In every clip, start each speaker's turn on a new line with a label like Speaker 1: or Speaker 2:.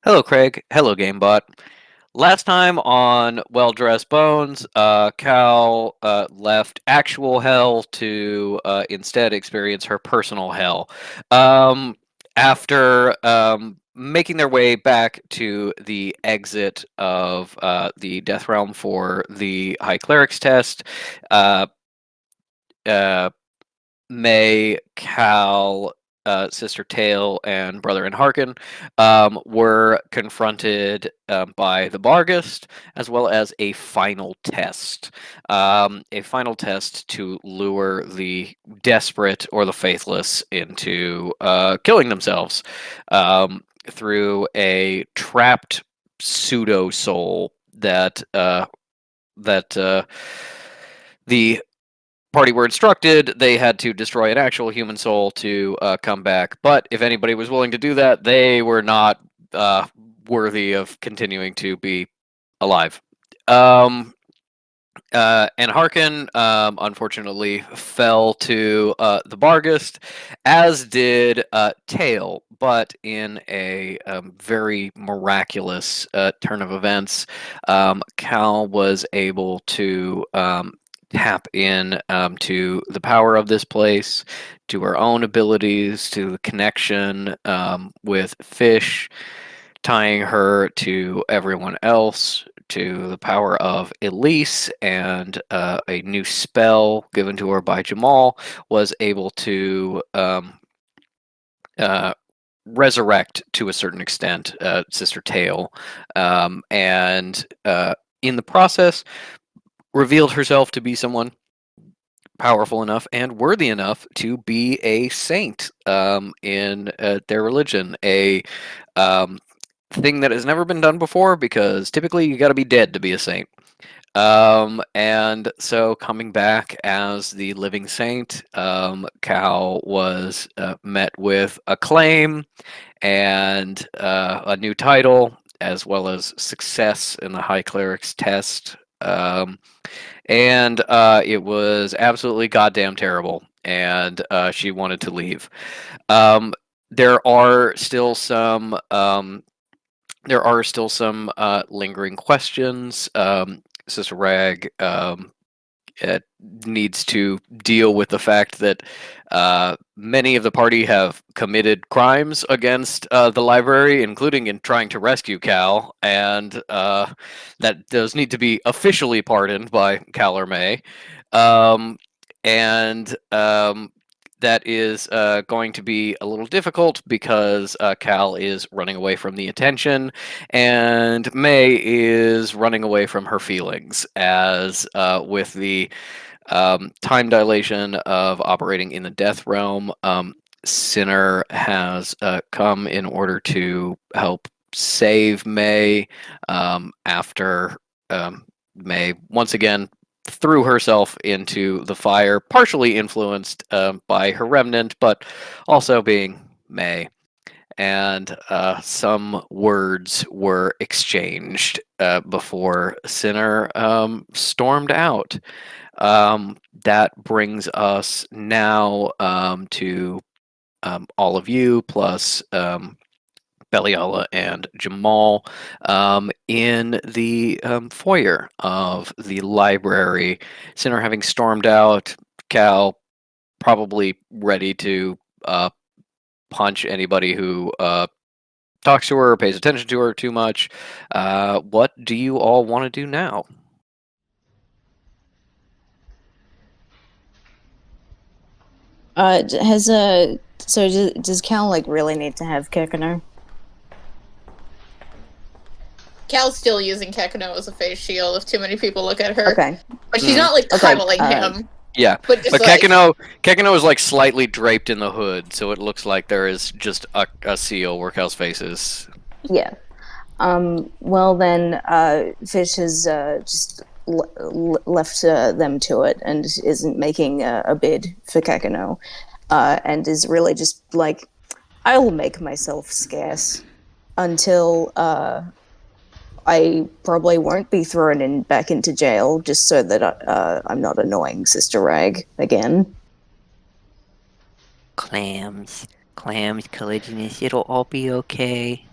Speaker 1: Hello, Craig. Hello, GameBot. Last time on Well Dressed Bones, Cal left actual hell to instead experience her personal hell. Um, after making their way back to the exit of the Death Realm for the High Clerics test, uh, uh, May, Cal, Sister Tail, and Brother and Harkin were confronted by the Bargist, as well as a final test. A final test to lure the desperate or the faithless into killing themselves through a trapped pseudo soul that the party were instructed they had to destroy an actual human soul to come back. But if anybody was willing to do that, they were not worthy of continuing to be alive. Um, and Harkin, unfortunately, fell to the Bargist, as did Tail, but in a very miraculous turn of events, Cal was able to tap in to the power of this place, to her own abilities, to the connection with Fish, tying her to everyone else, to the power of Elise, and a new spell given to her by Jamal, was able to uh, resurrect to a certain extent Sister Tail, and in the process revealed herself to be someone powerful enough and worthy enough to be a saint in their religion, a um, thing that has never been done before because typically you got to be dead to be a saint. And so coming back as the living saint, Cal was met with acclaim and a new title, as well as success in the High Clerics test. And it was absolutely goddamn terrible, and she wanted to leave. Um, there are still some lingering questions. Sister Rag it needs to deal with the fact that many of the party have committed crimes against the library, including in trying to rescue Cal, and that does need to be officially pardoned by Cal or May. Um, and that is going to be a little difficult because Cal is running away from the attention, and May is running away from her feelings, as with the time dilation of operating in the Death Realm, Sinner has come in order to help save May after May once again threw herself into the fire, partially influenced by her remnant, but also being May. And some words were exchanged before Sinner stormed out. That brings us now to all of you, plus Beliala and Jamal, in the foyer of the library. Sinner having stormed out, Cal probably ready to punch anybody who talks to her or pays attention to her too much. What do you all want to do now?
Speaker 2: Has so does Cal like really need to have Kekano?
Speaker 3: Cal's still using Kekano as a face shield if too many people look at her.
Speaker 2: Okay,
Speaker 3: But she's not like
Speaker 2: okay.
Speaker 3: cuddling him,
Speaker 1: Yeah,
Speaker 3: but just
Speaker 1: but
Speaker 3: like
Speaker 1: Kekano is like slightly draped in the hood, so it looks like there is just a seal where Cal's face is.
Speaker 2: Yeah. Well then, Fish has just left them to it and isn't making a bid for Kekano, and is really just like, I'll make myself scarce until I probably won't be thrown back into jail just so that I'm not annoying Sister Rag again.
Speaker 4: Clams, clams, collagenous, it'll all be okay.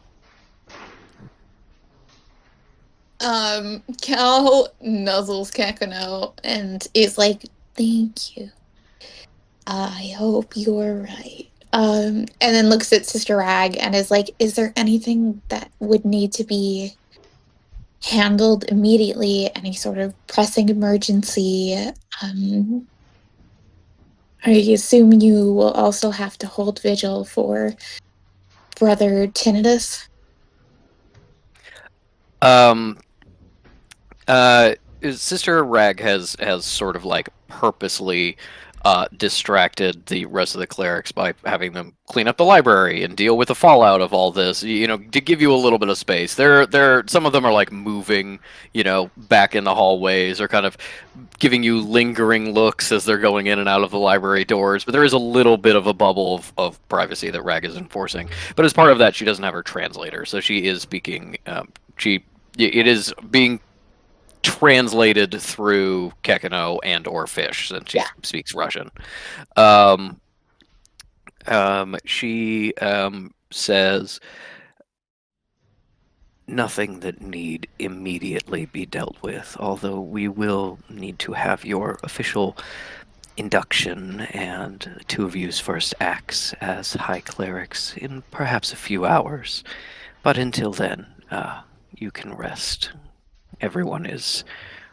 Speaker 3: Cal nuzzles Kakano and is like, "Thank you. I hope you're right." And then looks at Sister Rag and is like, "Is there anything that would need to be handled immediately? Any sort of pressing emergency? Um, I assume you will also have to hold vigil for Brother Tinnitus."
Speaker 1: Um, Uh, Sister Rag has sort of like purposely distracted the rest of the clerics by having them clean up the library and deal with the fallout of all this. You know, to give you a little bit of space. They're some of them are like moving, you know, back in the hallways or kind of giving you lingering looks as they're going in and out of the library doors. But there is a little bit of a bubble of privacy that Rag is enforcing. But as part of that, she doesn't have her translator, so she is speaking. It is being translated through Kekino and or Fish, since she
Speaker 3: Yeah.
Speaker 1: speaks Russian. Um, she says nothing that need immediately be dealt with, although we will need to have your official induction and two of you's first acts as High Clerics in perhaps a few hours. But until then, you can rest. Everyone is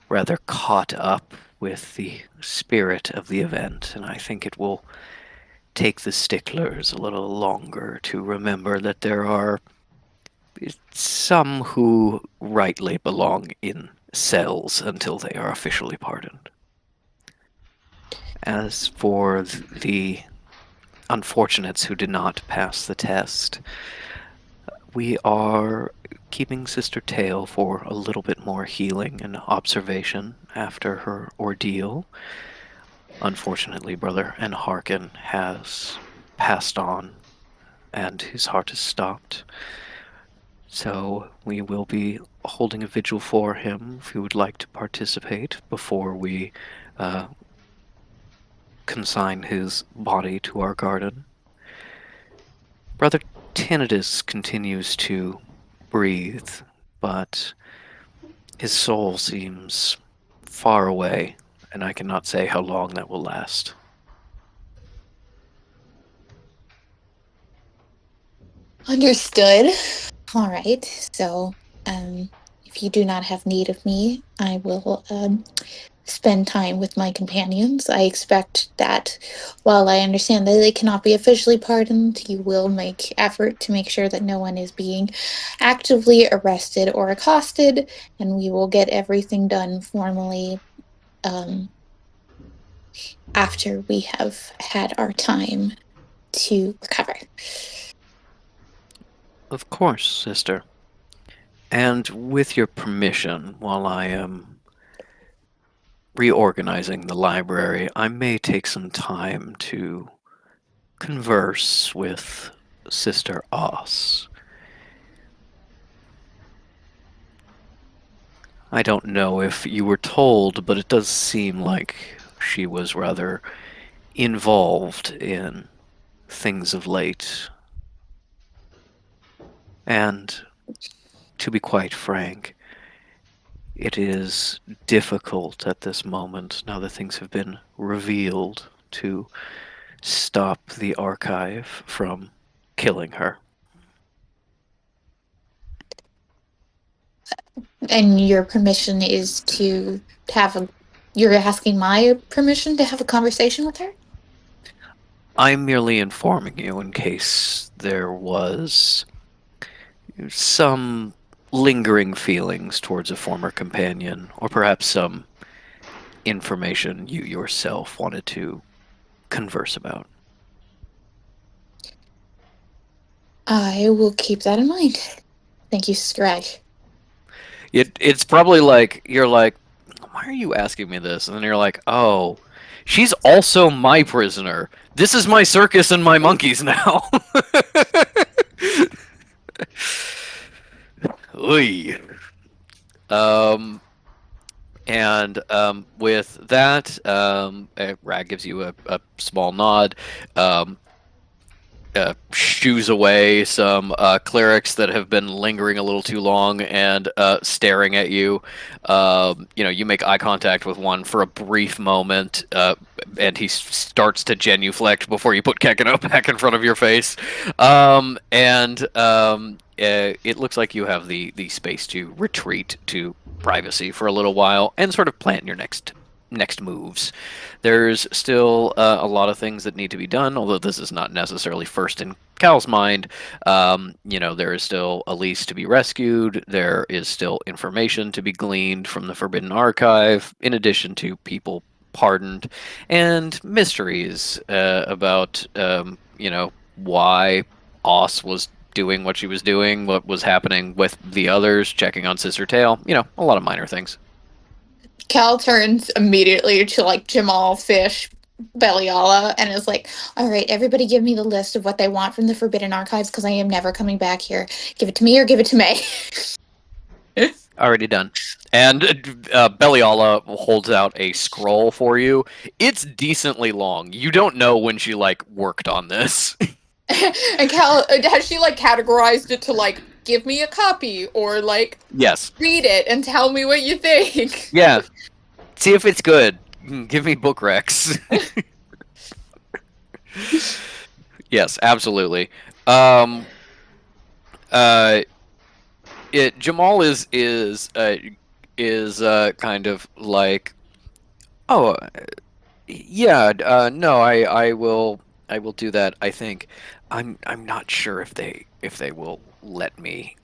Speaker 1: rather caught up with the spirit of the event, and I think it will take the sticklers a little longer to remember that there are some who rightly belong in cells until they are officially pardoned. As for the unfortunates who did not pass the test, we are keeping Sister Tail for a little bit more healing and observation after her ordeal. Unfortunately, Brother Enharkin has passed on, and his heart has stopped. So we will be holding a vigil for him if you would like to participate before we uh, consign his body to our garden. Brother Tinnitus continues to breathe, but his soul seems far away, and I cannot say how long that will last.
Speaker 3: Understood. All right. So, if you do not have need of me, I will spend time with my companions. I expect that while I understand that they cannot be officially pardoned, you will make effort to make sure that no one is being actively arrested or accosted, and we will get everything done formally um, after we have had our time to recover.
Speaker 1: Of course, sister. And with your permission, while I am reorganizing the library, I may take some time to converse with Sister Oss. I don't know if you were told, but it does seem like she was rather involved in things of late. And to be quite frank, it is difficult at this moment, now that things have been revealed, to stop the archive from killing her.
Speaker 3: And your permission is to have a. You're asking my permission to have a conversation with her?
Speaker 1: I'm merely informing you in case there was some lingering feelings towards a former companion, or perhaps some information you yourself wanted to converse about.
Speaker 3: I will keep that in mind. Thank you, Scrag.
Speaker 1: It's probably like, you're like, why are you asking me this? And then you're like, oh, she's also my prisoner. This is my circus and my monkeys now. Oy. Um, and with that, Rag gives you a small nod. Um, shoos away some clerics that have been lingering a little too long and staring at you. You make eye contact with one for a brief moment, and he starts to genuflect before you put Kekino back in front of your face. It looks like you have the space to retreat to privacy for a little while and sort of plan your next moves. There's still a lot of things that need to be done, although this is not necessarily first in Cal's mind. There is still Elise to be rescued. There is still information to be gleaned from the Forbidden Archive, in addition to people pardoned, and mysteries about, why Oss was doing what she was doing, what was happening with the others, checking on Sister Tail. A lot of minor things.
Speaker 3: Cal turns immediately to like Jamal, Fish, Beliala, and is like, all right, everybody give me the list of what they want from the Forbidden Archives because I am never coming back here. Give it to me or give it to May.
Speaker 1: Already done. And Beliala holds out a scroll for you. It's decently long. You don't know when she worked on this.
Speaker 3: And Cal, has she categorized it to give me a copy or
Speaker 1: Yes.
Speaker 3: read it and tell me what you think?
Speaker 1: Yeah. See if it's good. Give me book recs. Yes, absolutely. Jamal is kind of like, oh, yeah, no, I will do that. I think I'm not sure if they will let me,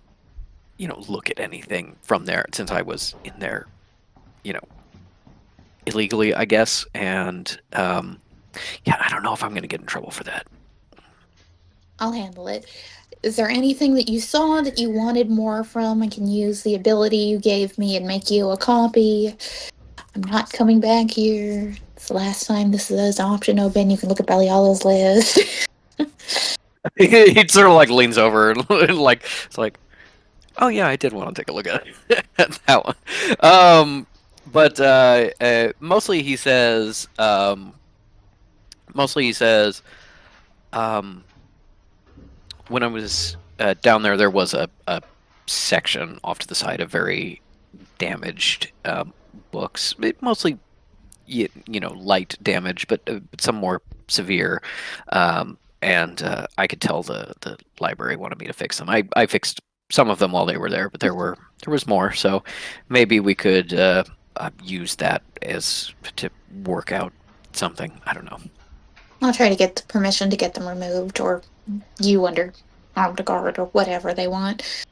Speaker 1: look at anything from there since I was in there, illegally, I guess. And yeah, I don't know if I'm gonna get in trouble for that.
Speaker 3: I'll handle it. Is there anything that you saw that you wanted more from? I can use the ability you gave me and make you a copy. I'm not coming back here. It's the last time this is an option open. You can look at Beliala's list.
Speaker 1: He sort of leans over and it's like, oh yeah, I did want to take a look at that one. But mostly he says, when I was down there was a section off to the side of very damaged books, mostly light damage, but some more severe. And I could tell the library wanted me to fix them. I fixed some of them while they were there, but there was more. So maybe we could use that as to work out something. I don't know.
Speaker 3: I'll try to get the permission to get them removed, or you under armed guard, or whatever they want.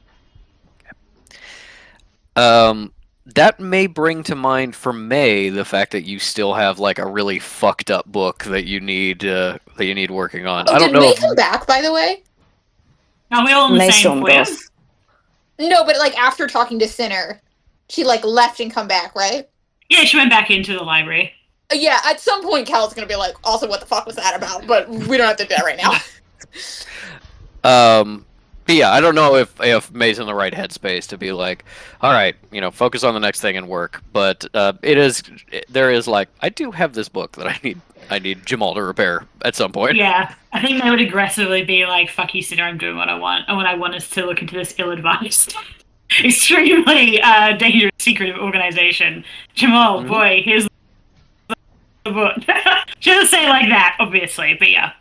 Speaker 1: That may bring to mind for May the fact that you still have a really fucked up book that you need working on.
Speaker 3: Oh,
Speaker 1: I don't
Speaker 3: did
Speaker 1: know.
Speaker 3: May come back, by the way?
Speaker 4: Are we all in the same foyer?
Speaker 3: No, but after talking to Sinner, she left and come back, right?
Speaker 4: Yeah, she went back into the library.
Speaker 3: Yeah, at some point Cal's gonna be like, also what the fuck was that about? But we don't have to do that right
Speaker 1: now. But yeah, I don't know if May's in the right headspace to be like, all right, focus on the next thing and work. But there is I do have this book that I need Jamal to repair at some point.
Speaker 4: Yeah, I think they would aggressively be like, fuck you, Sinner, I'm doing what I want. And what I want is to look into this ill-advised, extremely dangerous secret organization. Jamal, boy, here's the book. She doesn't say it like that, obviously, but yeah.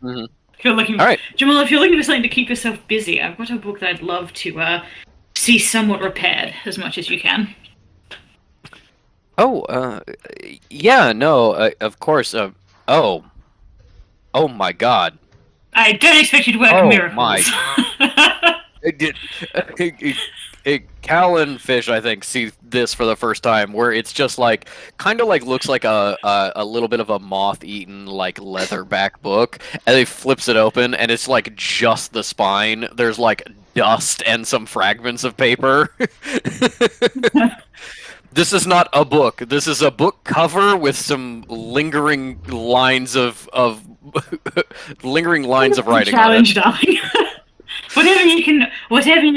Speaker 4: If you're looking, all right, Jamal, if you're looking for something to keep yourself busy, I've got a book that I'd love to see somewhat repaired as much as you can.
Speaker 1: Oh, yeah, no, of course. Oh my God.
Speaker 4: I don't expect you to work miracles.
Speaker 1: My. Cal and Fish, I think, see this for the first time, where it's just kind of looks like a little bit of a moth-eaten leatherback book, and he flips it open, and it's just the spine. There's dust and some fragments of paper. This is not a book. This is a book cover with some lingering lines of writing.
Speaker 4: Challenge, darling. Whatever you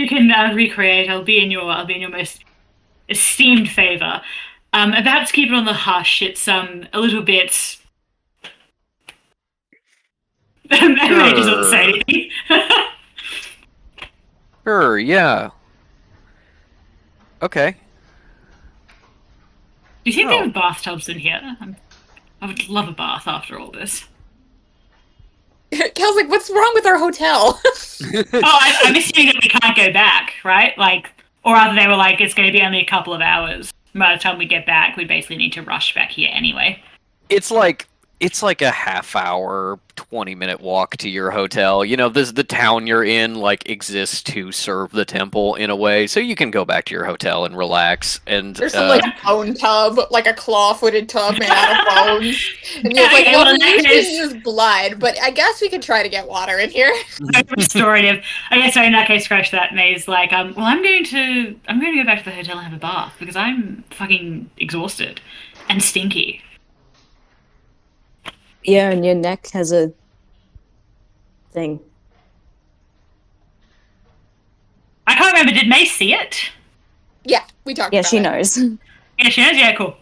Speaker 4: can recreate, I'll be in your most esteemed favor. Perhaps keep it on the hush. It's a little bit May just doesn't say anything.
Speaker 1: Sure, yeah. Okay.
Speaker 4: Do you think they
Speaker 1: Oh.
Speaker 4: have bathtubs in here? I would love a bath after all this.
Speaker 3: Cal's like, what's wrong with our hotel?
Speaker 4: I'm assuming that we can't go back, right? Like, or rather, they were like, it's going to be only a couple of hours. By the time we get back, we basically need to rush back here anyway.
Speaker 1: It's like a half hour, 20-minute walk to your hotel. You know, the town you're in like exists to serve the temple in a way, so you can go back to your hotel and relax. And
Speaker 3: There's some like bone tub, like a claw-footed tub made out of bones. And you're like, well, we usually use blood, but I guess we could try to get water in here.
Speaker 4: Restorative. Okay, so in that case, scratch that. May's like, well, I'm going to go back to the hotel and have a bath because I'm fucking exhausted and stinky.
Speaker 2: Yeah, and your neck has a thing.
Speaker 4: I can't remember. Did May see it?
Speaker 3: Yeah, we talked about it.
Speaker 2: Yeah, she knows.
Speaker 4: Yeah, she knows? Yeah, cool.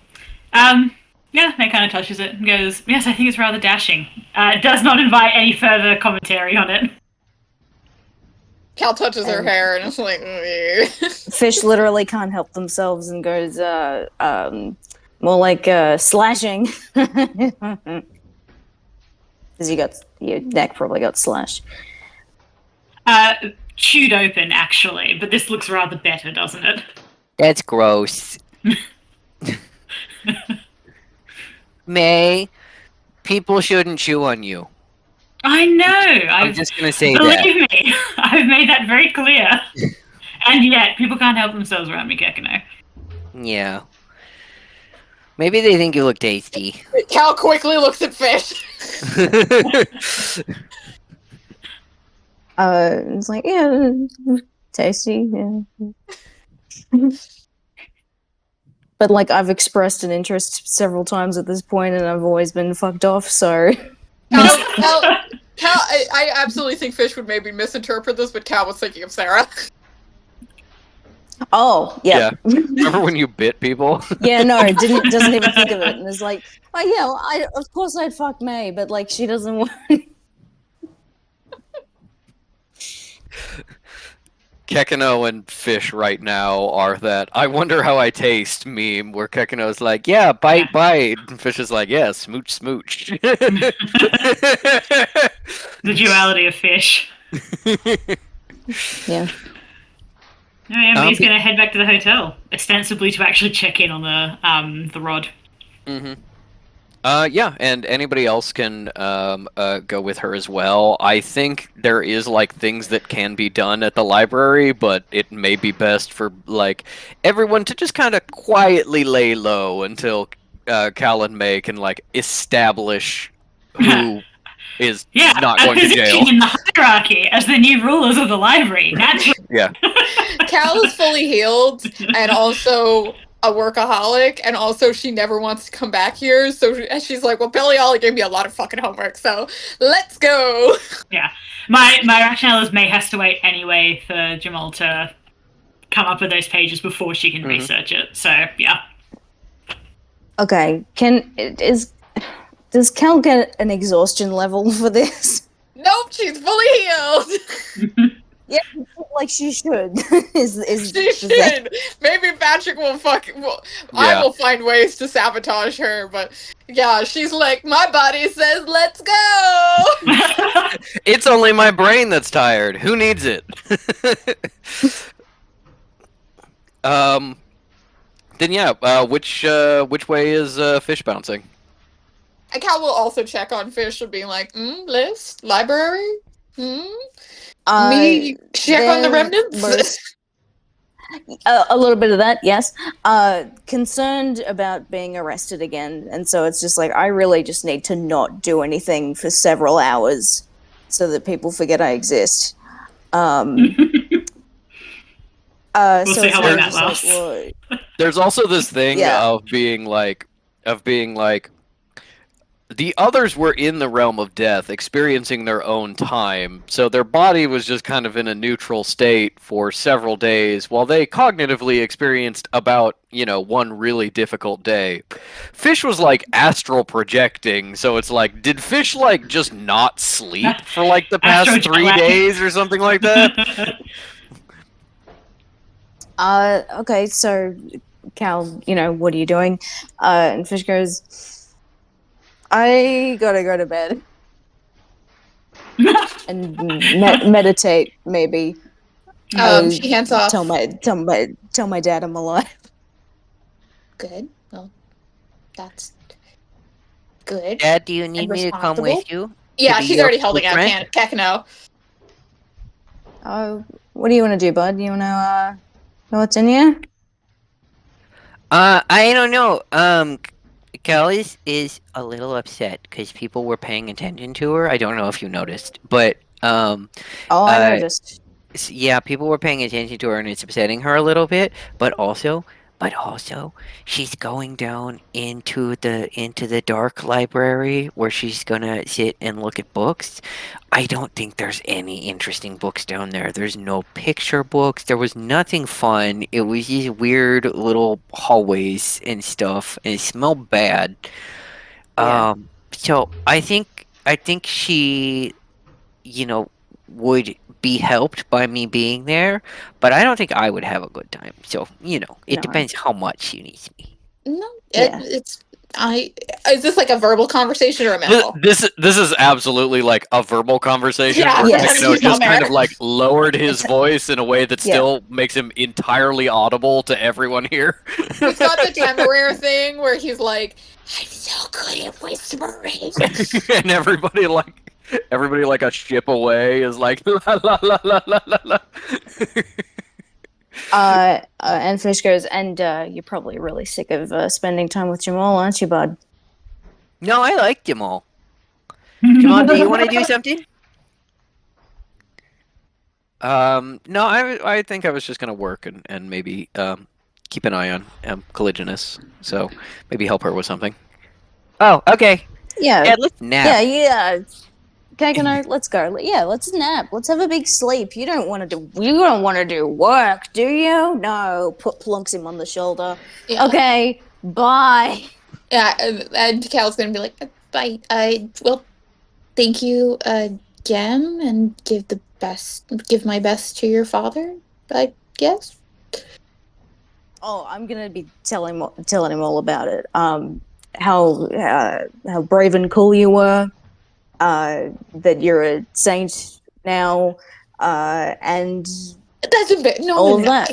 Speaker 4: Yeah, May kind of touches it and goes, yes, I think it's rather dashing. Does not invite any further commentary on it.
Speaker 3: Cal touches her hair and it's like,
Speaker 2: Fish literally can't help themselves and goes, more like slashing. Because your neck probably got slashed.
Speaker 4: Chewed open, actually, but this looks rather better, doesn't it?
Speaker 1: That's gross. May, people shouldn't chew on you.
Speaker 4: I know.
Speaker 1: I'm just gonna say
Speaker 4: believe
Speaker 1: that.
Speaker 4: Believe me, I've made that very clear. And yet, people can't help themselves around me, Kekino.
Speaker 1: Yeah. Maybe they think you look tasty.
Speaker 3: Cal quickly looks at Fish.
Speaker 2: It's like, yeah, tasty, yeah. But like, I've expressed an interest several times at this point, and I've always been fucked off. So,
Speaker 3: Cal, I absolutely think Fish would maybe misinterpret this, but Cal was thinking of Sarah.
Speaker 2: oh yeah.
Speaker 1: Remember when you bit people?
Speaker 2: Yeah, no, doesn't even think of it, and it's like, oh yeah, well, of course I'd fuck May, but like she doesn't want.
Speaker 1: Kekino and Fish right now are that I wonder how I taste meme where Kekino's like, yeah, bite, bite. And Fish is like, yeah, smooch, smooch.
Speaker 4: The duality of Fish.
Speaker 2: Yeah.
Speaker 4: He's going to head back to the hotel, ostensibly to actually check in on the rod.
Speaker 1: Mm-hmm. Yeah, and anybody else can go with her as well. I think there is like things that can be done at the library, but it may be best for like everyone to just kind of quietly lay low until Cal and May can like establish who is not going to jail.
Speaker 4: In the hierarchy as the new rulers of the library, naturally.
Speaker 1: Yeah.
Speaker 3: Cal is fully healed and also a workaholic, and also she never wants to come back here, so she's like, well, Billy Ollie gave me a lot of fucking homework, so let's go.
Speaker 4: Yeah. My rationale is May has to wait anyway for Jamal to come up with those pages before she can research it, so yeah.
Speaker 2: Okay, does Cal get an exhaustion level for this?
Speaker 3: Nope, she's fully healed.
Speaker 2: Yeah, like she should.
Speaker 3: She should. Maybe Patrick will I will find ways to sabotage her, but yeah, she's like, my body says, let's go.
Speaker 1: It's only my brain that's tired. Who needs it? Then yeah, which way is Fish bouncing?
Speaker 3: And Cal will also check on Fish and being like, list, library, me check on the remnants.
Speaker 2: A little bit of that, yes. Concerned about being arrested again, and so it's just like I really just need to not do anything for several hours, so that people forget I exist.
Speaker 4: We'll see how long that lasts.
Speaker 1: There's also this thing of being like, The others were in the realm of death, experiencing their own time, so their body was just kind of in a neutral state for several days, while they cognitively experienced about, one really difficult day. Fish was like astral projecting, so it's like, did Fish like just not sleep for like the
Speaker 4: Astro
Speaker 1: past
Speaker 4: jet
Speaker 1: 3
Speaker 4: lag.
Speaker 1: days or something like that?
Speaker 2: Okay, so Cal, what are you doing? And Fish goes, I gotta go to bed and meditate, maybe.
Speaker 3: She hands off.
Speaker 2: Tell my dad I'm alive.
Speaker 3: Good. Well, that's good.
Speaker 5: Dad, do you need me to come
Speaker 3: responsible.
Speaker 5: with you?
Speaker 3: Yeah,
Speaker 5: be
Speaker 3: she's
Speaker 5: your
Speaker 3: already holding out
Speaker 5: blueprint?
Speaker 3: Kakano.
Speaker 2: What do you want to do, bud? You want to know what's in here?
Speaker 5: I don't know. Cal is a little upset because people were paying attention to her. I don't know if you noticed, but
Speaker 2: Oh, I noticed.
Speaker 5: yeah, people were paying attention to her, and it's upsetting her a little bit. But also, she's going down into the dark library where she's gonna sit and look at books. I don't think there's any interesting books down there. There's no picture books. There was nothing fun. It was these weird little hallways and stuff, and it smelled bad.
Speaker 2: Yeah.
Speaker 5: So I think she, you know, would be helped by me being there, but I don't think I would have a good time. So, it
Speaker 2: No.
Speaker 5: depends how much she needs me.
Speaker 3: No,
Speaker 2: Yeah.
Speaker 3: is this like a verbal conversation or a mental?
Speaker 1: This is absolutely like a verbal conversation
Speaker 3: Yeah,
Speaker 1: where
Speaker 2: yes.
Speaker 1: Techno
Speaker 3: he's
Speaker 1: just
Speaker 3: not
Speaker 1: kind
Speaker 3: there.
Speaker 1: of like lowered his voice in a way that
Speaker 2: Yeah.
Speaker 1: still makes him entirely audible to everyone here.
Speaker 3: He's got the temporary thing where he's like, I'm so good at whispering.
Speaker 1: And everybody like a ship away is like la la la la la la la.
Speaker 2: And Fish goes, and you're probably really sick of spending time with Jamal, aren't you, bud?
Speaker 5: No, I like Jamal. Jamal, do you want to do something?
Speaker 1: No, I think I was just gonna work and maybe keep an eye on Colliginous, so maybe help her with something.
Speaker 5: Oh, okay.
Speaker 2: Yeah.
Speaker 5: Yeah, let's nap.
Speaker 2: Yeah. Kakano, let's go. Yeah, let's nap. Let's have a big sleep. You don't want to do work, do you? No. Plunks him on the shoulder.
Speaker 3: Yeah.
Speaker 2: Okay, bye.
Speaker 3: Yeah, and Cal's gonna be like, bye. Well, thank you again, and give my best to your father, I guess.
Speaker 2: Oh, I'm gonna be telling him all about it. How brave and cool you were. That you're a saint now. And
Speaker 3: That's no,
Speaker 2: all of
Speaker 3: no,
Speaker 2: that.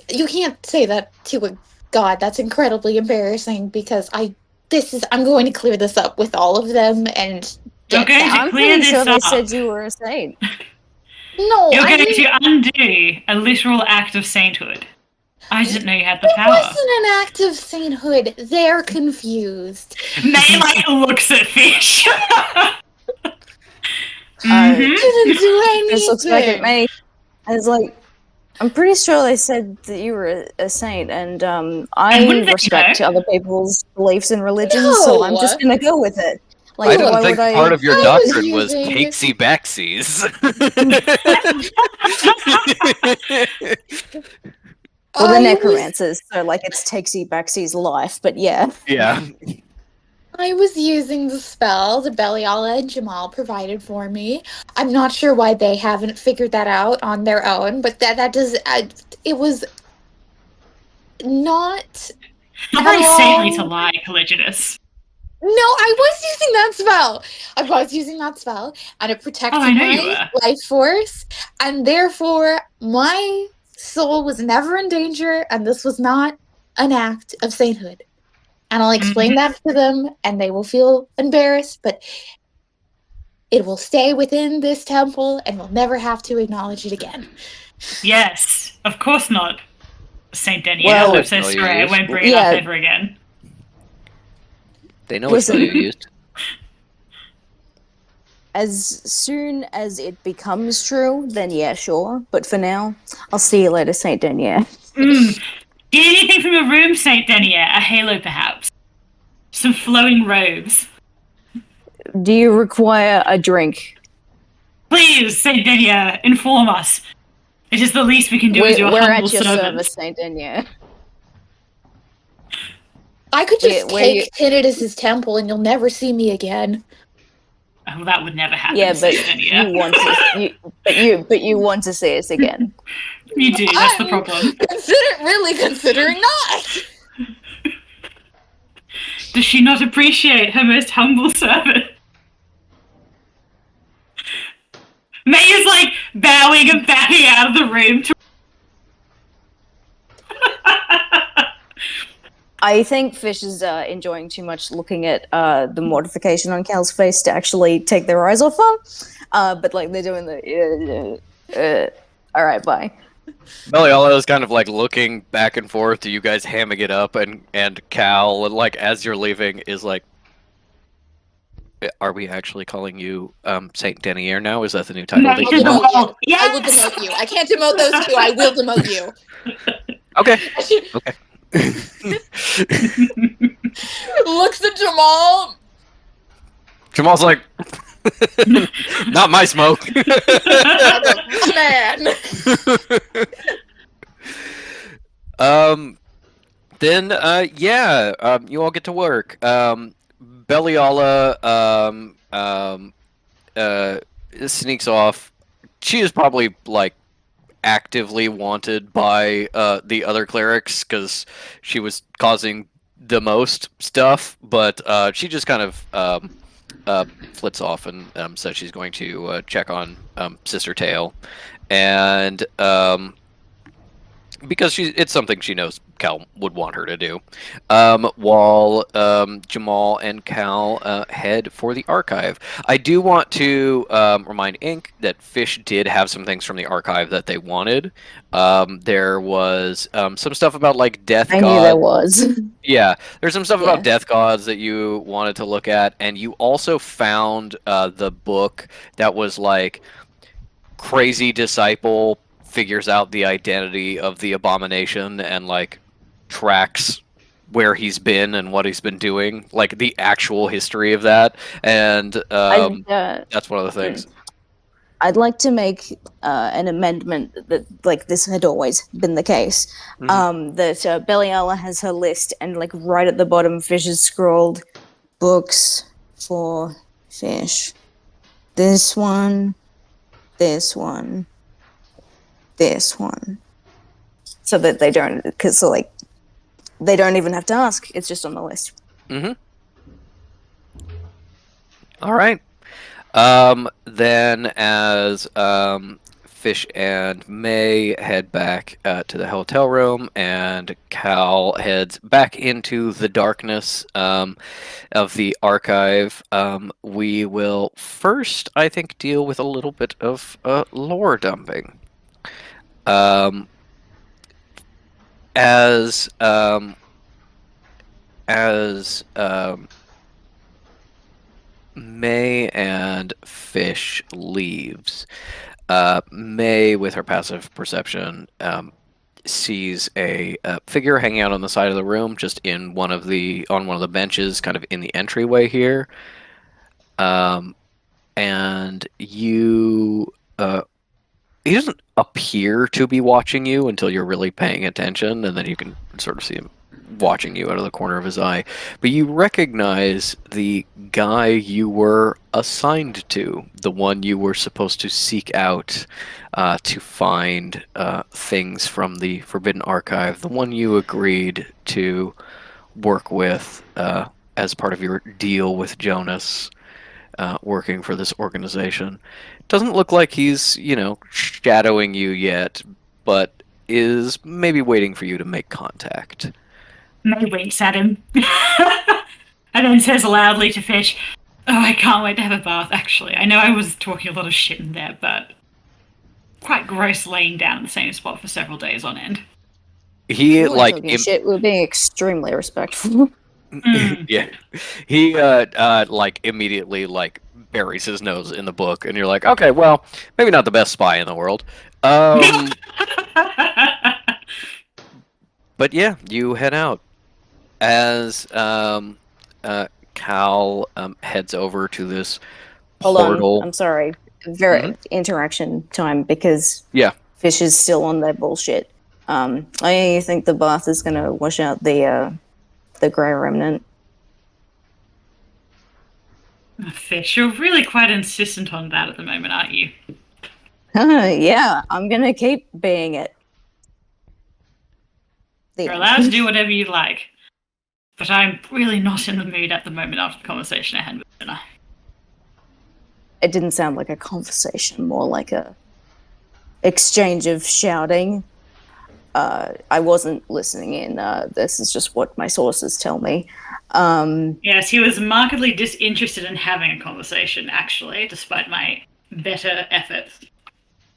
Speaker 3: You can't say that to a god. That's incredibly embarrassing because I'm going to clear this up with all of them and get
Speaker 4: Okay.
Speaker 3: that.
Speaker 2: I'm
Speaker 4: clear
Speaker 2: pretty
Speaker 4: this
Speaker 2: sure they
Speaker 4: up.
Speaker 2: said you were a saint.
Speaker 3: No,
Speaker 4: You're
Speaker 3: I
Speaker 4: going
Speaker 3: mean,
Speaker 4: to undo a literal act of sainthood. I didn't know you had the
Speaker 3: it
Speaker 4: power.
Speaker 3: wasn't an act of sainthood. They're confused.
Speaker 4: May like looks at Fish.
Speaker 3: I didn't do anything.
Speaker 2: This looks back at me. I was like, I'm pretty sure they said that you were a saint, and I
Speaker 4: wouldn't they
Speaker 2: respect
Speaker 4: know?
Speaker 2: other people's beliefs and religions, so I'm just gonna go with it. Like,
Speaker 1: I didn't
Speaker 2: why
Speaker 1: think
Speaker 2: would I?
Speaker 1: part of your
Speaker 3: I was
Speaker 1: doctrine was
Speaker 3: using-
Speaker 1: cakesy backsies.
Speaker 2: Well, the
Speaker 3: I was-
Speaker 2: necromancers, so like it's Takesy Baxy's life, but yeah.
Speaker 1: Yeah.
Speaker 3: I was using the spell that Beliala and Jamal provided for me. I'm not sure why they haven't figured that out on their own, but that does. It was not.
Speaker 4: Not very
Speaker 3: at
Speaker 4: saintly to
Speaker 3: all-
Speaker 4: lie, Colliginous.
Speaker 3: No, I was using that spell. I was using that spell, and it protected
Speaker 4: I know you
Speaker 3: my
Speaker 4: were.
Speaker 3: life force, and therefore my soul was never in danger, and this was not an act of sainthood. And I'll explain that to them, and they will feel embarrassed, but it will stay within this temple, and we'll never have to acknowledge it again.
Speaker 4: Yes, of course not. Saint Denier.
Speaker 2: Well,
Speaker 4: I'm so
Speaker 1: no, you
Speaker 4: sorry. I
Speaker 1: used-
Speaker 4: won't bring it
Speaker 2: yeah.
Speaker 4: up ever again.
Speaker 1: They know what spell
Speaker 2: Listen.
Speaker 1: you used.
Speaker 2: As soon as it becomes true, then yeah, sure. But for now, I'll see you later, Saint Denier.
Speaker 4: Get anything from your room, Saint Denier? A halo, perhaps? some flowing robes.
Speaker 2: Do you require a drink?
Speaker 4: Please, Saint Didier, inform us. It is the least we can do as your
Speaker 2: We're
Speaker 4: humble
Speaker 2: at your
Speaker 4: servant.
Speaker 2: service, Saint Denier.
Speaker 3: I could just
Speaker 2: Where you-
Speaker 3: take Tinnitus's temple and you'll never see me again.
Speaker 4: Oh, that would never happen,
Speaker 2: Yeah, but
Speaker 4: Saint Didier.
Speaker 2: you want to, but you want to see us again.
Speaker 4: You do, that's the problem.
Speaker 3: Considering not.
Speaker 4: Does she not appreciate her most humble servant? May is like bowing and backing out of the room.
Speaker 2: I think Fish is enjoying too much looking at the mortification on Cal's face to actually take their eyes off her. But like they're doing the all right, bye.
Speaker 1: Beliala is kind of like looking back and forth to you guys hamming it up, and Cal, like as you're leaving, is like, "Are we actually calling you Saint Denier now? Is that the new title
Speaker 4: No,
Speaker 1: that
Speaker 4: to
Speaker 1: you
Speaker 4: the
Speaker 1: want?"
Speaker 4: wall.
Speaker 3: I will
Speaker 4: Yes!
Speaker 3: demote you. I can't demote those two. I will demote you.
Speaker 1: Okay. Okay.
Speaker 3: Looks at Jamal.
Speaker 1: Jamal's like, not my smoke.
Speaker 3: Man.
Speaker 1: Then you all get to work. Beliala sneaks off. She is probably like actively wanted by the other clerics because she was causing the most stuff, but she just kind of flits off and says she's going to check on Sister Tail, and because it's something she knows Cal would want her to do, while Jamal and Cal head for the archive. I do want to remind Ink that Fish did have some things from the archive that they wanted. There was some stuff about like death
Speaker 2: I
Speaker 1: god.
Speaker 2: knew there was.
Speaker 1: Yeah, there's some stuff
Speaker 2: Yeah.
Speaker 1: about death gods that you wanted to look at, and you also found the book that was like crazy disciple figures out the identity of the abomination and like tracks where he's been and what he's been doing, like the actual history of that, and that's one of the things.
Speaker 2: I'd like to make an amendment that, like, this had always been the case.
Speaker 1: Mhm.
Speaker 2: That Beliala has her list, and like right at the bottom, Fish has scrolled books for Fish. This one, this one, this one. So that they don't, because like they don't even have to ask. It's just on the list.
Speaker 1: Mm-hmm. All right. Then as Fish and May head back to the hotel room, and Cal heads back into the darkness of the archive, we will first, I think, deal with a little bit of lore dumping. As May and Fish leaves, May, with her passive perception, sees a figure hanging out on the side of the room, just on one of the benches, kind of in the entryway here. And you, he doesn't appear to be watching you until you're really paying attention, and then you can sort of see him watching you out of the corner of his eye. But you recognize the guy you were assigned to, the one you were supposed to seek out to find things from the Forbidden Archive, the one you agreed to work with as part of your deal with Jonas, working for this organization. Doesn't look like he's, shadowing you yet, but is maybe waiting for you to make contact.
Speaker 4: May winks at him. And then says loudly to Fish, "Oh, I can't wait to have a bath, actually. I know I was talking a lot of shit in there, but quite gross laying down in the same spot for several days on end."
Speaker 1: He,
Speaker 2: We weren't
Speaker 1: like...
Speaker 2: talking shit. We were being extremely respectful.
Speaker 1: Yeah. He, like, immediately, like, buries his nose in the book, and you're like, okay, well, maybe not the best spy in the world. But yeah, you head out. As Cal heads over to this
Speaker 2: Hold on,
Speaker 1: portal.
Speaker 2: I'm sorry. Very interaction time because
Speaker 1: Yeah.
Speaker 2: Fish is still on their bullshit. I think the bath is going to wash out the grey remnant.
Speaker 4: Fish, you're really quite insistent on that at the moment, aren't you?
Speaker 2: Yeah, I'm going to keep being it. The
Speaker 4: You're
Speaker 2: end.
Speaker 4: allowed to do whatever you like. But I'm really not in the mood at the moment after the conversation I had with dinner.
Speaker 2: It didn't sound like a conversation, more like a exchange of shouting. I wasn't listening in. This is just what my sources tell me.
Speaker 4: Yes, he was markedly disinterested in having a conversation, actually, despite my better efforts.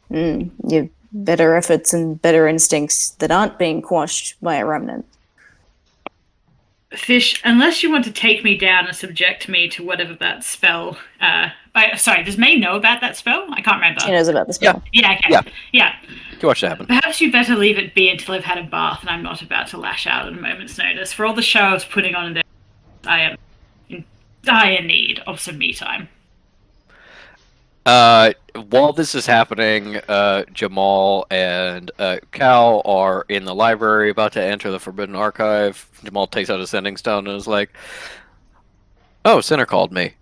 Speaker 2: Your better efforts and better instincts that aren't being quashed by a remnant.
Speaker 4: Fish, unless you want to take me down and subject me to whatever that spell... sorry, does May know about that spell? I can't remember.
Speaker 2: She knows about the spell.
Speaker 4: Yeah, okay.
Speaker 1: Yeah.
Speaker 4: Yeah.
Speaker 1: You watch it happen.
Speaker 4: Perhaps you better leave it be until I've had a bath and I'm not about to lash out at a moment's notice. For all the show I was putting on in there, I am in dire need of some me time.
Speaker 1: While this is happening, Jamal and Cal are in the library about to enter the Forbidden Archive. Jamal takes out a sending stone and is like, "Oh, Sinner called me.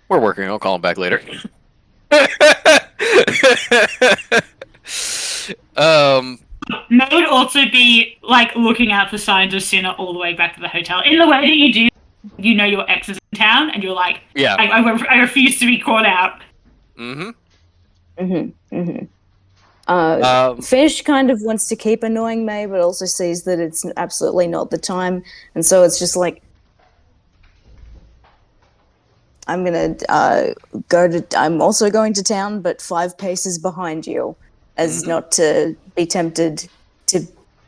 Speaker 1: We're working. I'll call him back later."
Speaker 4: May would also be like looking out for signs of Sinner all the way back to the hotel in the way that you do. You know your ex is in town, and you're like,
Speaker 1: yeah.
Speaker 4: I refuse to be caught out.
Speaker 2: Fish kind of wants to keep annoying May, but also sees that it's absolutely not the time, and so it's just like, I'm gonna I'm also going to town, but 5 paces behind you, as not to be tempted to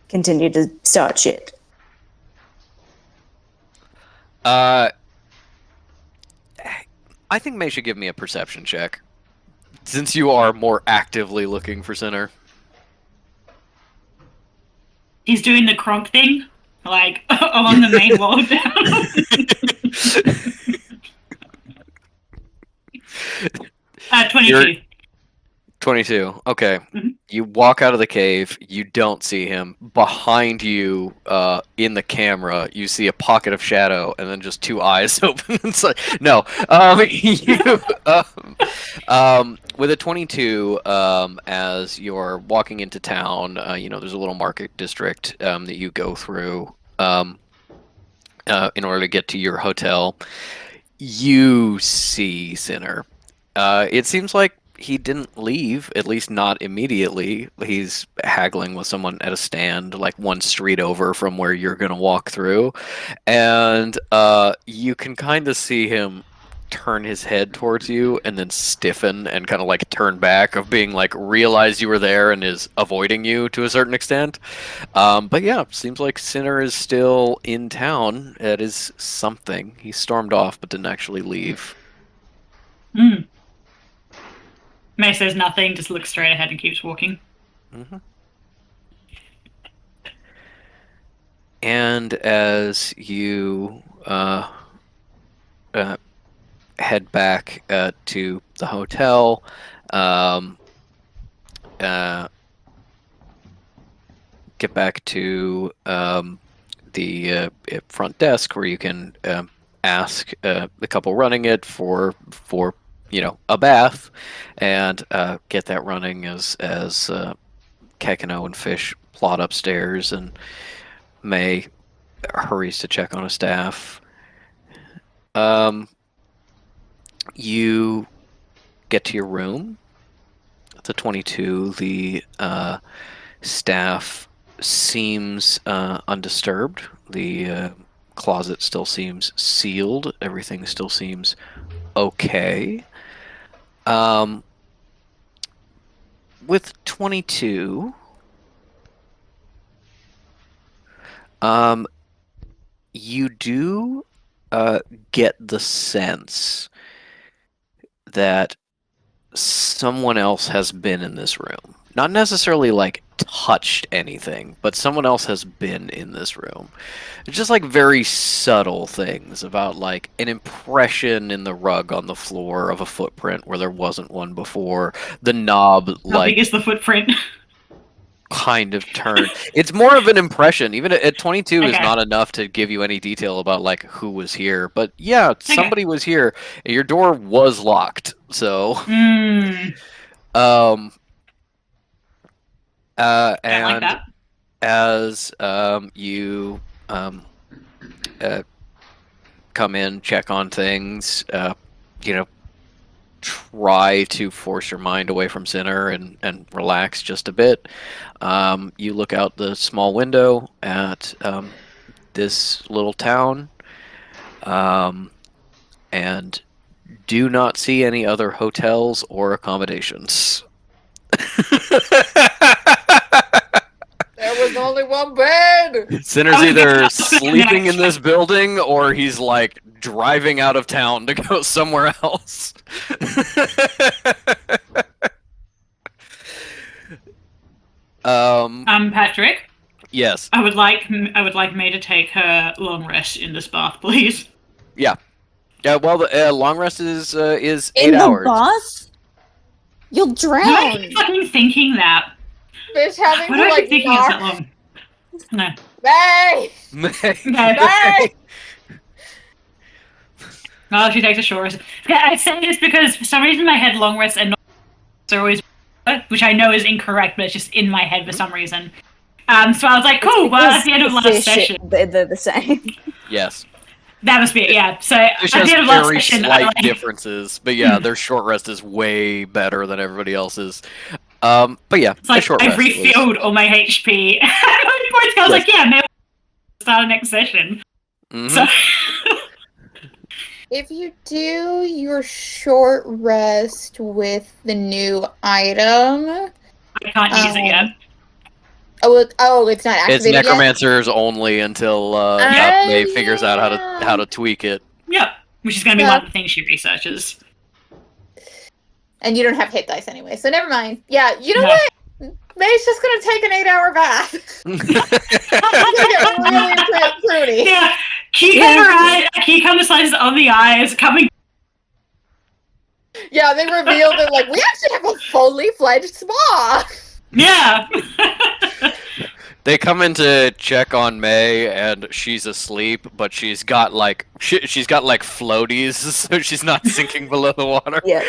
Speaker 2: continue to start shit.
Speaker 1: I think May should give me a perception check, since you are more actively looking for Sinner.
Speaker 4: He's doing the Kronk thing, like along the main wall down. 22.
Speaker 1: 22. Okay. You walk out of the cave. You don't see him. Behind you, in the camera, you see a pocket of shadow, and then just 2 eyes open. It's like, no. With a 22, as you're walking into town, there's a little market district that you go through in order to get to your hotel. You see Sinner. It seems like he didn't leave, at least not immediately. He's haggling with someone at a stand, like 1 street over from where you're going to walk through. And you can kind of see him turn his head towards you and then stiffen and kind of like turn back, of being like, realize you were there and is avoiding you to a certain extent. But yeah, seems like Sinner is still in town. It is something. He stormed off but didn't actually leave.
Speaker 4: May says nothing, just looks straight ahead and keeps walking.
Speaker 1: And as you head back to the hotel, get back to the front desk, where you can ask the couple running it for a bath, and get that running as Kekino and Fish plot upstairs, and May hurries to check on a staff. You get to your room. It's a 22. The staff seems undisturbed. The closet still seems sealed. Everything still seems okay. With 22, you do get the sense that someone else has been in this room. Not necessarily like touched anything, but someone else has been in this room. It's just like very subtle things about like an impression in the rug on the floor of a footprint where there wasn't one before. The knob
Speaker 4: How
Speaker 1: like
Speaker 4: big is the footprint?
Speaker 1: kind of turned. It's more of an impression. Even at 22 is
Speaker 4: Okay.
Speaker 1: not enough to give you any detail about like who was here. But yeah,
Speaker 4: Okay.
Speaker 1: somebody was here. And your door was locked. So
Speaker 4: Mm,
Speaker 1: um
Speaker 4: don't like
Speaker 1: and
Speaker 4: that.
Speaker 1: as you uh, come in, check on things, you know, try to force your mind away from Sinner and relax just a bit. You look out the small window at this little town and do not see any other hotels or accommodations.
Speaker 3: There was only one bed.
Speaker 1: Sinner's
Speaker 4: I was gonna
Speaker 1: either
Speaker 4: ask that
Speaker 1: sleeping in
Speaker 4: next.
Speaker 1: this building or he's like driving out of town to go somewhere else.
Speaker 4: Patrick,
Speaker 1: Yes.
Speaker 4: I would like May to take her long rest in this bath, please.
Speaker 1: Yeah. Yeah. Well, the long rest is 8
Speaker 2: In the
Speaker 1: hours.
Speaker 2: bath? You'll
Speaker 4: Why
Speaker 2: drown.
Speaker 4: am I fucking thinking that?
Speaker 3: Fish having
Speaker 4: Why
Speaker 3: to
Speaker 4: do I
Speaker 3: like
Speaker 4: keep thinking it's that
Speaker 3: knock.
Speaker 4: long? No.
Speaker 3: May!
Speaker 4: Okay.
Speaker 3: May!
Speaker 4: Well, she takes a short rest. Yeah, I say this because for some reason in my head long rests and are always, which I know is incorrect, but it's just in my head for some reason. So I was like, cool. Well, at the end of last session,
Speaker 2: They're the same.
Speaker 1: Yes.
Speaker 4: that must be it. Yeah. So at
Speaker 1: Fish
Speaker 4: the
Speaker 1: has
Speaker 4: end of last
Speaker 1: very
Speaker 4: session,
Speaker 1: slight
Speaker 4: I like.
Speaker 1: differences, but yeah, their short rest is way better than everybody else's. But yeah,
Speaker 4: It's like
Speaker 1: a short
Speaker 4: I've
Speaker 1: rest. It was-
Speaker 4: refilled all my HP. I was like, yeah, maybe we'll start a next session.
Speaker 1: Mhm.
Speaker 4: So
Speaker 3: If you do your short rest with the new item,
Speaker 4: I can't use it yet.
Speaker 3: It's not
Speaker 1: It's
Speaker 3: activated yet.
Speaker 1: necromancers only until May figures out how to tweak it.
Speaker 4: Yep. Which is going to be one of the things she researches.
Speaker 3: And you don't have hit dice anyway, so never mind. Yeah, you know
Speaker 4: No.
Speaker 3: what? May's just gonna take an 8-hour bath. It's gonna get really fruity.
Speaker 4: Yeah. Cucumber slices on the eyes, coming.
Speaker 3: Yeah, they revealed that like we actually have a fully fledged spa.
Speaker 4: Yeah.
Speaker 1: They come in to check on May, and she's asleep, but she's got like she's got like floaties, so she's not sinking below the water.
Speaker 2: Yeah.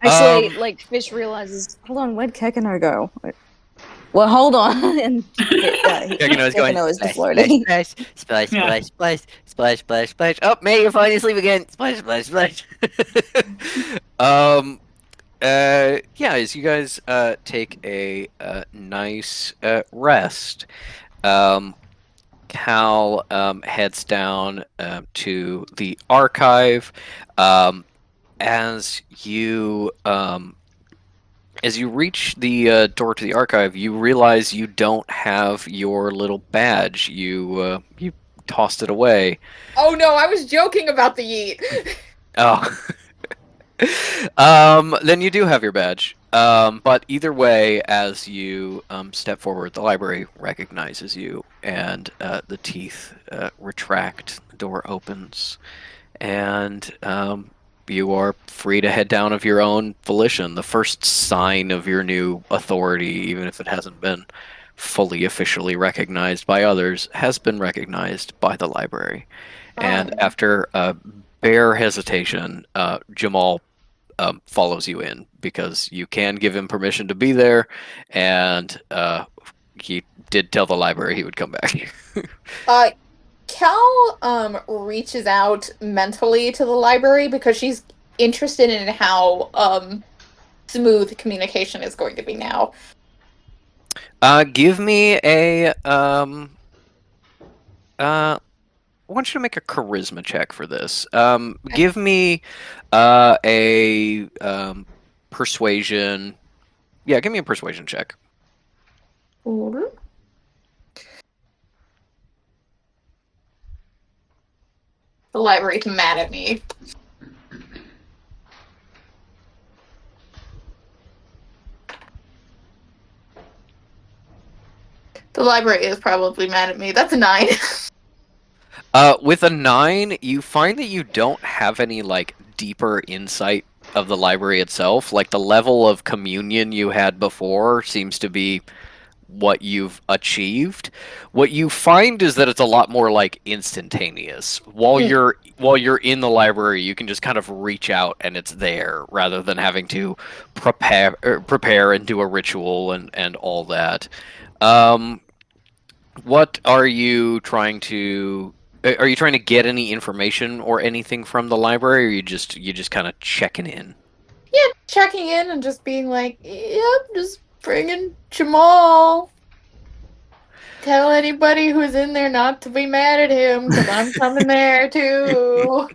Speaker 2: Actually, like Fish realizes, hold on, where'd Kekano go? Well, hold on. And
Speaker 5: Kekano's going,
Speaker 2: Kekano is the
Speaker 5: splash,
Speaker 2: floaty.
Speaker 5: splash, splash,
Speaker 4: Yeah.
Speaker 5: splash, splash, splash, splash, splash. Oh, May, you're falling asleep again. Splash, splash, splash.
Speaker 1: Yeah, as you guys take a nice rest, Cal heads down to the archive. As you reach the door to the archive, you realize you don't have your little badge. You tossed it away.
Speaker 3: Oh no, I was joking about the yeet.
Speaker 1: Oh. Then you do have your badge. But either way, as you step forward, the library recognizes you, and the teeth retract. The door opens, and you are free to head down of your own volition. The first sign of your new authority, even if it hasn't been fully officially recognized by others, has been recognized by the library. And after bare hesitation, Jamal follows you in because you can give him permission to be there, and he did tell the library he would come back.
Speaker 3: Cal reaches out mentally to the library because she's interested in how smooth communication is going to be now.
Speaker 1: Give me a I want you to make a charisma check for this. Give me a persuasion. Yeah, give me a persuasion check.
Speaker 3: The library's mad at me. The library is probably mad at me. That's a 9.
Speaker 1: With a 9, you find that you don't have any like deeper insight of the library itself. Like the level of communion you had before seems to be what you've achieved. What you find is that it's a lot more like instantaneous. While you're in the library, you can just kind of reach out and it's there rather than having to prepare and do a ritual and all that. Um, what are you trying to? Are you trying to get any information or anything from the library, or you just kind of checking in?
Speaker 3: Yeah, checking in and just being like, yep, just bringing Jamal. Tell anybody who's in there not to be mad at him, because I'm coming there too.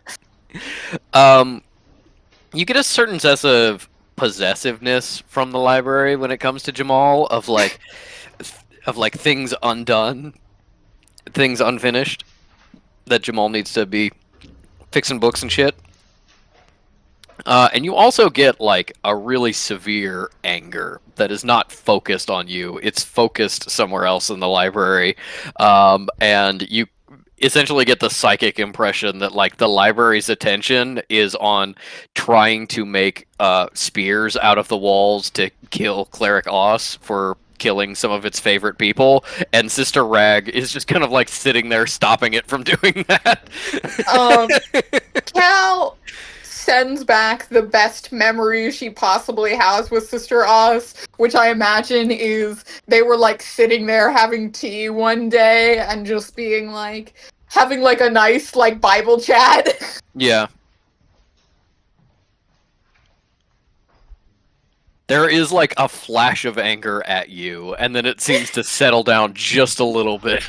Speaker 1: You get a certain sense of possessiveness from the library when it comes to Jamal, of like things undone, things unfinished that Jamal needs to be fixing books and shit. And you also get like a really severe anger that is not focused on you. It's focused somewhere else in the library. And you essentially get the psychic impression that like the library's attention is on trying to make spears out of the walls to kill Cleric Oss for killing some of its favorite people, and Sister Rag is just kind of like sitting there stopping it from doing that.
Speaker 3: Cal sends back the best memory she possibly has with Sister Oz, which I imagine is they were like sitting there having tea one day and just being like having like a nice like Bible chat.
Speaker 1: Yeah. There is like a flash of anger at you, and then it seems to settle down just a little bit.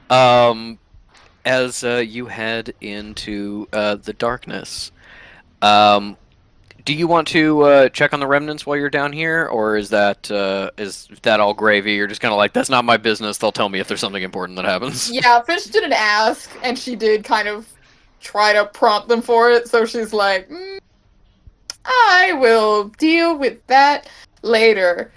Speaker 1: As you head into the darkness. Do you want to check on the remnants while you're down here, or is that all gravy? You're just kind of like, that's not my business. They'll tell me if there's something important that happens.
Speaker 3: Yeah, Fish didn't ask, and she did kind of try to prompt them for it, so she's like, I will deal with that later.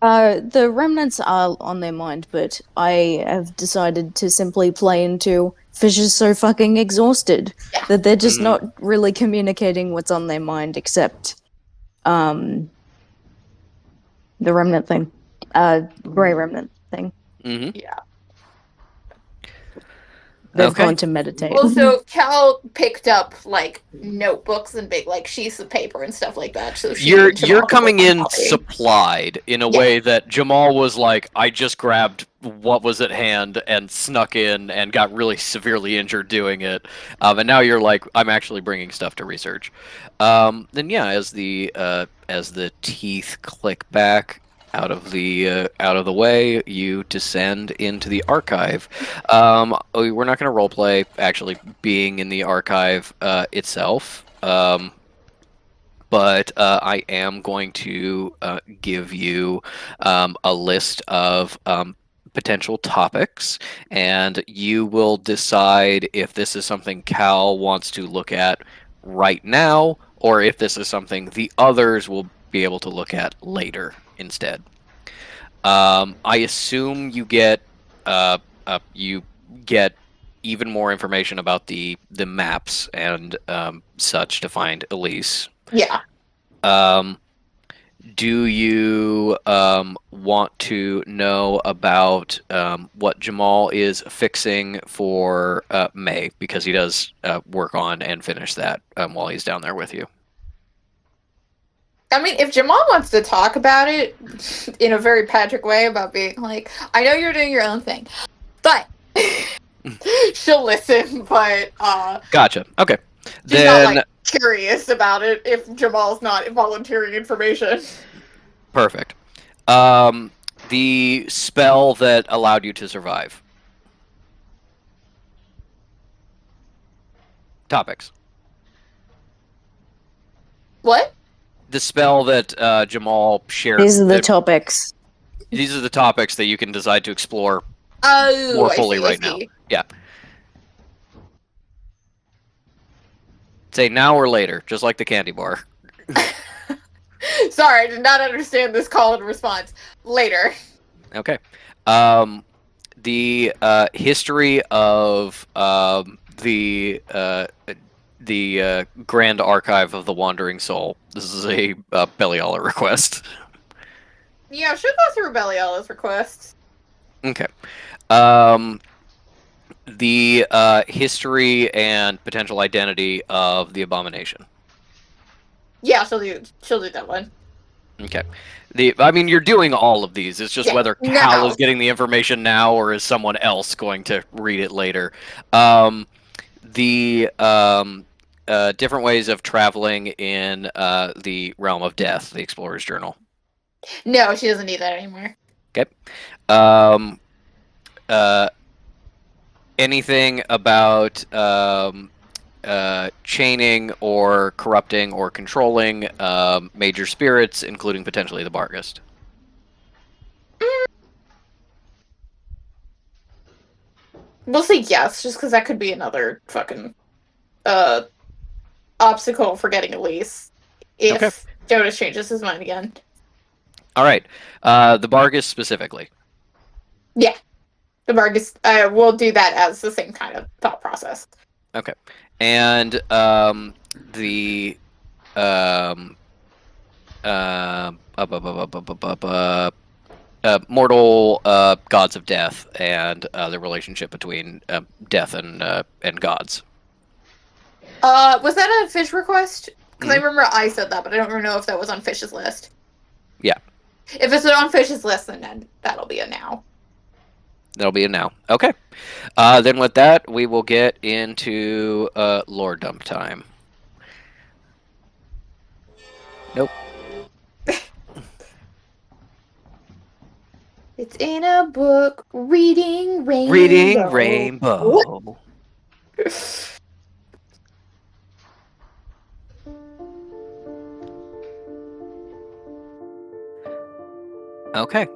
Speaker 2: The remnants are on their mind, but I have decided to simply play into Fish is so fucking exhausted that they're just not really communicating what's on their mind except the remnant thing. Grey remnant thing.
Speaker 1: Mm-hmm.
Speaker 3: Yeah.
Speaker 2: They've gone to meditate.
Speaker 3: Also, Cal picked up like notebooks and big like sheets of paper and stuff like that. So
Speaker 1: you're coming in supplied in a way that Jamal was like, I just grabbed what was at hand and snuck in and got really severely injured doing it, and now you're like, I'm actually bringing stuff to research. Then yeah, as the teeth click back out of the way, you descend into the archive. We're not going to roleplay actually being in the archive itself, but I am going to give you a list of potential topics, and you will decide if this is something Cal wants to look at right now, or if this is something the others will be able to look at later instead. I assume you get even more information about the maps and such to find Elise.
Speaker 3: Yeah.
Speaker 1: Do you want to know about what Jamal is fixing for May, because he does work on and finish that while he's down there with you?
Speaker 3: I mean, if Jamal wants to talk about it in a very Patrick way about being like, I know you're doing your own thing, but she'll listen, but
Speaker 1: Gotcha. Okay.
Speaker 3: She's not like curious about it if Jamal's not volunteering information.
Speaker 1: Perfect. The spell that allowed you to survive. Topics.
Speaker 3: What?
Speaker 1: The spell that Jamal shared.
Speaker 2: These are the topics.
Speaker 1: These are the topics that you can decide to explore
Speaker 3: more
Speaker 1: fully right now. Yeah. Say now or later, just like the candy bar.
Speaker 3: Sorry, I did not understand this call and response. Later.
Speaker 1: Okay. The history of the Grand Archive of the Wandering Soul. This is a Beliala request.
Speaker 3: Yeah, should go through Beliala's requests.
Speaker 1: Okay. The history and potential identity of the abomination.
Speaker 3: Yeah, she'll do that one.
Speaker 1: Okay. I mean, you're doing all of these. It's just
Speaker 3: Yeah,
Speaker 1: whether
Speaker 3: now.
Speaker 1: Cal is getting the information now or is someone else going to read it later. The different ways of traveling in the realm of death, the Explorer's Journal.
Speaker 3: No, she doesn't need that anymore.
Speaker 1: Okay. Anything about chaining or corrupting or controlling major spirits, including potentially the Barghest.
Speaker 3: We'll say yes, just because that could be another fucking obstacle for getting a lease if Jonas changes his mind again.
Speaker 1: All right. The Barghest specifically.
Speaker 3: Yeah. The Barghest, we'll do that as the same kind of thought process.
Speaker 1: Okay. And the mortal gods of death and the relationship between death and gods.
Speaker 3: Was that a Fish request? Because I remember I said that, but I don't know if that was on Fish's list.
Speaker 1: Yeah.
Speaker 3: If it's on Fish's list, then that'll be a now.
Speaker 1: That'll be a now. Okay. Then with that, we will get into lore dump time. Nope.
Speaker 3: It's in a book, reading rainbow.
Speaker 5: Reading Rainbow.
Speaker 1: Okay.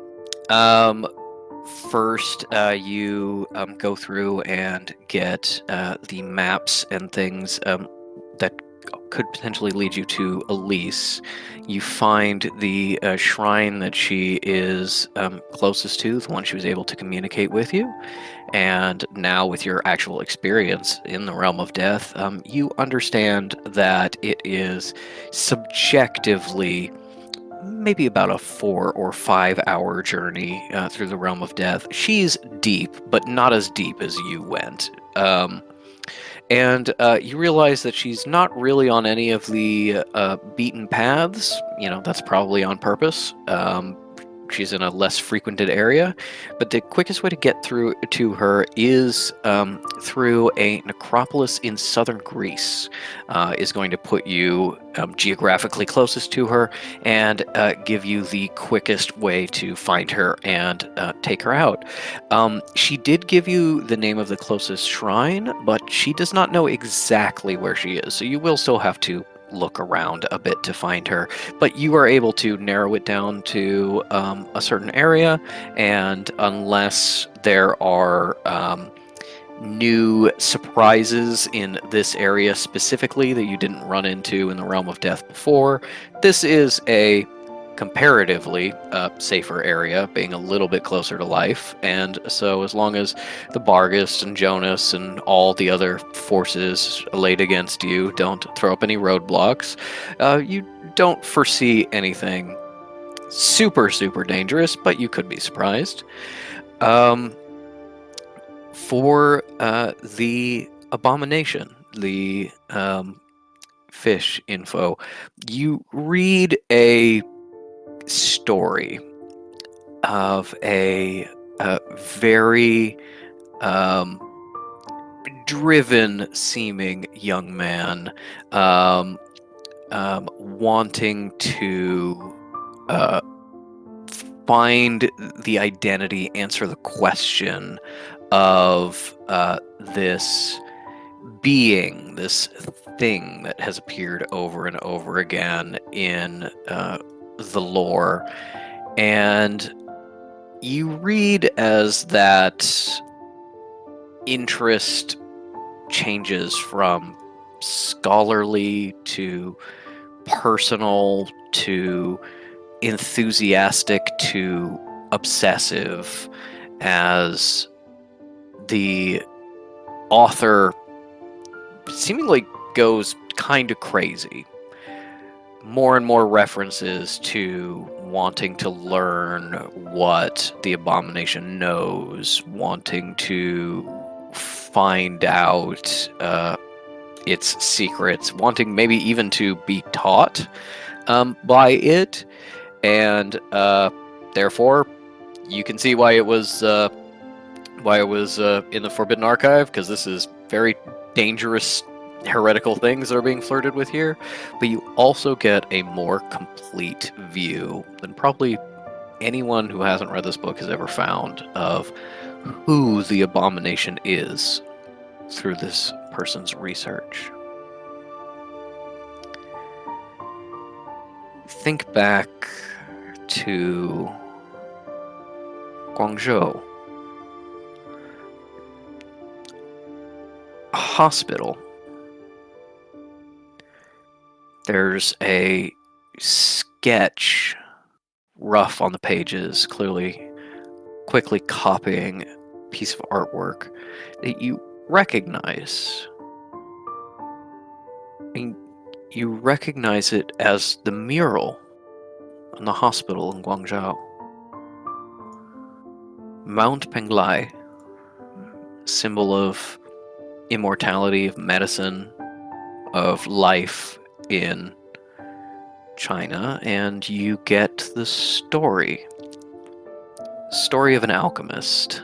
Speaker 1: First, you go through and get the maps and things that could potentially lead you to Elise. You find the shrine that she is closest to, the one she was able to communicate with you. And now, with your actual experience in the realm of death, you understand that it is subjectively maybe about a 4 or 5 hour journey through the realm of death. She's deep, but not as deep as you went. And you realize that she's not really on any of the beaten paths. You know, that's probably on purpose. She's in a less frequented area, but the quickest way to get through to her is through a necropolis in southern Greece. Is going to put you geographically closest to her and give you the quickest way to find her and take her out. She did give you the name of the closest shrine, but she does not know exactly where she is, so you will still have to look around a bit to find her, but you are able to narrow it down to a certain area, and unless there are new surprises in this area specifically that you didn't run into in the realm of death before, this is a comparatively safer area, being a little bit closer to life. And so as long as the Barghest and Jonas and all the other forces laid against you don't throw up any roadblocks, you don't foresee anything super dangerous, but you could be surprised. For the abomination, the fish info, you read a story of a very driven seeming young man wanting to find the identity, answer the question of this being, this thing that has appeared over and over again in the lore. And you read as that interest changes from scholarly to personal to enthusiastic to obsessive, as the author seemingly goes kind of crazy. More and more references to wanting to learn what the abomination knows, wanting to find out its secrets, wanting maybe even to be taught by it, and therefore you can see why it was in the Forbidden Archive, because this is very dangerous, heretical things that are being flirted with here. But you also get a more complete view than probably anyone who hasn't read this book has ever found of who the abomination is through this person's research. Think back to Guangzhou, a hospital. There's a sketch, rough on the pages, quickly copying a piece of artwork that you recognize. You recognize it as the mural on the hospital in Guangzhou. Mount Penglai, symbol of immortality, of medicine, of life in China, and you get the story of an alchemist.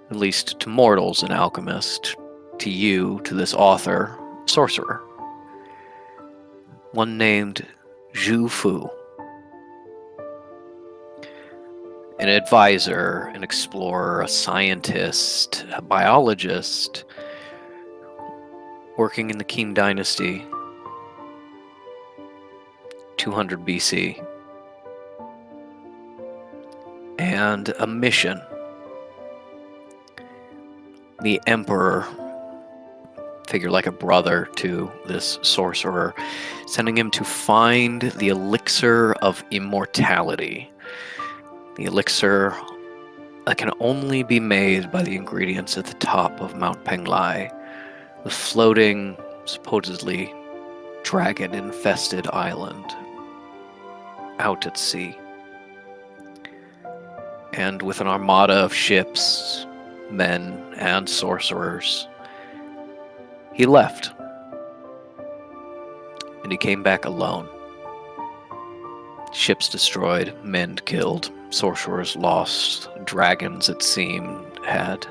Speaker 1: At least to mortals, an alchemist. To you, to this author, sorcerer. One named Zhu Fu. An advisor, an explorer, a scientist, a biologist, working in the Qin Dynasty, 200 BC. And a mission. The Emperor, figure like a brother to this sorcerer, sending him to find the elixir of immortality. The elixir that can only be made by the ingredients at the top of Mount Penglai, the floating, supposedly dragon-infested island out at sea. And with an armada of ships, men, and sorcerers, he left. And he came back alone. Ships destroyed, men killed, sorcerers lost, dragons, it seemed, had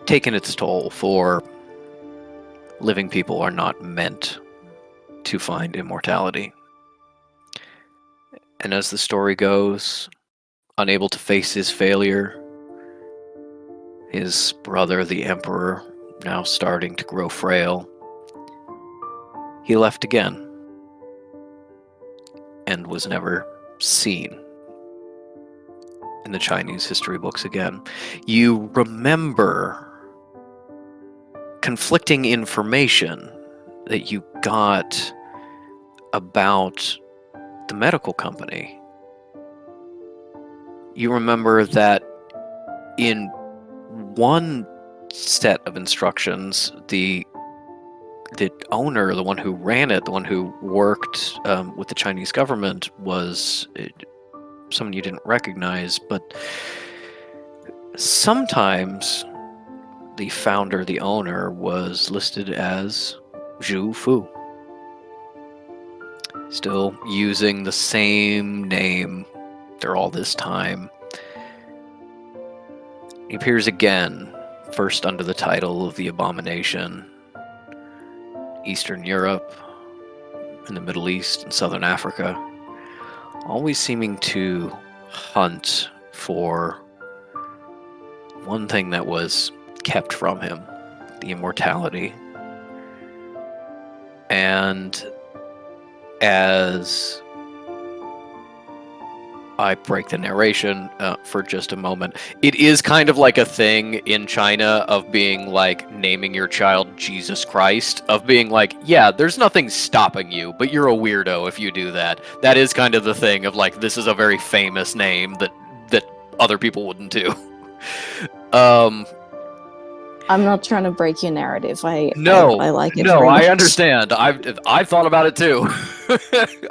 Speaker 1: taken its toll, for living people are not meant to find immortality. And as the story goes, unable to face his failure, his brother, the Emperor, now starting to grow frail, he left again and was never seen in the Chinese history books again. You remember conflicting information that you got about the medical company. You remember that in one set of instructions, the owner, the one who ran it, the one who worked with the Chinese government, was someone you didn't recognize, but sometimes the founder, the owner, was listed as Zhu Fu. Still using the same name after all this time. He appears again, first under the title of the Abomination, Eastern Europe, in the Middle East, and Southern Africa, always seeming to hunt for one thing that was kept from him, the immortality. And as I break the narration for just a moment, it is kind of like a thing in China of being like naming your child Jesus Christ, of being like, yeah, there's nothing stopping you, but you're a weirdo if you do that. That is kind of the thing of like, this is a very famous name that other people wouldn't too. Um,
Speaker 2: I'm not trying to break your narrative. I like it
Speaker 1: no,
Speaker 2: very
Speaker 1: I
Speaker 2: much.
Speaker 1: understand. I've thought about it too.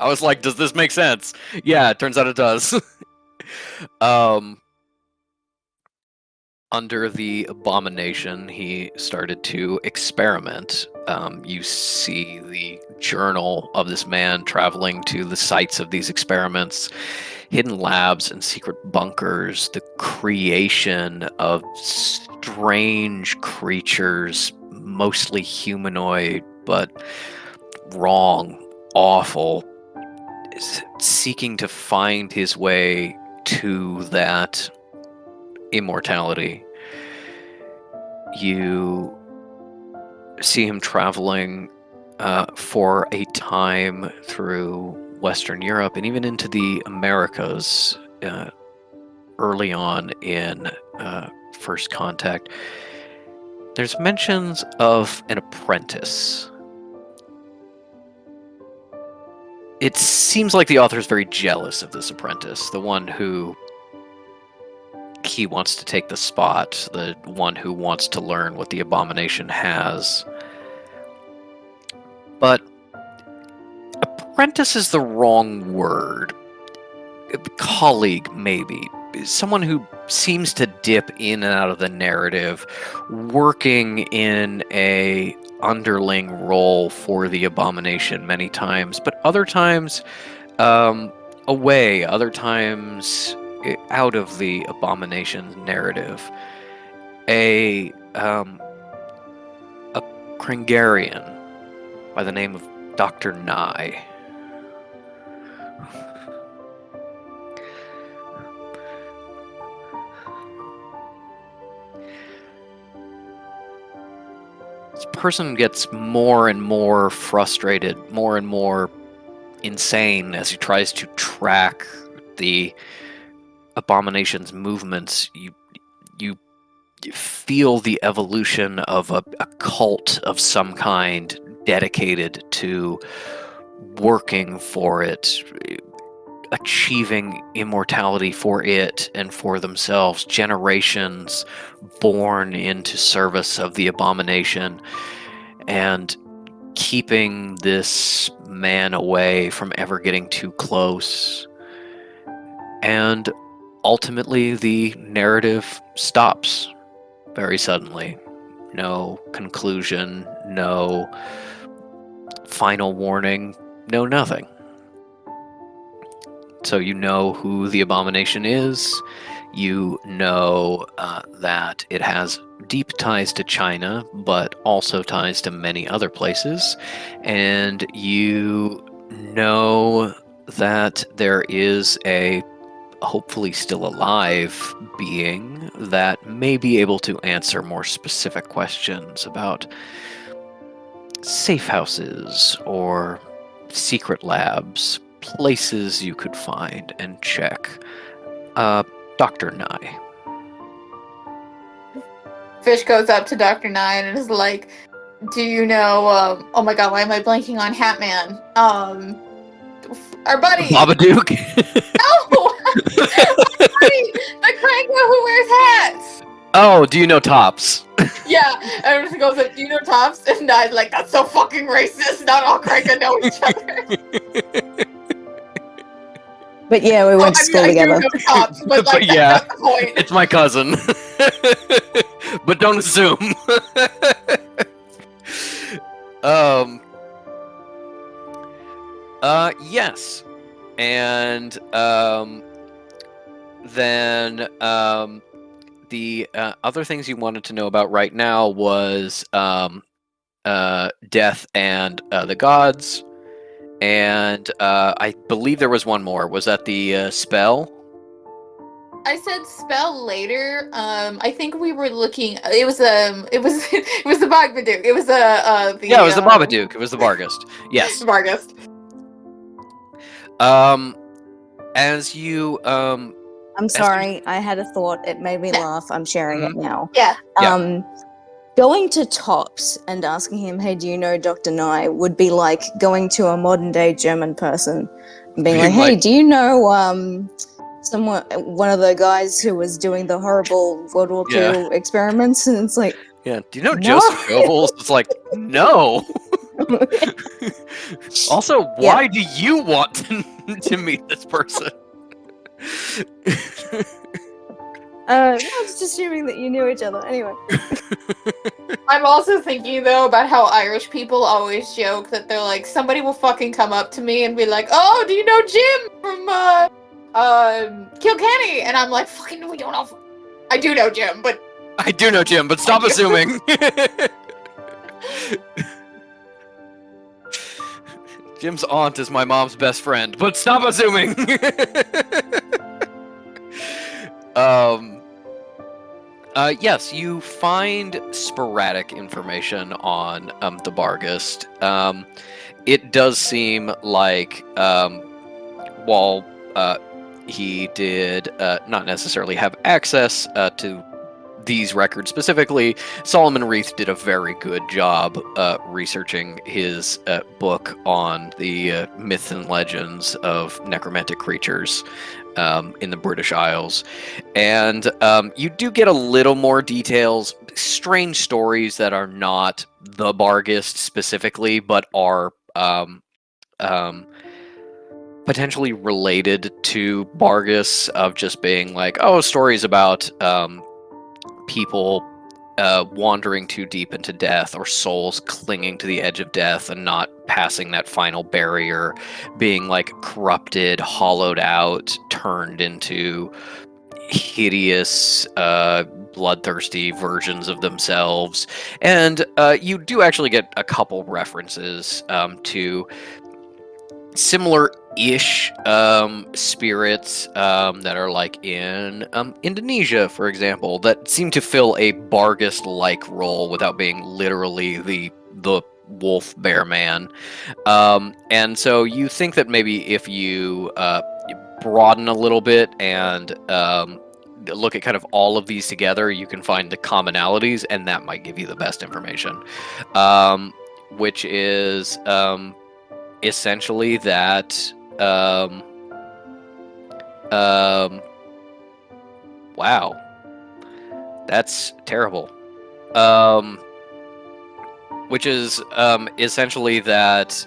Speaker 1: I was like, does this make sense? Yeah, it turns out it does. um, Under the abomination, he started to experiment. You see the journal of this man traveling to the sites of these experiments, hidden labs and secret bunkers, the creation of strange creatures, mostly humanoid, but wrong, awful, seeking to find his way to that immortality. You see him traveling for a time through Western Europe and even into the Americas early on in First Contact. There's mentions of an apprentice. It seems like the author is very jealous of this apprentice, the one who he wants to take the spot, the one who wants to learn what the abomination has. But apprentice is the wrong word. Colleague, maybe. Someone who seems to dip in and out of the narrative, working in a underling role for the abomination many times, but other times away, other times out of the abomination narrative. A Krangarian by the name of Dr. Nye. This person gets more and more frustrated, more and more insane as he tries to track the abomination's movements. You feel the evolution of a cult of some kind dedicated to working for it, achieving immortality for it and for themselves, generations born into service of the abomination, and keeping this man away from ever getting too close. And ultimately, the narrative stops very suddenly. No conclusion, no final warning, no nothing. So you know who the abomination is. You know that it has deep ties to China, but also ties to many other places. And you know that there is a hopefully still alive being that may be able to answer more specific questions about safe houses or secret labs, places you could find and check. Dr. Nye.
Speaker 3: Fish goes up to Dr. Nye and is like, do you know, oh my god, why am I blanking on Hatman? Our buddy!
Speaker 1: Babadook?
Speaker 3: No! Our buddy! The Cranko who wears hats!
Speaker 1: Oh, do you know Tops?
Speaker 3: Yeah, and he goes like, do you know Tops? And Nye's like, that's so fucking racist, not all Cranko know each other.
Speaker 2: But yeah, we went to school together.
Speaker 3: I do know Tops, but like,
Speaker 1: But yeah,
Speaker 3: that's not the point.
Speaker 1: It's my cousin. But don't assume. Yes. And then the other things you wanted to know about right now was death and the gods, and I believe there was one more. Was that the spell?
Speaker 3: I said spell later. I think we were looking. It was it was the Babadook. It was the
Speaker 1: Yeah, it was the Babadook. It was the Barghest. Yes.
Speaker 3: Vargas.
Speaker 1: As you
Speaker 2: I'm sorry, I had a thought. It made me laugh. I'm sharing it now.
Speaker 3: Yeah.
Speaker 2: Going to Tops and asking him, hey, do you know Dr. Nye, would be like going to a modern day German person and being like, hey, do you know one of the guys who was doing the horrible World War II
Speaker 1: Yeah.
Speaker 2: experiments, and it's like,
Speaker 1: Yeah. Do you know
Speaker 2: No.
Speaker 1: Joseph Goebbels? It's like, no. Also, why do you want to meet this person?
Speaker 2: no, just assuming that you knew each other. Anyway,
Speaker 3: I'm also thinking though about how Irish people always joke that they're like, somebody will fucking come up to me and be like, "Oh, do you know Jim from Kilkenny?" And I'm like, "Fucking, we don't know." I do know Jim, but
Speaker 1: I do know Jim, but stop
Speaker 3: I do.
Speaker 1: assuming. Jim's aunt is my mom's best friend, but stop assuming. Yes, you find sporadic information on the Bargist. It does seem like while he did not necessarily have access to these records specifically, Solomon Reith did a very good job researching his book on the myths and legends of necromantic creatures in the British Isles. And you do get a little more details, strange stories that are not the Bargist specifically, but are potentially related to Bargis, of just being like, oh, stories about people wandering too deep into death, or souls clinging to the edge of death and not passing that final barrier, being like corrupted, hollowed out, turned into hideous, bloodthirsty versions of themselves. And you do actually get a couple references to similar-ish spirits that are like in Indonesia, for example, that seem to fill a Bargist-like role without being literally the wolf bear man. And so you think that maybe if you broaden a little bit and look at kind of all of these together, you can find the commonalities, and that might give you the best information, which is essentially that wow, that's terrible. Which is essentially that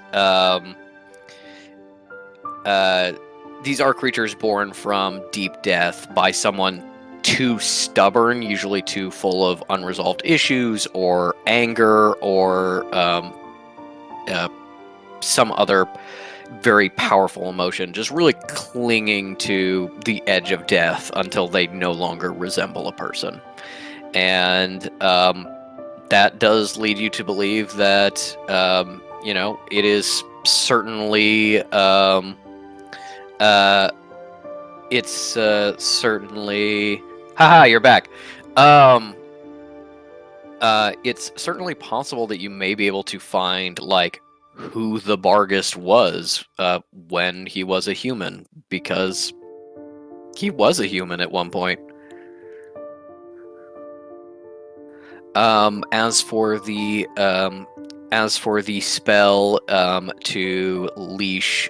Speaker 1: these are creatures born from deep death by someone too stubborn, usually too full of unresolved issues or anger or some other very powerful emotion, just really clinging to the edge of death until they no longer resemble a person. And that does lead you to believe that, it is certainly, it's certainly, haha, you're back. It's certainly possible that you may be able to find, like, who the Bargist was when he was a human, because he was a human at one point. As for the spell to leash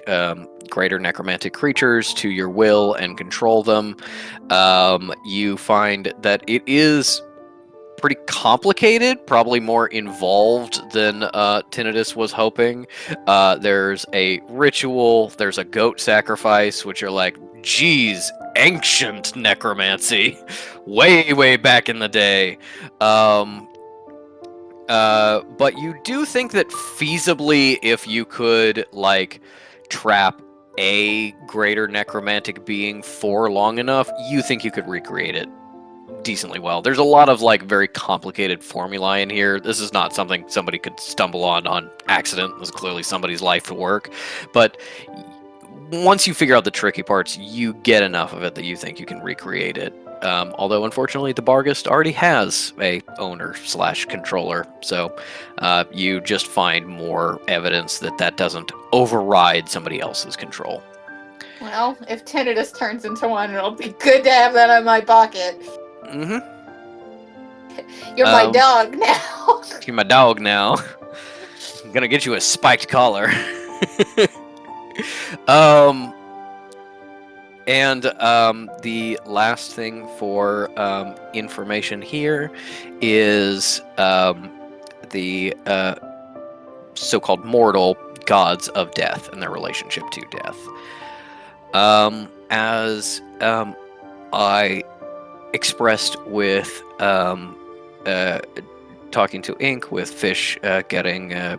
Speaker 1: greater necromantic creatures to your will and control them, you find that it is pretty complicated, probably more involved than Tinnitus was hoping. There's a ritual, there's a goat sacrifice, which are like, geez, ancient necromancy, way back in the day. But you do think that feasibly, if you could, like, trap a greater necromantic being for long enough, you think you could recreate it decently well. There's a lot of, like, very complicated formulae in here. This is not something somebody could stumble on accident. This is clearly somebody's life to work. But once you figure out the tricky parts, you get enough of it that you think you can recreate it. Although, unfortunately, the Bargist already has a owner/controller, so you just find more evidence that doesn't override somebody else's control.
Speaker 3: Well, if Tinnitus turns into one, it'll be good to have that in my pocket.
Speaker 1: Mm-hmm.
Speaker 3: You're my dog now.
Speaker 1: You're my dog now. I'm gonna get you a spiked collar. And the last thing for information here is the so-called mortal gods of death and their relationship to death. As I expressed with talking to Ink, with Fish getting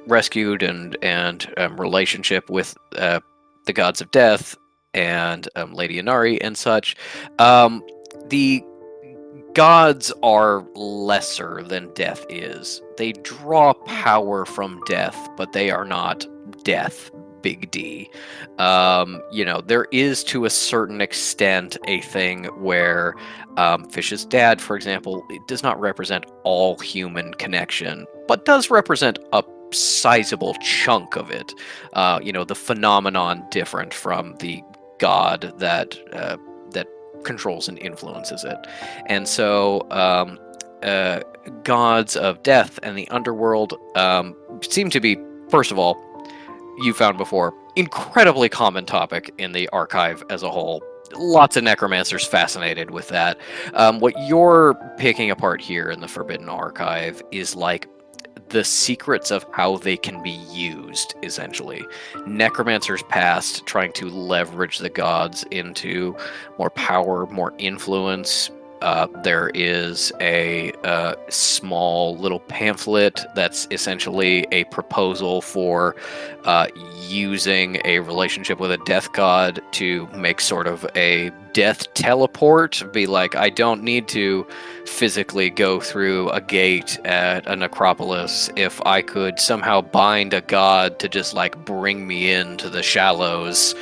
Speaker 1: rescued and relationship with the gods of death and Lady Inari and such, the gods are lesser than death is. They draw power from death, but they are not death, big D. There is to a certain extent a thing where Fish's dad, for example, it does not represent all human connection, but does represent a sizable chunk of it. The phenomenon different from the god that controls and influences it. And so gods of death and the underworld seem to be, first of all, you found before, incredibly common topic in the archive as a whole. Lots of necromancers fascinated with that. What you're picking apart here in the Forbidden Archive is like the secrets of how they can be used, essentially. Necromancers past trying to leverage the gods into more power, more influence. There is a small little pamphlet that's essentially a proposal for using a relationship with a death god to make sort of a death teleport. Be like, I don't need to physically go through a gate at a necropolis if I could somehow bind a god to just like bring me into the shallows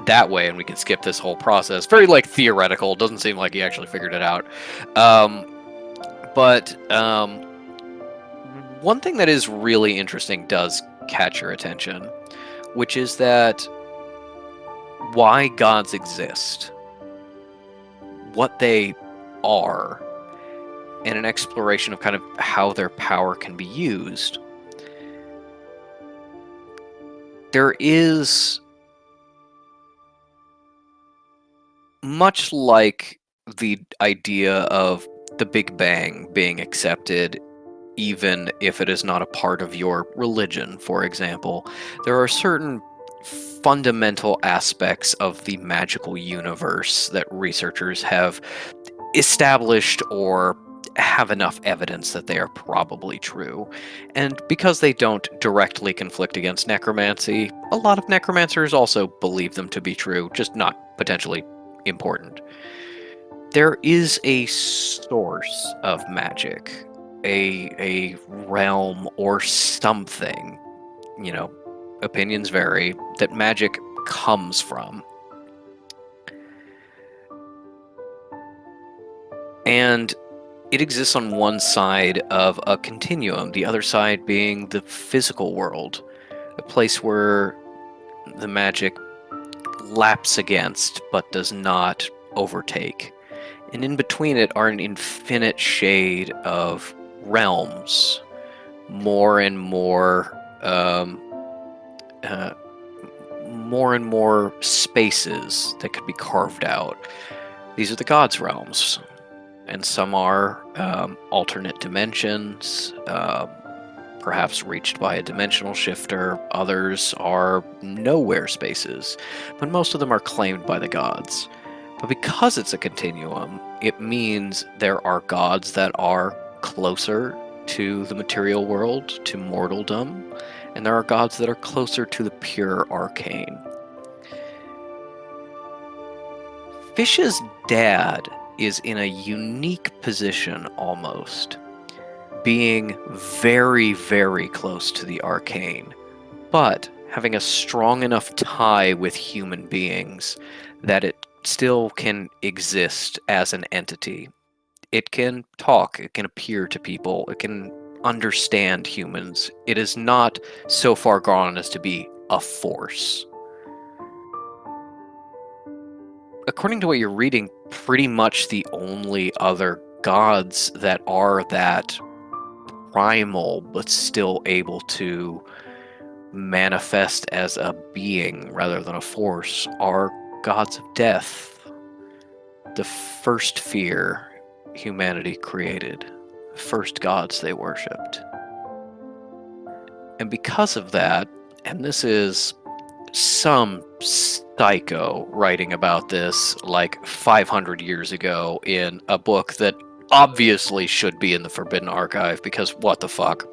Speaker 1: that way, and we can skip this whole process. Very like theoretical. Doesn't seem like he actually figured it out. But one thing that is really interesting does catch your attention, which is that why gods exist, what they are, and an exploration of kind of how their power can be used. There is, much like the idea of the Big Bang being accepted even if it is not a part of your religion, for example, there are certain fundamental aspects of the magical universe that researchers have established or have enough evidence that they are probably true. And because they don't directly conflict against necromancy, a lot of necromancers also believe them to be true, just not potentially important. There is a source of magic, a realm or something, opinions vary, that magic comes from. And it exists on one side of a continuum, the other side being the physical world, a place where the magic laps against but does not overtake. And in between it are an infinite shade of realms, more and more spaces that could be carved out. These are the gods' realms, and some are alternate dimensions, perhaps reached by a dimensional shifter. Others are nowhere spaces, but most of them are claimed by the gods. But because it's a continuum, it means there are gods that are closer to the material world, to mortaldom, and there are gods that are closer to the pure arcane. Fish's dad is in a unique position almost, being very, very close to the arcane, but having a strong enough tie with human beings that it still can exist as an entity. It can talk, it can appear to people, it can understand humans. It is not so far gone as to be a force. According to what you're reading, pretty much the only other gods that are that primal but still able to manifest as a being rather than a force are gods of death, the first fear humanity created, the first gods they worshipped. And because of that, and this is some psycho writing about this like 500 years ago in a book that obviously should be in the Forbidden Archive, because what the fuck?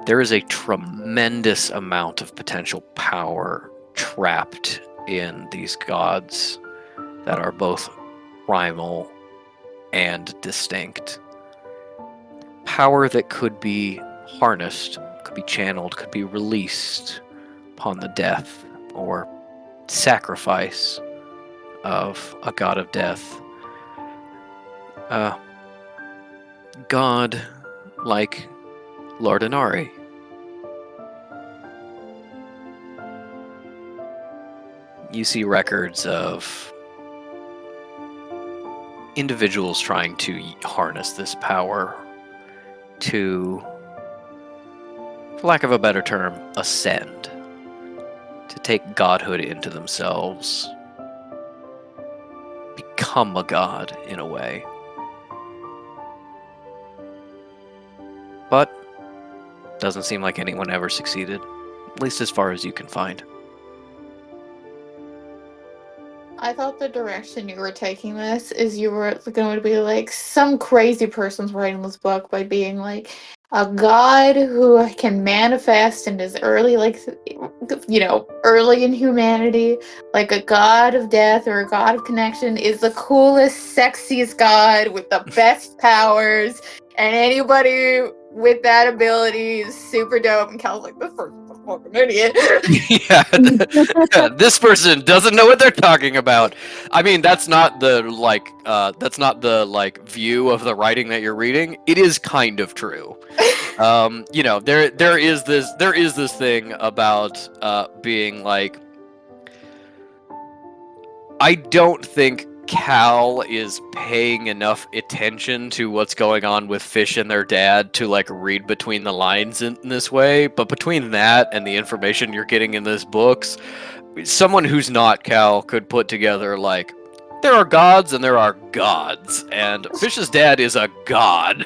Speaker 1: There is a tremendous amount of potential power trapped in these gods that are both primal and distinct. Power that could be harnessed, could be channeled, could be released upon the death or sacrifice of a god of death. God like Lord Inari. You see records of individuals trying to harness this power to, for lack of a better term, ascend, to take godhood into themselves, become a god in a way. But doesn't seem like anyone ever succeeded, at least as far as you can find.
Speaker 3: I thought the direction you were taking this is you were going to be like some crazy person's writing this book by being like a god who can manifest and is early, like, early in humanity, like a god of death or a god of connection is the coolest, sexiest god with the best powers, and anybody with that ability is super dope. And Cal's like, this person's a fucking idiot.
Speaker 1: Yeah, this person doesn't know what they're talking about. I mean, that's not the view of the writing that you're reading. It is kind of true. There is this thing about being like, I don't think Cal is paying enough attention to what's going on with Fish and their dad to like read between the lines in this way, but between that and the information you're getting in these books, someone who's not Cal could put together like, there are gods and there are gods, and Fish's dad is a god.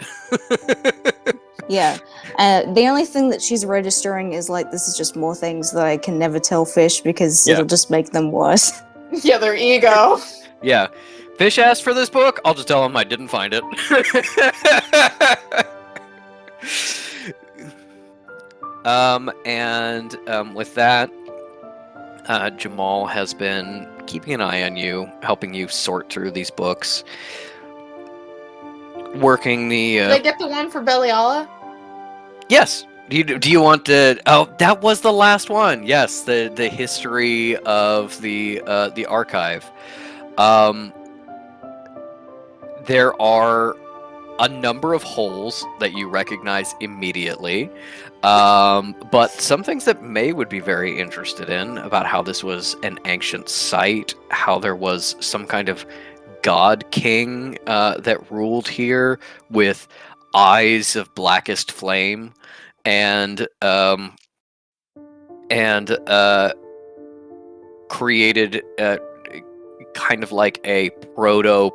Speaker 2: Yeah. The only thing that she's registering is like, this is just more things that I can never tell Fish because it'll just make them worse.
Speaker 3: Yeah, their ego.
Speaker 1: Yeah. Fish asked for this book, I'll just tell him I didn't find it. With that, Jamal has been keeping an eye on you, helping you sort through these books. Working the...
Speaker 3: Did I get the one for Beliala?
Speaker 1: Yes. Do you want to... Oh, that was the last one. Yes, the history of the archive. There are a number of holes that you recognize immediately, but some things that May would be very interested in about how this was an ancient site, how there was some kind of god king that ruled here with eyes of blackest flame, and created kind of like a proto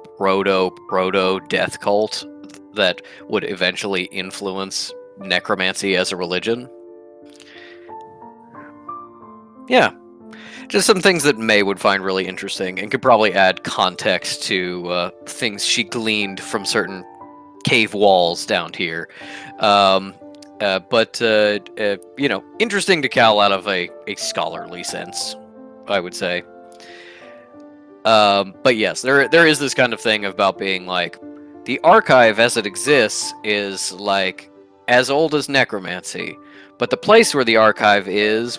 Speaker 1: death cult that would eventually influence necromancy as a religion. Yeah. Just some things that May would find really interesting and could probably add context to things she gleaned from certain cave walls down here. Interesting to Cal out of a scholarly sense, I would say. But yes, there is this kind of thing about being like, the archive as it exists is like as old as necromancy, but the place where the archive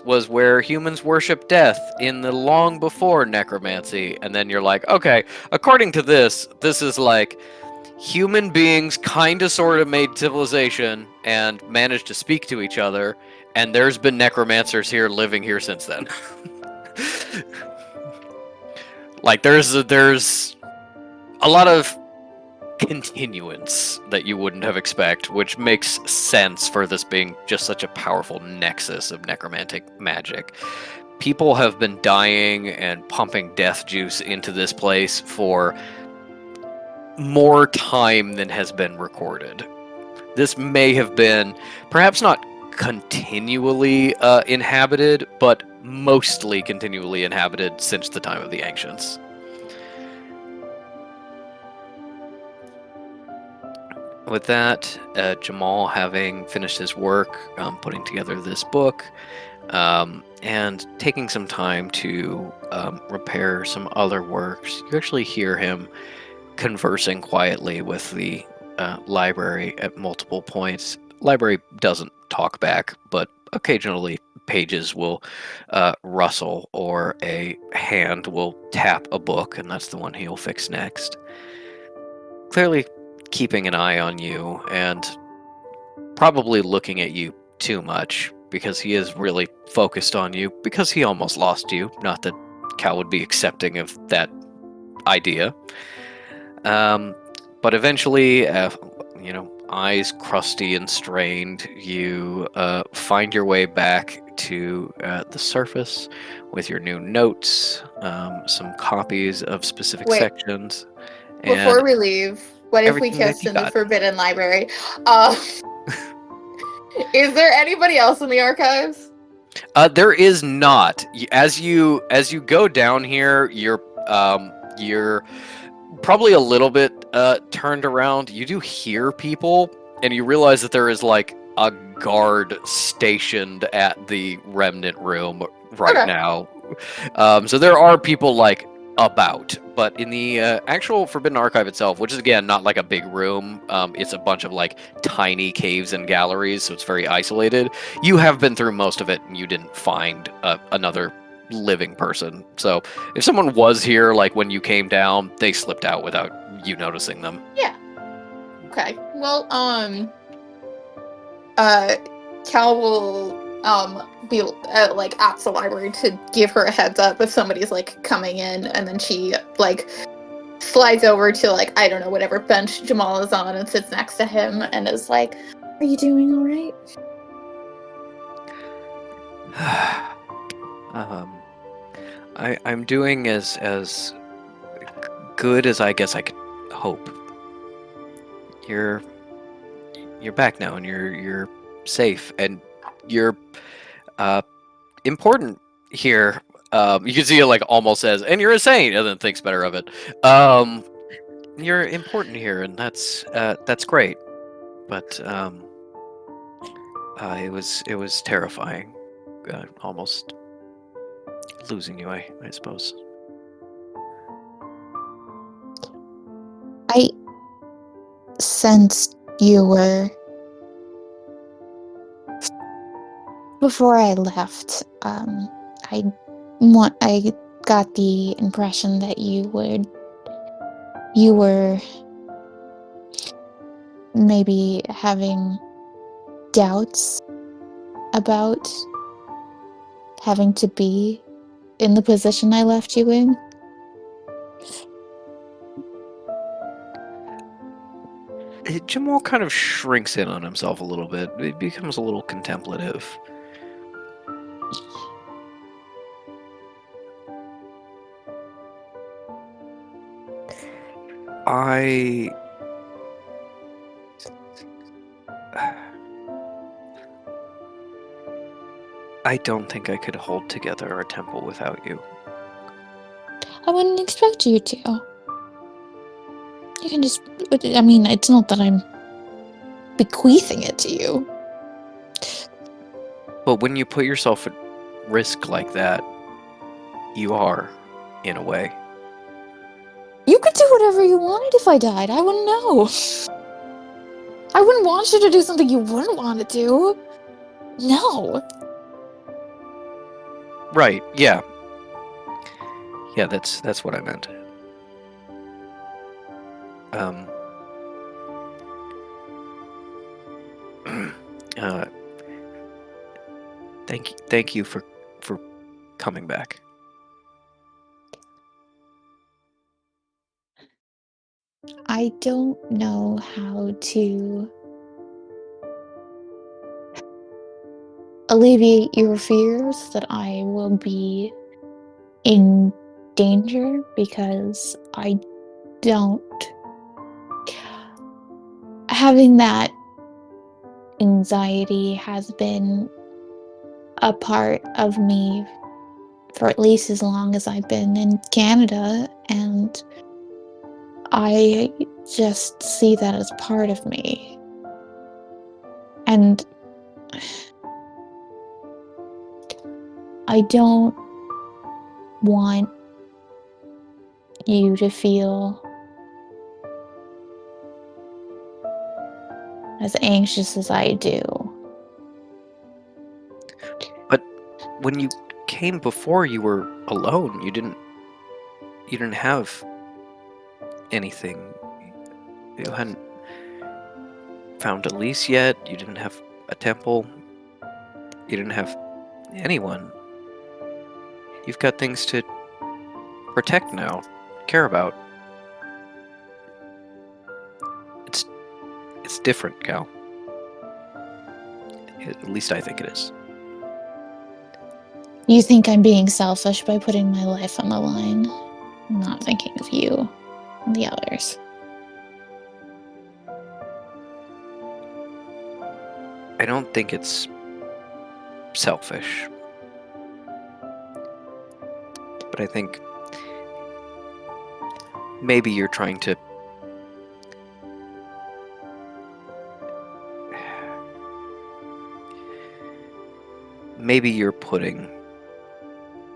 Speaker 1: was where humans worship death in the long before necromancy. And then you're like, okay, according to this is like human beings kind of sort of made civilization and managed to speak to each other, and there's been necromancers here living here since then. Like there's a lot of continuance that you wouldn't have expect, which makes sense for this being just such a powerful nexus of necromantic magic. people have been dying and pumping death juice into this place for more time than has been recorded. This may have been, perhaps not continually inhabited, but mostly continually inhabited since the time of the ancients. With that, Jamal, having finished his work, putting together this book, and taking some time to repair some other works, you actually hear him conversing quietly with the library at multiple points. Library doesn't talk back, but occasionally pages will rustle or a hand will tap a book, and that's the one he'll fix next. Clearly keeping an eye on you and probably looking at you too much because he is really focused on you because he almost lost you. Not that Cal would be accepting of that idea. But eventually, eyes crusty and strained, you find your way back to the surface with your new notes, some copies of specific
Speaker 3: Wait.
Speaker 1: sections,
Speaker 3: Before
Speaker 1: and
Speaker 3: we leave, what if we
Speaker 1: everything that
Speaker 3: kissed
Speaker 1: you
Speaker 3: in the
Speaker 1: got.
Speaker 3: Forbidden Library? Is there anybody else in the archives?
Speaker 1: There is not. As you go down here, you're probably a little bit turned around. You do hear people, and you realize that there is like a guard stationed at the remnant room right now. So there are people like about, but in the actual Forbidden Archive itself, which is again not like a big room, it's a bunch of like tiny caves and galleries, so it's very isolated. You have been through most of it, and you didn't find another living person. So if someone was here, like when you came down, they slipped out without you noticing them.
Speaker 3: Yeah. Okay. Well, Cal will be like ask the library to give her a heads up if somebody's like coming in, and then she like slides over to like, I don't know, whatever bench Jamal is on and sits next to him and is like, "Are you doing all right?"
Speaker 1: I'm doing as good as I guess I could hope. You're back now, and you're safe, and you're important here. You can see it like almost says, "And you're a saint," and then thinks better of it. You're important here, and that's great. But it was terrifying, almost losing you. I suppose.
Speaker 3: I sensed you were before I left. I got the impression that you were maybe having doubts about having to be in the position I left you in.
Speaker 1: Jamal kind of shrinks in on himself a little bit. It becomes a little contemplative. I don't think I could hold together a temple without you.
Speaker 3: I wouldn't expect you to. You can just, I mean, it's not that I'm bequeathing it to you.
Speaker 1: But when you put yourself at risk like that, you are, in a way.
Speaker 3: You could do whatever you wanted if I died. I wouldn't know. I wouldn't want you to do something you wouldn't want to do. No.
Speaker 1: Right, yeah. Yeah, that's what I meant. Thank you for coming back.
Speaker 3: I don't know how to alleviate your fears that I will be in danger, because I don't. Having that anxiety has been a part of me for at least as long as I've been in Canada, and I just see that as part of me. And I don't want you to feel as anxious as I do.
Speaker 1: But when you came before, you were alone. You didn't have anything. You hadn't found Elise yet. You didn't have a temple. You didn't have anyone. You've got things to protect now, care about. It's different, Cal. At least I think it is.
Speaker 3: You think I'm being selfish by putting my life on the line? I'm not thinking of you and the others.
Speaker 1: I don't think it's selfish. But I think maybe you're trying to maybe you're putting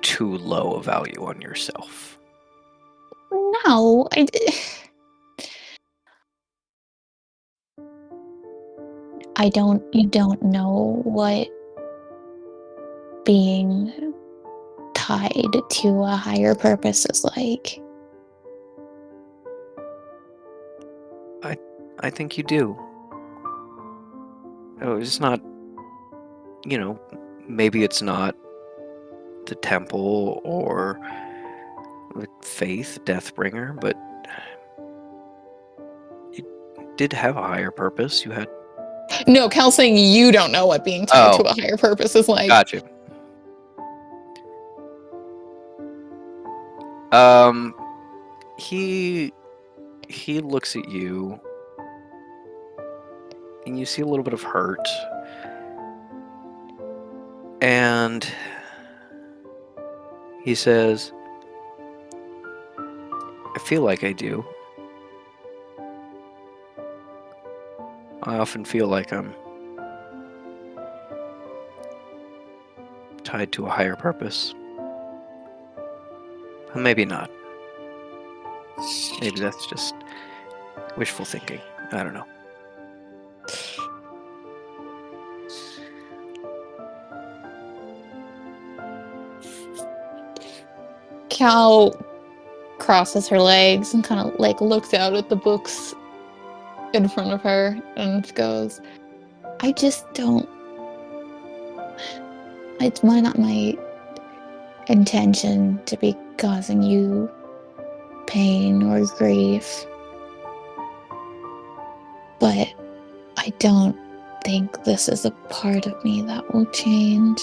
Speaker 1: too low a value on yourself.
Speaker 3: No, you don't know what being tied to a higher purpose is like.
Speaker 1: I think you do. Oh, it's not, maybe it's not the temple or the faith, Deathbringer, but you did have a higher purpose. You had.
Speaker 3: No, Cal's saying you don't know what being tied to a higher purpose is like.
Speaker 1: Gotcha. He looks at you, and you see a little bit of hurt, and he says, I feel like I do. I often feel like I'm tied to a higher purpose. But maybe not. Maybe that's just wishful thinking. I don't know.
Speaker 3: Cal crosses her legs and kind of like looks out at the books in front of her and goes, I just don't. It's not my intention to be causing you pain or grief. But I don't think this is a part of me that will change.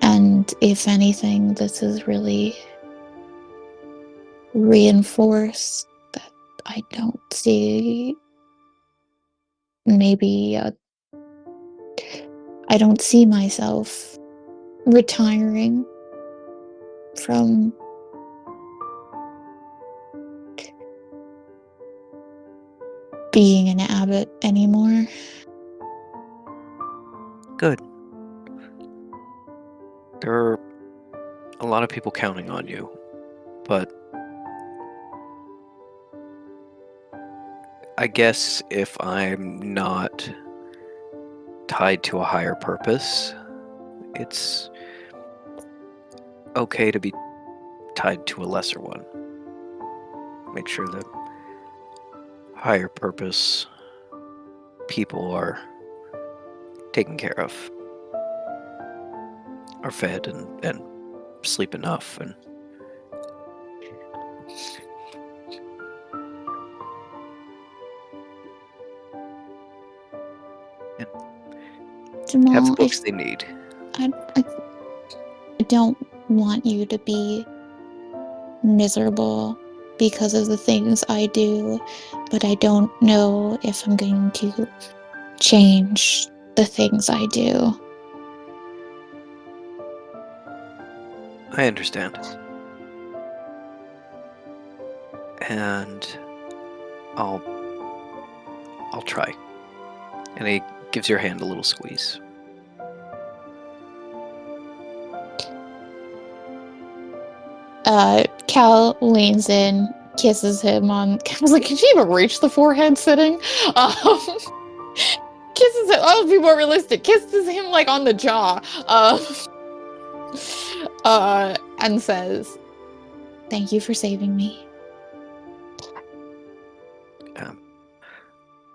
Speaker 3: And if anything, this is really reinforced that I don't see I don't see myself retiring from being an abbot anymore.
Speaker 1: Good. There are a lot of people counting on you, but I guess if I'm not tied to a higher purpose, it's okay to be tied to a lesser one. Make sure that higher purpose people are taken care of, are fed and sleep enough, and
Speaker 3: Jamal,
Speaker 1: have the books they need.
Speaker 3: I don't want you to be miserable because of the things I do, but I don't know if I'm going to change the things I do.
Speaker 1: I understand. And I'll try. And he gives your hand a little squeeze.
Speaker 3: Cal leans in, kisses him on. I was like, can she even reach the forehead sitting? Kisses him. I'll be more realistic. Kisses him like on the jaw. And says, "Thank you for saving me."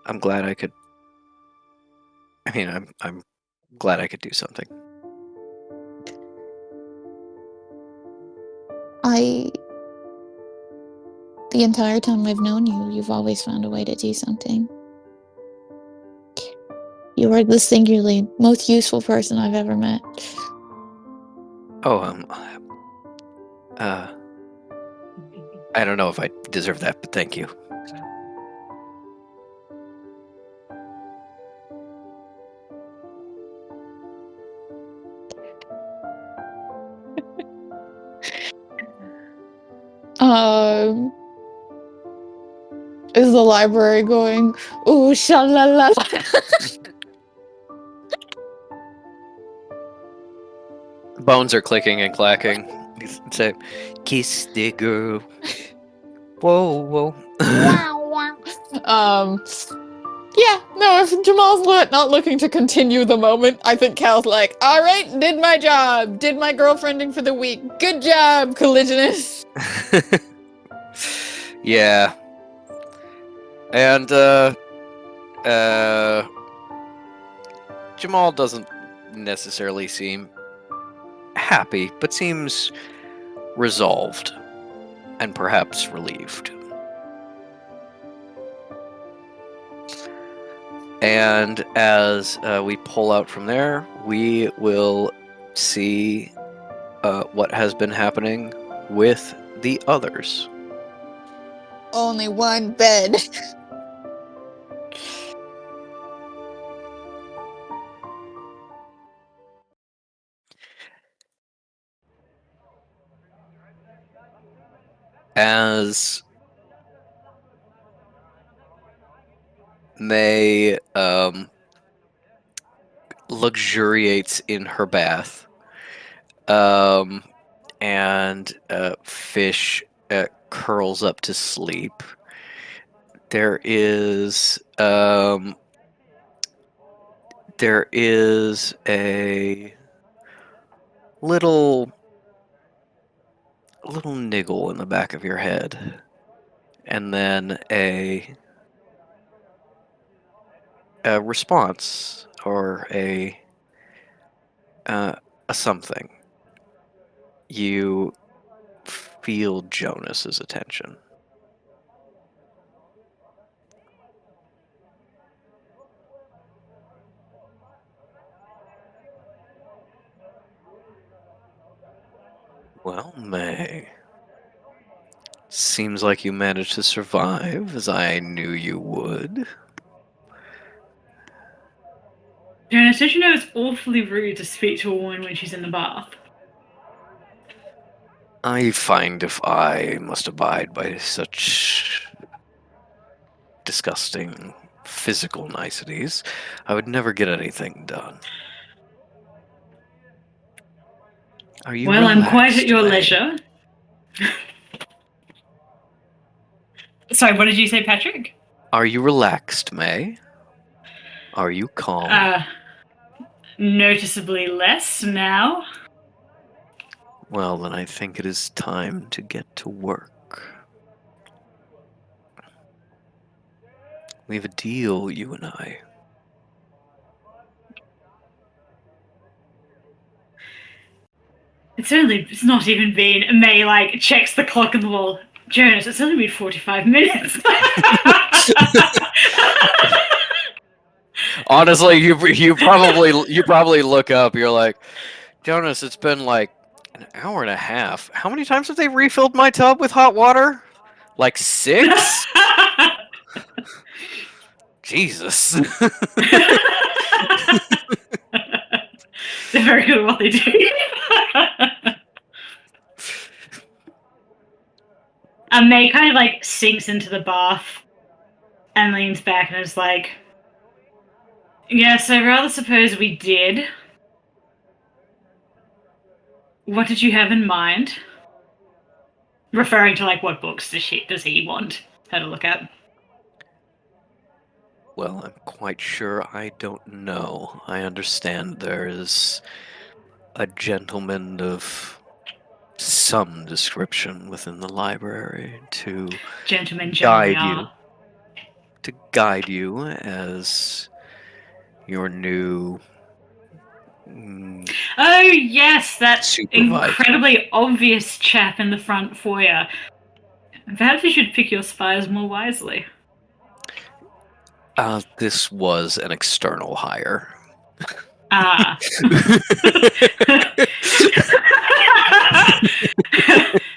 Speaker 1: I'm glad I could. I mean, I'm glad I could do something.
Speaker 3: The entire time I've known you, you've always found a way to do something. You are the singularly most useful person I've ever met.
Speaker 1: Oh, I don't know if I deserve that, but thank you.
Speaker 3: Is the library going, ooh, sha-la-la?
Speaker 1: Bones are clicking and clacking. Say, kiss the girl. Whoa, whoa.
Speaker 3: Wow, wow. Yeah, no, if Jamal's not looking to continue the moment, I think Cal's like, all right, did my job, did my girlfriending for the week. Good job, collisionist.
Speaker 1: Yeah. And, Jamal doesn't necessarily seem happy, but seems resolved and perhaps relieved. And as we pull out from there, we will see what has been happening with the others.
Speaker 3: Only one bed.
Speaker 1: As May luxuriates in her bath, and Fish curls up to sleep. There is a little niggle in the back of your head, and then a response or a something. You feel Jonas's attention. Well, May, seems like you managed to survive, as I knew you would.
Speaker 4: Jonas, don't you know it's awfully rude to speak to a woman when she's in the bath?
Speaker 1: I find if I must abide by such disgusting physical niceties, I would never get anything done. Are you
Speaker 4: Well, I'm quite at
Speaker 1: relaxed,
Speaker 4: your
Speaker 1: May?
Speaker 4: leisure. Sorry, what did you say, Patrick?
Speaker 1: Are you relaxed, May? Are you calm?
Speaker 4: Noticeably less now.
Speaker 1: Well, then I think it is time to get to work. We have a deal, you and I.
Speaker 4: It's not even been. May, like, checks the clock on the wall. Jonas, it's only been 45 minutes.
Speaker 1: Honestly, you probably look up. You're like, Jonas, it's been like an hour and a half. How many times have they refilled my tub with hot water? Like 6? Jesus.
Speaker 4: They're very good at what they do. And May kind of like sinks into the bath and leans back and is like, yes, I rather suppose we did. What did you have in mind? Referring to like what books does he want her to look at?
Speaker 1: Well, I'm quite sure I don't know. I understand there is a gentleman of some description within the library to
Speaker 4: Gentlemen generally are.
Speaker 1: guide you as your new
Speaker 4: Oh yes, that
Speaker 1: supervisor.
Speaker 4: incredibly obvious chap in the front foyer. Perhaps you should pick your spies more wisely.
Speaker 1: This was an external hire.
Speaker 4: Ah.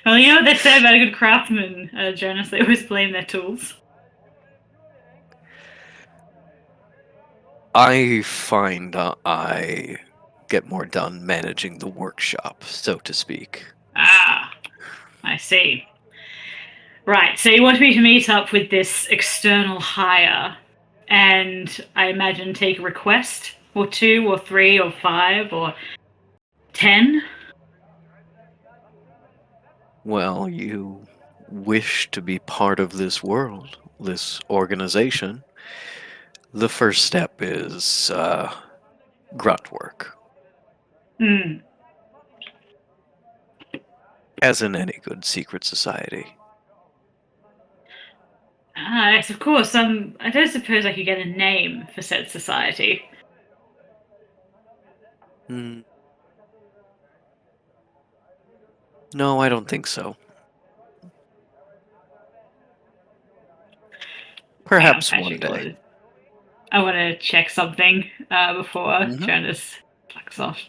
Speaker 4: Well, you know what they say about a good craftsman, Jonas? They always blame their tools.
Speaker 1: I find I get more done managing the workshop, so to speak.
Speaker 4: Ah, I see. Right, so you want me to meet up with this external hire, and I imagine take a request, or 2, or 3, or 5, or 10?
Speaker 1: Well, you wish to be part of this world, this organization. The first step is grunt work,
Speaker 4: Hmm.
Speaker 1: as in any good secret society.
Speaker 4: Ah, yes, of course. I don't suppose I could get a name for said society.
Speaker 1: No, I don't think so. Perhaps one day.
Speaker 4: I want to check something before Jonas plucks off.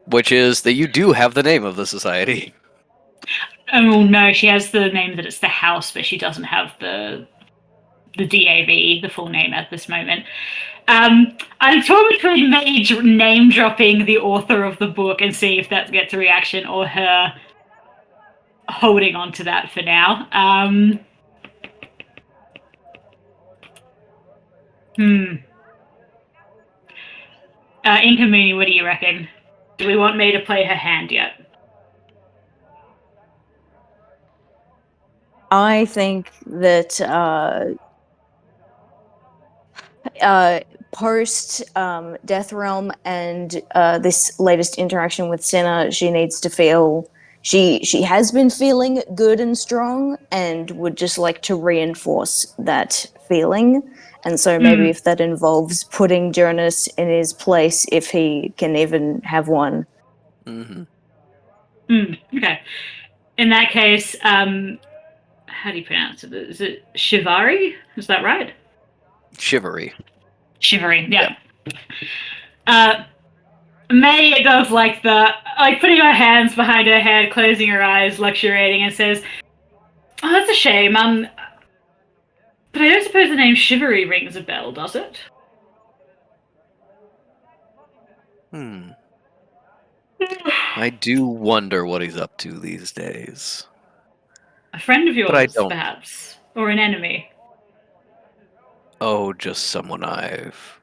Speaker 1: Which is that you do have the name of the society.
Speaker 4: Oh no, she has the name that it's the house, but she doesn't have the DAV, the full name at this moment. I'm torn between Mage name dropping the author of the book and see if that gets a reaction, or her holding on to that for now. Inca, what do you reckon? Do we want May to play her hand yet?
Speaker 2: I think that post Death Realm and this latest interaction with Senna, she needs to feel she has been feeling good and strong, and would just like to reinforce that feeling. And so maybe if that involves putting Jonas in his place, if he can even have one.
Speaker 4: Okay. In that case, how do you pronounce it? Is it Shivari? Is that right?
Speaker 1: Shivery.
Speaker 4: Shivery, yeah. May does putting her hands behind her head, closing her eyes, luxuriating, and says, "Oh, that's a shame. But I don't suppose the name Shivery rings a bell, does it?"
Speaker 1: I do wonder what he's up to these days.
Speaker 4: A friend of
Speaker 1: But I
Speaker 4: yours,
Speaker 1: don't.
Speaker 4: perhaps, or an enemy?
Speaker 1: Oh, just someone I've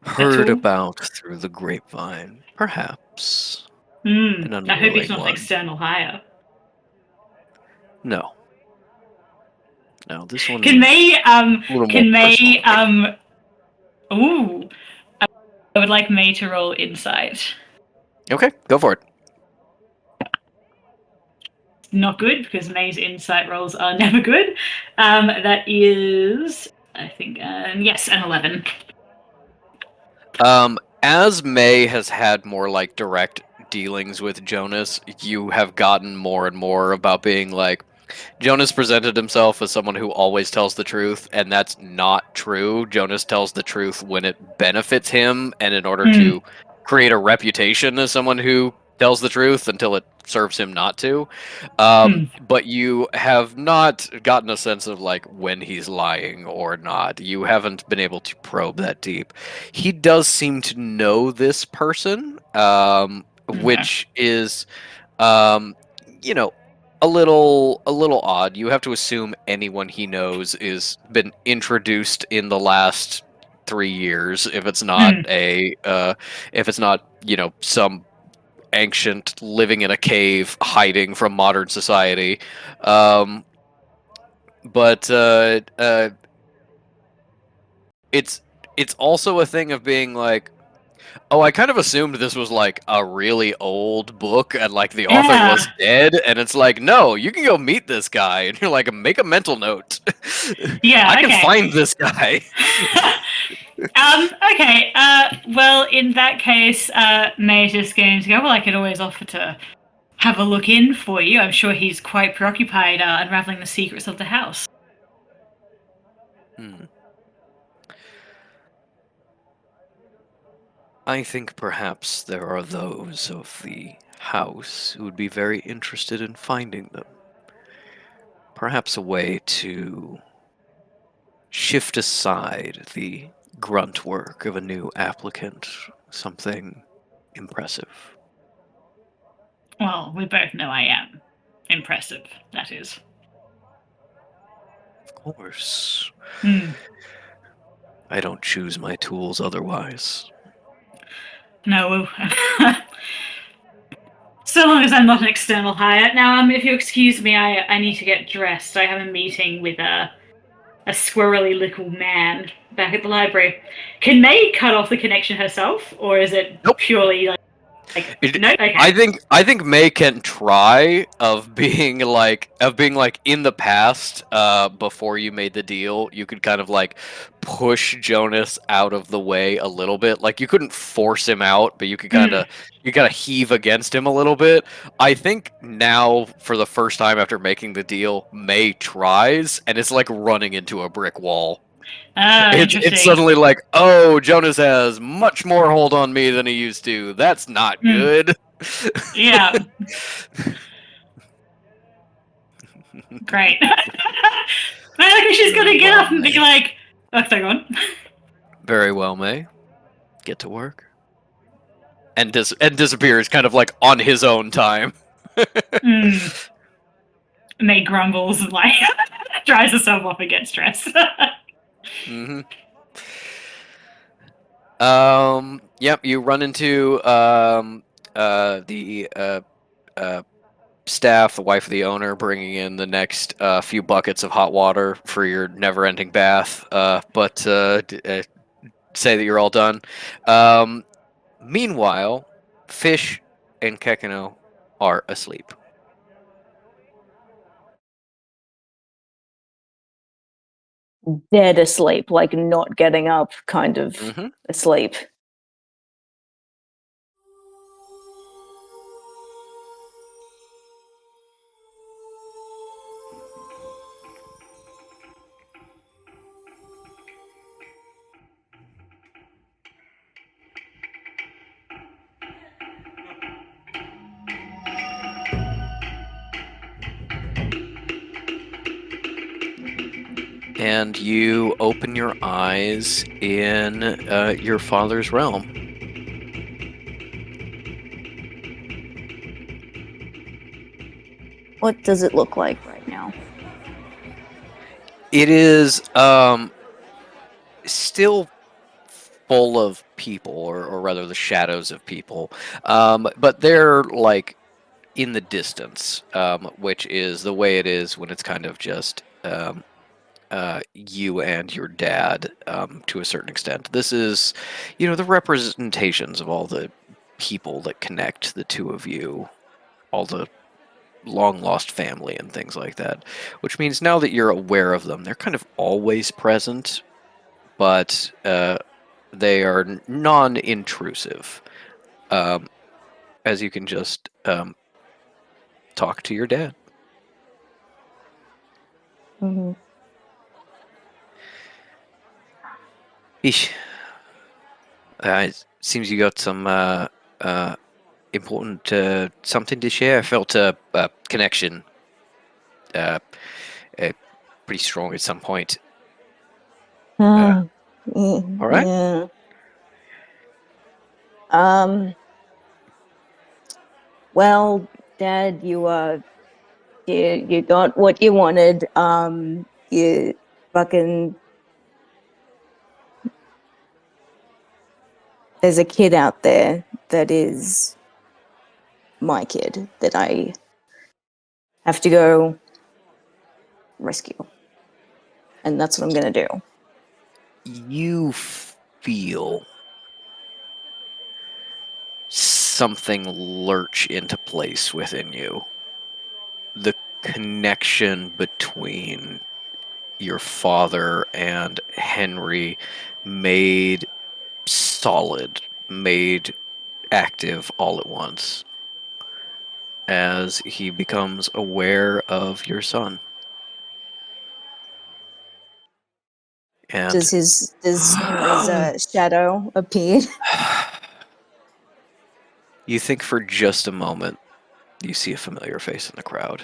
Speaker 1: heard about through the grapevine, perhaps. An
Speaker 4: I hope he's
Speaker 1: unwilling
Speaker 4: not an
Speaker 1: one.
Speaker 4: external hire.
Speaker 1: No, this one.
Speaker 4: Can May,
Speaker 1: personal.
Speaker 4: ooh, I would like May to roll insight.
Speaker 1: Okay, go for it.
Speaker 4: Not good, because May's insight rolls are never good. That is, I think, yes, an 11.
Speaker 1: As May has had more direct dealings with Jonas, you have gotten more and more about being like, Jonas presented himself as someone who always tells the truth, and that's not true. Jonas tells the truth when it benefits him, and in order
Speaker 4: Hmm.
Speaker 1: to create a reputation as someone who tells the truth until it serves him not to. But you have not gotten a sense of like when he's lying or not. You haven't been able to probe that deep. He does seem to know this person, which is, um, you know, a little odd. You have to assume anyone he knows is been introduced in the last 3 years. If it's not some ancient living in a cave hiding from modern society. Um, but it's also a thing of being like, oh, I kind of assumed this was like a really old book and like the author
Speaker 4: Yeah.
Speaker 1: was dead, and it's like, no, you can go meet this guy, and you're like, make a mental note.
Speaker 4: Yeah,
Speaker 1: I can
Speaker 4: okay.
Speaker 1: find this guy.
Speaker 4: Okay. Well, in that case, May's just going to go. Well, I could always offer to have a look in for you. I'm sure he's quite preoccupied unraveling the secrets of the house.
Speaker 1: I think perhaps there are those of the house who would be very interested in finding them. Perhaps a way to shift aside the grunt work of a new applicant. Something impressive.
Speaker 4: Well, we both know I am impressive, that is.
Speaker 1: Of course.
Speaker 4: Hmm.
Speaker 1: I don't choose my tools otherwise.
Speaker 4: No. So long as I'm not an external hire. Now, if you excuse me, I need to get dressed. I have a meeting with a squirrely little man back at the library. Can May cut off the connection herself, or is it
Speaker 1: Nope.
Speaker 4: purely like no? Okay.
Speaker 1: I think May can try of being like in the past, before you made the deal, you could kind of like push Jonas out of the way a little bit. Like you couldn't force him out, but you could kind of heave against him a little bit. I think now, for the first time after making the deal, May tries, and it's like running into a brick wall. It's
Speaker 4: Interesting.
Speaker 1: suddenly like, oh, Jonas has much more hold on me than he used to. That's not good.
Speaker 4: Yeah. Great. I think she's gonna get up and be like, "Oh, hang on."
Speaker 1: Very well, May. Get to work. And disappears kind of like on his own time.
Speaker 4: May grumbles and like dries herself off and gets dressed.
Speaker 1: Yep, you run into the staff, the wife of the owner, bringing in the next few buckets of hot water for your never-ending bath. But say that you're all done. Meanwhile, Fish and Kekino are asleep.
Speaker 2: Dead asleep, like not getting up, kind of asleep.
Speaker 1: And you open your eyes in your father's realm.
Speaker 2: What does it look like right now?
Speaker 1: It is still full of people, or rather the shadows of people, but they're like in the distance, which is the way it is when it's kind of just you and your dad, to a certain extent. This is, the representations of all the people that connect the two of you, all the long lost family and things like that. Which means now that you're aware of them, they're kind of always present, but they are non-intrusive, as you can just talk to your dad.
Speaker 2: Mm-hmm.
Speaker 1: Eesh. It seems you got some important something to share. I felt a connection uh, pretty strong at some point.
Speaker 2: Ah,
Speaker 1: All right.
Speaker 2: yeah. Um. Well, Dad, you got what you wanted. You fucking. There's a kid out there that is my kid that I have to go rescue, and that's what I'm gonna do.
Speaker 1: You feel something lurch into place within you. The connection between your father and Henry made solid, made active all at once as he becomes aware of your son. And
Speaker 2: Does Henry's shadow appear?
Speaker 1: you think for just a moment you see a familiar face in the crowd.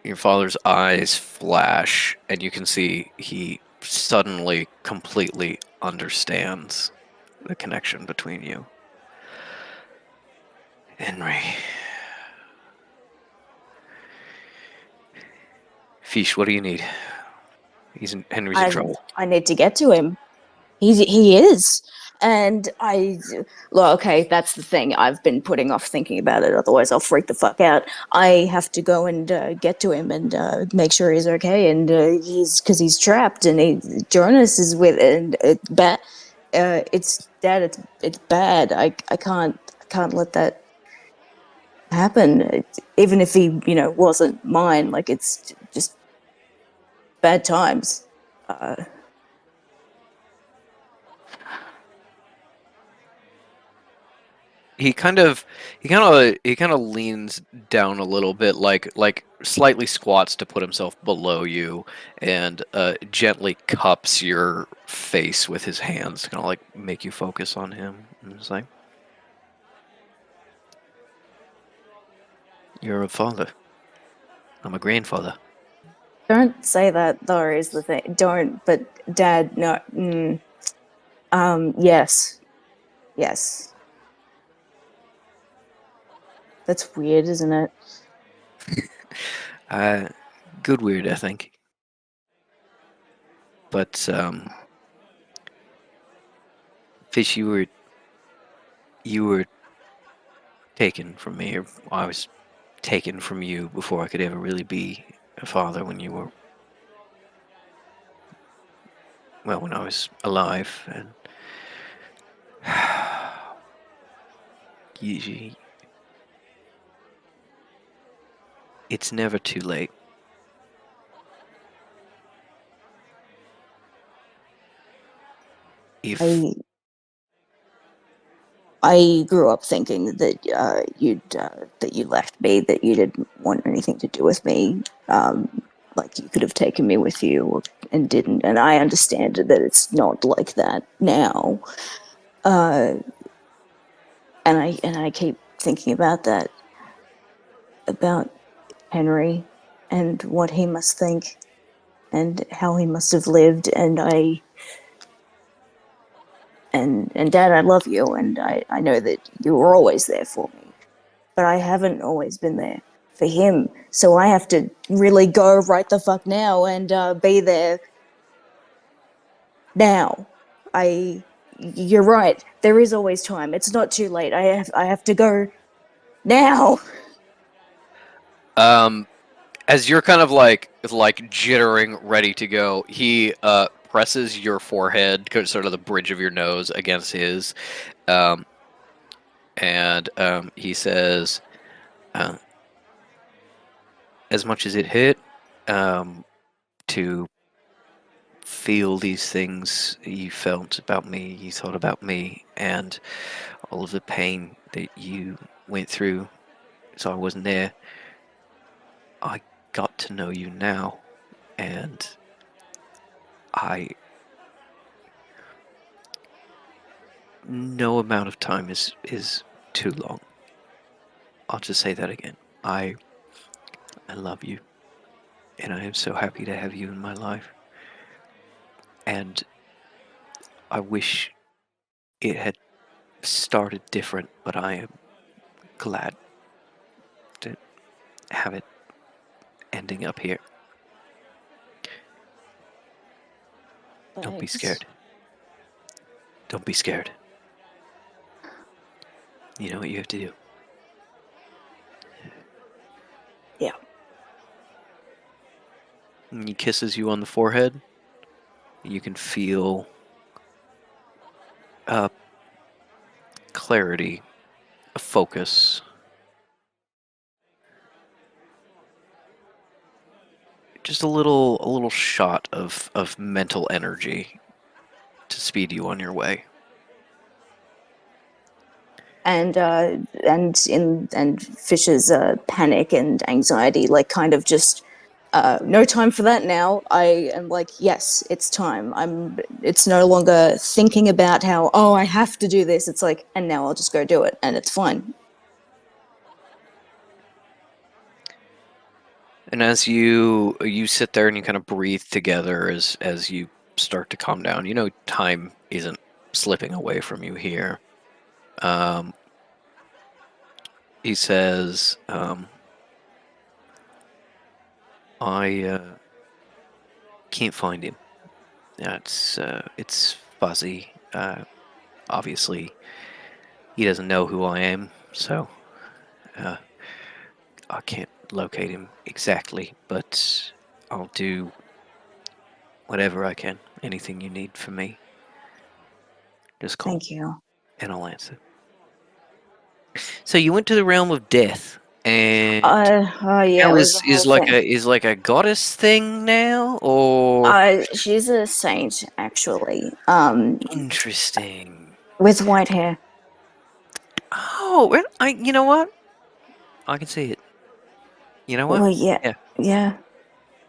Speaker 1: Your father's eyes flash, and you can see he suddenly completely understands the connection between you. Henry. Fish, what do you need? Henry's in trouble.
Speaker 2: I need to get to him. He is. And well, okay, that's the thing. I've been putting off thinking about it. Otherwise, I'll freak the fuck out. I have to go and get to him and make sure he's okay. And because he's trapped, and Jonas is with, and it's bad. It's Dad. It's bad. I can't let that happen. Even if he, wasn't mine. Like, it's just bad times.
Speaker 1: He kind of leans down a little bit, like slightly squats to put himself below you, and gently cups your face with his hands, kind of like make you focus on him. And it's like, you're a father. I'm a grandfather.
Speaker 2: Don't say that though, is the thing. Don't, but Dad, no. Yes. Yes. That's weird, isn't it?
Speaker 1: Good weird, I think. But Fish, you were taken from me, or I was taken from you before I could ever really be a father. When you were, well, when I was alive, and you, it's never too late. If
Speaker 2: I grew up thinking that that you left me, that you didn't want anything to do with me. Like you could have taken me with you and didn't. And I understand that it's not like that now. And I keep thinking about that, about Henry and what he must think and how he must have lived. And Dad, I love you, and I know that you were always there for me, but I haven't always been there for him. So I have to really go right the fuck now and be there now. You're right. There is always time. It's not too late. I have to go now.
Speaker 1: as you're kind of like jittering, ready to go, he presses your forehead, sort of the bridge of your nose, against his, um, and he says, "As much as it hurt to feel these things you felt about me, you thought about me, and all of the pain that you went through, so I wasn't there. I got to know you now, and no amount of time is too long. I'll just say that again. I love you, and I am so happy to have you in my life. And I wish it had started different, but I am glad to have it ending up here. Don't be
Speaker 2: But-
Speaker 1: scared. Don't be scared. You know what you have to do.
Speaker 2: Yeah.
Speaker 1: And he kisses you on the forehead. You can feel clarity, a focus. Just a little shot of mental energy to speed you on your way.
Speaker 2: And Fisher's panic and anxiety, like, kind of just no time for that now. I am like, yes, it's time. It's no longer thinking about how, oh, I have to do this. It's like, and now I'll just go do it, and it's fine.
Speaker 1: And as you sit there and you kind of breathe together as you start to calm down, you know time isn't slipping away from you here. He says, I can't find him. It's fuzzy. Obviously, he doesn't know who I am, so I can't locate him exactly, but I'll do whatever I can. Anything you need from me, just call
Speaker 2: Thank you.
Speaker 1: and I'll answer. So you went to the realm of death, and
Speaker 2: Yeah, it
Speaker 1: now
Speaker 2: was a whole thing.
Speaker 1: is like a goddess thing now, or
Speaker 2: She's a saint, actually.
Speaker 1: interesting.
Speaker 2: With white hair.
Speaker 1: Oh, you know what? I can see it. You know what?
Speaker 2: Well, yeah,
Speaker 1: Yeah.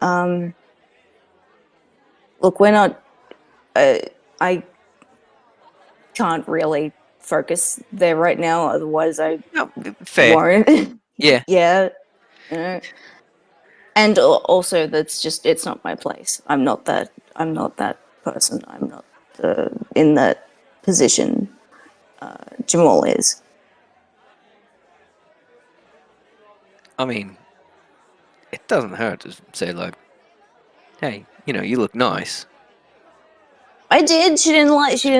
Speaker 2: yeah. Look, we're not. I can't really focus there right now. Otherwise, I
Speaker 1: No, fair.
Speaker 2: won't.
Speaker 1: Yeah.
Speaker 2: Yeah. You know. And also, it's not my place. I'm not that person. I'm not in that position. Jamal is.
Speaker 1: I mean, it doesn't hurt to say like, hey, you look nice.
Speaker 2: I did. She didn't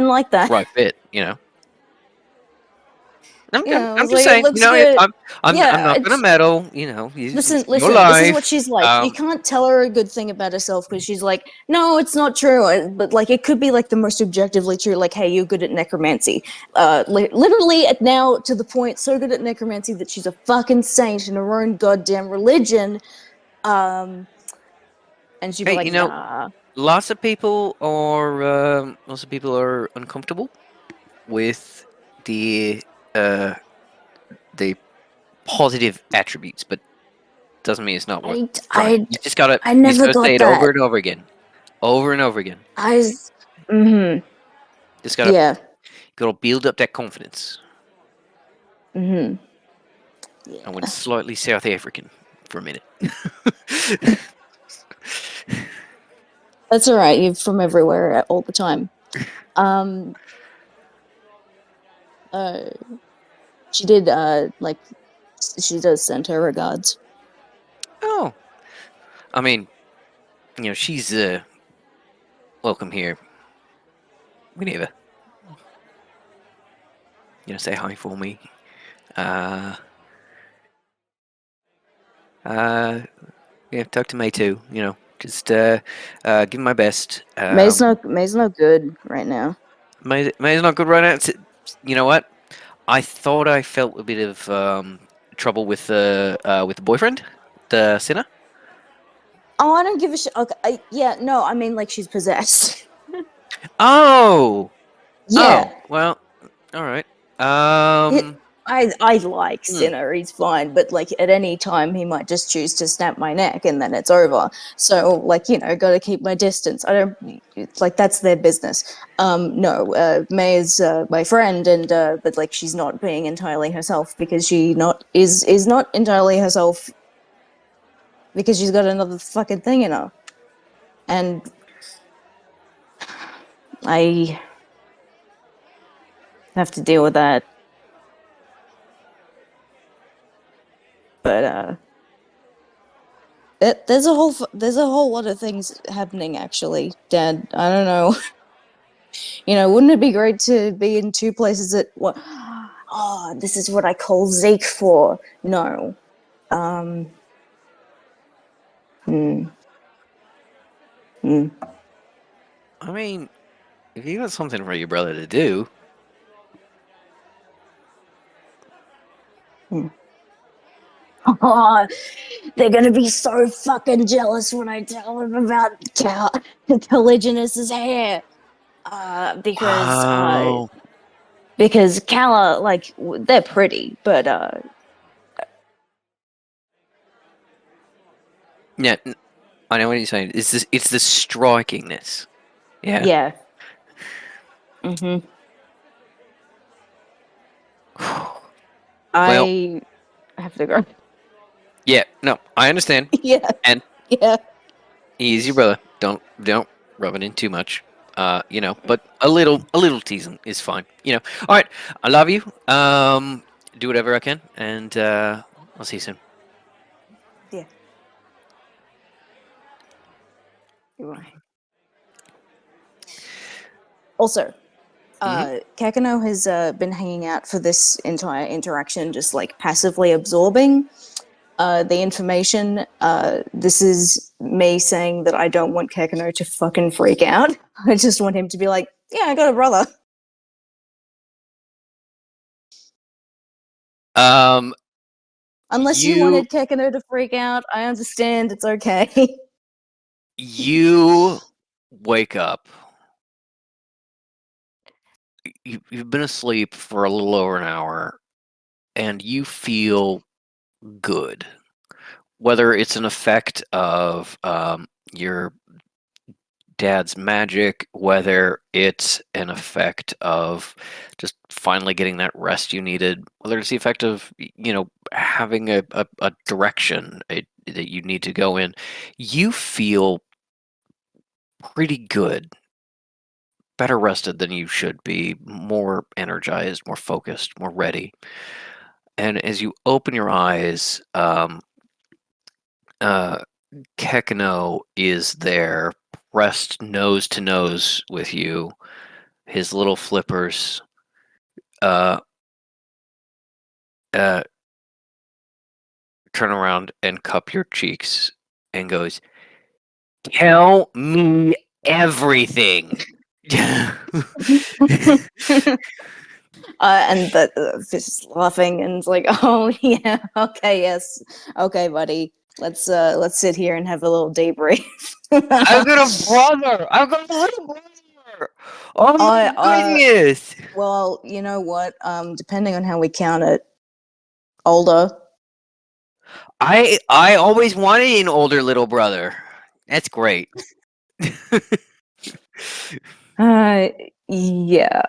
Speaker 2: like that.
Speaker 1: Right fit, you know.
Speaker 2: Yeah, I
Speaker 1: I'm
Speaker 2: was
Speaker 1: just
Speaker 2: like, it
Speaker 1: saying,
Speaker 2: looks good.
Speaker 1: I'm
Speaker 2: Yeah,
Speaker 1: not gonna meddle, it's
Speaker 2: listen.
Speaker 1: your
Speaker 2: This is
Speaker 1: life.
Speaker 2: what she's like. You can't tell her a good thing about herself because she's like, no, it's not true. But like, it could be like the most objectively true. Like, hey, you're good at necromancy. Literally, at now to the point, so good at necromancy that she's a fucking saint in her own goddamn religion. And she'd be
Speaker 1: Hey,
Speaker 2: like, nah.
Speaker 1: lots of people are uncomfortable with the uh the positive attributes, but doesn't mean it's not worth trying.
Speaker 2: I
Speaker 1: You just gotta
Speaker 2: never
Speaker 1: say
Speaker 2: got
Speaker 1: it over
Speaker 2: that.
Speaker 1: and over again, over and over again.
Speaker 2: Mm-hmm.
Speaker 1: Just gotta
Speaker 2: Yeah.
Speaker 1: build up that confidence.
Speaker 2: Mm-hmm. Yeah.
Speaker 1: I went slightly South African for a minute.
Speaker 2: That's all right. You're from everywhere all the time. She did like she does send her regards.
Speaker 1: Oh, I mean, she's welcome here. Whenever. Say hi for me. Yeah, talk to May too. Just give my best.
Speaker 2: May's not good right now.
Speaker 1: May's not good right now. You know what? I thought I felt a bit of trouble with the boyfriend, the sinner.
Speaker 2: Oh, I don't give a shit. Okay, yeah, no, I mean like she's possessed.
Speaker 1: Oh.
Speaker 2: Yeah.
Speaker 1: Oh. Well. All right.
Speaker 2: I like Sinner, he's fine, but like at any time he might just choose to snap my neck and then it's over. So like, gotta keep my distance. I don't like, that's their business. No, May is my friend, and but like she's not being entirely herself because she is not entirely herself because she's got another fucking thing in her. And I have to deal with that. But there's a whole lot of things happening actually, Dad. I don't know. Wouldn't it be great to be in two places at what? Oh, this is what I call Zeke for. No.
Speaker 1: I mean, if you got something for your brother to do,
Speaker 2: Oh, they're gonna be so fucking jealous when I tell them about Caligulus' hair. Because
Speaker 1: wow.
Speaker 2: Calla, like, they're pretty, but
Speaker 1: Yeah, I know what you're saying. It's the strikingness. Yeah.
Speaker 2: yeah. Mm-hmm.
Speaker 1: Well,
Speaker 2: I have to go.
Speaker 1: yeah, no, I understand.
Speaker 2: Yeah,
Speaker 1: And
Speaker 2: yeah.
Speaker 1: he's your brother. Don't rub it in too much. But a little teasing is fine. All right, I love you. Do whatever I can, and I'll see you soon.
Speaker 2: Yeah. You're right. Also, Kakano has been hanging out for this entire interaction, just like passively absorbing the information. This is me saying that I don't want Kakano to fucking freak out. I just want him to be like, yeah, I got a brother. Unless you wanted Kakano to freak out, I understand. It's okay.
Speaker 1: You wake up. You've been asleep for a little over an hour, and you feel good. Whether it's an effect of your dad's magic, whether it's an effect of just finally getting that rest you needed, whether it's the effect of having a direction that you need to go in, you feel pretty good, better rested than you should be, more energized, more focused, more ready. And as you open your eyes, Kekano is there, pressed nose to nose with you, his little flippers uh, uh, turn around and cup your cheeks and goes, "Tell me everything."
Speaker 2: And the just laughing and it's like, oh yeah, okay, yes, okay, buddy. Let's sit here and have a little debrief.
Speaker 1: I've got a brother. I've got a little brother. Oh my goodness.
Speaker 2: Well, you know what? Depending on how we count it, older.
Speaker 1: I always wanted an older little brother. That's great.
Speaker 2: Yeah.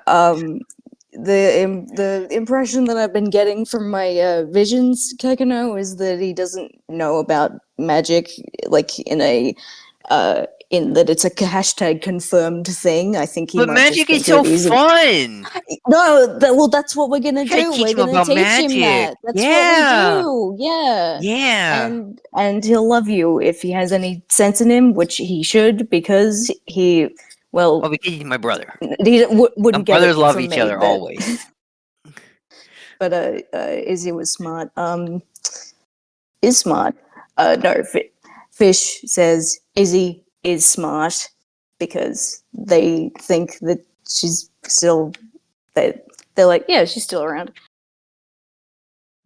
Speaker 2: The impression that I've been getting from my visions, Kekano, is that he doesn't know about magic, like in that it's a hashtag confirmed thing. I think he
Speaker 1: But
Speaker 2: might just
Speaker 1: magic is
Speaker 2: think
Speaker 1: so
Speaker 2: it is.
Speaker 1: fun.
Speaker 2: No, well, that's what we're gonna
Speaker 1: Gotta
Speaker 2: do.
Speaker 1: teach
Speaker 2: We're
Speaker 1: him
Speaker 2: gonna
Speaker 1: about
Speaker 2: teach him
Speaker 1: magic.
Speaker 2: that. That's what we
Speaker 1: Yeah.
Speaker 2: do. Yeah.
Speaker 1: Yeah.
Speaker 2: And he'll love you if he has any sense in him, which he should, because he, well,
Speaker 1: Well, because he's my brother.
Speaker 2: he wouldn't
Speaker 1: And
Speaker 2: get
Speaker 1: brothers
Speaker 2: it
Speaker 1: love
Speaker 2: from
Speaker 1: each
Speaker 2: me,
Speaker 1: other
Speaker 2: but
Speaker 1: always.
Speaker 2: but Izzy was smart. Is smart. No, Fish says Izzy is smart because they think that she's still. They're like, yeah, she's still around.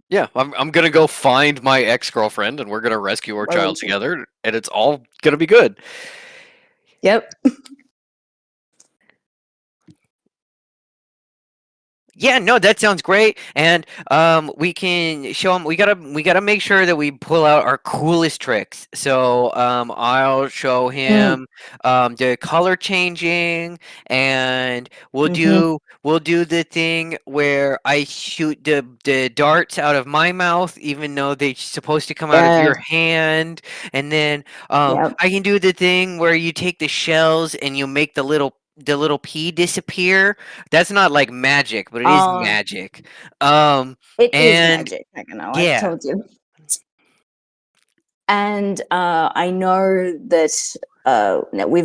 Speaker 1: Yeah, I'm gonna go find my ex-girlfriend and we're gonna rescue our child together and it's all gonna be good.
Speaker 2: Yep.
Speaker 5: Yeah, no, that sounds great. And we can show him. We gotta make sure that we pull out our coolest tricks. So I'll show him the color changing, and
Speaker 2: Mm-hmm.
Speaker 5: we'll do the thing where I shoot the darts out of my mouth, even though they're supposed to come out of
Speaker 2: Yeah.
Speaker 5: your hand. And then
Speaker 2: Yep.
Speaker 5: I can do the thing where you take the shells and you make the little pea disappear. That's not like magic, but it is
Speaker 2: Uh,
Speaker 5: magic.
Speaker 2: it is
Speaker 5: And
Speaker 2: magic. I know. I've
Speaker 5: yeah.
Speaker 2: told you. And I know that no, we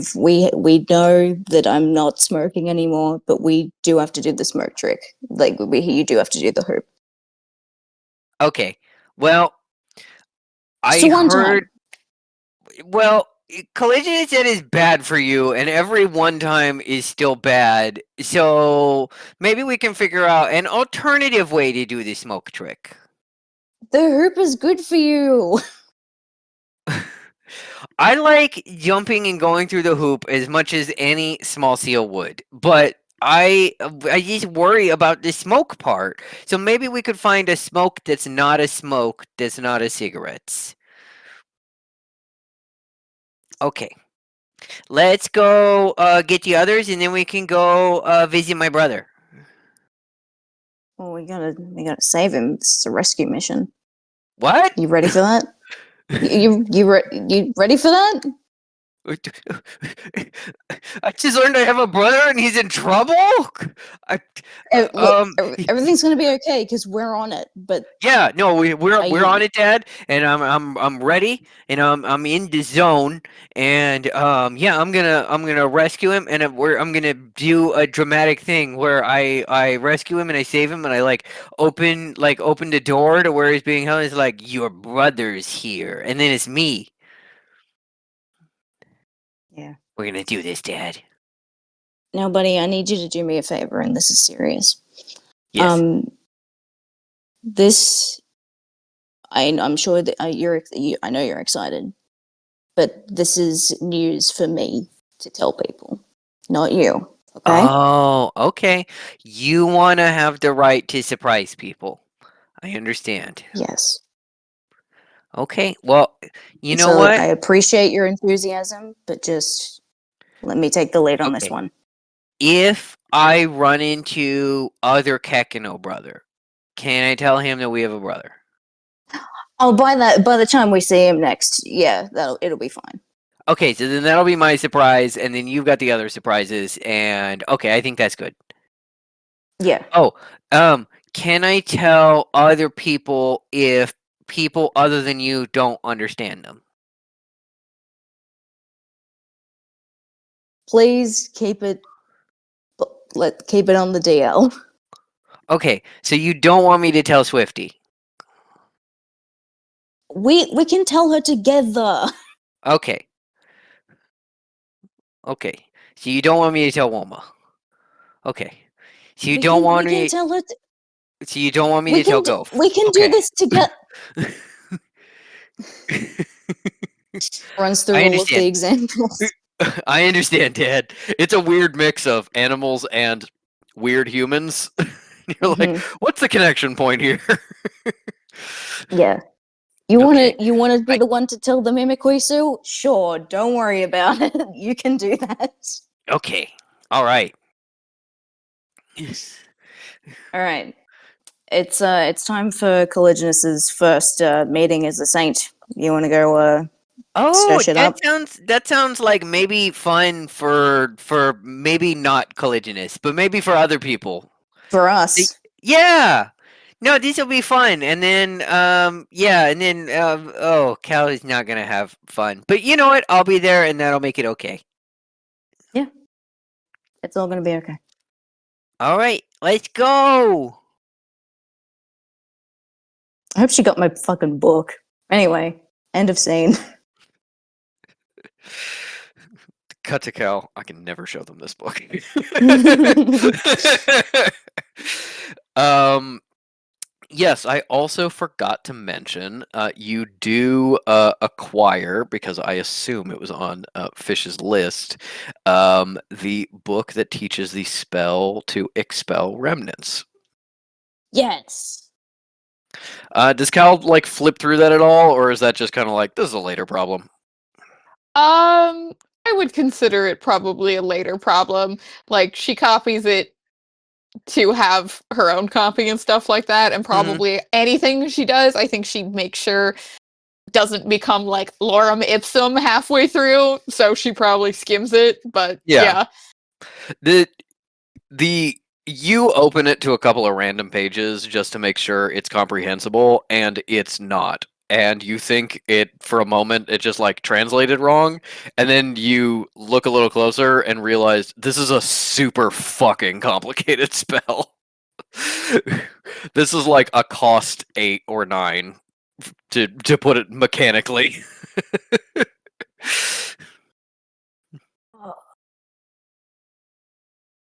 Speaker 2: know that I'm not smoking anymore, but we do have to do the smoke trick. Like you do have to do the hoop.
Speaker 5: Okay. Well,
Speaker 2: Just
Speaker 5: I
Speaker 2: the one
Speaker 5: heard.
Speaker 2: time.
Speaker 5: Well, collision is said is bad for you, and every one time is still bad. So maybe we can figure out an alternative way to do the smoke trick.
Speaker 2: The hoop is good for you.
Speaker 5: I like jumping and going through the hoop as much as any small seal would, but I just worry about the smoke part. So maybe we could find a smoke that's not a smoke, that's not a cigarettes. Okay, let's go get the others, and then we can go visit my brother.
Speaker 2: Well, we gotta save him. This is a rescue mission.
Speaker 5: What?
Speaker 2: You ready for that? You ready for that?
Speaker 5: I just learned I have a brother and he's in trouble. I,
Speaker 2: Look,
Speaker 5: um,
Speaker 2: everything's gonna be okay because we're on it. But
Speaker 5: yeah, no, we're on
Speaker 2: I,
Speaker 5: it, Dad, and I'm ready, and I'm in the zone, and yeah, I'm gonna rescue him, and I'm gonna do a dramatic thing where I rescue him and I save him, and I open the door to where he's being held. It's like your brother's here, and then it's me.
Speaker 2: yeah.
Speaker 5: We're gonna do this, Dad.
Speaker 2: Now, buddy, I need you to do me a favor, and this is serious.
Speaker 5: Yes.
Speaker 2: This I'm sure that I know you're excited, but this is news for me to tell people, not you. Okay?
Speaker 5: Oh, okay. You want to have the right to surprise people. I understand.
Speaker 2: Yes.
Speaker 5: Okay. Well, you know
Speaker 2: So
Speaker 5: what?
Speaker 2: I appreciate your enthusiasm, but just let me take the lead on this
Speaker 5: Okay.
Speaker 2: one.
Speaker 5: If I run into other Kekino brother, can I tell him that we have a brother?
Speaker 2: Oh, by the time we see him next, yeah, it'll be fine.
Speaker 5: Okay, so then that'll be my surprise, and then you've got the other surprises, and okay, I think that's good.
Speaker 2: Yeah.
Speaker 5: Oh, can I tell other people if people other than you don't understand them?
Speaker 2: Please keep it on the DL.
Speaker 5: Okay, so you don't want me to tell Swifty.
Speaker 2: We can tell her together.
Speaker 5: Okay. Okay. So you don't want me to tell Wilma. Okay. So you don't want
Speaker 2: We can
Speaker 5: me.
Speaker 2: tell her.
Speaker 5: So you don't want me
Speaker 2: We
Speaker 5: to tell
Speaker 2: can
Speaker 5: Goph.
Speaker 2: we can do
Speaker 5: Okay.
Speaker 2: this together. Runs through
Speaker 5: I
Speaker 2: all of the
Speaker 5: understand.
Speaker 2: examples.
Speaker 1: I understand, Dad. It's a weird mix of animals and weird humans. You're like,
Speaker 2: Mhm.
Speaker 1: what's the connection point here?
Speaker 2: Yeah. You
Speaker 5: Okay.
Speaker 2: wanna be
Speaker 5: I-
Speaker 2: the one to tell the Mimikwisu? Sure, don't worry about it. You can do that.
Speaker 5: Okay. All right.
Speaker 2: All right. It's time for Colliginus's first meeting as a saint. You want to go stir
Speaker 5: Oh,
Speaker 2: shit
Speaker 5: that
Speaker 2: up
Speaker 5: sounds like maybe fun for maybe not colligionists, but maybe for other people.
Speaker 2: for us?
Speaker 5: Yeah. No, these will be fun. And then yeah, and then oh, Cal is not gonna have fun. But you know what? I'll be there and that'll make it okay.
Speaker 2: Yeah, it's all gonna be okay.
Speaker 5: All right, let's go.
Speaker 2: I hope she got my fucking book. Anyway, end of scene.
Speaker 1: Cut to Cal. I can never show them this book. um, yes, I also forgot to mention you do acquire, because I assume it was on Fish's list, the book that teaches the spell to expel remnants.
Speaker 2: Yes.
Speaker 1: Does Cal like flip through that at all, or is that just kind of like this is a later problem?
Speaker 3: I would consider it probably a later problem. Like, she copies it to have her own copy and stuff like that, and probably anything she does, I think she makes sure doesn't become like lorem ipsum halfway through, so she probably skims it, but yeah.
Speaker 1: The you open it to a couple of random pages just to make sure it's comprehensible, and it's not. And you think it for a moment it just like translated wrong, and then you look a little closer and realize this is a super fucking complicated spell. This is like a cost 8 or 9 to put it mechanically.
Speaker 2: Oh.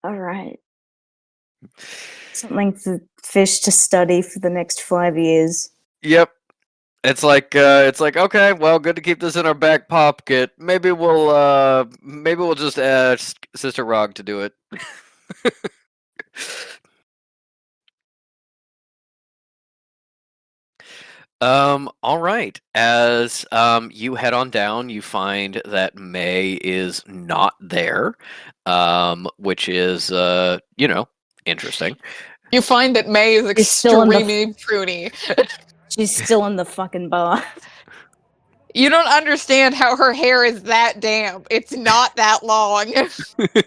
Speaker 2: All right. Something for Fish to study for the next 5 years.
Speaker 1: Yep. It's like okay, well, good to keep this in our back pocket. Maybe we'll just ask Sister Rog to do it. All right. As you head on down, you find that May is not there, which is interesting.
Speaker 3: You find that May is
Speaker 2: She's still in the
Speaker 3: extremely pruny.
Speaker 2: She's still in the fucking bar.
Speaker 3: You don't understand how her hair is that damp. It's not that long.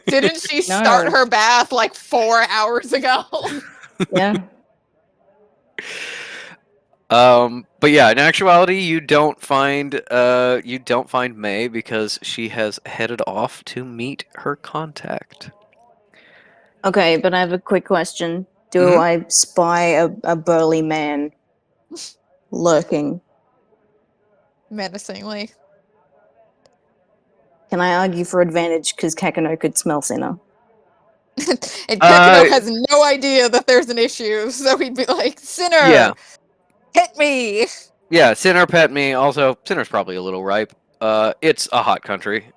Speaker 3: Didn't she start her bath like 4 hours ago?
Speaker 2: Yeah.
Speaker 1: But yeah, in actuality, you don't find May because she has headed off to meet her contact.
Speaker 2: Okay, but I have a quick question. Do I spy a burly man lurking?
Speaker 3: Menacingly.
Speaker 2: Can I argue for advantage because Kakano could smell Sinner?
Speaker 3: And Kakano has no idea that there's an issue, so he'd be like, Sinner, hit me!
Speaker 1: Yeah, Sinner pet me. Also, Sinner's probably a little ripe. It's a hot country,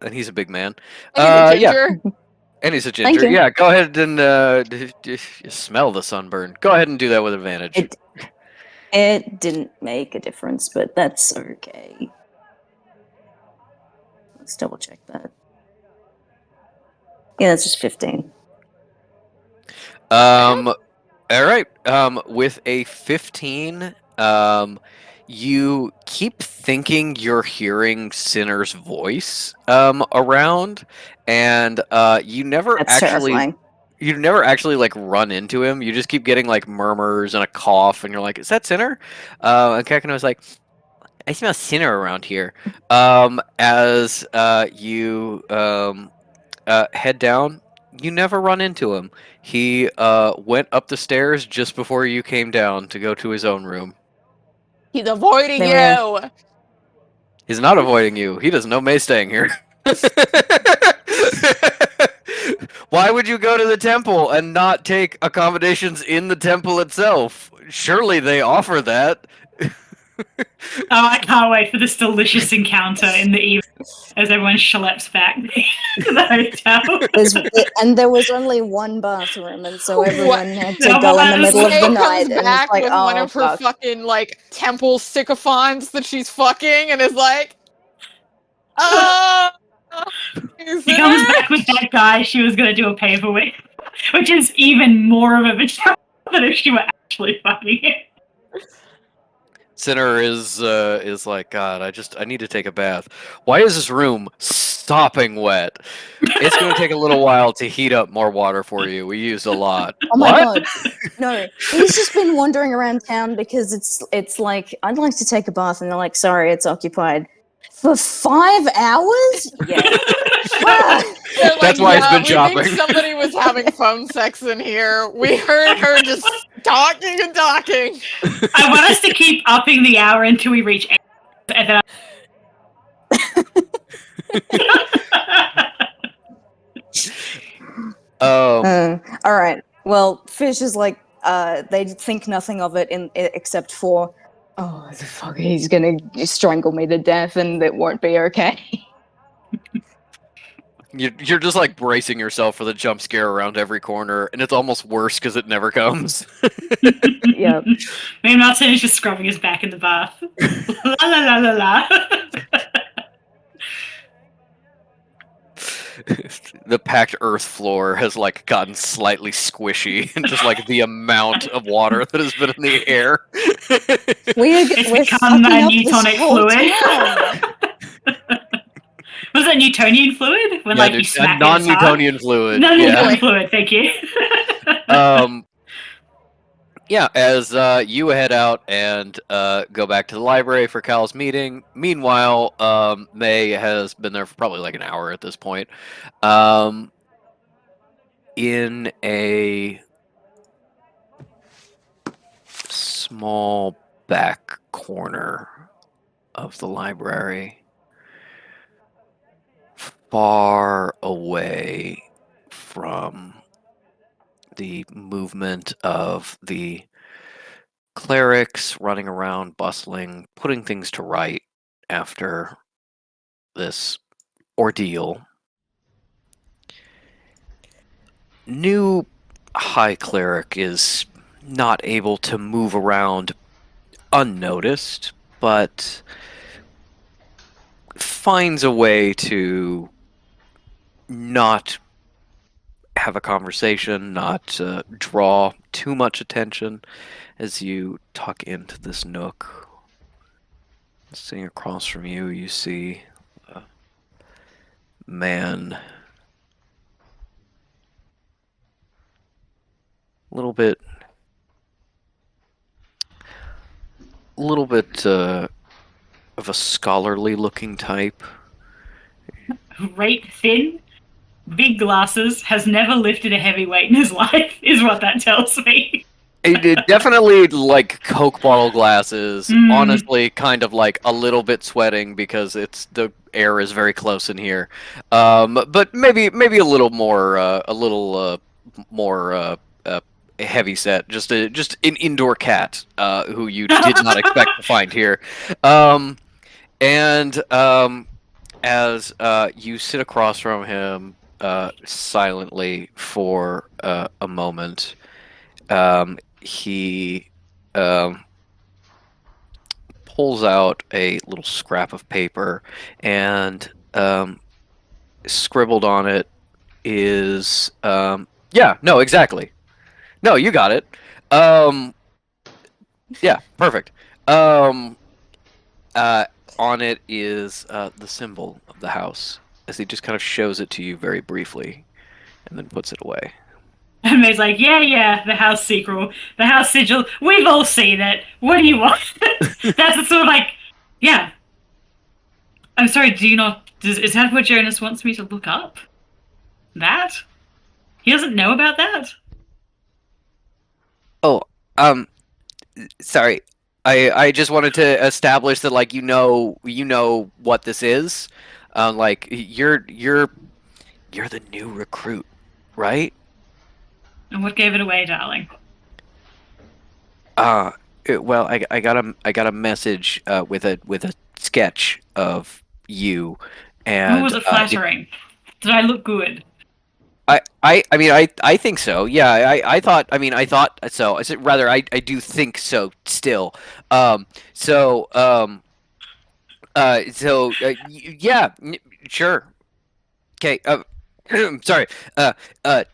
Speaker 1: and he's a big man.
Speaker 3: And he's a ginger.
Speaker 1: Yeah. And he's a ginger. Yeah, go ahead and smell the sunburn. Go ahead and do that with advantage.
Speaker 2: It didn't make a difference, but that's okay. Let's double check that. Yeah, that's just 15.
Speaker 1: All right. With a 15, you keep thinking you're hearing Sinner's voice around, and you never
Speaker 2: terrifying.
Speaker 1: You never actually like run into him. You just keep getting like murmurs and a cough, and you're like, "Is that Sinner?" And Kakano's like, "I smell Sinner around here." As you head down, you never run into him. He went up the stairs just before you came down to go to his own room.
Speaker 3: He's avoiding you!
Speaker 1: He's not avoiding you. He doesn't know May's staying here. Why would you go to the temple and not take accommodations in the temple itself? Surely they offer that.
Speaker 4: Oh, I can't wait for this delicious encounter in the evening as everyone schleps back to the hotel.
Speaker 2: And there was only one bathroom, and so everyone had to go in the middle of the night.
Speaker 3: Comes back with one of her fucking like temple sycophants that she's fucking, and is like,
Speaker 4: She comes back with that guy she was going to do a paper with, which is even more of a betrayal than if she were actually fucking it.
Speaker 1: Sinner is like, God, I need to take a bath. Why is this room sopping wet? It's going to take a little while to heat up more water for you. We used a lot.
Speaker 2: Oh my god. No, he's just been wandering around town because it's like, I'd like to take a bath, and they're like, sorry, it's occupied. For 5 hours? Yeah.
Speaker 3: Like,
Speaker 1: that's why he's been shopping.
Speaker 3: We think somebody was having phone sex in here. We heard her just talking and talking.
Speaker 4: I want us to keep upping the hour until we reach 8. And
Speaker 2: then all right. Well, Fish is like, they think nothing of it except for, oh, the fuck, he's gonna strangle me to death, and it won't be okay.
Speaker 1: You're just like bracing yourself for the jump scare around every corner, and it's almost worse because it never comes.
Speaker 2: Yep.
Speaker 4: Maybe Martin is just scrubbing his back in the bath. La la la la la.
Speaker 1: The packed earth floor has like gotten slightly squishy, and just like the amount of water that has been in the air.
Speaker 2: We're
Speaker 4: become
Speaker 2: sucking
Speaker 4: a
Speaker 2: up this
Speaker 4: Newtonic
Speaker 2: whole
Speaker 4: fluid.
Speaker 2: town.
Speaker 4: Was that Newtonian fluid? When like you smack it as hard?
Speaker 1: non-Newtonian fluid.
Speaker 4: Non-Newtonian fluid. Thank you.
Speaker 1: Yeah, as you head out and go back to the library for Cal's meeting. Meanwhile, May has been there for probably like an hour at this point. In a small back corner of the library, far away from the movement of the clerics running around, bustling, putting things to right after this ordeal. New high cleric is not able to move around unnoticed, but finds a way to not have a conversation, not draw too much attention as you tuck into this nook. Sitting across from you, you see a man, a little bit of a scholarly looking type.
Speaker 4: Right, thin, big glasses, has never lifted a heavy weight in his life, is what that tells me.
Speaker 1: It definitely like Coke bottle glasses. Honestly, kind of like a little bit sweating because the air is very close in here. But maybe a little more heavy set. Just an indoor cat who you did not expect to find here. As you sit across from him silently for a moment. He pulls out a little scrap of paper, and scribbled on it is yeah, no, exactly. No, you got it. Yeah, perfect. On it is the symbol of the house, as he just kind of shows it to you very briefly, and then puts it away.
Speaker 4: And May's like, yeah, the house secret, the house sigil, we've all seen it. What do you want? That's the sort of like, yeah. I'm sorry, do you not, is that what Jonas wants me to look up? That? He doesn't know about that?
Speaker 1: Oh, sorry. I just wanted to establish that, like, you know what this is. Like, you're the new recruit, right?
Speaker 4: And what gave it away, darling?
Speaker 1: Well, I got a message with a sketch of you, and
Speaker 4: Or was it flattering? Did I look good?
Speaker 1: I mean, I think so. Yeah, I thought so. I said rather I do think so still. Yeah, sure. Okay. Sorry.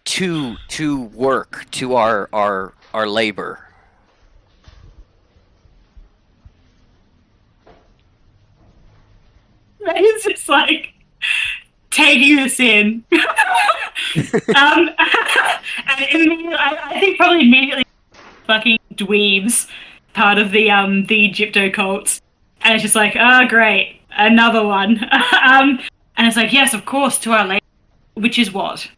Speaker 1: To work to our labor.
Speaker 4: It's just like taking this in. And I think probably immediately fucking dweebs part of the Egypto cults, and it's just like, oh great, another one. And it's like, yes, of course, to our lady, which is what?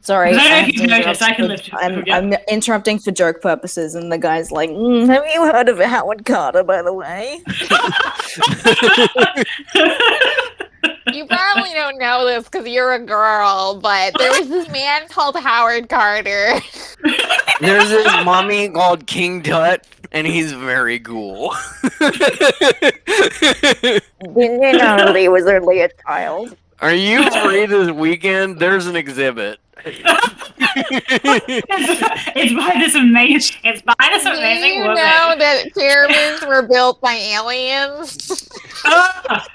Speaker 2: Sorry,
Speaker 4: I don't know
Speaker 2: I
Speaker 4: if
Speaker 2: have
Speaker 4: you've
Speaker 2: to
Speaker 4: noticed, I can
Speaker 2: interrupt.
Speaker 4: lift.
Speaker 2: I'm interrupting for joke purposes, and the guy's like, "Have you heard of Howard Carter, by the way?"
Speaker 3: You probably don't know this because you're a girl, but there was this man called Howard Carter.
Speaker 1: There's this mommy called King Tut, and he's very cool.
Speaker 2: Didn't you know he was only a child?
Speaker 1: Are you free this weekend? There's an exhibit.
Speaker 4: It's by this amazing. It's by this
Speaker 3: Do
Speaker 4: amazing
Speaker 3: you
Speaker 4: woman.
Speaker 3: know that pyramids were built by aliens?
Speaker 4: Ah!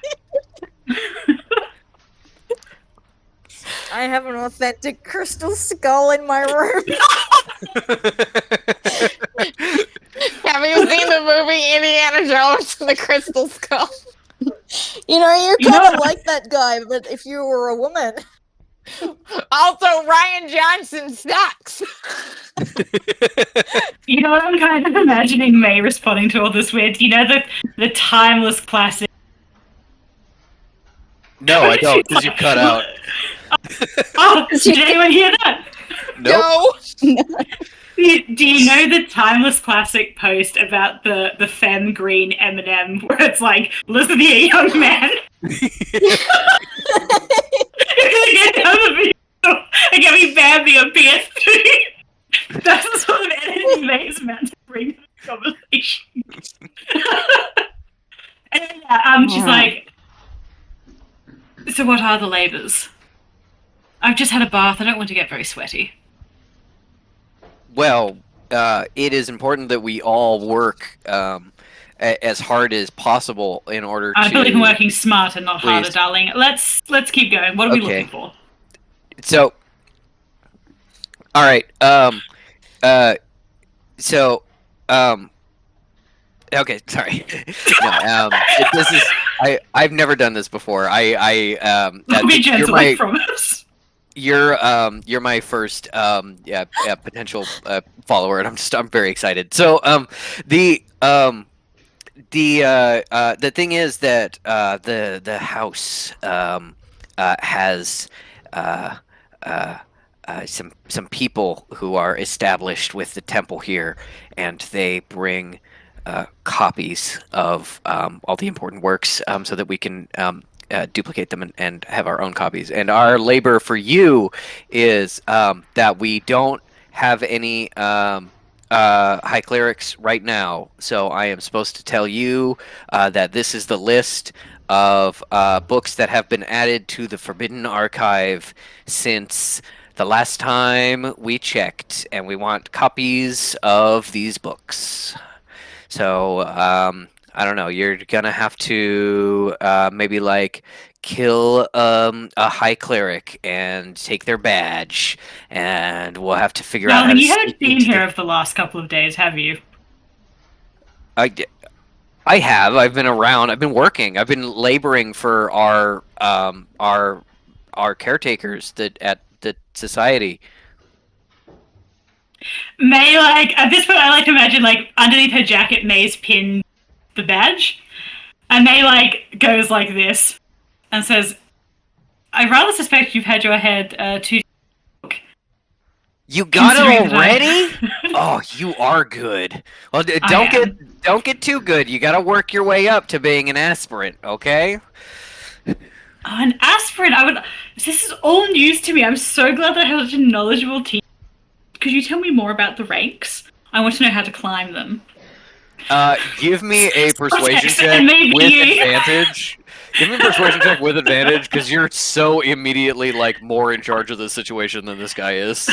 Speaker 2: I have an authentic crystal skull in my room.
Speaker 3: Have you seen the movie Indiana Jones and the Crystal Skull?
Speaker 2: You know, you
Speaker 4: You know
Speaker 2: kind of
Speaker 4: what?
Speaker 2: like that guy, but if you were a woman.
Speaker 3: Also, Ryan Johnson sucks.
Speaker 4: You know what I'm kind of imagining May responding to all this with? You know the timeless classic.
Speaker 1: No, I don't, because you cut out.
Speaker 4: Oh, did anyone hear that?
Speaker 1: Nope.
Speaker 3: No.
Speaker 4: Do you know the timeless classic post about the femme green M&M where it's like, listen here, young man. You're gonna get another video and get me Bambi on PS3. That's the sort of editing May is meant to bring to the conversation. And she's like, so what are the labours? I've just had a bath. I don't want to get very sweaty.
Speaker 1: Well, it is important that we all work as hard as possible in order
Speaker 4: I
Speaker 1: to.
Speaker 4: believe in working smarter, not harder,
Speaker 1: Please.
Speaker 4: darling. Let's keep going. What are we
Speaker 1: Okay.
Speaker 4: looking for?
Speaker 1: So, all right. Okay, sorry. No, this is. I've never done this before.
Speaker 4: Be gentle
Speaker 1: you're
Speaker 4: from us.
Speaker 1: you're my first potential follower, and I'm very excited. So the thing is that the house has some people who are established with the temple here, and they bring copies of all the important works so that we can duplicate them and have our own copies. And our labor for you is that we don't have any high clerics right now. So I am supposed to tell you that this is the list of books that have been added to the Forbidden Archive since the last time we checked, and we want copies of these books. So I don't know. You're gonna have to maybe like kill a high cleric and take their badge, and we'll have to figure out how
Speaker 4: Darling,
Speaker 1: to
Speaker 4: you haven't
Speaker 1: sneak
Speaker 4: been
Speaker 1: into
Speaker 4: here
Speaker 1: the-
Speaker 4: over the last couple of days, have you?
Speaker 1: I have. I've been around. I've been working. I've been laboring for our caretakers at the society.
Speaker 4: May, like, at this point, I like to imagine, like, underneath her jacket, May's pinned the badge. And May, like, goes like this and says, I rather suspect you've had your head too.
Speaker 1: You got
Speaker 4: Considering
Speaker 1: it
Speaker 4: that I-
Speaker 1: already? Oh, you are good. Well,
Speaker 4: I
Speaker 1: don't get too good. You got to work your way up to being an aspirant, okay?
Speaker 4: Oh, an aspirant. This is all news to me. I'm so glad that I have such a knowledgeable team. Could you tell me more about the ranks? I want to know how to climb them.
Speaker 1: Give me a persuasion
Speaker 4: Context,
Speaker 1: check
Speaker 4: and maybe
Speaker 1: with
Speaker 4: you-
Speaker 1: advantage. Give me a persuasion check with advantage, because you're so immediately like more in charge of the situation than this guy is.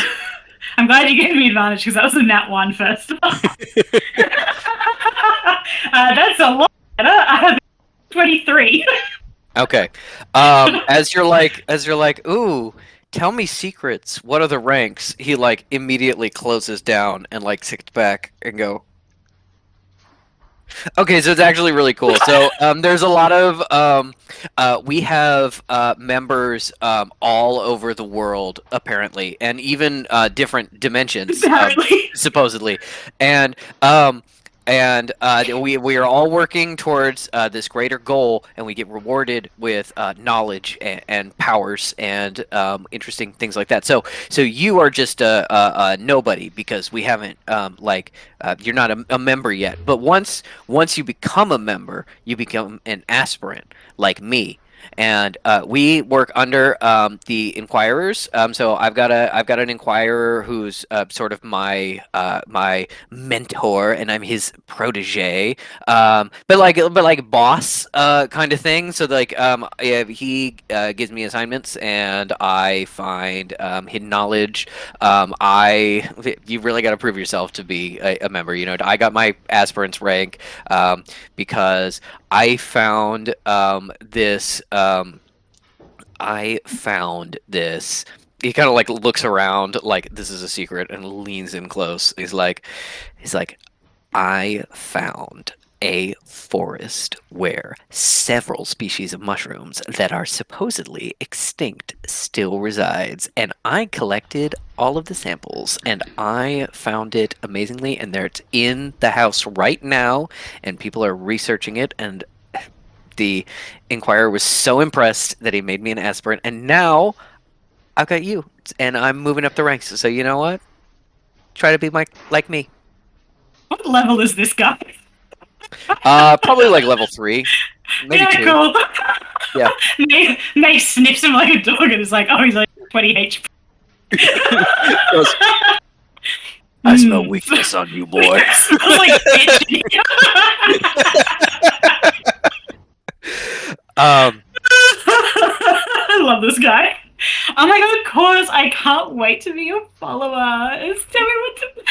Speaker 4: I'm glad you gave me advantage because that was a nat 1 first of all. That's a lot better. 23.
Speaker 1: Okay. As you're like, ooh, tell me secrets. What are the ranks? He like immediately closes down and like sits back and go. Okay, so it's actually really cool. So there's a lot of we have members all over the world apparently, and even different dimensions
Speaker 4: Apparently.
Speaker 1: supposedly, and we are all working towards this greater goal, and we get rewarded with knowledge and powers and interesting things like that. So you are just a nobody because we haven't you're not a member yet. But once you become a member, you become an aspirant like me. and we work under the Inquirers. So I've got an Inquirer who's sort of my mentor, and I'm his protege. But like boss kind of thing. So like yeah, he gives me assignments, and I find hidden knowledge. I You really got to prove yourself to be a member. I got my aspirant's rank because I found this. I found this. He kind of like looks around, like this is a secret, and leans in close. He's like, I found a forest where several species of mushrooms that are supposedly extinct still resides, and I collected all of the samples, and I found it amazingly, and it's in the house right now, and people are researching it, and the Inquirer was so impressed that he made me an aspirant, and now I've got you, and I'm moving up the ranks. So you know what? Try to be like me.
Speaker 4: What level is this guy?
Speaker 1: Probably like level 3, maybe
Speaker 4: Yeah,
Speaker 1: 2.
Speaker 4: cool.
Speaker 1: Yeah.
Speaker 4: May sniffs him like a dog and is like, oh, he's like 20 HP.
Speaker 1: Goes, I smell weakness on you, boy.
Speaker 4: Smells like bitch. I love this guy. Oh my god, of course, I can't wait to be your follower. Tell me what to...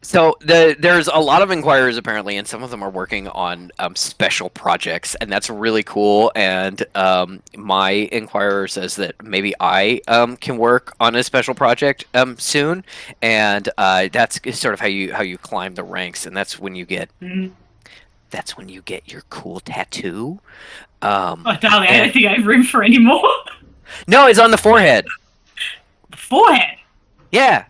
Speaker 1: So there's a lot of Inquirers apparently, and some of them are working on special projects, and that's really cool. And my Inquirer says that maybe I can work on a special project soon, and that's sort of how you climb the ranks, and that's when you get your cool tattoo.
Speaker 4: Oh, darling, I
Speaker 1: and-
Speaker 4: don't think I have room for any more.
Speaker 1: No, it's on the forehead.
Speaker 4: Forehead.
Speaker 1: Yeah.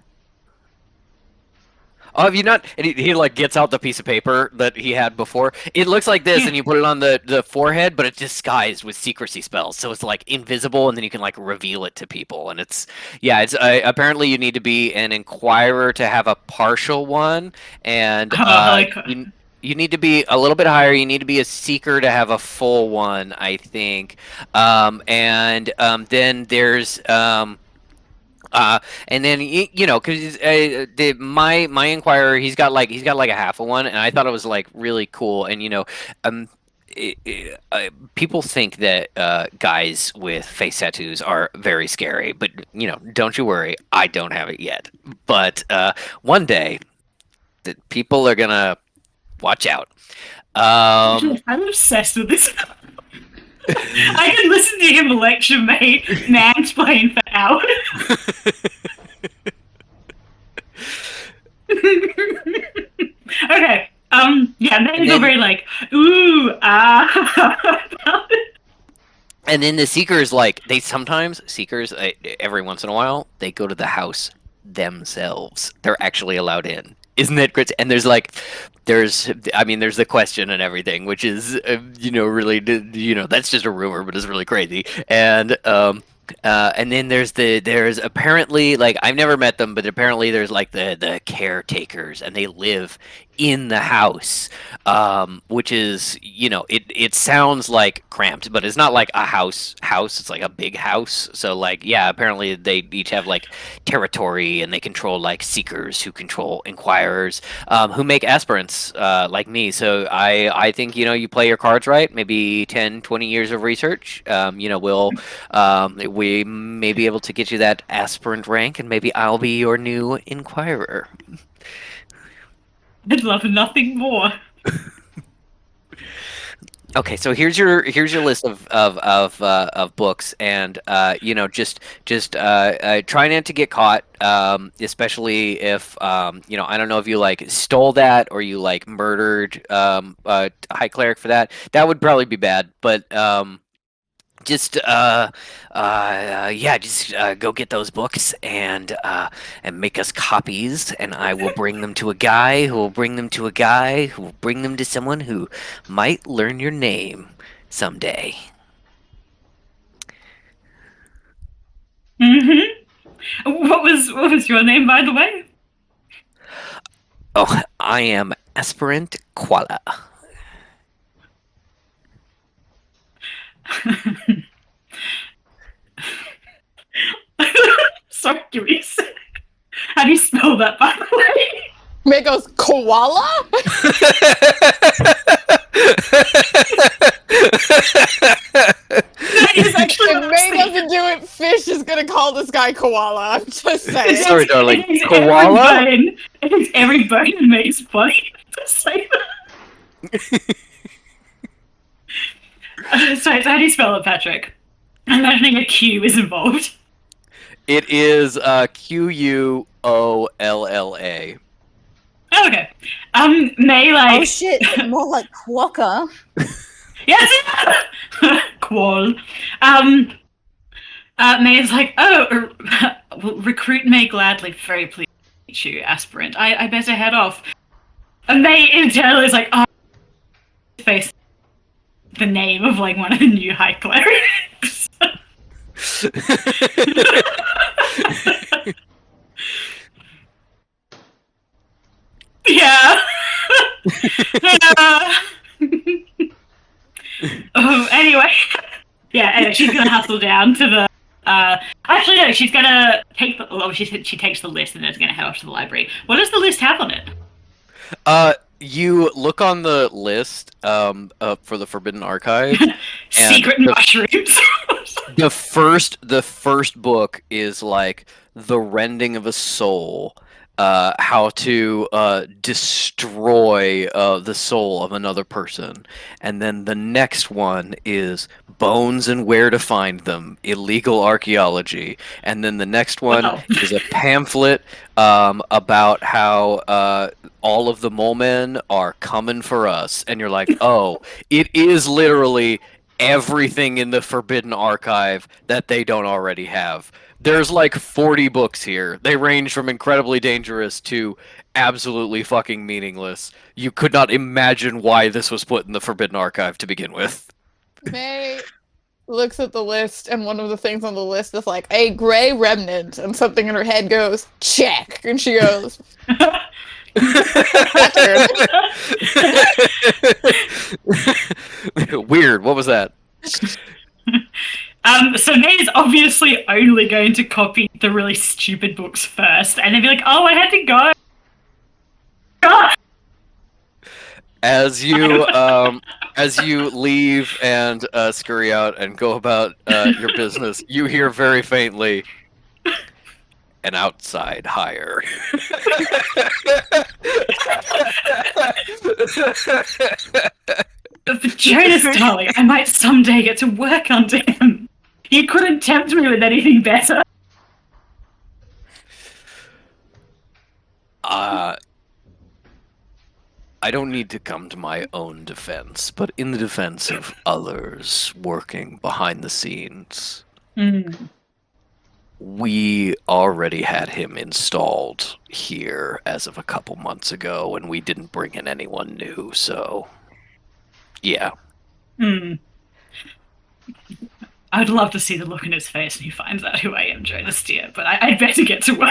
Speaker 1: Oh, have you not? And he like gets out the piece of paper that he had before. It looks like this, and you put it on the forehead, but it's disguised with secrecy spells, so it's like invisible, and then you can like reveal it to people. And it's apparently you need to be an Inquirer to have a partial one, and you need to be a little bit higher. You need to be a Seeker to have a full one, I think. Then there's and then because my Inquirer, he's got like a half of one, and I thought it was like really cool. And people think that guys with face tattoos are very scary, but don't you worry, I don't have it yet. But one day, people are gonna watch out.
Speaker 4: I'm obsessed with this. I can listen to him lecture me mansplain for hours. Okay. Yeah, and then he's all very like, ooh,
Speaker 1: And then the Seekers, like, Seekers, every once in a while, they go to the house themselves. They're actually allowed in. Isn't that great? And there's the question and everything, which is, really, that's just a rumor, but it's really crazy. And then there's apparently, like, I've never met them, but apparently there's like the caretakers, and they live in the house, which is, it sounds like cramped, but it's not like a house. It's like a big house. So like, yeah, apparently they each have like territory, and they control like Seekers who control Inquirers, who make aspirants like me. So I think you play your cards right, maybe 10, 20 years of research, we may be able to get you that aspirant rank, and maybe I'll be your new Inquirer.
Speaker 4: I'd love nothing more.
Speaker 1: Okay, so here's your list of books, and just try not to get caught, especially if I don't know if you like stole that, or you like murdered High Cleric for that. That would probably be bad, but just go get those books, and make us copies, and I will bring them to a guy who will bring them to a guy who will bring them to someone who might learn your name someday.
Speaker 4: What was your name, by the way?
Speaker 1: Oh, I am Aspirant Koala.
Speaker 4: Sorry, give me a sec. How do you spell that, by the way?
Speaker 3: May goes, koala?
Speaker 4: That is actually
Speaker 3: If May doesn't do it, Fish is gonna call this guy koala. I'm just saying.
Speaker 1: Sorry, darling.
Speaker 4: It is
Speaker 1: Koala?
Speaker 4: It is every bone in May's body to say that. Sorry, so how do you spell it, Patrick? I'm imagining a Q is involved.
Speaker 1: It is Quulla.
Speaker 4: Oh, okay. May, like...
Speaker 2: Oh shit, more like quokka.
Speaker 4: Yes! Qual. May is like, recruit May gladly. Very pleased to meet you, aspirant. I better head off. And May internally is like, oh, face the name of like one of the new high clerics. Yeah. Anyway. Yeah, she's gonna hustle down to the actually no, she's gonna take the she takes the list and is gonna head off to the library. What does the list have on it?
Speaker 1: You look on the list for the Forbidden Archive.
Speaker 4: Secret mushrooms.
Speaker 1: The first book is like The Rending of a Soul, how to destroy the soul of another person, and then the next one is Bones and Where to Find Them, Illegal Archaeology, and then the next one is a pamphlet about how all of the mole men are coming for us, and you're like, oh, it is literally everything in the Forbidden Archive that they don't already have. There's like 40 books here. They range from incredibly dangerous to absolutely fucking meaningless. You could not imagine why this was put in the Forbidden Archive to begin with.
Speaker 3: May looks at the list, and one of the things on the list is like, a gray remnant, and something in her head goes, check, and she goes,
Speaker 1: Weird, what was that?
Speaker 4: So May is obviously only going to copy the really stupid books first, and then be like, "Oh, I had to go." God.
Speaker 1: As you leave and scurry out and go about your business, you hear very faintly an outside hire.
Speaker 4: But Jonas, darling, I might someday get to work under him. You couldn't tempt me with anything better.
Speaker 1: I don't need to come to my own defense, but in the defense of others working behind the scenes, we already had him installed here as of a couple months ago, and we didn't bring in anyone new, so yeah.
Speaker 4: I'd love to see the look in his face when he finds out who I am, Jonas dear, but I'd better get to work.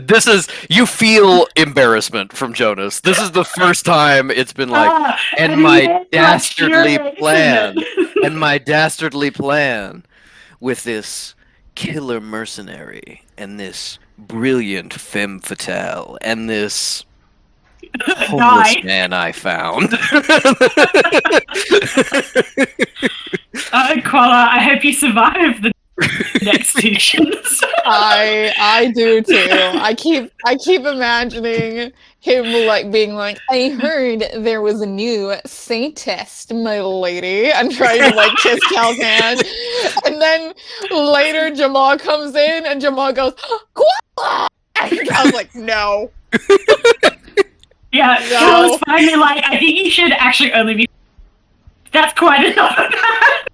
Speaker 1: This is, you feel embarrassment from Jonas. This is the first time it's been like, and my dastardly plan with this killer mercenary and this brilliant femme fatale and this homeless man I found.
Speaker 4: Koala, I hope you survive the next sections.
Speaker 3: I do too. I keep imagining him like being like, I heard there was a new saintess, my lady, and trying to like kiss Cal's hand. And then later Jamal comes in and Jamal goes, Koala! And Cal's like, no.
Speaker 4: Yeah,
Speaker 3: No.
Speaker 4: Cal's finally like, I think you should actually only be. That's quite enough of that.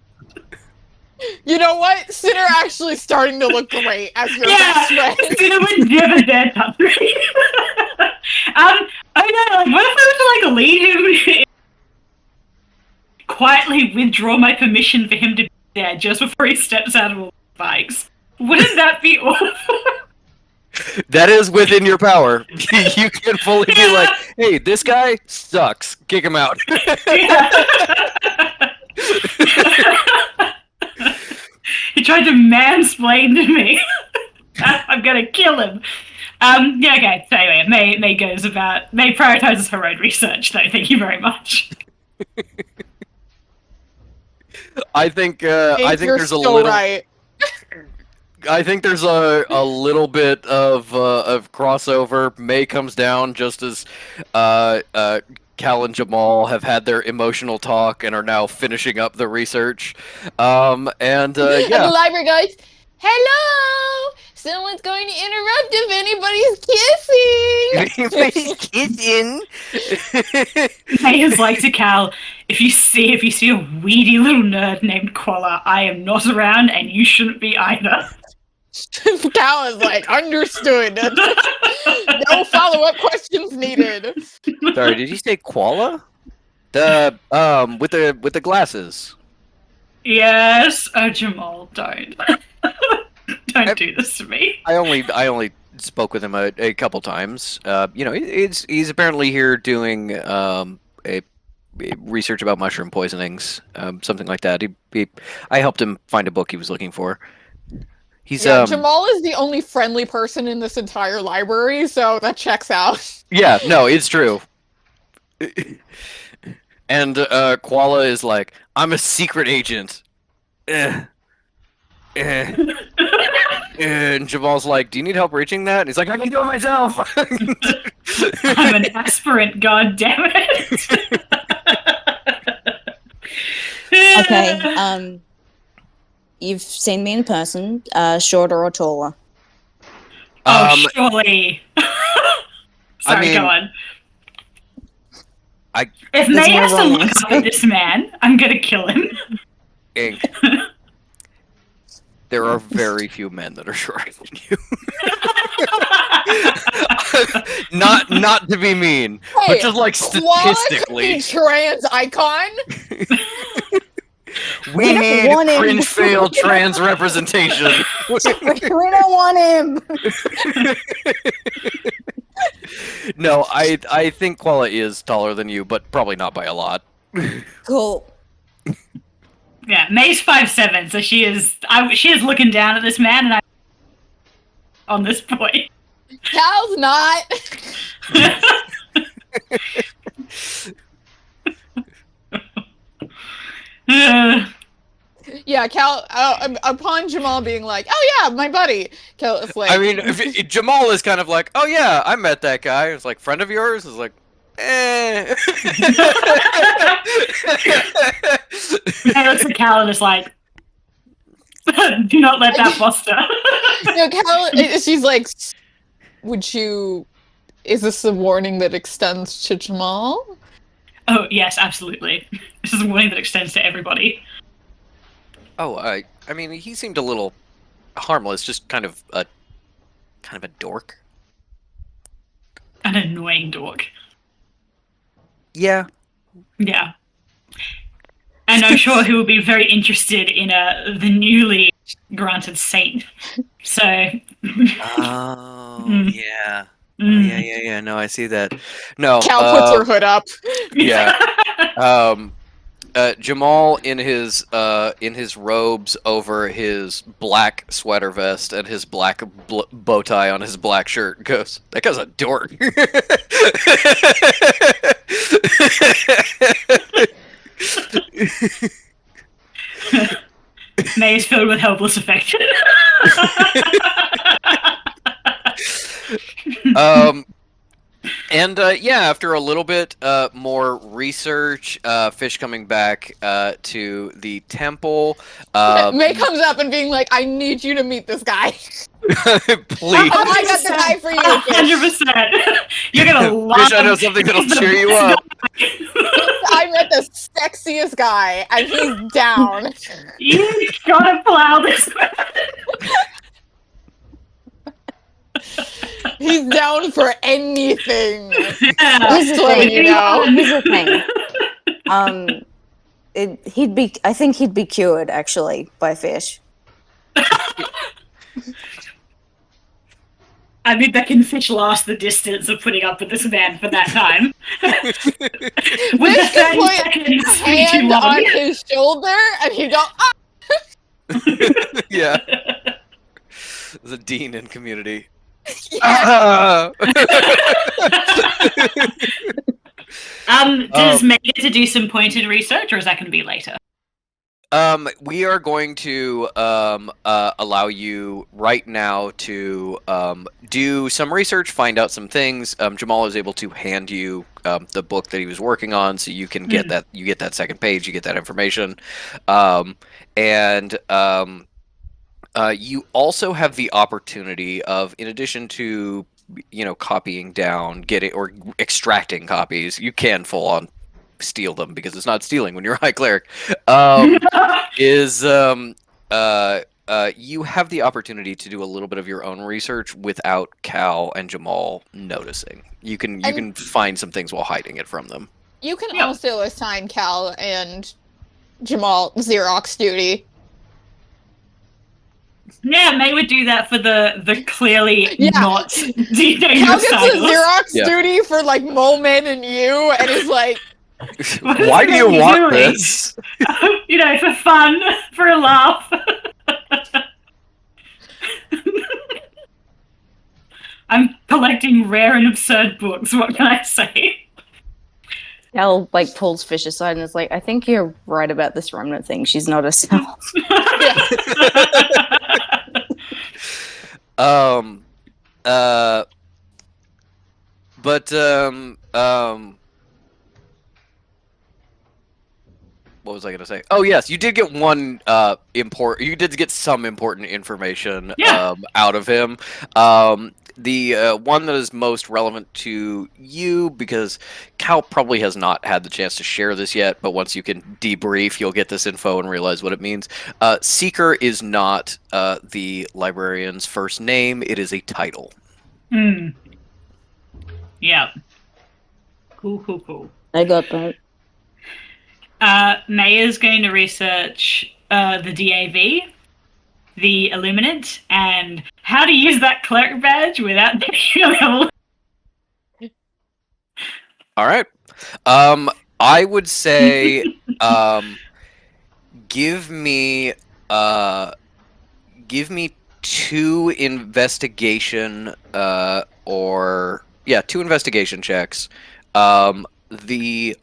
Speaker 3: You know what? Sinner actually starting to look great as your best friend.
Speaker 4: Sinner would never dare touch me. I know, like, what if I was to like lead him quietly withdraw my permission for him to be there just before he steps out of all the bikes? Wouldn't that be awful?
Speaker 1: That is within your power. You can fully be like, hey, this guy sucks. Kick him out.
Speaker 4: He tried to mansplain to me. I'm gonna kill him. Yeah, okay. So anyway, May prioritizes her own research, though. Thank you very much.
Speaker 1: I think
Speaker 6: you're
Speaker 1: there's a
Speaker 6: so
Speaker 1: little.
Speaker 6: right.
Speaker 1: I think there's a little bit of crossover. May comes down just as Cal and Jamal have had their emotional talk and are now finishing up the research. And
Speaker 6: And
Speaker 1: yeah,
Speaker 6: the library goes, hello! Someone's going to interrupt if anybody's kissing!
Speaker 5: Kissing.
Speaker 4: May is like to Cal, if you see a weedy little nerd named Koala, I am not around and you shouldn't be either.
Speaker 6: Cal is like, understood. No follow-up questions needed.
Speaker 1: sorry, did you say koala? The with the glasses.
Speaker 4: Yes. Oh, Jamal, don't. Don't do this to me.
Speaker 1: I only spoke with him a couple times. He's apparently here doing a research about mushroom poisonings, something like that. I helped him find a book he was looking for. He's
Speaker 6: Jamal is the only friendly person in this entire library, so that checks out.
Speaker 1: Yeah, no, it's true. And Koala is like, I'm a secret agent. And Jamal's like, do you need help reaching that? And he's like, I can do it myself.
Speaker 4: I'm an aspirant, god damn it.
Speaker 2: Okay, you've seen me in person, shorter or taller?
Speaker 4: Surely. Sorry, go on. If
Speaker 2: There's
Speaker 4: May
Speaker 2: no
Speaker 4: has to look
Speaker 2: romance.
Speaker 4: up at this man, I'm gonna kill him.
Speaker 1: Ink. There are very few men that are shorter than you. not to be mean, but just like statistically.
Speaker 6: Trans icon?
Speaker 1: We need
Speaker 2: want him.
Speaker 1: cringe fail trans representation.
Speaker 2: We don't want him!
Speaker 1: No, I think Koala is taller than you, but probably not by a lot.
Speaker 2: Cool.
Speaker 4: Yeah, May's 5'7", so she is looking down at this man, and I on this point.
Speaker 6: Cal's not. Yeah, Cal, upon Jamal being like, oh yeah, my buddy, Cal is like...
Speaker 1: I mean, Jamal is kind of like, oh yeah, I met that guy. It's like, friend of yours? It's like, eh.
Speaker 4: May looks at Cal and is like, do not let that foster.
Speaker 6: No, Cal, she's like, is this a warning that extends to Jamal?
Speaker 4: Oh, yes, absolutely. This is a warning that extends to everybody.
Speaker 1: Oh, I mean, he seemed a little harmless, just kind of a dork.
Speaker 4: An annoying dork.
Speaker 1: Yeah.
Speaker 4: Yeah. And I'm sure he will be very interested in the newly granted saint. So.
Speaker 1: Oh, yeah.
Speaker 4: Mm.
Speaker 1: Yeah. No, I see that. No.
Speaker 6: Cal puts her hood up.
Speaker 1: Yeah. Jamal in his robes over his black sweater vest and his black bow tie on his black shirt goes, that guy's a dork.
Speaker 4: May is filled with helpless affection.
Speaker 1: And after a little bit more research, Fish coming back to the temple.
Speaker 6: May comes up and being like, I need you to meet this guy.
Speaker 1: Please.
Speaker 6: I got the guy for you, Fish.
Speaker 4: 100%. You're gonna love
Speaker 1: Fish, I know something that'll cheer you up.
Speaker 6: I met the sexiest guy, and he's down.
Speaker 4: You gotta plow this.
Speaker 6: He's down for anything.
Speaker 4: Yeah.
Speaker 2: Here's the thing.
Speaker 6: you know.
Speaker 2: Here's the thing. I think he'd be cured, actually, by Fish.
Speaker 4: I mean, that can fish last the distance of putting up with this man for that time. With
Speaker 6: Fish
Speaker 4: the
Speaker 6: can
Speaker 4: 30
Speaker 6: put
Speaker 4: seconds be too
Speaker 6: hand
Speaker 4: long.
Speaker 6: on his shoulder, and he go, ah!
Speaker 1: Yeah. The dean in Community.
Speaker 6: Yeah.
Speaker 4: Does May get to do some pointed research, or is that going to be later?
Speaker 1: We are going to allow you right now to do some research, find out some things. Jamal is able to hand you the book that he was working on, so you can get that. You get that second page. You get that information, and you also have the opportunity of, in addition to copying down, getting or extracting copies, you can full on steal them because it's not stealing when you're a high cleric. You have the opportunity to do a little bit of your own research without Cal and Jamal noticing. You can find some things while hiding it from them.
Speaker 6: You can also assign Cal and Jamal Xerox duty.
Speaker 4: Yeah, May would do that for the clearly not
Speaker 6: Cal
Speaker 4: dangerous
Speaker 6: gets a
Speaker 4: titles.
Speaker 6: Xerox duty for like Moleman and you, and is like,
Speaker 1: Why do you want this?
Speaker 4: For fun, for a laugh. I'm collecting rare and absurd books, what can I say?
Speaker 2: Cal pulls Fish aside and is like, I think you're right about this remnant thing. She's not herself.
Speaker 1: What was I going to say? Oh yes, you did get one You did get some important information out of him. The one that is most relevant to you, because Cal probably has not had the chance to share this yet, but once you can debrief, you'll get this info and realize what it means. Seeker is not the librarian's first name; it is a title.
Speaker 4: Yeah. Cool.
Speaker 2: I got that.
Speaker 4: May is going to research the DAV, the Illuminant, and how to use that cleric badge without taking a level.
Speaker 1: All right. I would say, give me two investigation two investigation checks. The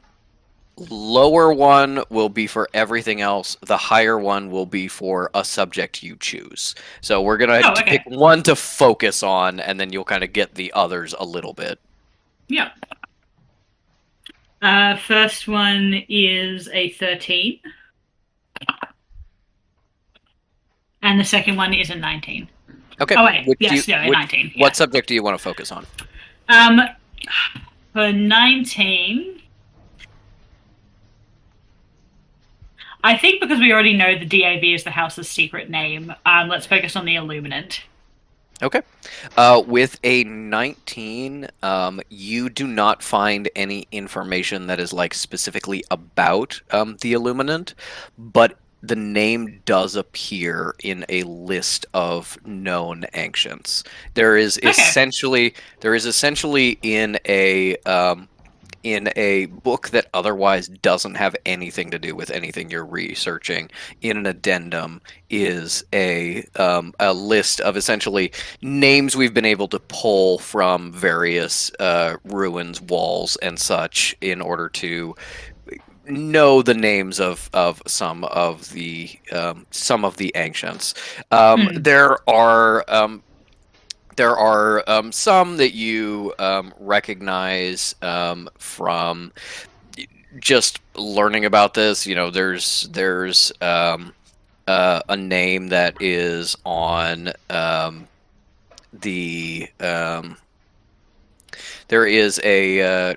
Speaker 1: lower one will be for everything else. The higher one will be for a subject you choose. So we're going to pick one to focus on, and then you'll kind of get the others a little bit.
Speaker 4: Yeah. First one is a 13. And the second one is a 19.
Speaker 1: Okay.
Speaker 4: Oh, wait. A 19. Yeah.
Speaker 1: What subject do you want to focus on?
Speaker 4: For 19... I think because we already know the DAV is the house's secret name, let's focus on the Illuminant.
Speaker 1: Okay. With a 19, you do not find any information that is specifically about the Illuminant, but the name does appear in a list of known ancients. There is essentially in a book that otherwise doesn't have anything to do with anything you're researching, in an addendum is a list of essentially names we've been able to pull from various ruins, walls, and such in order to know the names of some of the ancients. There are some that you recognize from just learning about this. There's a name that is on there is a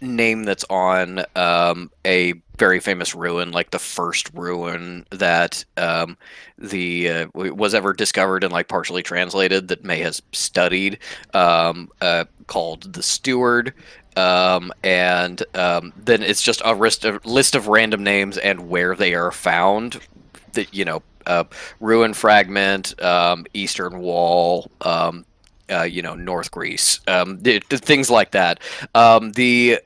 Speaker 1: name that's on a very famous ruin, like the first ruin that was ever discovered and partially translated that May has studied, called the Steward. And then it's just a list of random names and where they are found that ruin fragment, eastern wall, North Greece, things like that. The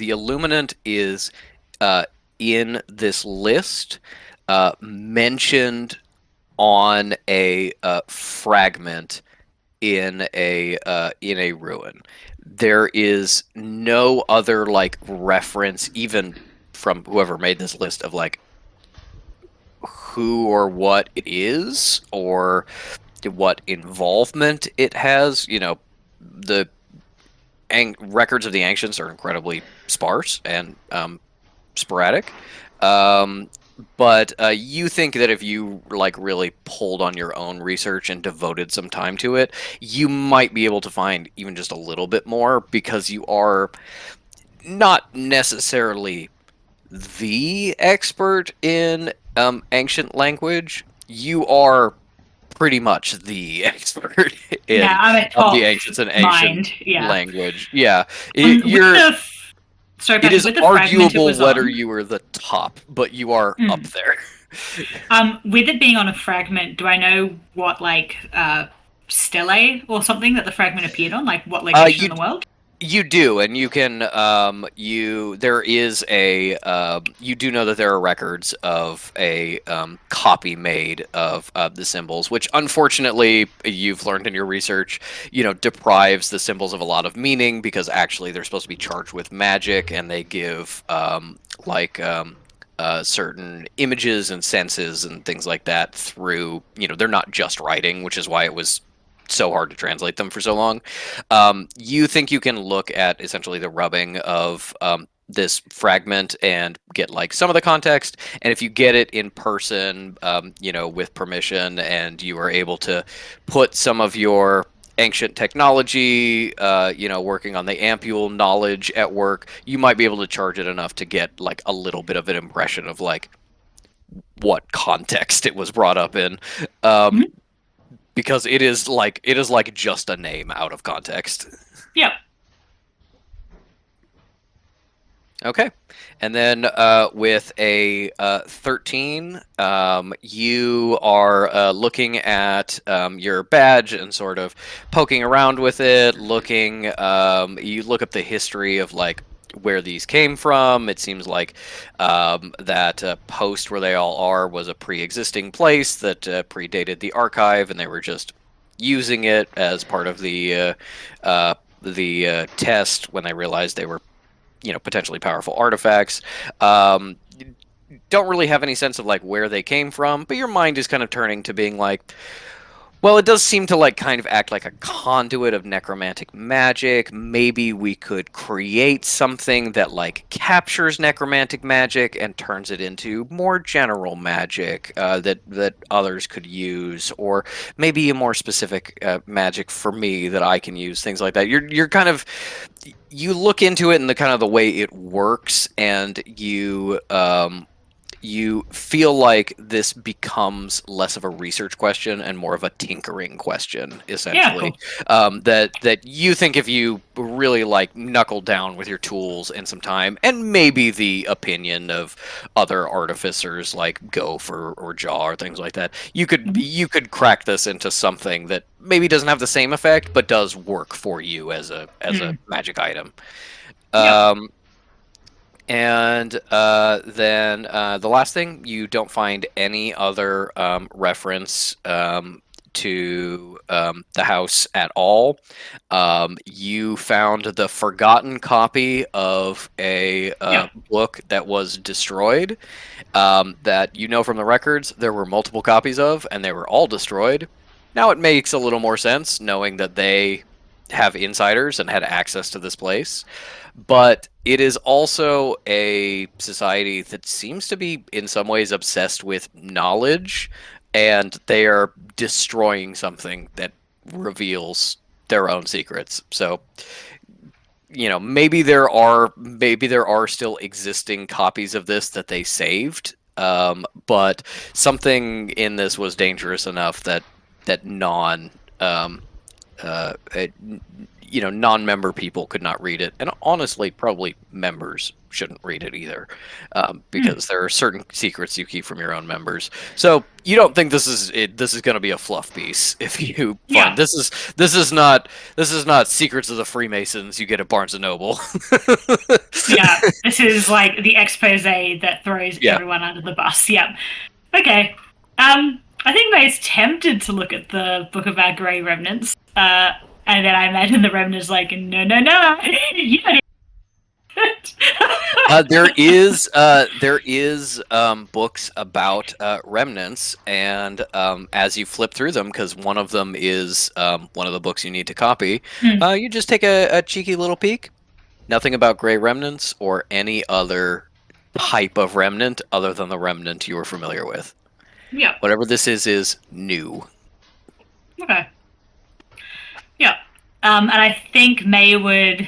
Speaker 1: Illuminant is in this list, mentioned on a fragment in a ruin. There is no other like reference, even from whoever made this list, of like who or what it is or what involvement it has. The records of the ancients are incredibly sparse and sporadic. But you think that if you like really pulled on your own research and devoted some time to it, you might be able to find even just a little bit more, because you are not necessarily the expert in ancient language. You are pretty much the expert
Speaker 4: Yeah,
Speaker 1: in
Speaker 4: I'm a
Speaker 1: the
Speaker 4: top
Speaker 1: ancients and ancient
Speaker 4: mind. Yeah.
Speaker 1: language. Yeah,
Speaker 4: With the sorry,
Speaker 1: it
Speaker 4: Patty,
Speaker 1: is
Speaker 4: with the fragment it
Speaker 1: arguable
Speaker 4: was
Speaker 1: whether
Speaker 4: on.
Speaker 1: you are the top, but you are up there.
Speaker 4: With it being on a fragment, do I know what like stele or something that the fragment appeared on? Like what location in the world?
Speaker 1: You do, and you can there is a you do know that there are records of a copy made of the symbols, which unfortunately you've learned in your research, deprives the symbols of a lot of meaning, because actually they're supposed to be charged with magic, and they give certain images and senses and things like that through, they're not just writing, which is why it was so hard to translate them for so long. You think you can look at essentially the rubbing of this fragment and get like some of the context, and if you get it in person, with permission, and you are able to put some of your ancient technology, working on the ampule knowledge at work, you might be able to charge it enough to get like a little bit of an impression of like what context it was brought up in. Because it is like just a name out of context.
Speaker 4: Yep.
Speaker 1: Okay, and then with a 13, you are looking at your badge and sort of poking around with it, looking. You look up the history of like where these came from. It seems like that post where they all are was a pre-existing place that predated the archive, and they were just using it as part of the test when they realized they were potentially powerful artifacts. Don't really have any sense of like where they came from, but your mind is kind of turning to being like, well, it does seem to like kind of act like a conduit of necromantic magic. Maybe we could create something that like captures necromantic magic and turns it into more general magic that others could use, or maybe a more specific magic for me that I can use. Things like that. You're kind of, you look into it and the kind of the way it works, and you feel like this becomes less of a research question and more of a tinkering question, essentially.
Speaker 4: Yeah, cool.
Speaker 1: That you think if you really like knuckle down with your tools and some time, and maybe the opinion of other artificers like Gopher or Jaw or things like that, you could crack this into something that maybe doesn't have the same effect, but does work for you as a magic item.
Speaker 4: Yep.
Speaker 1: And then the last thing, you don't find any other reference to the house at all. You found the forgotten copy of a book that was destroyed, that from the records there were multiple copies of, and they were all destroyed. Now it makes a little more sense knowing that they have insiders and had access to this place. But it is also a society that seems to be in some ways obsessed with knowledge, and they are destroying something that reveals their own secrets. So, maybe there are still existing copies of this that they saved, but something in this was dangerous enough that non non-member people could not read it, and honestly, probably members shouldn't read it either, because there are certain secrets you keep from your own members. So you don't think this is going to be a fluff piece if you find this is not Secrets of the Freemasons you get at Barnes and Noble.
Speaker 4: Yeah, this is like the expose that throws everyone under the bus. Yeah. Okay. I think May's tempted to look at the book about grey remnants, and then I imagine the remnant's like, no, you don't.
Speaker 1: There is books about remnants, and as you flip through them, because one of them is one of the books you need to copy, you just take a cheeky little peek. Nothing about grey remnants or any other type of remnant other than the remnant you are familiar with.
Speaker 4: Yeah.
Speaker 1: Whatever this is new.
Speaker 4: Okay. Yeah. And I think May would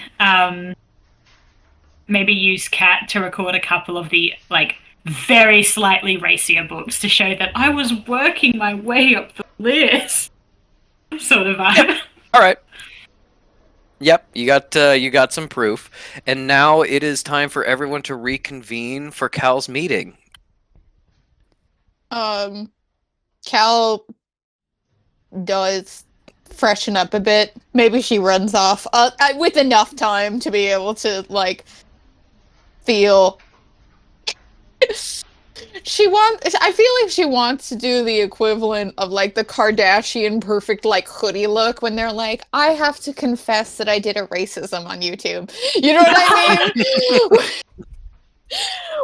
Speaker 4: maybe use Kat to record a couple of the very slightly racier books to show that I was working my way up the list. Sort of vibe.
Speaker 1: Yep. All right. Yep, you got some proof, and now it is time for everyone to reconvene for Cal's meeting.
Speaker 6: Cal does freshen up a bit. Maybe she runs off with enough time to be able to feel. I feel like she wants to do the equivalent of the Kardashian perfect hoodie look when they're like, I have to confess that I did a racism on YouTube. You know what I mean?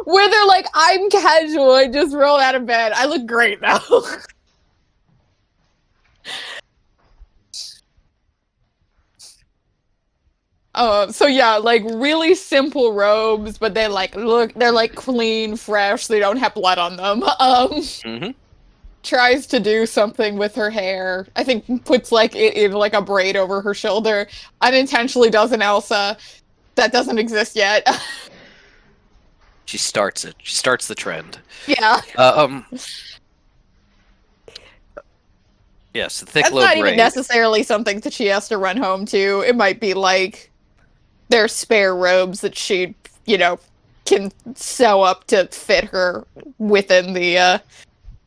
Speaker 6: Where they're like, I'm casual, I just rolled out of bed. I look great now. So yeah, really simple robes, but they they're clean, fresh, they don't have blood on them. Tries to do something with her hair. I think puts it in a braid over her shoulder. Unintentionally does an Elsa. That doesn't exist yet.
Speaker 1: She starts it. She starts the trend.
Speaker 6: Yeah.
Speaker 1: Yes, the thick
Speaker 6: That's
Speaker 1: low
Speaker 6: not
Speaker 1: braid.
Speaker 6: even necessarily something that she has to run home to. It might be their spare robes that she, can sew up to fit her within the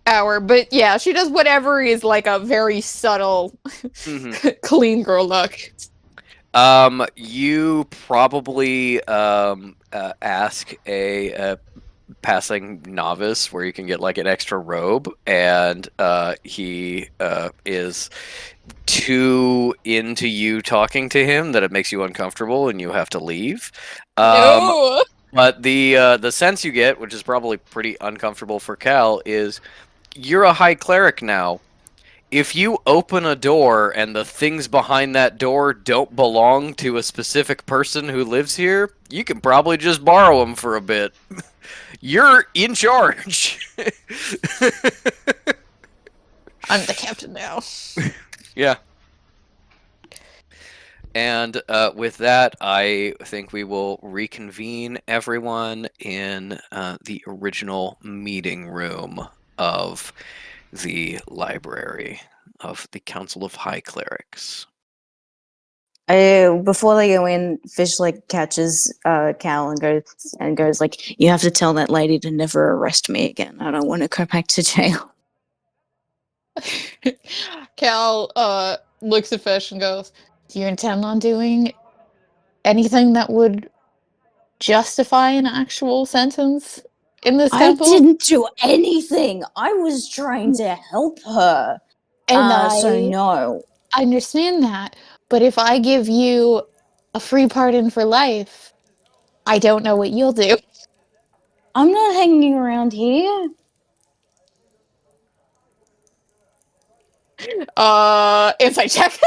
Speaker 6: hour. But yeah, she does whatever is a very subtle, clean girl look.
Speaker 1: You probably ask a passing novice where you can get an extra robe, and he is too into you talking to him that it makes you uncomfortable and you have to leave.
Speaker 6: No!
Speaker 1: But the sense you get, which is probably pretty uncomfortable for Cal, is you're a high cleric now. If you open a door and the things behind that door don't belong to a specific person who lives here, you can probably just borrow them for a bit. You're in charge.
Speaker 6: I'm the captain now.
Speaker 1: Yeah. And with that, I think we will reconvene everyone in the original meeting room of the library of the Council of High Clerics.
Speaker 2: Before they go in, Fish catches Cal and goes you have to tell that lady to never arrest me again. I don't want to go back to jail.
Speaker 6: Cal looks at Fish and goes, do you intend on doing anything that would justify an actual sentence in this temple?
Speaker 2: I didn't do anything. I was trying to help her.
Speaker 6: And
Speaker 2: so no.
Speaker 6: I understand that. But if I give you a free pardon for life, I don't know what you'll do.
Speaker 2: I'm not hanging around here.
Speaker 6: Insight check.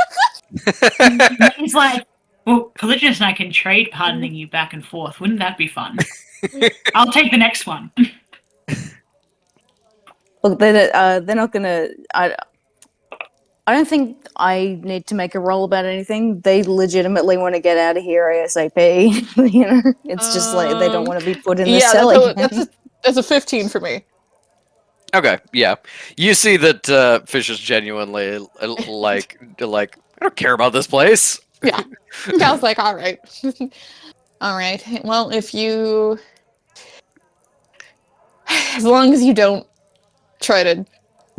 Speaker 4: He's like, well, Calligraph and I can trade pardoning you back and forth. Wouldn't that be fun? I'll take the next one.
Speaker 2: Look, they're not gonna. I don't think I need to make a roll about anything. They legitimately want to get out of here ASAP. It's just they don't want to be put in the cell again.
Speaker 6: That's a 15 for me.
Speaker 1: Okay, yeah. You see that Fish is genuinely like, I don't care about this place.
Speaker 6: Yeah. Cal's like, all right. All right. Well, if you, as long as you don't try to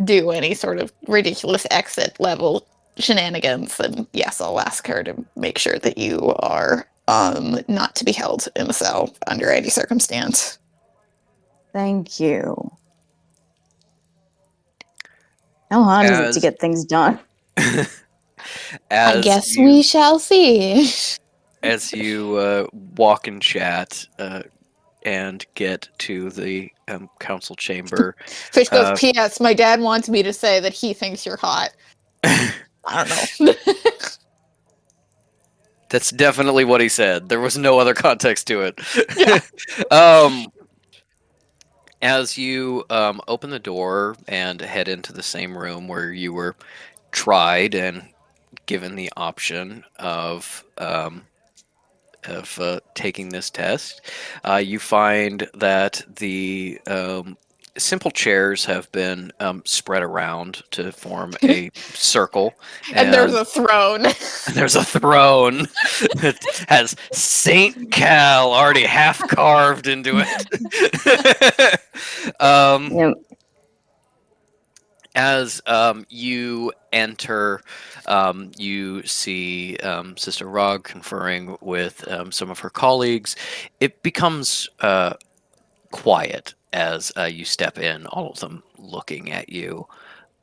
Speaker 6: do any sort of ridiculous exit level shenanigans, then yes, I'll ask her to make sure that you are not to be held in the cell under any circumstance.
Speaker 2: Thank you. How hard is it to
Speaker 1: As
Speaker 2: get things done?
Speaker 3: I
Speaker 1: as
Speaker 3: guess
Speaker 1: you
Speaker 3: we shall see.
Speaker 1: as you walk and chat and get to the council chamber,
Speaker 6: Fish goes,
Speaker 1: uh,
Speaker 6: P.S. My dad wants me to say that he thinks you're hot. I don't know.
Speaker 1: that's definitely what he said. There was no other context to it.
Speaker 6: Yeah.
Speaker 1: As you open the door and head into the same room where you were tried and given the option of taking this test, you find that the simple chairs have been spread around to form a circle,
Speaker 6: And there's
Speaker 1: and
Speaker 6: a throne.
Speaker 1: there's a throne that has Saint Cal already half carved into it.
Speaker 2: Yep.
Speaker 1: As you enter, you see Sister Rog conferring with some of her colleagues. It becomes quiet as you step in, all of them looking at you.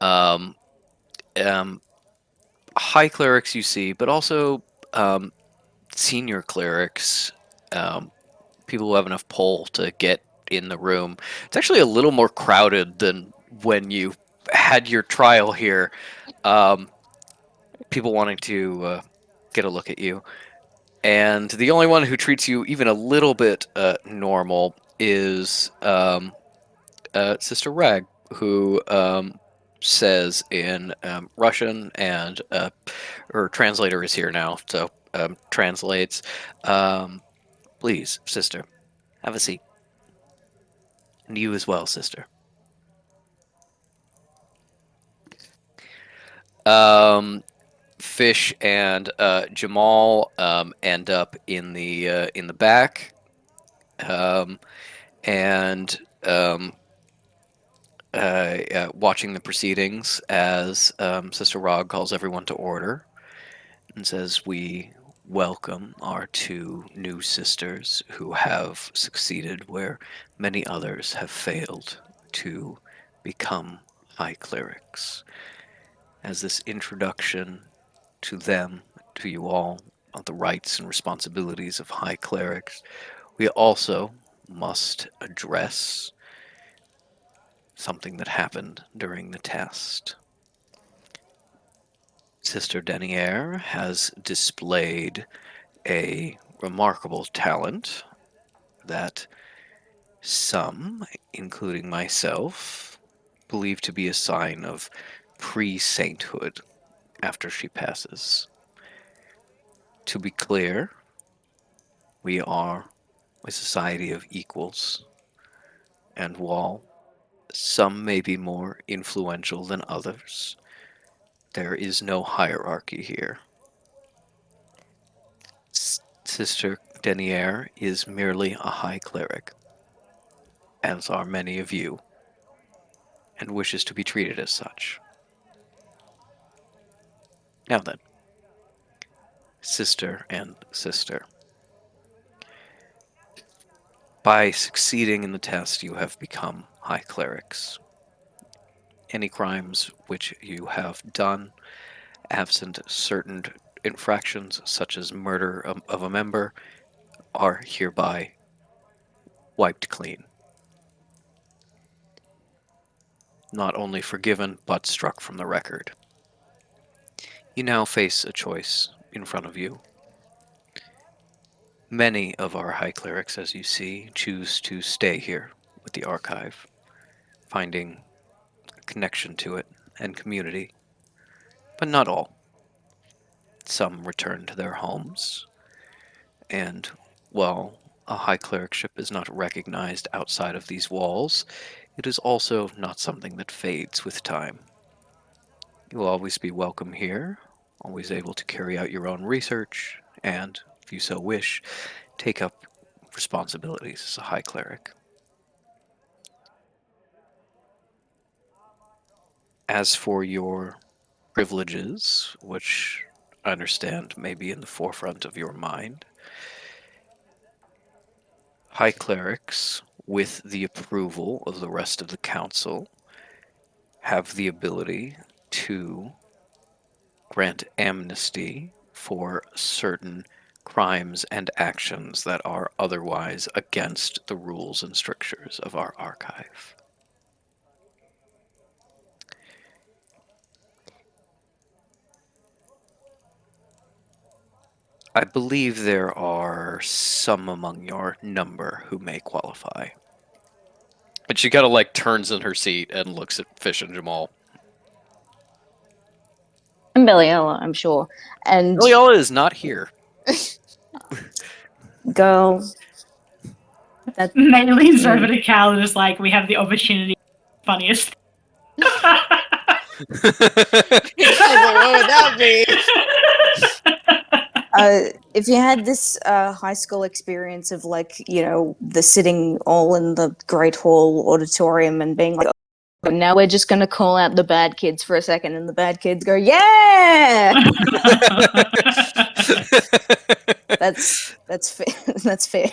Speaker 1: Um, um, High clerics you see, but also um, senior clerics, um, people who have enough pull to get in the room. It's actually a little more crowded than when you had your trial here. Um, People wanting to get a look at you. And the only one who treats you even a little bit normal is Sister Rag, who says in Russian, and her translator is here now, so translates, please, sister, have a seat. And you as well, sister. Fish and Jamal end up in the back, um, and watching the proceedings as Sister Rog calls everyone to order and says, "We welcome our two new sisters who have succeeded where many others have failed to become high clerics. As this introduction to them, to you all, of the rights and responsibilities of high clerics, we also must address something that happened during the test. Sister Denier has displayed a remarkable talent that some, including myself, believe to be a sign of pre-sainthood after she passes. To be clear, we are a society of equals, and while some may be more influential than others, there is no hierarchy here. Sister Denier is merely a high cleric, as are many of you, and wishes to be treated as such. Now then, sister and sister, by succeeding in the test, you have become high clerics. Any crimes which you have done, absent certain infractions such as murder of a member, are hereby wiped clean. Not only forgiven, but struck from the record. You now face a choice in front of you. Many of our high clerics, as you see, choose to stay here with the archive, finding a connection to it and community, but not all. Some return to their homes, and while a high clericship is not recognized outside of these walls, it is also not something that fades with time. You will always be welcome here, always able to carry out your own research, and, if you so wish, take up responsibilities as a high cleric. As for your privileges, which I understand may be in the forefront of your mind, high clerics, with the approval of the rest of the council, have the ability to grant amnesty for certain crimes and actions that are otherwise against the rules and strictures of our archive. I believe there are some among your number who may qualify. And she kind of like turns in her seat and looks at Fish and Jamal.
Speaker 2: And Beliella, I'm sure. And
Speaker 1: Iliola is not here.
Speaker 2: girl, that
Speaker 4: May leans over to Cal and is like, we have the opportunity. Funniest.
Speaker 6: What would that be?
Speaker 2: if you had this high school experience of like, you know, the sitting all in the Great Hall auditorium and being like, oh, now we're just going to call out the bad kids for a second, and the bad kids go, yeah! That's fair. That's fair.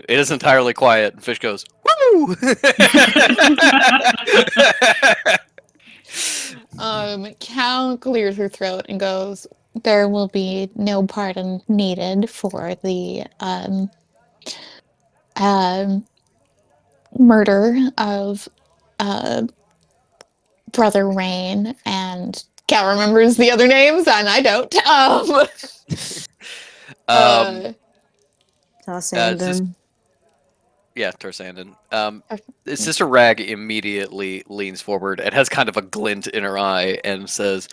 Speaker 1: It is entirely quiet, and Fish goes, woo!
Speaker 6: Cal clears her throat and goes, there will be no pardon needed for the murder of Brother Rain, and Cal remembers the other names, and I don't.
Speaker 2: Tarsandon.
Speaker 1: Yeah, Tarsandon. Sister Rag immediately leans forward and has kind of a glint in her eye and says,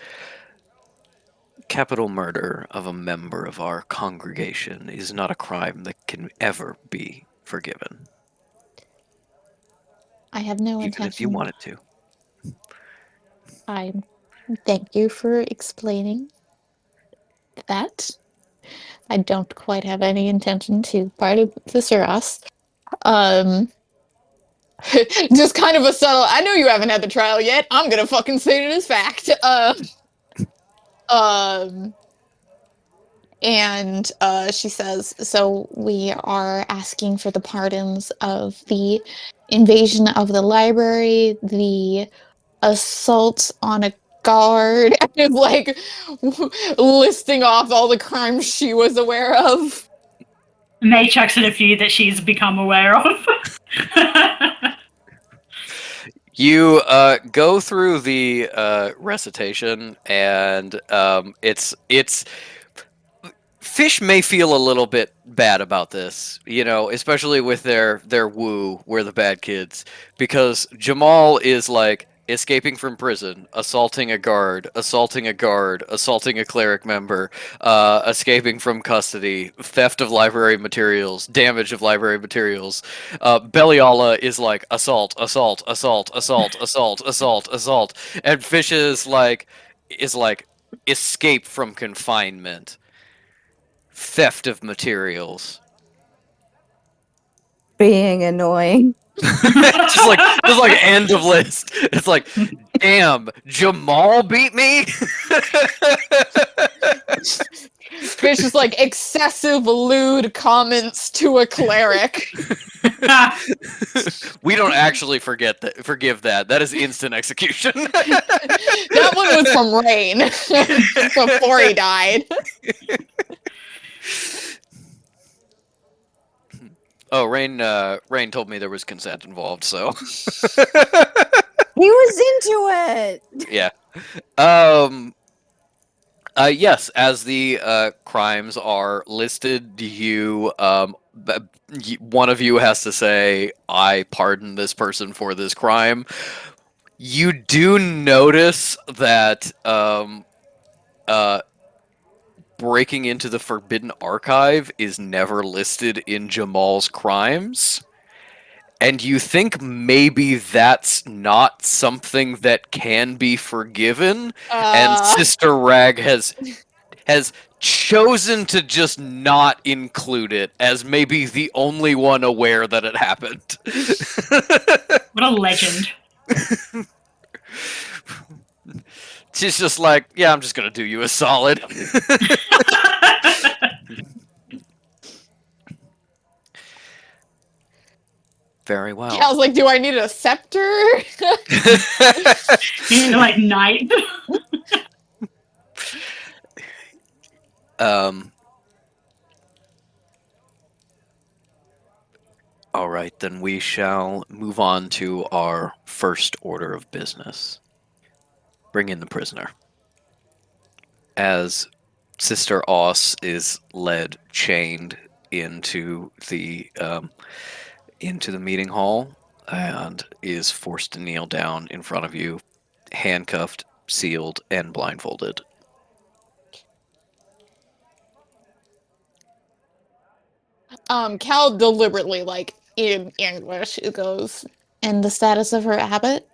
Speaker 1: capital murder of a member of our congregation is not a crime that can ever be forgiven.
Speaker 6: I have no
Speaker 1: Even
Speaker 6: intention.
Speaker 1: if you wanted to.
Speaker 6: I thank you for explaining that. I don't quite have any intention to pardon Sister Ross. Just kind of a subtle, I know you haven't had the trial yet. I'm gonna fucking state it as fact. And she says, so we are asking for the pardons of the invasion of the library, the assault on a guard, and like listing off all the crimes she was aware of.
Speaker 4: May chucks at a few that she's become aware of.
Speaker 1: You go through the recitation, and it's Fish may feel a little bit bad about this, you know, especially with their woo, we're the bad kids, because Jamal is like escaping from prison, assaulting a guard, assaulting a cleric member, escaping from custody, theft of library materials, damage of library materials. Beliala is like assault, and Fish is like escape from confinement, theft of materials.
Speaker 2: Being annoying.
Speaker 1: just like end of list. It's like, damn, Jamal beat me.
Speaker 6: Fish is like excessive lewd comments to a cleric.
Speaker 1: We don't actually forgive that. That is instant execution.
Speaker 6: That one was from Rain before he died.
Speaker 1: Oh, Rain told me there was consent involved, so
Speaker 2: He was into it.
Speaker 1: yeah. Yes, as the crimes are listed, one of you has to say, I pardon this person for this crime. You do notice that breaking into the Forbidden Archive is never listed in Jamal's crimes. and you think maybe that's not something that can be forgiven, and Sister Rag has chosen to just not include it as maybe the only one aware that it happened.
Speaker 4: What a legend.
Speaker 1: She's just like, yeah, I'm just gonna do you a solid. Very well.
Speaker 6: Cal's like, do I need a scepter?
Speaker 4: Like knight.
Speaker 1: All right, then we shall move on to our first order of business. Bring in the prisoner. As Sister Oss is led chained into the meeting hall and is forced to kneel down in front of you, handcuffed, sealed, and blindfolded.
Speaker 6: Cal deliberately, like, in English, it goes,
Speaker 3: And the status of her abbot?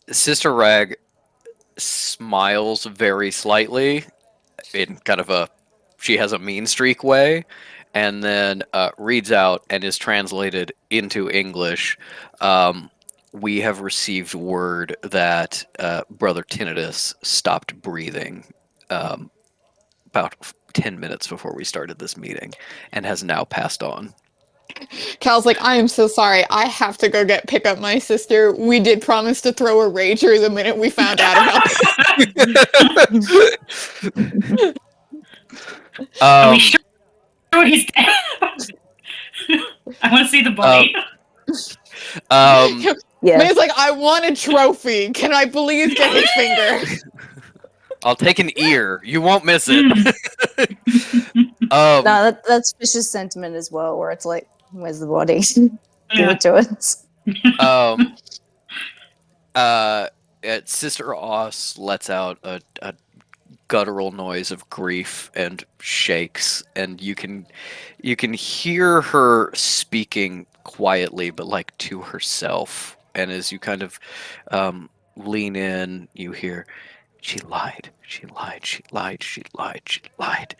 Speaker 1: Sister Rag smiles very slightly in kind of a she has a mean streak way, and then reads out and is translated into English. We have received word that Brother Tinnitus stopped breathing about 10 minutes before we started this meeting and has now passed on.
Speaker 6: Cal's like, I am so sorry. I have to go pick up my sister. We did promise to throw a rager the minute we found out about this.
Speaker 4: Are we sure he's dead? I want to see the body.
Speaker 2: Yeah.
Speaker 6: May's like, I want a trophy. Can I please get his finger?
Speaker 1: I'll take an ear. You won't miss it.
Speaker 2: No, that's Fish's sentiment as well, where it's like, where's the body? Give it to us.
Speaker 1: Sister Oss lets out a guttural noise of grief and shakes, and you can hear her speaking quietly, but like to herself. And as you kind of lean in, you hear, "She lied. She lied. She lied. She lied. She lied.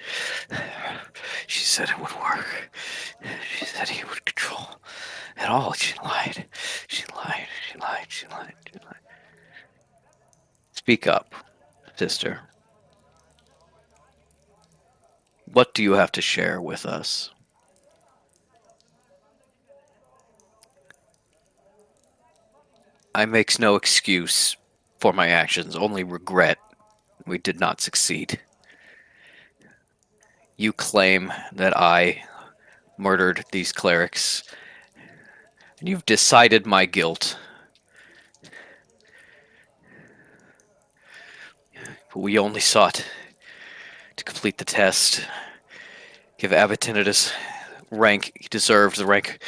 Speaker 1: She said it would work. She said he would control it all. She lied. She lied. She lied. She lied. She lied." Speak up, sister. What do you have to share with us? I makes no excuse for my actions, only regret we did not succeed. You claim that I murdered these clerics, and you've decided my guilt. But we only sought to complete the test, give Abatinitus rank he deserved, the rank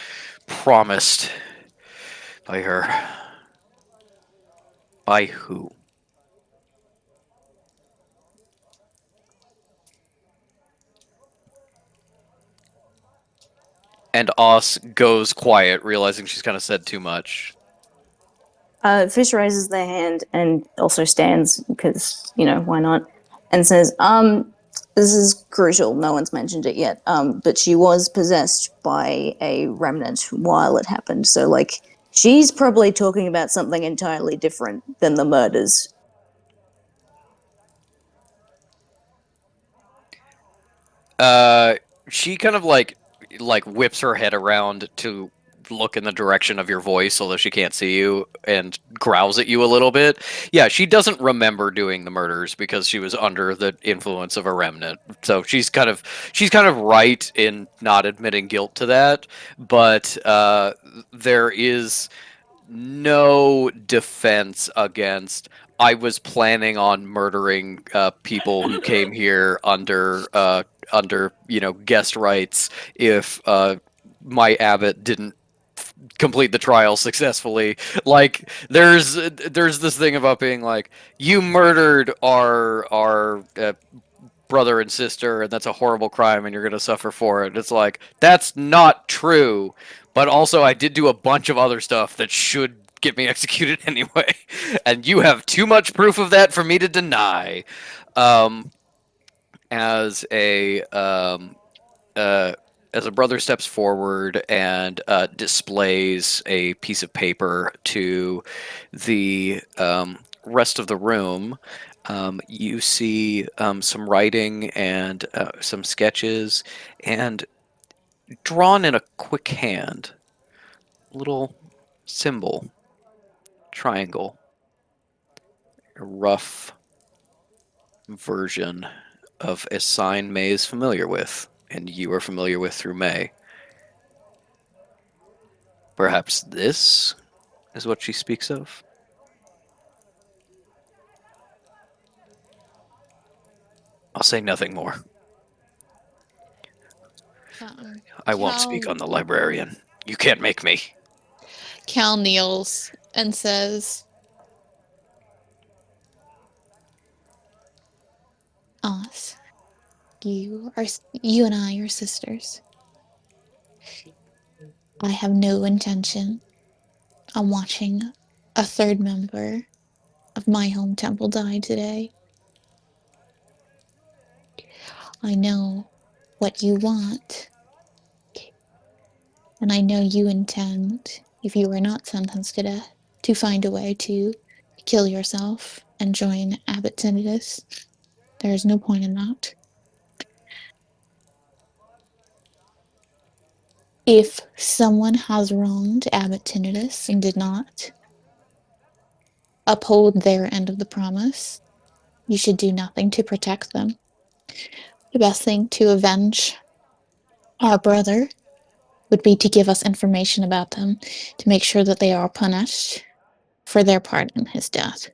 Speaker 1: promised by her. By who? And Oss goes quiet, realizing she's kind of said too much.
Speaker 2: Fish raises their hand and also stands because, why not? And says, this is crucial. No one's mentioned it yet. But she was possessed by a remnant while it happened. So, she's probably talking about something entirely different than the murders.
Speaker 1: She kind of like whips her head around to look in the direction of your voice, although she can't see you, and growls at you a little bit. Yeah, she doesn't remember doing the murders because she was under the influence of a remnant. So she's kind of right in not admitting guilt to that, but there is no defense against I was planning on murdering people who came here under guest rights if my abbot didn't complete the trial successfully. Like there's this thing about being like, you murdered our brother and sister, and that's a horrible crime, and you're gonna suffer for it. It's like that's not true. But also, I did do a bunch of other stuff that should get me executed anyway, and you have too much proof of that for me to deny. Um, as a uh, as a brother steps forward and displays a piece of paper to the rest of the room, you see some writing and some sketches, and drawn in a quick hand, little symbol, triangle, a rough version of a sign May is familiar with, and you are familiar with through May. Perhaps this is what she speaks of? I'll say nothing more. I won't speak on the librarian. You can't make me.
Speaker 6: Cal kneels and says, Oz, you and I are sisters. I have no intention on watching a third member of my home temple die today. I know what you want, and I know you intend, if you were not sentenced to death, to find a way to kill yourself and join Abbot Tinnitus. There is no point in that. If someone has wronged Abbot Tinnitus and did not uphold their end of the promise, you should do nothing to protect them. The best thing to avenge our brother would be to give us information about them to make sure that they are punished for their part in his death.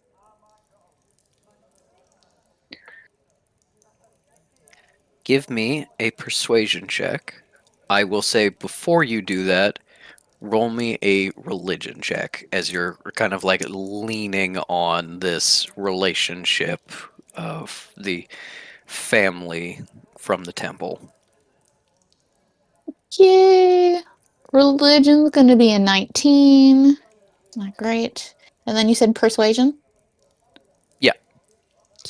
Speaker 1: Give me a persuasion check. I will say before you do that, roll me a religion check as you're kind of like leaning on this relationship of the family from the temple.
Speaker 6: Yay! Religion's gonna be a 19. Not great. And then you said persuasion?
Speaker 1: Yeah.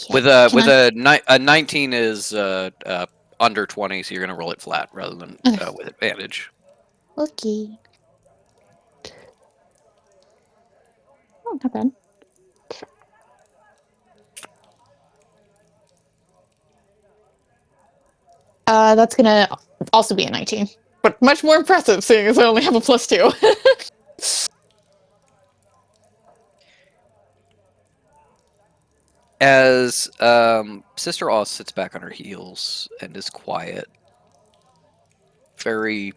Speaker 6: Yeah.
Speaker 1: A 19 is under 20, so you're going to roll it flat rather than
Speaker 6: Okay.
Speaker 1: with advantage.
Speaker 6: Okay. Oh, not bad. That's gonna also be a 19. But much more impressive, seeing as I only have a +2.
Speaker 1: As Sister Oz sits back on her heels and is quiet, very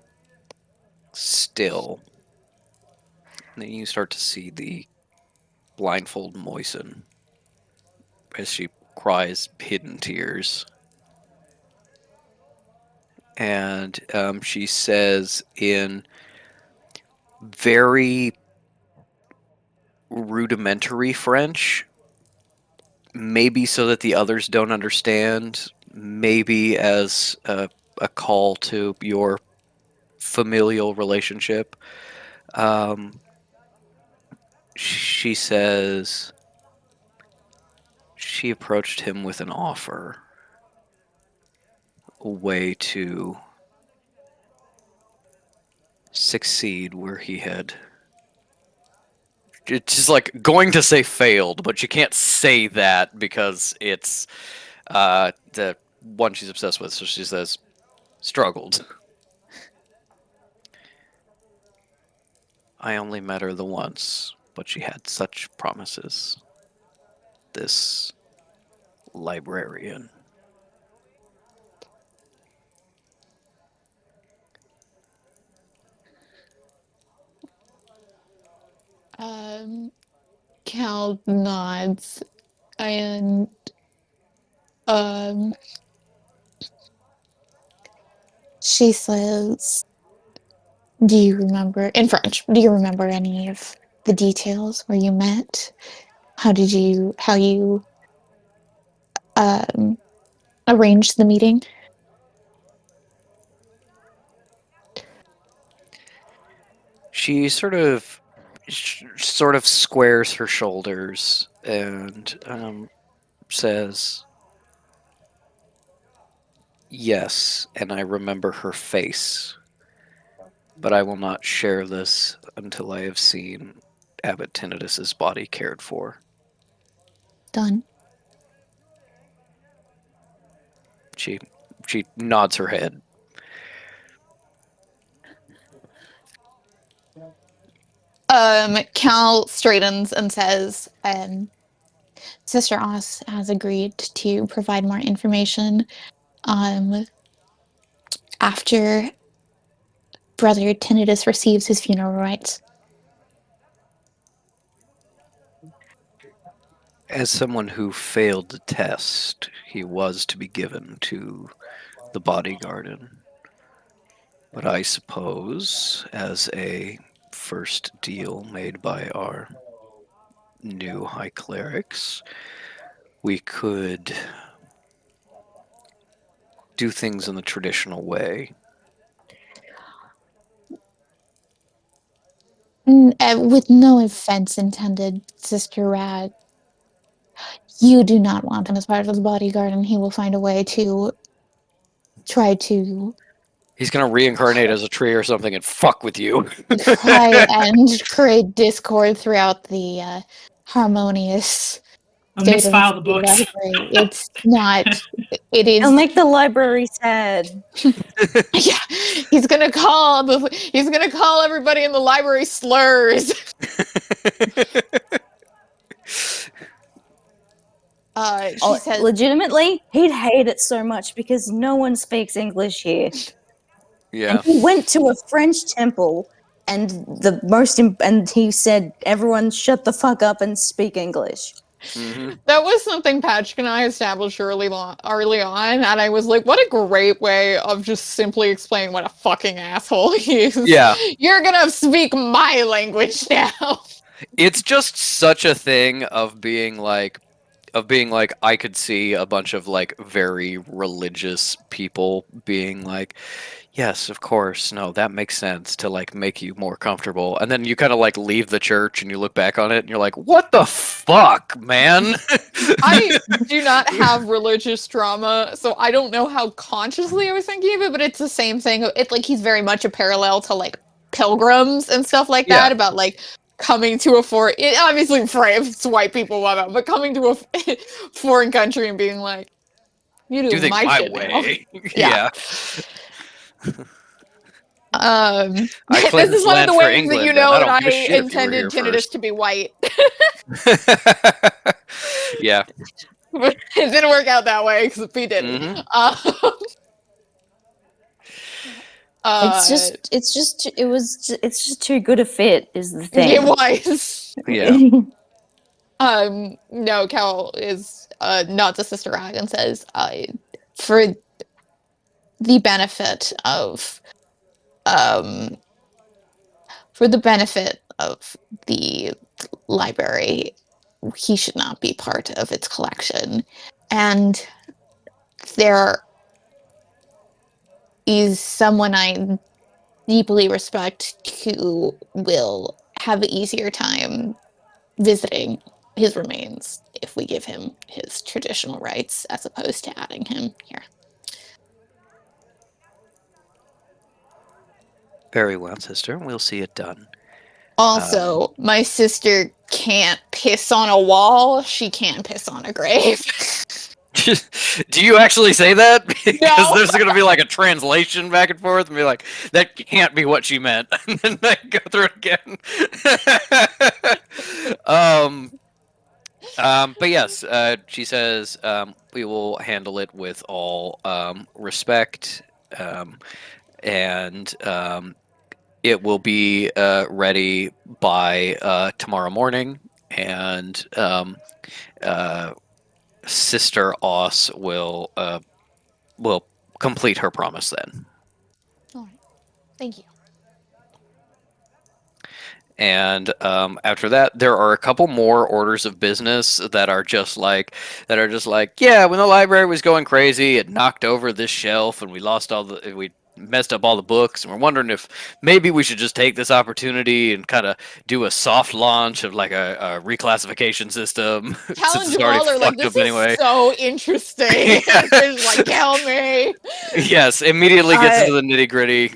Speaker 1: still, and then you start to see the blindfold moisten as she cries hidden tears. And she says in very rudimentary French, maybe so that the others don't understand, maybe as a call to your familial relationship. She says she approached him with an offer, a way to succeed where he had. It's just like going to say failed, but she can't say that because it's the one she's obsessed with. So she says struggled. I only met her the once, but she had such promises. This librarian.
Speaker 6: Cal nods and she says, do you remember, in French, do you remember any of the details where you met? How you
Speaker 3: arrange the meeting?
Speaker 1: She sort of squares her shoulders and says, "Yes, and I remember her face, but I will not share this until I have seen Abbot Tinnitus's body cared for."
Speaker 3: Done.
Speaker 1: She nods her head.
Speaker 3: Cal straightens and says, Sister Oz has agreed to provide more information after Brother Tinnitus receives his funeral rites.
Speaker 1: As someone who failed the test, he was to be given to the body garden. But I suppose, as a first deal made by our new high clerics, we could do things in the traditional way.
Speaker 3: With no offense intended, Sister Rag, you do not want him as part of the bodyguard, and he will find a way to try to
Speaker 1: He's gonna reincarnate as a tree or something and fuck with you.
Speaker 3: try and create discord throughout the harmonious
Speaker 4: I'll
Speaker 3: state of
Speaker 4: misfile the
Speaker 3: the
Speaker 4: books.
Speaker 3: library. It's not. It
Speaker 2: It'll
Speaker 3: is.
Speaker 2: make the library sad.
Speaker 3: Yeah, he's gonna call everybody in the library slurs. She says,
Speaker 2: Legitimately, he'd hate it so much because no one speaks English here.
Speaker 1: Yeah.
Speaker 2: And he went to a French temple, and and he said, "Everyone, shut the fuck up and speak English."
Speaker 1: Mm-hmm.
Speaker 6: That was something Patrick and I established early on, and I was like, what a great way of just simply explaining what a fucking asshole he is.
Speaker 1: Yeah.
Speaker 6: You're gonna speak my language now.
Speaker 1: It's just such a thing of being like I could see a bunch of like very religious people being like, yes, of course, no, that makes sense to like make you more comfortable. And then you kind of like leave the church and you look back on it and you're like, what the fuck, man?
Speaker 6: I do not have religious trauma, so I don't know how consciously I was thinking of it, but it's the same thing. It's like he's very much a parallel to like pilgrims and stuff like
Speaker 1: Yeah.
Speaker 6: that, about like coming to a foreign, obviously it's white people, whatever, but coming to a foreign country and being like, you do
Speaker 1: things
Speaker 6: my
Speaker 1: my
Speaker 6: shit now.
Speaker 1: way.
Speaker 6: Yeah.
Speaker 1: I
Speaker 6: This
Speaker 1: claim
Speaker 6: is
Speaker 1: this
Speaker 6: one of
Speaker 1: land
Speaker 6: the
Speaker 1: for
Speaker 6: ways that
Speaker 1: England,
Speaker 6: you
Speaker 1: and
Speaker 6: know
Speaker 1: I
Speaker 6: that
Speaker 1: don't
Speaker 6: I
Speaker 1: give a shit if you were
Speaker 6: intended
Speaker 1: here
Speaker 6: tinnitus
Speaker 1: first.
Speaker 6: to be white.
Speaker 1: Yeah.
Speaker 6: But it didn't work out that way because he didn't.
Speaker 1: Mhm.
Speaker 2: It's just too good a fit is the thing.
Speaker 6: It was.
Speaker 1: Yeah.
Speaker 6: No, Cal is nods to Sister Rag and says, for the benefit of um for the benefit of the library, he should not be part of its collection. And there is someone I deeply respect who will have an easier time visiting his remains if we give him his traditional rights as opposed to adding him here.
Speaker 1: Very well, sister. We'll see it done.
Speaker 6: Also, my sister can't piss on a wall. She can piss on a grave.
Speaker 1: Do you actually say that? Because
Speaker 6: No.
Speaker 1: there's going to be like a translation back and forth and be like, that can't be what she meant. And then I go through it again. But yes, she says we will handle it with all respect, and it will be ready by tomorrow morning, and Sister Oss will complete her promise then.
Speaker 3: All right. Thank you.
Speaker 1: And after that, there are a couple more orders of business that are just like yeah, when the library was going crazy, it knocked over this shelf, and we messed up all the books, and we're wondering if maybe we should just take this opportunity and kind of do a soft launch of like a reclassification system
Speaker 6: Tal
Speaker 1: since
Speaker 6: and
Speaker 1: it's already
Speaker 6: Jamal are like,
Speaker 1: fucked
Speaker 6: this
Speaker 1: up anyway.
Speaker 6: is so interesting. Fish like, tell me.
Speaker 1: Yes, immediately gets into the nitty gritty,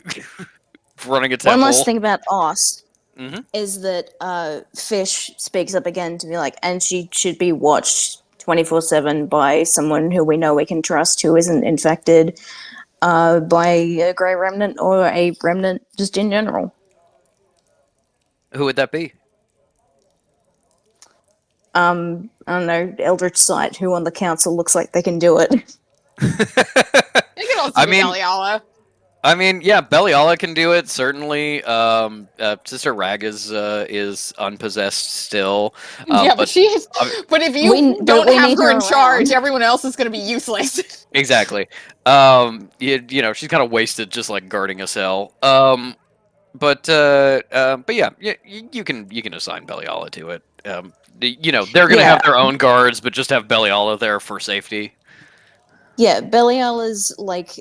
Speaker 1: running a
Speaker 2: One
Speaker 1: temple.
Speaker 2: last thing about Oz
Speaker 1: Mhm.
Speaker 2: is that Fish speaks up again to be like, and she should be watched 24/7 by someone who we know we can trust, who isn't infected by a grey remnant or a remnant just in general.
Speaker 1: Who would that be?
Speaker 2: I don't know, Eldritch Sight, who on the council looks like they can do it.
Speaker 6: It can also
Speaker 1: I
Speaker 6: be
Speaker 1: mean,
Speaker 6: Beliala.
Speaker 1: yeah, Beliala can do it certainly. Sister Rag is unpossessed still.
Speaker 6: Yeah, but she's. But if you don't
Speaker 2: we
Speaker 6: have
Speaker 2: need
Speaker 6: her in
Speaker 2: her
Speaker 6: charge,
Speaker 2: around.
Speaker 6: everyone else is going to be useless.
Speaker 1: Exactly. You know, she's kind of wasted just like guarding a cell. But yeah, you can assign Beliala to it. You know, they're gonna have their own guards, but just have Beliala there for safety.
Speaker 2: Yeah, Beliala's like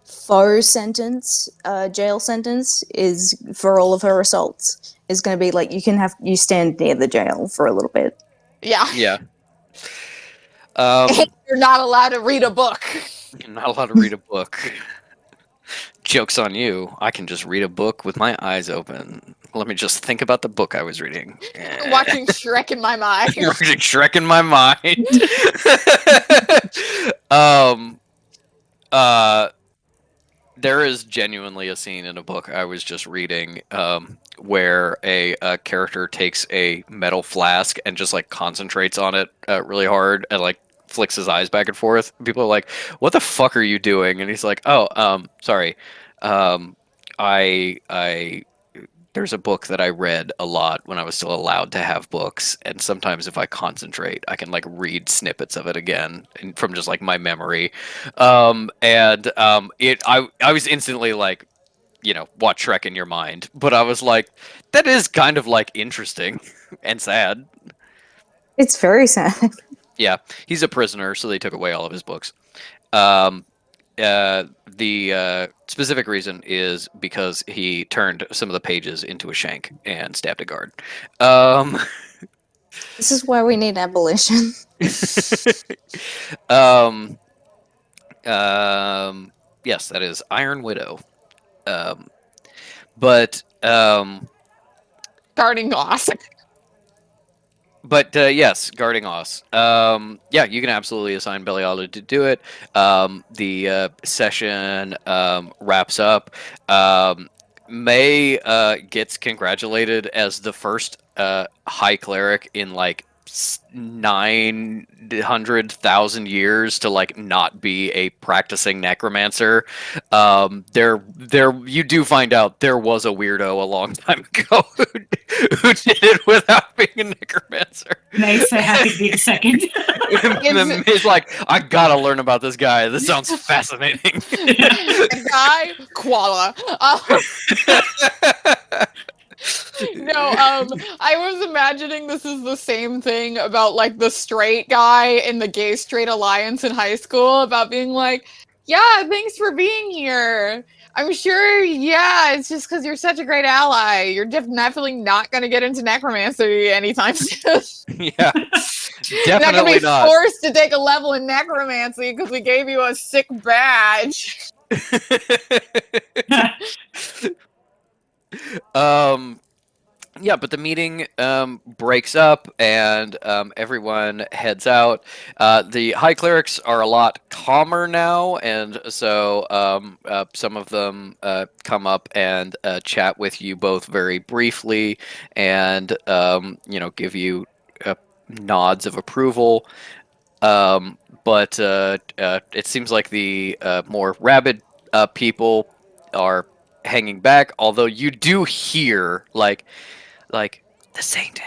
Speaker 2: faux sentence, jail sentence is for all of her assaults is going to be like you stand near the jail for a little bit.
Speaker 6: Yeah.
Speaker 1: Yeah.
Speaker 6: You're not allowed to read a book.
Speaker 1: You're not allowed to read a book. Joke's on you. I can just read a book with my eyes open. Let me just think about the book I was reading.
Speaker 6: Watching Shrek in my mind.
Speaker 1: Watching Shrek in my mind. There is genuinely a scene in a book I was just reading where a character takes a metal flask and just like concentrates on it really hard and like flicks his eyes back and forth. People are like, "What the fuck are you doing?" And he's like, "Oh, sorry. I there's a book that I read a lot when I was still allowed to have books, and sometimes if I concentrate, I can like read snippets of it again from just like my memory." I was instantly like, you know, watch Shrek in your mind, but I was like, that is kind of like interesting and sad.
Speaker 2: It's very sad.
Speaker 1: Yeah, he's a prisoner, so they took away all of his books. Um, the specific reason is because he turned some of the pages into a shank and stabbed a guard.
Speaker 2: This is why we need abolition.
Speaker 1: Yes, that is Iron Widow. But
Speaker 6: Guarding Oz.
Speaker 1: But yes, guarding Oz. Yeah, you can absolutely assign Beliala to do it. The session wraps up. May gets congratulated as the first high cleric in like 900,000 years to like not be a practicing necromancer. There you do find out there was a weirdo a long time ago who did it without being a necromancer.
Speaker 4: May's so happy to be the second.
Speaker 1: He's like, I gotta learn about this guy. This sounds fascinating.
Speaker 6: The guy, Koala. No, I was imagining this is the same thing about like the straight guy in the gay straight alliance in high school about being like, yeah, thanks for being here. I'm sure, yeah, it's just because you're such a great ally. You're definitely not going to get into necromancy anytime soon.
Speaker 1: Yeah,
Speaker 6: You're not
Speaker 1: definitely
Speaker 6: going to be
Speaker 1: not.
Speaker 6: forced to take a level in necromancy because we gave you a sick badge.
Speaker 1: Yeah, but the meeting breaks up and everyone heads out. The high clerics are a lot calmer now, and so some of them come up and chat with you both very briefly, and you know, give you nods of approval. But it seems like the more rabid people are hanging back. Although you do hear like the Saint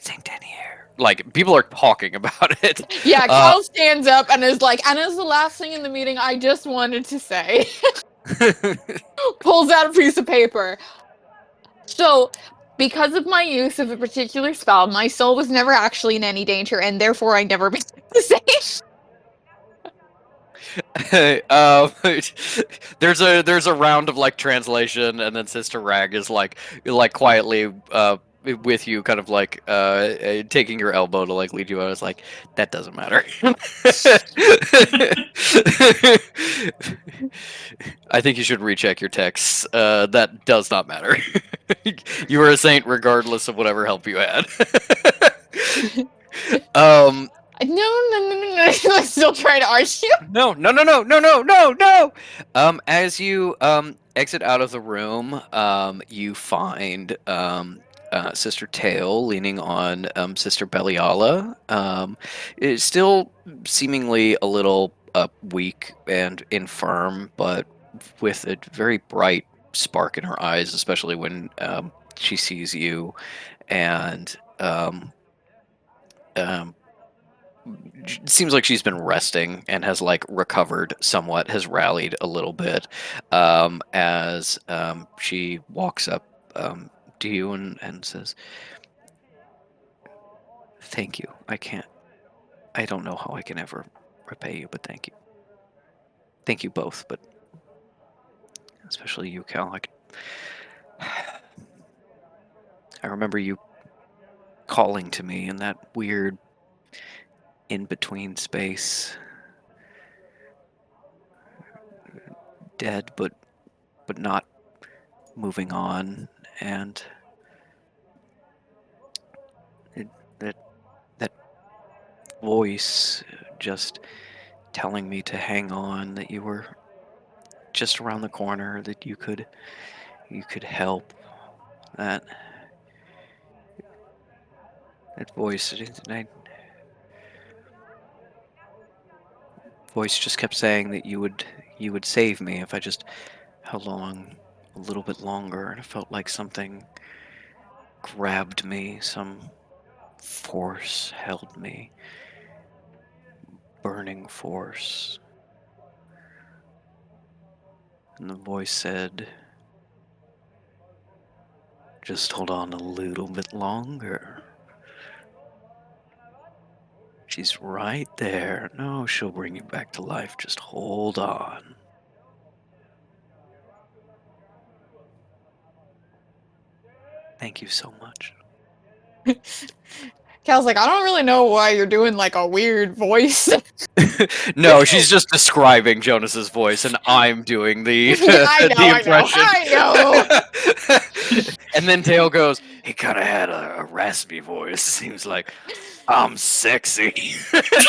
Speaker 1: in here. Like people are talking about it.
Speaker 6: Yeah, Cal stands up and is like, and as the last thing in the meeting, I just wanted to say, pulls out a piece of paper. So, because of my use of a particular spell, my soul was never actually in any danger, and therefore I never became the same.
Speaker 1: There's a round of like translation, and then Sister Rag is like quietly with you, kind of like taking your elbow to like lead you out. It's like that doesn't matter. I think you should recheck your texts. That does not matter. You are a saint regardless of whatever help you had. um,
Speaker 6: No. I'm still trying to argue.
Speaker 1: no. As you exit out of the room, you find Sister Tail leaning on Sister Beliala. Is still seemingly a little weak and infirm, but with a very bright spark in her eyes, especially when she sees you, and um, seems like she's been resting and has like recovered somewhat, has rallied a little bit as she walks up to you and says, "Thank you. I don't know how I can ever repay you, but thank you. Thank you both, but especially you, Cal. I remember you calling to me in that weird in between space, dead but not moving on, and that that voice just telling me to hang on, that you were just around the corner, that you could help. That voice, voice just kept saying that you would save me if I just held on a little bit longer, and it felt like something grabbed me, some force held me, burning force. And the voice said, just hold on a little bit longer. She's right there. No, she'll bring you back to life. Just hold on. Thank you so much.
Speaker 6: Cal's like, I don't really know why you're doing like a weird voice.
Speaker 1: No, she's just describing Jonas's voice, and I'm doing the the impression.
Speaker 6: I know.
Speaker 1: And then Tail goes, he kind of had a raspy voice. Seems like I'm sexy.
Speaker 6: You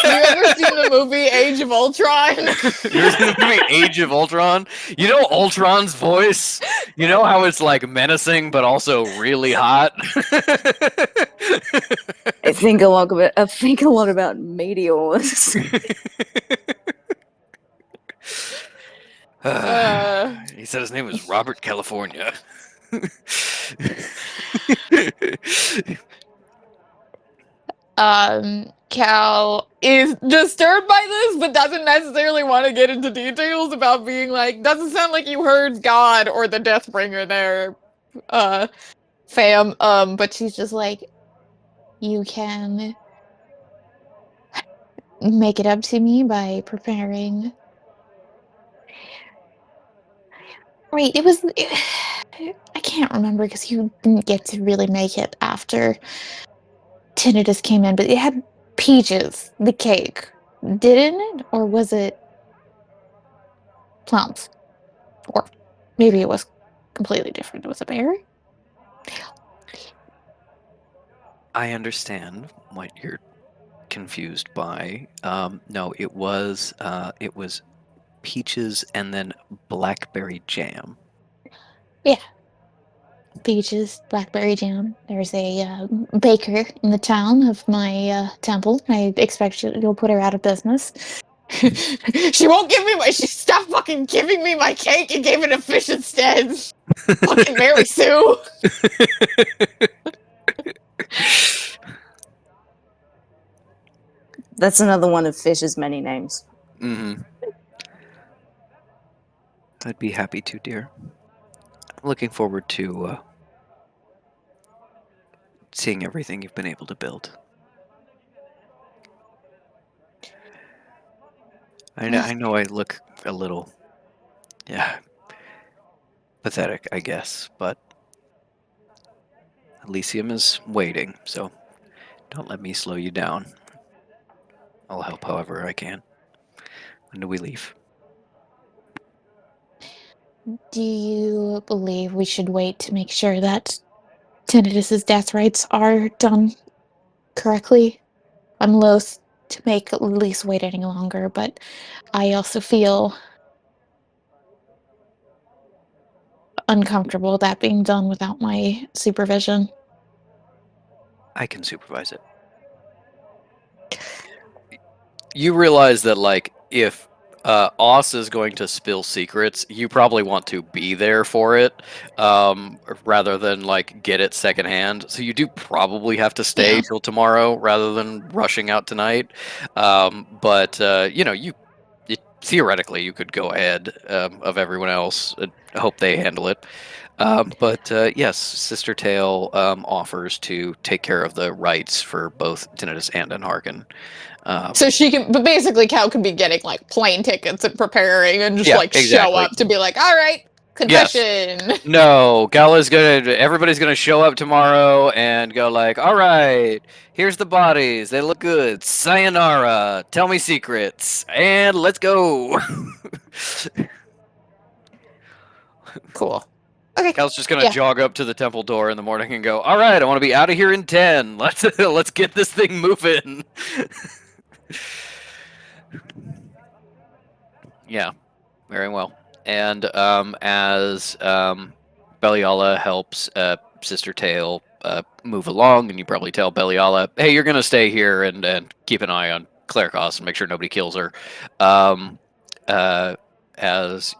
Speaker 6: ever seen the movie Age of Ultron?
Speaker 1: You ever seen the movie Age of Ultron? You know Ultron's voice? You know how it's like menacing but also really hot?
Speaker 2: I think a lot about meteors.
Speaker 1: He said his name was Robert California.
Speaker 6: Cal is disturbed by this, but doesn't necessarily want to get into details about being like, doesn't sound like you heard God or the Deathbringer there, fam. But she's just like, you can make it up to me by preparing. Right, I can't remember because you didn't get to really make it after Tinnitus came in, but it had peaches, the cake. Didn't it? Or was it plums? Or maybe it was completely different. It was a berry?
Speaker 1: I understand what you're confused by. No, it was peaches and then blackberry jam.
Speaker 6: Yeah. Peaches, blackberry jam. There's a baker in the town of my temple. I expect you'll put her out of business. She won't give me she stopped fucking giving me my cake and gave it a fish instead. Fucking Mary Sue.
Speaker 2: That's another one of Fish's many names.
Speaker 1: Mm-hmm. I'd be happy to, dear. Looking forward to seeing everything you've been able to build. I know I look a little, pathetic, I guess, but Elysium is waiting, so don't let me slow you down. I'll help however I can. When do we leave?
Speaker 3: Do you believe we should wait to make sure that Tinnitus's death rites are done correctly? I'm loath to make Elise wait any longer, but I also feel uncomfortable that being done without my supervision.
Speaker 1: I can supervise it. You realize that, like, if Oz is going to spill secrets, you probably want to be there for it, rather than like get it secondhand. So you do probably have to stay till tomorrow rather than rushing out tonight. But theoretically you could go ahead of everyone else. I hope they handle it. But yes, Sister Tail offers to take care of the rights for both Tinnitus and Enharken.
Speaker 6: So she can, but basically Cal can be getting like plane tickets and preparing and just show
Speaker 1: exactly.
Speaker 6: up to be like, all right, confession.
Speaker 1: Yes. No, everybody's gonna show up tomorrow and go like, all right, here's the bodies. They look good. Sayonara. Tell me secrets. And let's go.
Speaker 6: Cool. Okay.
Speaker 1: Cal's just gonna jog up to the temple door in the morning and go, all right, I want to be out of here in 10. Let's get this thing moving. Yeah, very well. And as Beliala helps Sister Tail move along, and you probably tell Beliala, hey, you're going to stay here and keep an eye on Clerics and make sure nobody kills her. As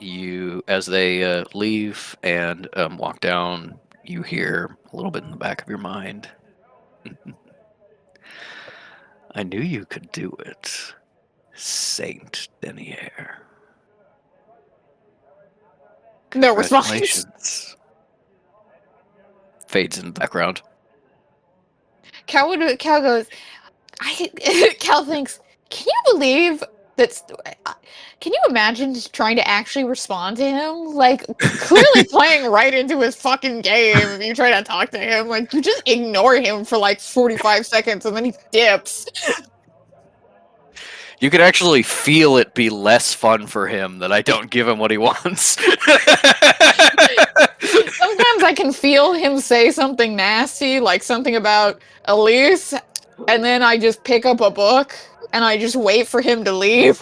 Speaker 1: they leave and walk down, you hear a little bit in the back of your mind. I knew you could do it, Saint Denier.
Speaker 6: No response.
Speaker 1: Congratulations. Fades in the background.
Speaker 6: Cal goes, Cal thinks, can you believe that's, can you imagine just trying to actually respond to him? Like, clearly playing right into his fucking game if you try to talk to him. Like, you just ignore him for like 45 seconds and then he dips.
Speaker 1: You could actually feel it be less fun for him that I don't give him what he wants.
Speaker 6: Sometimes I can feel him say something nasty, like something about Elise, and then I just pick up a book and I just wait for him to leave.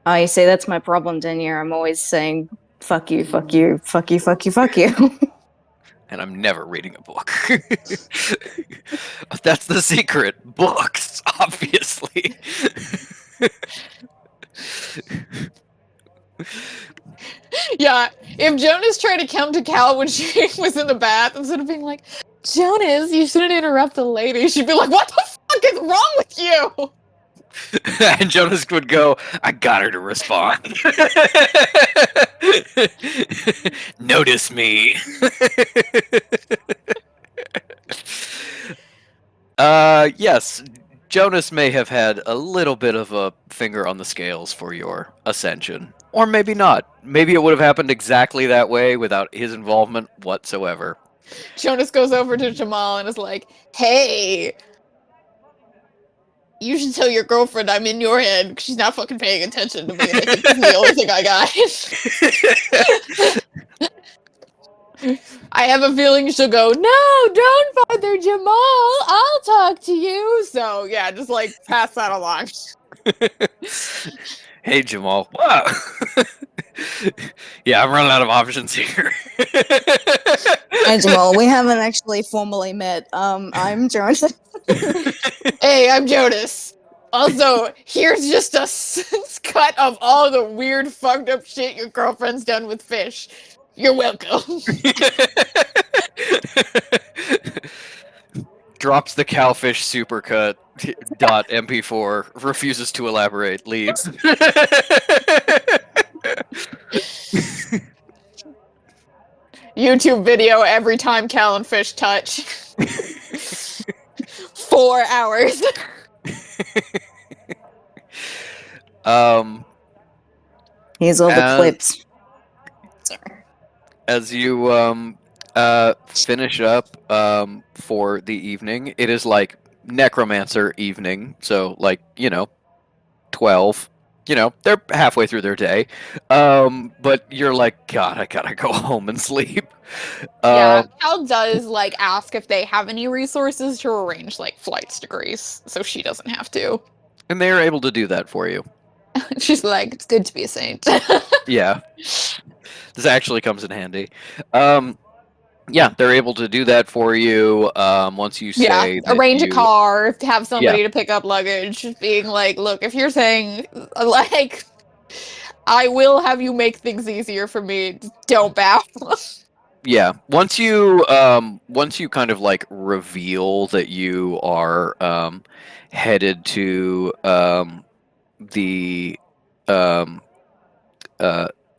Speaker 2: I say that's my problem, Denier. I'm always saying, fuck you, fuck you, fuck you, fuck you, fuck you.
Speaker 1: And I'm never reading a book. That's the secret. Books, obviously.
Speaker 6: Yeah, if Jonas tried to come to Cal when she was in the bath, instead of being like, Jonas, you shouldn't interrupt the lady, she'd be like, what the fuck is wrong with you?
Speaker 1: And Jonas would go, I got her to respond. Notice me. Yes, Jonas may have had a little bit of a finger on the scales for your ascension. Or maybe not. Maybe it would have happened exactly that way without his involvement whatsoever.
Speaker 6: Jonas goes over to Jamal and is like, hey, you should tell your girlfriend I'm in your head because she's not fucking paying attention to me and I think this is the only thing I got. I have a feeling she'll go, no, don't bother Jamal, I'll talk to you. So yeah, just like pass that along.
Speaker 1: Hey Jamal. Wow. Yeah, I'm running out of options here.
Speaker 2: Hi, Jamal. We haven't actually formally met. I'm Jonas.
Speaker 6: Hey, I'm Jonas. Also, here's just a cut of all the weird, fucked up shit your girlfriend's done with fish. You're welcome.
Speaker 1: Drops the cowfish supercut .mp4, refuses to elaborate, leaves.
Speaker 6: YouTube video every time Cal and Fish touch. 4 hours.
Speaker 2: Here's all the
Speaker 1: As-
Speaker 2: clips. Sorry.
Speaker 1: As you finish up for the evening, it is like necromancer evening, so like 12. They're halfway through their day, but you're like, God, I gotta go home and sleep.
Speaker 6: Yeah, Cal does like ask if they have any resources to arrange like flights to Greece, so she doesn't have to.
Speaker 1: And they are able to do that for you.
Speaker 6: She's like, it's good to be a saint.
Speaker 1: Yeah, this actually comes in handy. Yeah, they're able to do that for you. Once you say that
Speaker 6: arrange a
Speaker 1: you,
Speaker 6: car, to have somebody
Speaker 1: Yeah.
Speaker 6: to pick up luggage, being like, look, if you're saying like I will have you make things easier for me, don't bow.
Speaker 1: Yeah, once you kind of like reveal that you are headed to the um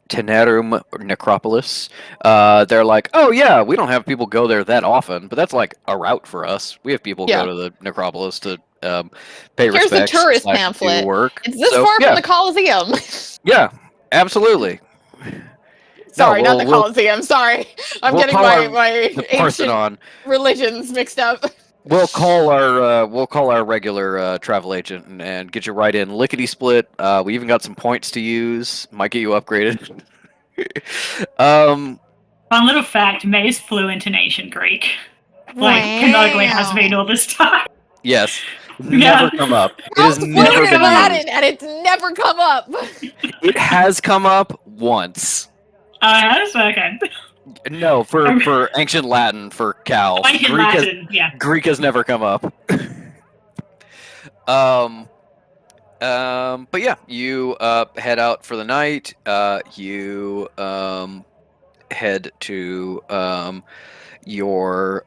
Speaker 1: Tenerum Necropolis, they're like, oh yeah, we don't have people go there that often, but that's like a route for us. We have people
Speaker 6: Yeah.
Speaker 1: go to the necropolis to pay
Speaker 6: Here's the
Speaker 1: respects
Speaker 6: tourist
Speaker 1: / do
Speaker 6: pamphlet.
Speaker 1: work.
Speaker 6: It's this
Speaker 1: So
Speaker 6: far
Speaker 1: yeah,
Speaker 6: from the Colosseum.
Speaker 1: yeah, absolutely.
Speaker 6: Sorry, not the
Speaker 1: we'll
Speaker 6: Colosseum. Sorry, I'm
Speaker 1: we'll
Speaker 6: getting
Speaker 1: call
Speaker 6: my
Speaker 1: the
Speaker 6: ancient
Speaker 1: Parthenon.
Speaker 6: religions mixed up.
Speaker 1: We'll call our regular travel agent and get you right in lickety split. We even got some points to use. Might get you upgraded.
Speaker 4: Fun little fact: May's fluent in ancient Greek. Like canonically has been all this time.
Speaker 1: Yes,
Speaker 4: Yeah.
Speaker 1: never come up. It
Speaker 6: How's
Speaker 1: has never
Speaker 6: fluent in
Speaker 1: been
Speaker 6: Latin
Speaker 1: used.
Speaker 6: and it's never come up.
Speaker 1: It has come up once.
Speaker 4: Yes, okay.
Speaker 1: No, for ancient Latin for Cal.
Speaker 4: Ancient Latin, yeah.
Speaker 1: Greek has never come up. But yeah, you head out for the night. You head to your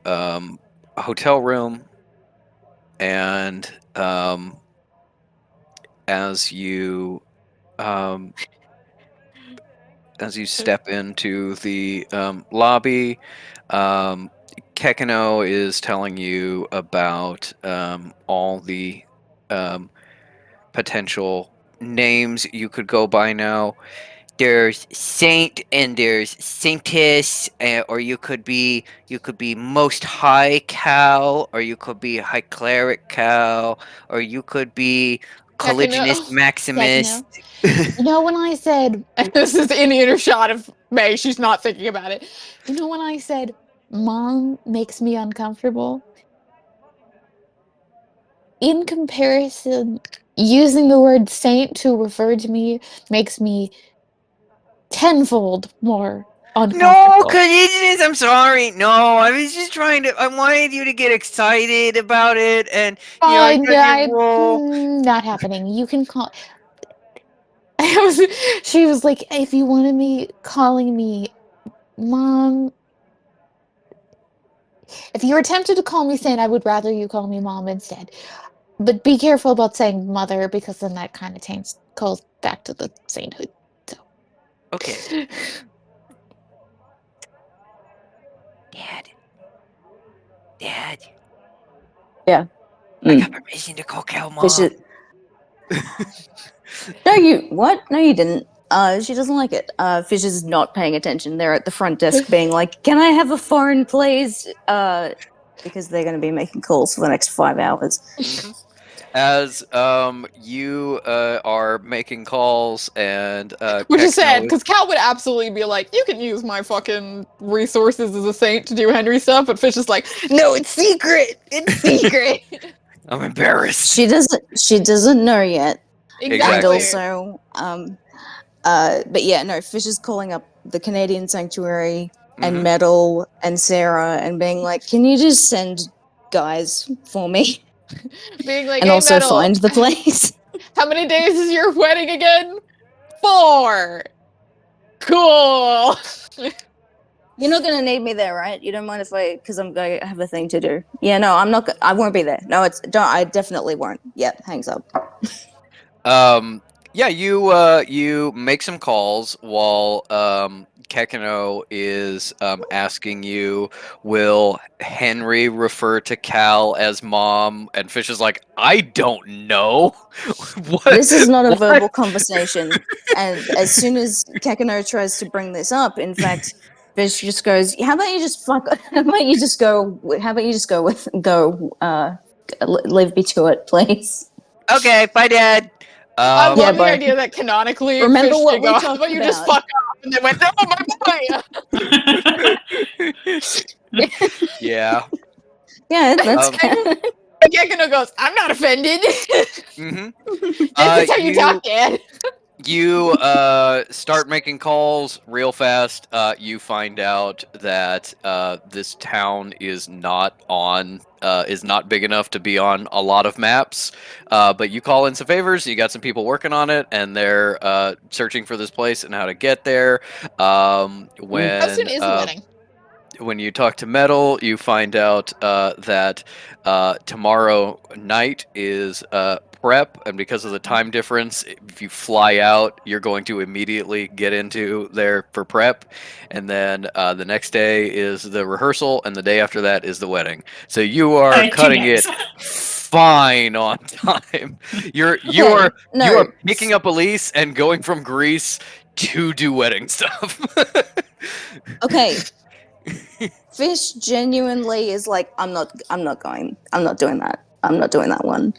Speaker 1: hotel room, and as you step into the lobby, Kekino is telling you about all the potential names you could go by now. There's Saint and there's Saintess, or you could be Most High Cal, or you could be High Cleric Cal, or you could be Collisionist Maximus.
Speaker 6: You know when I said this is in the inner shot of May, she's not thinking about it. You know when I said mom makes me uncomfortable? In comparison, using the word saint to refer to me makes me tenfold more
Speaker 5: No,
Speaker 6: uncomfortable.
Speaker 5: Collisionist, I'm sorry. No, I was just I wanted you to get excited about it, and
Speaker 6: Not happening. You can call. She was like, if you wanted me calling me mom, if you were tempted to call me saint, I would rather you call me mom instead. But be careful about saying mother because then that kind of calls back to the sainthood. So.
Speaker 5: Okay. Dad.
Speaker 2: Yeah.
Speaker 5: I got permission to call Cal mom.
Speaker 2: No, what? No, you didn't. She doesn't like it. Fish is not paying attention. They're at the front desk being like, can I have a phone, please? Because they're going to be making calls for the next 5 hours.
Speaker 1: As you are making calls and
Speaker 6: Which is sad, because Cal would absolutely be like, you can use my fucking resources as a saint to do Henry stuff, but Fish is like, no, it's secret! It's secret!
Speaker 1: I'm embarrassed.
Speaker 2: She doesn't know yet.
Speaker 6: Exactly.
Speaker 2: And also, but yeah, no, Fish is calling up the Canadian Sanctuary and Metal and Sarah and being like, can you just send guys for me?
Speaker 6: Being like,
Speaker 2: and
Speaker 6: hey,
Speaker 2: also
Speaker 6: Metal,
Speaker 2: find the place.
Speaker 6: how many days is your wedding again? 4. Cool.
Speaker 2: You're not gonna need me there, right? You don't mind if because I'm going to have a thing to do. Yeah, no, I'm not. I won't be there. No, I definitely won't. Yep, hangs up.
Speaker 1: Yeah, you make some calls while Kekino is asking you, will Henry refer to Cal as mom? And Fish is like, I don't know. What?
Speaker 2: This is not a
Speaker 1: What?
Speaker 2: verbal conversation. And as soon as Kekino tries to bring this up, in fact, Fish just goes, how about you just leave me to it, please.
Speaker 5: Okay, bye, Dad.
Speaker 6: I love
Speaker 2: Yeah,
Speaker 6: the
Speaker 2: but
Speaker 6: idea that canonically
Speaker 2: remember
Speaker 6: Fish
Speaker 2: what
Speaker 6: did
Speaker 2: we
Speaker 6: go, how
Speaker 2: talked
Speaker 6: about you just
Speaker 2: about.
Speaker 6: fuck off? And they went, no, my boy.
Speaker 1: Yeah.
Speaker 2: Yeah, that's
Speaker 6: And Gekino goes, I'm not offended.
Speaker 1: Mm-hmm.
Speaker 6: This is how you talk, Dad.
Speaker 1: You start making calls real fast. You find out that this town is not big enough to be on a lot of maps. But you call in some favors. You got some people working on it, and they're searching for this place and how to get there.
Speaker 6: How soon is the wedding?
Speaker 1: When you talk to Metal, you find out that tomorrow night is prep, and because of the time difference, if you fly out, you're going to immediately get into there for prep, and then the next day is the rehearsal, and the day after that is the wedding. So you are
Speaker 4: 2
Speaker 1: cutting it
Speaker 4: days.
Speaker 1: fine on time. You are picking up Elise and going from Greece to do wedding stuff.
Speaker 2: okay. Fish genuinely is like, I'm not going. I'm not doing that. I'm not doing that one.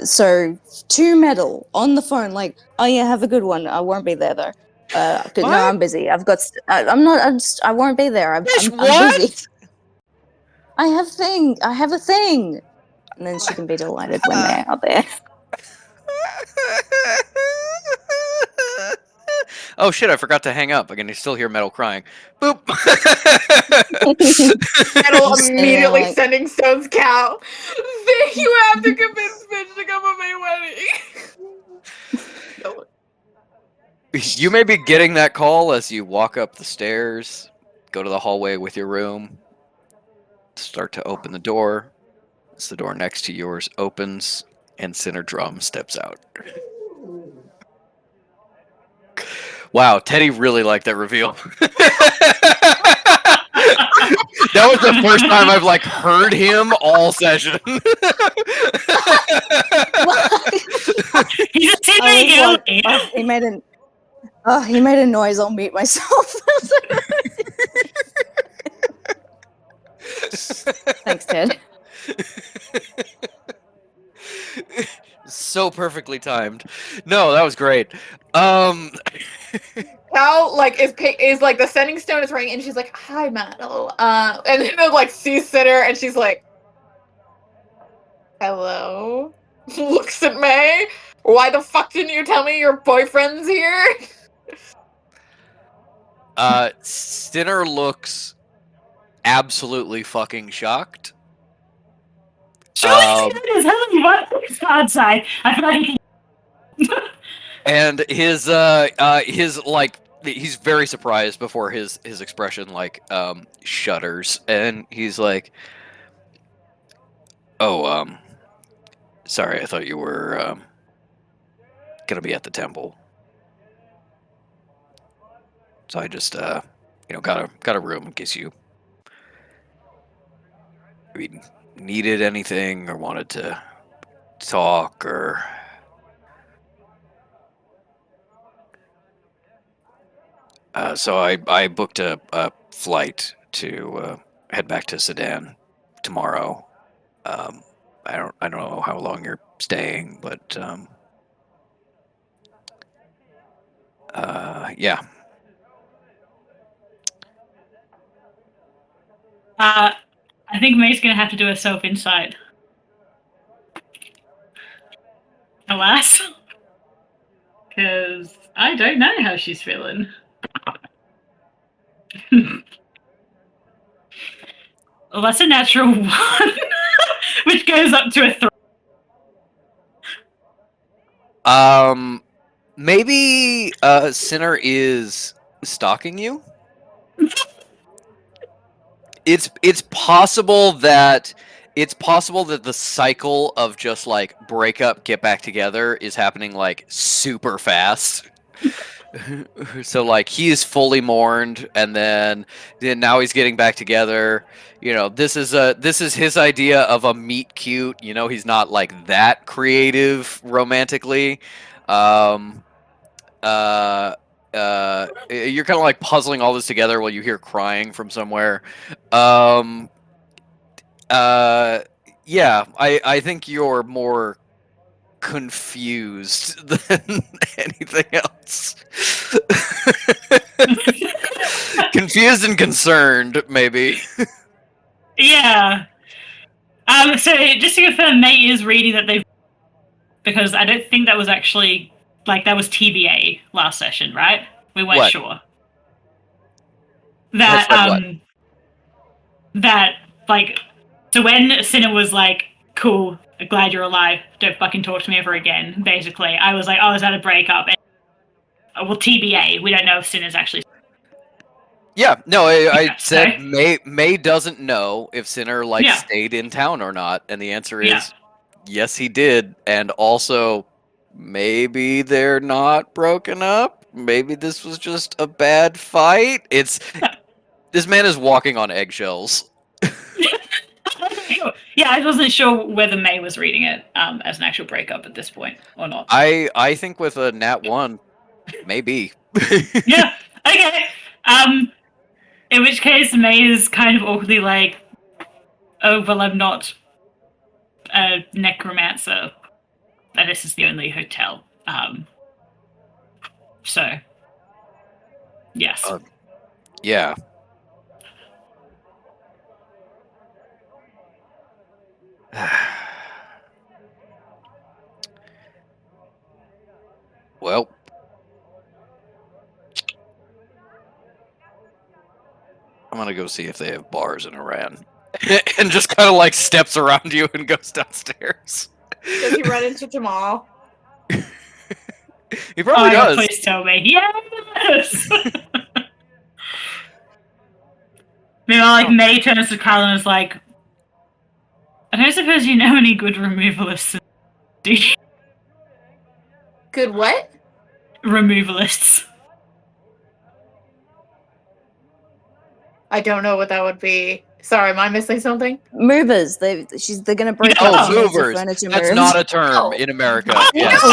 Speaker 2: So to Metal on the phone, like, oh yeah, have a good one. I won't be there though. No, I'm busy. I've got. I'm not. I won't be there. I'm busy. I have a thing. And then she can be delighted when they are there.
Speaker 1: Oh shit, I forgot to hang up. I can still hear Metal crying. Boop.
Speaker 6: Metal immediately
Speaker 2: like,
Speaker 6: sending Stone's cow. Vic, you have to convince Fish to come to my wedding.
Speaker 1: You may be getting that call as you walk up the stairs, go to the hallway with your room, start to open the door. As the door next to yours opens, and Sinner Drum steps out. Wow, Teddy really liked that reveal. That was the first time I've like heard him all session.
Speaker 4: He's a teammate girl.
Speaker 2: He made a noise. I'll mute myself. Thanks, Ted.
Speaker 1: So perfectly timed. No, that was great.
Speaker 6: Cal like is like the sending stone is ringing and she's like, hi Metal. And then it like sees Sinner and she's like, hello? Looks at me. Why the fuck didn't you tell me your boyfriend's here?
Speaker 1: Sinner looks absolutely fucking shocked.
Speaker 4: What's outside? I feel like
Speaker 1: And his like he's very surprised before his expression like shudders, and he's like, oh sorry, I thought you were gonna be at the temple, so I just got a room in case you needed anything or wanted to talk or. So I booked a flight to head back to Sedan tomorrow. I don't know how long you're staying, but yeah.
Speaker 4: I think May's gonna have to do a self-insight. Alas. Because I don't know how she's feeling. Well, that's a natural 1, which goes up to a 3.
Speaker 1: Maybe Sinner is stalking you. It's possible that the cycle of just like break up, get back together is happening like super fast. So like he is fully mourned, and then now he's getting back together. This is his idea of a meet cute. He's not like that creative romantically. Um, you're kind of like puzzling all this together while you hear crying from somewhere. Um, yeah, I think you're more confused than anything else. Confused and concerned, maybe.
Speaker 4: Yeah. So just to confirm, May is reading that they've, because I don't think that was actually that was TBA last session, right? We weren't
Speaker 1: What?
Speaker 4: sure. That
Speaker 1: What?
Speaker 4: That so when Sinner was like, "Cool, glad you're alive. Don't fucking talk to me ever again." Basically, I was like, "Oh, is that a breakup?" And, well, TBA. We don't know if Sinner's actually.
Speaker 1: Yeah, no, I
Speaker 4: Yeah,
Speaker 1: said
Speaker 4: so-
Speaker 1: May doesn't know if Sinner
Speaker 4: Yeah.
Speaker 1: stayed in town or not, and the answer is
Speaker 4: Yeah.
Speaker 1: yes, he did, and also maybe they're not broken up. Maybe this was just a bad fight. This man is walking on eggshells.
Speaker 4: Yeah, I wasn't sure whether May was reading it as an actual breakup at this point or not.
Speaker 1: I think with a nat 1, maybe.
Speaker 4: Yeah. Okay. In which case, May is kind of awkwardly like, "Oh, well, I'm not a necromancer, and this is the only hotel." So, yes.
Speaker 1: Yeah. Well, I'm gonna go see if they have bars in Iran. And just kind of steps around you and goes downstairs.
Speaker 6: Does he run into Jamal?
Speaker 1: He probably
Speaker 4: yeah,
Speaker 1: does.
Speaker 4: please tell me. Yes! Meanwhile, May turns to Kyle and is like, "I don't suppose you know any good removalists, do you?"
Speaker 6: Good what?
Speaker 4: Removalists.
Speaker 6: I don't know what that would be. Sorry, am I missing something?
Speaker 2: Movers. They're gonna break
Speaker 1: Oh,
Speaker 2: up. She needs the
Speaker 1: movers.
Speaker 2: furniture
Speaker 1: That's
Speaker 2: moved.
Speaker 1: not a term
Speaker 6: Oh.
Speaker 1: in America.
Speaker 4: Oh,
Speaker 1: Yes.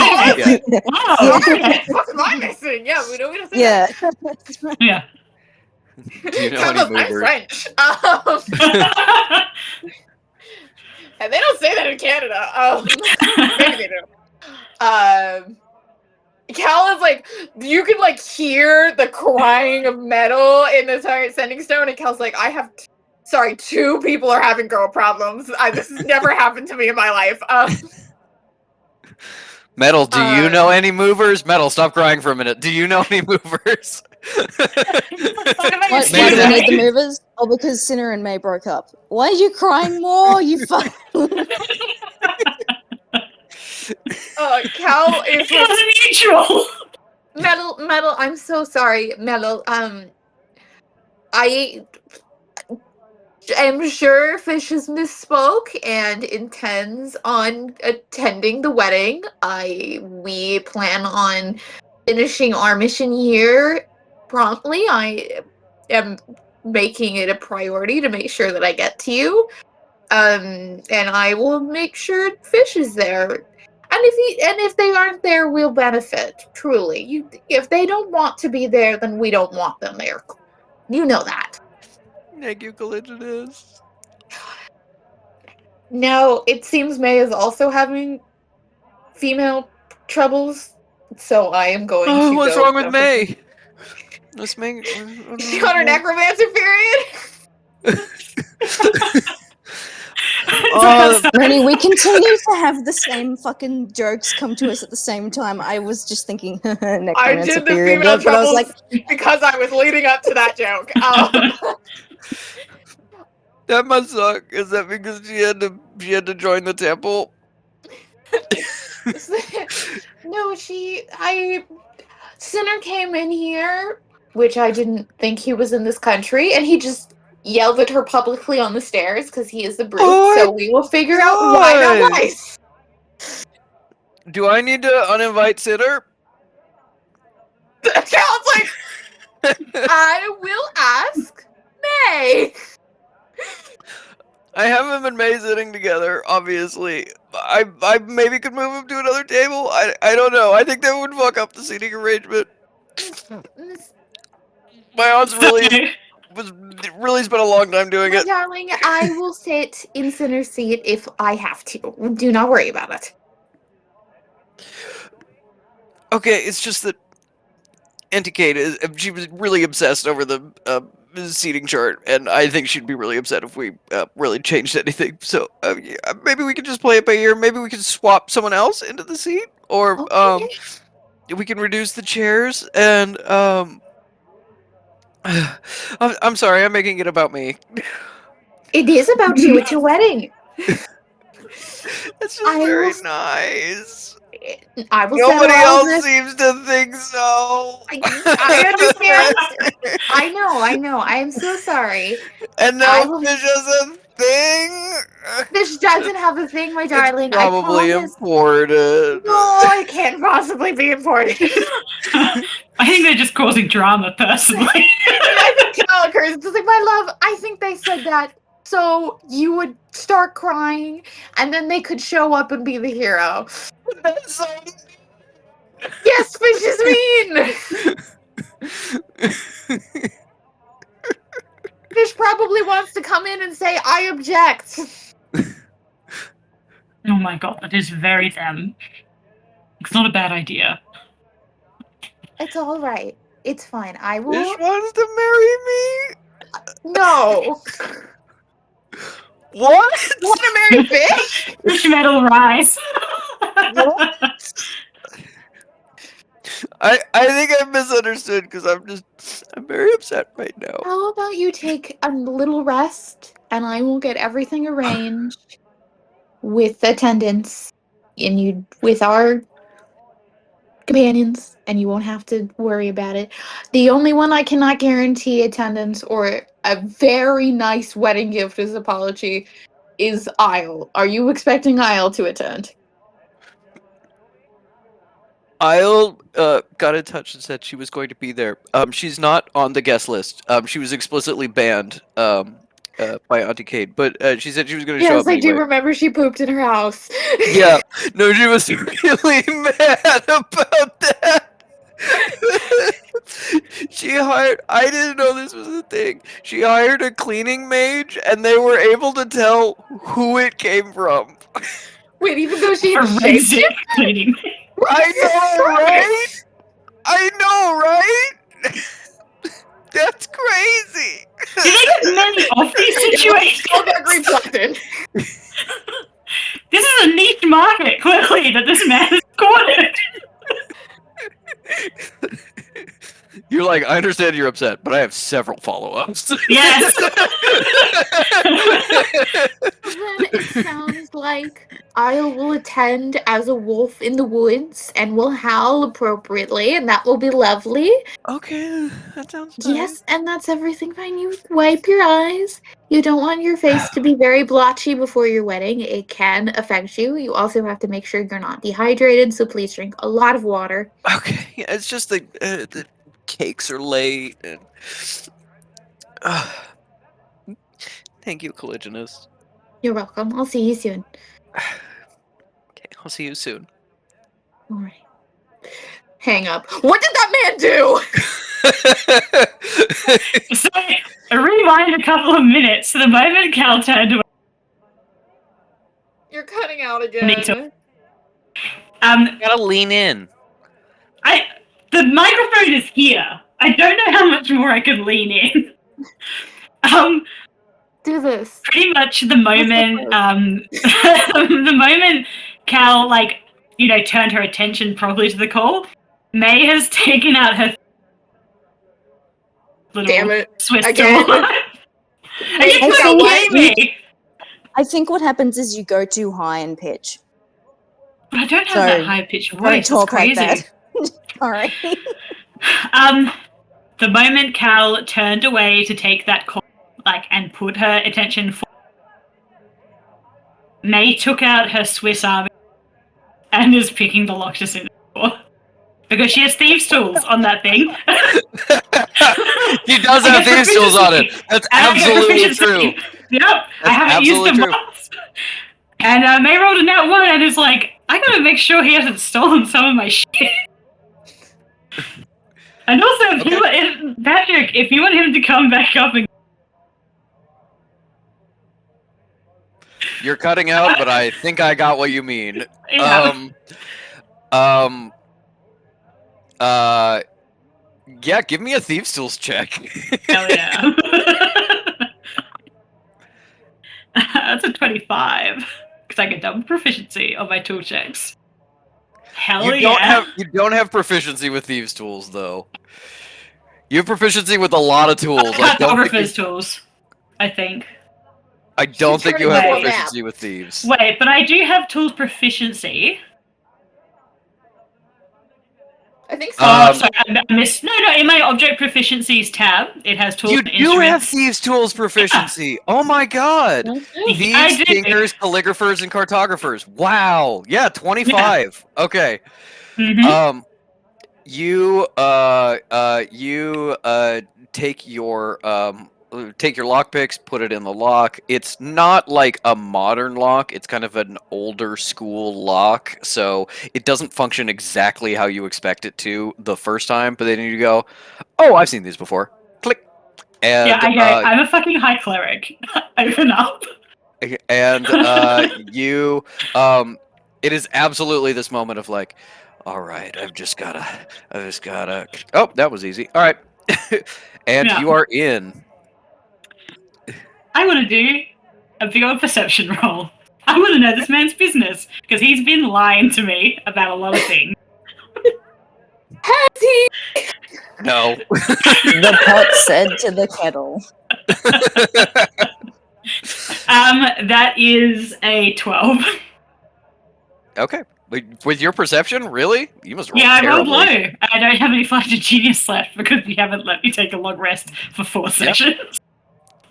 Speaker 4: okay.
Speaker 1: Yeah.
Speaker 4: Wow.
Speaker 6: Sorry, what am I missing? Yeah, we don't say
Speaker 2: Yeah.
Speaker 4: Yeah.
Speaker 1: Do you know
Speaker 6: that.
Speaker 1: any
Speaker 6: I'm
Speaker 1: movers?
Speaker 6: French. And they don't say that in Canada. Maybe they do. Cal is like, you can hear the crying of metal in the sending stone, and Cal's like, sorry, 2 people are having girl problems. This has never happened to me in my life.
Speaker 1: Metal, do you know any movers? Metal, stop crying for a minute. Do you know any movers?
Speaker 2: Why do we need the movers? Oh, because Sinner and May broke up. Why are you crying more? You fuck.
Speaker 6: Cal is
Speaker 4: It was mutual.
Speaker 6: Metal. I'm so sorry, Metal. I am sure Fish has misspoke and intends on attending the wedding. We plan on finishing our mission here promptly. I am making it a priority to make sure that I get to you. And I will make sure Fish is there. And if they aren't there, we'll benefit. Truly, if they don't want to be there, then we don't want them there. You know that.
Speaker 1: Thank you, Caligulus.
Speaker 6: Now, it seems May is also having female troubles, so I am going to
Speaker 1: What's
Speaker 6: go
Speaker 1: wrong with
Speaker 6: talk
Speaker 1: May? Let's make.
Speaker 6: She got her necromancer period.
Speaker 2: Rennie, we continue to have the same fucking jokes come to us at the same time. I was just thinking,
Speaker 6: I
Speaker 2: necromancer
Speaker 6: did the
Speaker 2: period,
Speaker 6: female
Speaker 2: but I was
Speaker 6: troubles
Speaker 2: like,
Speaker 6: because I was leading up to that joke.
Speaker 1: That must suck. Is that because she had to join the temple?
Speaker 6: No, Sinner came in here, which I didn't think he was in this country, and he just yelled at her publicly on the stairs because he is the brute.
Speaker 1: Oh
Speaker 6: so we will figure out why not why.
Speaker 1: Do I need to uninvite Sitter?
Speaker 6: Cal's like, I will ask May.
Speaker 1: I have him and May sitting together, obviously. I maybe could move him to another table. I don't know. I think that would fuck up the seating arrangement. My aunt's really spent a long time doing
Speaker 3: My
Speaker 1: it.
Speaker 3: darling, I will sit in center seat if I have to. Do not worry about it.
Speaker 1: Okay, it's just that Auntie Kate she was really obsessed over the seating chart, and I think she'd be really upset if we really changed anything. So yeah, maybe we could just play it by ear. Maybe we could swap someone else into the seat, or
Speaker 3: Okay.
Speaker 1: we can reduce the chairs. And I'm sorry, I'm making it about me.
Speaker 3: It is about you. It's your wedding.
Speaker 1: It's just
Speaker 3: I
Speaker 1: very
Speaker 3: will-
Speaker 1: nice.
Speaker 3: I will
Speaker 1: Nobody
Speaker 3: settle all
Speaker 1: else
Speaker 3: this.
Speaker 1: seems to think so.
Speaker 3: I understand. I know. I am so sorry.
Speaker 1: And
Speaker 3: I
Speaker 1: now
Speaker 3: will-
Speaker 1: Fish has a thing.
Speaker 3: This doesn't have a thing, my darling.
Speaker 1: It's probably
Speaker 3: I promise.
Speaker 1: important.
Speaker 3: No, it can't possibly be important.
Speaker 4: I think they're just causing drama, personally.
Speaker 3: I think Cal occurs. It's like, my love, I think they said that so you would start crying, and then they could show up and be the hero.
Speaker 1: That's so
Speaker 3: Yes, Fish is mean. Fish probably wants to come in and say, I object.
Speaker 4: Oh my god, that is very them. It's not a bad idea.
Speaker 3: It's all right. It's fine. I
Speaker 1: Fish
Speaker 3: will.
Speaker 1: wants to marry me.
Speaker 3: No.
Speaker 1: What?
Speaker 6: You want to marry Fish?
Speaker 4: Fish metal rise.
Speaker 1: I think I misunderstood because I'm very upset right now.
Speaker 3: How about you take a little rest, and I will get everything arranged with attendance and you with our companions, and you won't have to worry about it. The only one I cannot guarantee attendance or a very nice wedding gift as apology is Isle. Are you expecting Isle to attend?
Speaker 1: Isle got in touch and said she was going to be there. She's not on the guest list. She was explicitly banned by Auntie Kate, but she said she was going to show
Speaker 3: Yes,
Speaker 1: up
Speaker 3: I
Speaker 1: anyway.
Speaker 3: do remember she pooped in her house.
Speaker 1: Yeah, no, she was really mad about that. I didn't know this was a thing. She hired a cleaning mage, and they were able to tell who it came from.
Speaker 3: Wait, even though she had
Speaker 4: Forensic
Speaker 3: shaped
Speaker 4: cleaning.
Speaker 1: I know, right? I know, right? That's crazy.
Speaker 4: Do they get many of these situations?
Speaker 6: All got reflected.
Speaker 4: This is a niche market, clearly, that this man has cornered.
Speaker 1: You're like, I understand you're upset, but I have several follow-ups.
Speaker 4: Yes.
Speaker 3: Then it sounds like Isle will attend as a wolf in the woods and will howl appropriately, and that will be lovely.
Speaker 1: Okay, that sounds fine.
Speaker 3: Yes, and that's everything fine. You wipe your eyes. You don't want your face to be very blotchy before your wedding. It can affect you. You also have to make sure you're not dehydrated, so please drink a lot of water.
Speaker 1: Okay, yeah, it's just the cakes are late. And... Thank you, Collisionist.
Speaker 3: You're welcome. I'll see you soon.
Speaker 1: Okay, I'll see you soon.
Speaker 3: All right.
Speaker 6: Hang up. What did that man do?
Speaker 4: So, rewind a couple of minutes to the moment Cal turned away.
Speaker 6: You're cutting out
Speaker 4: Me
Speaker 6: again.
Speaker 4: too.
Speaker 5: Gotta lean in.
Speaker 4: The microphone is here. I don't know how much more I can lean in.
Speaker 3: Do this.
Speaker 4: Pretty much the moment, the moment Cal, turned her attention properly to the call, May has taken out her little
Speaker 6: Damn it.
Speaker 4: Swiss
Speaker 6: Again.
Speaker 4: door. And you
Speaker 2: I
Speaker 4: couldn't
Speaker 2: think-
Speaker 4: hear me.
Speaker 2: I think what happens is you go too high in pitch.
Speaker 4: But I don't have
Speaker 2: So,
Speaker 4: that high-pitched voice.
Speaker 2: Don't
Speaker 4: It's
Speaker 2: talk like
Speaker 4: crazy.
Speaker 2: that. Sorry.
Speaker 4: The moment Cal turned away to take that call, and put her attention forward, May took out her Swiss Army and is picking the lock to in the door. because she has thieves' tools on that thing.
Speaker 1: He does
Speaker 4: I
Speaker 1: have
Speaker 4: get
Speaker 1: thieves' tools on it.
Speaker 4: proficiency.
Speaker 1: That's
Speaker 4: And I get
Speaker 1: absolutely
Speaker 4: proficiency.
Speaker 1: true.
Speaker 4: Yep, I
Speaker 1: That's
Speaker 4: haven't used
Speaker 1: absolutely
Speaker 4: them
Speaker 1: true.
Speaker 4: once. And May rolled a nat 1 and is like, I gotta make sure he hasn't stolen some of my shit. And also, Patrick, if you want him to come back up and
Speaker 1: You're cutting out, but I think I got what you mean.
Speaker 4: yeah.
Speaker 1: Yeah, give me a thieves' tools check.
Speaker 4: Hell yeah. That's a 25. Because I get double proficiency on my tool checks. Hell yeah.
Speaker 1: You don't have proficiency with thieves' tools though. You have proficiency with a lot of tools.
Speaker 4: Cartographer's tools, I think.
Speaker 1: I don't think you
Speaker 6: turned
Speaker 1: have
Speaker 6: into a
Speaker 1: proficiency with thieves.
Speaker 4: Wait, but I do have tools proficiency.
Speaker 6: I think so.
Speaker 4: Oh, sorry, I missed. No, in my object proficiencies tab, it has tools
Speaker 1: You
Speaker 4: and
Speaker 1: do have
Speaker 4: instruments.
Speaker 1: thieves' tools proficiency. Oh my god.
Speaker 4: I
Speaker 1: Thieves,
Speaker 4: do.
Speaker 1: tinkers, calligraphers, and cartographers. Wow. Yeah, 25. Okay.
Speaker 4: Mhm.
Speaker 1: You take your lockpicks, put it in the lock. It's not like a modern lock. It's kind of an older school lock, so it doesn't function exactly how you expect it to the first time. But then you go, "Oh, I've seen these before." Click, and
Speaker 4: Yeah, I go, I'm a fucking high cleric. Open up.
Speaker 1: and you it is absolutely this moment of like, all right, I've just gotta oh, that was easy. All right. And
Speaker 4: Yeah.
Speaker 1: you are in.
Speaker 4: I want to do a big old perception roll. I want to know this man's business because he's been lying to me about a lot of things.
Speaker 6: Has he?
Speaker 1: No.
Speaker 2: The pot said to the kettle.
Speaker 4: That is a 12.
Speaker 1: Okay. With your perception, really? You must roll
Speaker 4: Yeah, I rolled
Speaker 1: terribly.
Speaker 4: low. I don't have any flash of genius left because you haven't let me take a long rest for 4 sessions.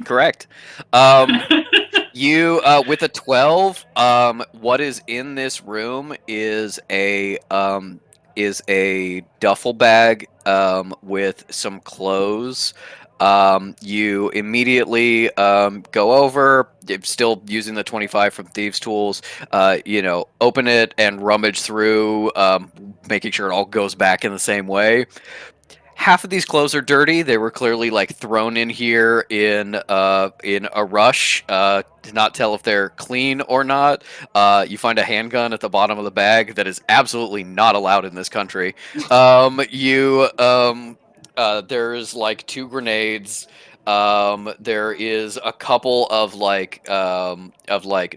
Speaker 1: Correct. You with a 12, what is in this room is a duffel bag with some clothes. You immediately go over, still using the 25 from Thieves' Tools. Open it and rummage through, making sure it all goes back in the same way. Half of these clothes are dirty. They were clearly like thrown in here in a rush to not tell if they're clean or not. You find a handgun at the bottom of the bag that is absolutely not allowed in this country. There's like 2 grenades. There is a couple of like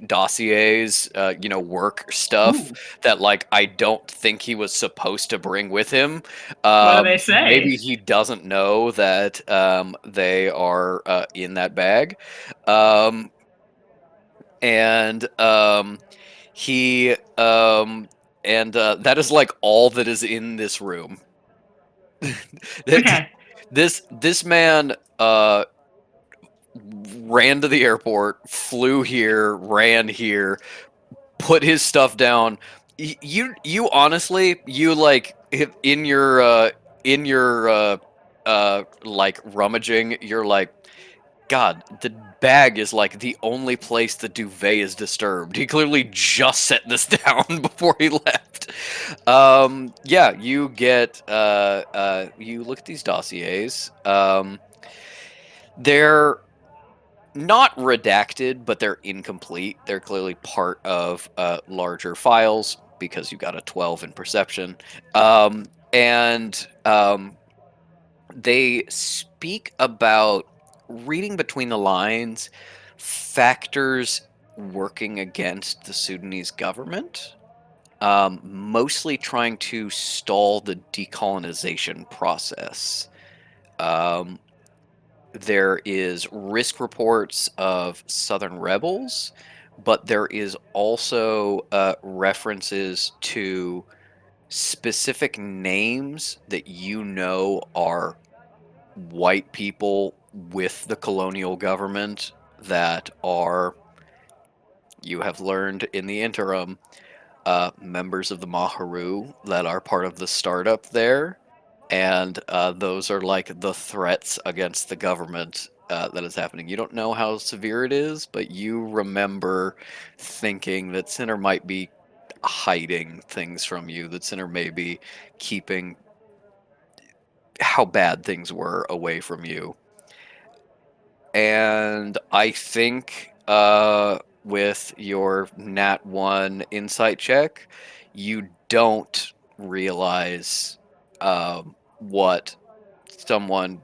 Speaker 1: dossiers, work stuff that like I don't think he was supposed to bring with him.
Speaker 4: What do they say?
Speaker 1: Maybe he doesn't know that they are in that bag. That is like all that is in this room.
Speaker 4: Okay.
Speaker 1: This man ran to the airport, flew here, ran here, put his stuff down. You honestly, you like in your like rummaging, you're like, God, the bag is like the only place the duvet is disturbed. He clearly just set this down before he left. Yeah, you get you look at these dossiers. They're not redacted, but they're incomplete. They're clearly part of larger files because you got a 12 in perception. And they speak about, reading between the lines, factors working against the Sudanese government, mostly trying to stall the decolonization process. There is risk reports of Southern rebels, but there is also references to specific names that are white people with the colonial government that are, you have learned in the interim, members of the Maharu that are part of the startup there, and those are like the threats against the government that is happening. You don't know how severe it is, but you remember thinking that Sinner might be hiding things from you, that Sinner may be keeping how bad things were away from you. And I think with your Nat 1 insight check, you don't realize what someone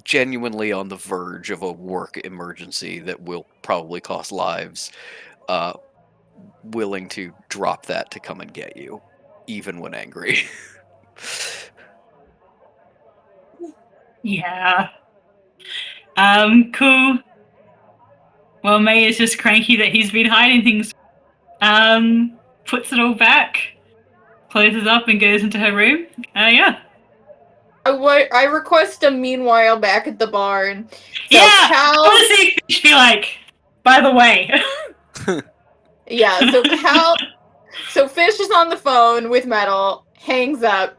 Speaker 1: genuinely on the verge of a work emergency that will probably cost lives, willing to drop that to come and get you, even when angry.
Speaker 4: Yeah. Cool. Well, May is just cranky that he's been hiding things. Puts it all back, closes up, and goes into her room. Yeah.
Speaker 6: I request a meanwhile back at the barn. So
Speaker 4: Yeah!
Speaker 6: Cal,
Speaker 4: I want to see Fish be like, by the way.
Speaker 6: yeah, so Fish is on the phone with Metal, hangs up,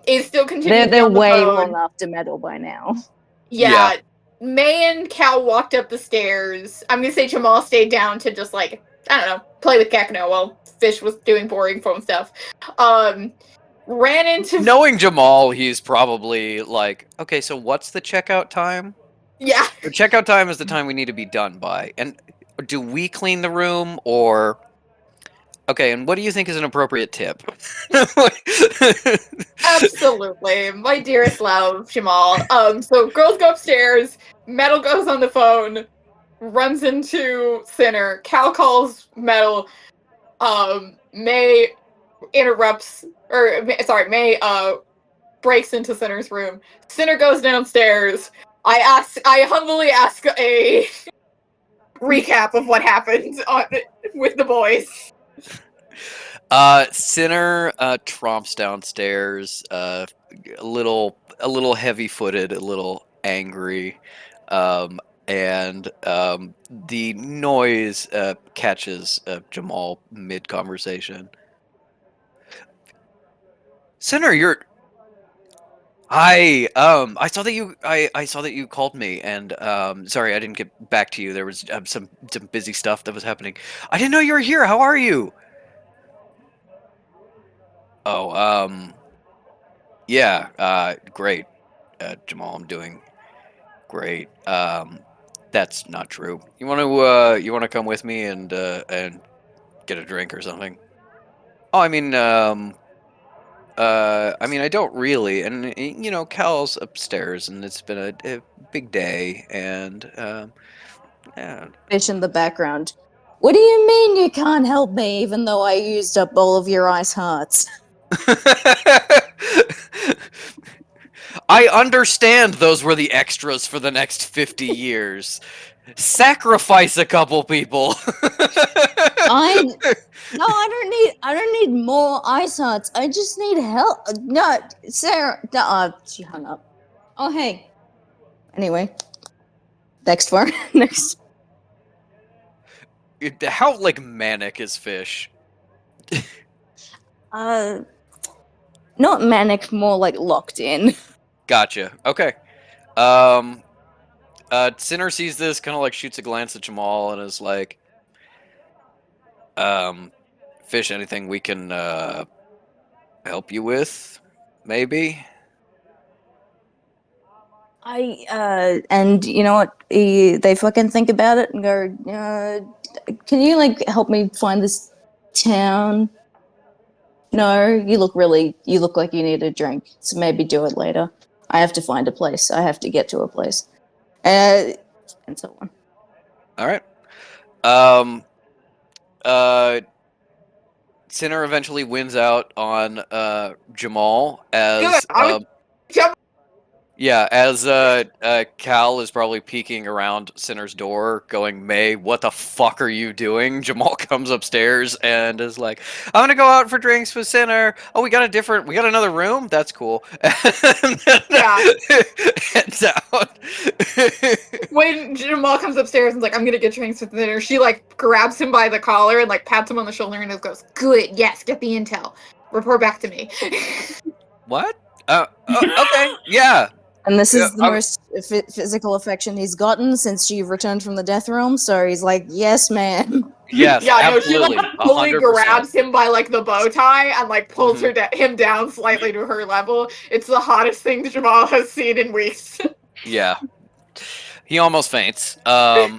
Speaker 6: is still continuing
Speaker 2: They're
Speaker 6: on the
Speaker 2: way
Speaker 6: phone.
Speaker 2: long after Metal by now.
Speaker 6: Yeah. May and Cal walked up the stairs. I'm gonna say Jamal stayed down to just like, I don't know, play with Kakano while Fish was doing boring phone stuff. Ran into
Speaker 1: Knowing Jamal, he's probably like, okay, so what's the checkout time?
Speaker 6: Yeah.
Speaker 1: The checkout time is the time we need to be done by. And do we clean the room or... Okay, and what do you think is an appropriate tip?
Speaker 6: Absolutely. My dearest love, Jamal. So girls go upstairs, Metal goes on the phone, runs into Sinner, Cal calls Metal, May interrupts, May breaks into Sinner's room. Sinner goes downstairs. I humbly ask a recap of what happened with the boys.
Speaker 1: Sinner tromps downstairs, a little heavy-footed, a little angry, and the noise catches Jamal mid-conversation. Sinner, you're... I saw that you called me, and sorry I didn't get back to you. There was some busy stuff that was happening. I didn't know you were here. How are you? Oh, yeah, great, Jamal. I'm doing great. That's not true. You want to come with me and get a drink or something? Oh, I don't really, and you know, Cal's upstairs, and it's been a big day, and yeah.
Speaker 2: Fish in the background. What do you mean you can't help me even though I used up all of your ice hearts?
Speaker 1: I understand those were the extras for the next 50 years. Sacrifice a couple people.
Speaker 2: I don't need more ice hearts. I just need help. No, Sarah. She hung up. Oh hey. Anyway, next one. Next.
Speaker 1: How like manic is Fish?
Speaker 2: Not manic, more like locked in.
Speaker 1: Gotcha. Okay. Sinner sees this, kind of like shoots a glance at Jamal, and is like, Fish, anything we can help you with? Maybe.
Speaker 2: And you know what? They fucking think about it and go, can you like help me find this town? No, you look like you need a drink, so maybe do it later. I have to find a place. I have to get to a place. And so on.
Speaker 1: All right. Sinner eventually wins out on Jamal as
Speaker 6: Good.
Speaker 1: Yeah, as Cal is probably peeking around Sinner's door, going, "May, what the fuck are you doing?" Jamal comes upstairs and is like, "I'm gonna go out for drinks with Sinner. Oh, we got another room. That's cool."
Speaker 6: Yeah.
Speaker 1: Heads out.
Speaker 6: When Jamal comes upstairs and's like, I'm gonna get drinks with dinner, she like grabs him by the collar and like pats him on the shoulder and just goes, "Good, yes, get the intel. Report back to me."
Speaker 1: What? Okay, yeah.
Speaker 2: And this
Speaker 1: Yeah,
Speaker 2: is the most physical affection he's gotten since she returned from the death realm. So he's like, "Yes, ma'am."
Speaker 1: Yes,
Speaker 6: Yeah, no, she
Speaker 1: absolutely,
Speaker 6: like fully
Speaker 1: 100%.
Speaker 6: grabs him by like the bow tie and like pulls
Speaker 1: Mhm.
Speaker 6: him down slightly to her level. It's the hottest thing Jamal has seen in weeks.
Speaker 1: Yeah. He almost faints. As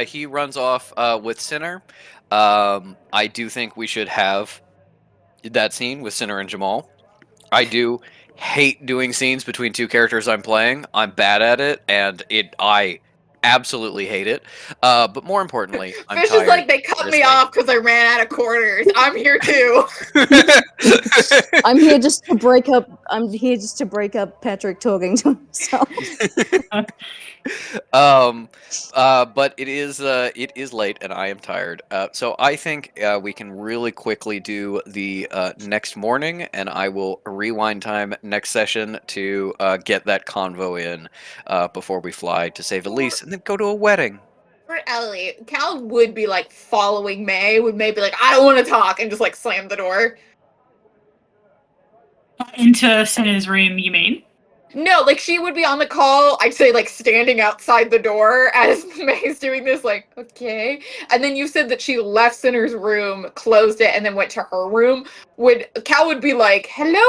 Speaker 1: he runs off with Sinner, I do think we should have that scene with Sinner and Jamal. I do hate doing scenes between two characters I'm playing. I'm bad at it, and I absolutely hate it. But more importantly, I'm
Speaker 6: Fish is
Speaker 1: tired.
Speaker 6: like, they cut
Speaker 1: It is
Speaker 6: me
Speaker 1: late.
Speaker 6: off because I ran out of quarters. I'm here too.
Speaker 2: I'm here just to break up. I'm here just to break up Patrick talking to himself.
Speaker 1: But it is late and I am tired. So I think we can really quickly do the next morning, and I will rewind time next session to get that convo in before we fly to save Elise and then go to a wedding.
Speaker 6: For Ellie, Cal would be like following May, would maybe like, I don't want to talk, and just like slam the door.
Speaker 4: Into Sinner's room, you mean?
Speaker 6: No, like she would be on the call, I'd say like standing outside the door as May's doing this, like, okay. And then you said that she left Sinner's room, closed it, and then went to her room. Cal would be like, hello,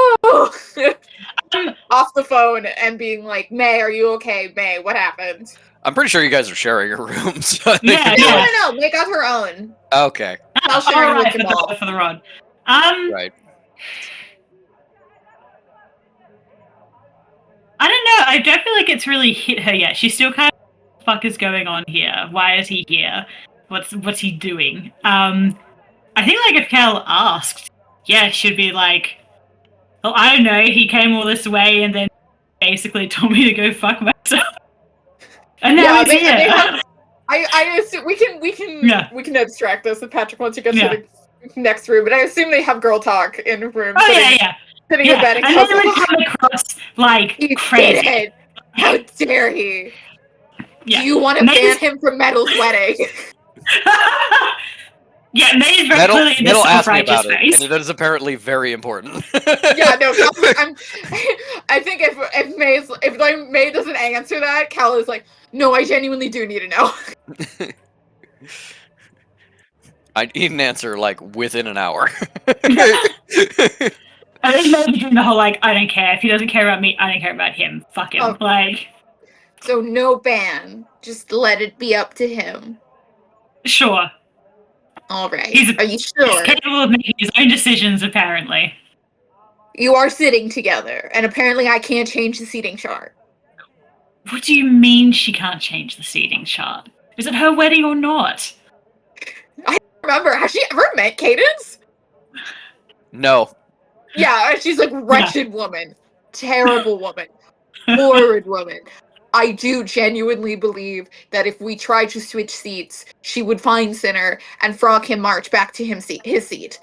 Speaker 6: off the phone and being like, May, are you okay? May, what happened?
Speaker 1: I'm pretty sure you guys are sharing a room. So I think
Speaker 4: Yeah,
Speaker 1: it'd be
Speaker 4: yeah.
Speaker 6: No, May got her own.
Speaker 1: Okay.
Speaker 6: Cal's sharing with
Speaker 4: Alright,
Speaker 6: Jamal.
Speaker 4: for the rod.
Speaker 1: Right.
Speaker 4: I don't know. I don't feel like it's really hit her yet. She's still kind of, what the fuck is going on here? Why is he here? What's he doing? I think like if Cal asked, yeah, she'd be like, well, I don't know. He came all this way and then basically told me to go fuck myself. And now he's here.
Speaker 6: I assume we can abstract this if Patrick wants to get to the next room, but I assume they have girl talk in a room. Sitting in bed and
Speaker 4: then it would come across like
Speaker 6: he
Speaker 4: crazy.
Speaker 6: Did it. How dare he?
Speaker 4: Yeah.
Speaker 6: Do you want to ban him from Metal's wedding?
Speaker 4: Yeah, May is very clearly in
Speaker 1: Metal
Speaker 4: this
Speaker 1: asked me
Speaker 4: self-righteous
Speaker 1: about
Speaker 4: phase.
Speaker 1: it, and it is apparently very important.
Speaker 6: Yeah, no, I think if May doesn't answer that, Cal is like, no, I genuinely do need to know.
Speaker 1: I need an answer like within an hour.
Speaker 4: I think maybe doing the whole like, I don't care. If he doesn't care about me, I don't care about him. Fuck him. Like,
Speaker 6: so no ban. Just let it be up to him.
Speaker 4: Sure.
Speaker 6: All right. Are you
Speaker 4: He's
Speaker 6: sure?
Speaker 4: capable of making his own decisions, apparently.
Speaker 6: You are sitting together, and apparently I can't change the seating chart.
Speaker 4: What do you mean she can't change the seating chart? Is it her wedding or not?
Speaker 6: I don't remember. Has she ever met Cadence?
Speaker 1: No.
Speaker 6: Yeah, she's like wretched woman, terrible woman, horrid woman. I do genuinely believe that if we tried to switch seats, she would find Sinner and frog him march back to his seat.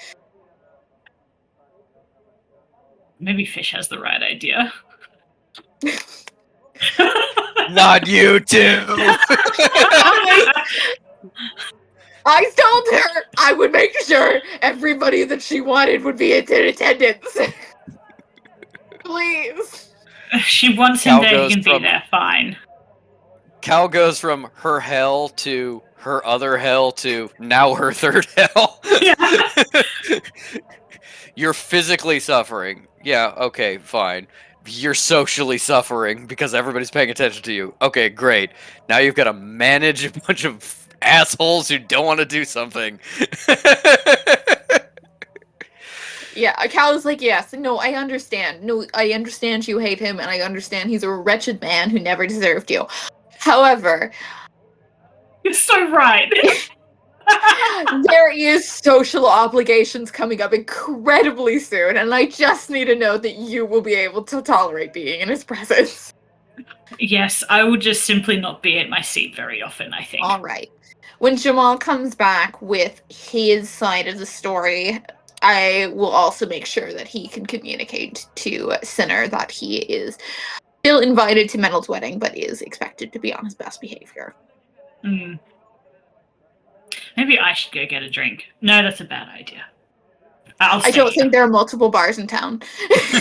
Speaker 4: Maybe Fish has the right idea.
Speaker 1: Not you too.
Speaker 6: I told her I would make sure everybody that she wanted would be in attendance. Please.
Speaker 4: She wants him there, he can be there, fine.
Speaker 1: Cal goes from her hell to her other hell to now her third hell.
Speaker 4: Yeah.
Speaker 1: You're physically suffering. Yeah, okay, fine. You're socially suffering because everybody's paying attention to you. Okay, great. Now you've got to manage a bunch of assholes who don't want to do something.
Speaker 6: Yeah, Cal is like, yes, no, I understand. No, I understand you hate him, and I understand he's a wretched man who never deserved you. However...
Speaker 4: You're so right.
Speaker 6: There is social obligations coming up incredibly soon, and I just need to know that you will be able to tolerate being in his presence.
Speaker 4: Yes, I will just simply not be at my seat very often, I think.
Speaker 6: All right. When Jamal comes back with his side of the story, I will also make sure that he can communicate to Sinner that he is still invited to Metal's wedding, but is expected to be on his best behavior.
Speaker 4: Mm. Maybe I should go get a drink. No, that's a bad idea. I'll
Speaker 6: I
Speaker 4: stay
Speaker 6: don't
Speaker 4: here.
Speaker 6: think there are multiple bars in town.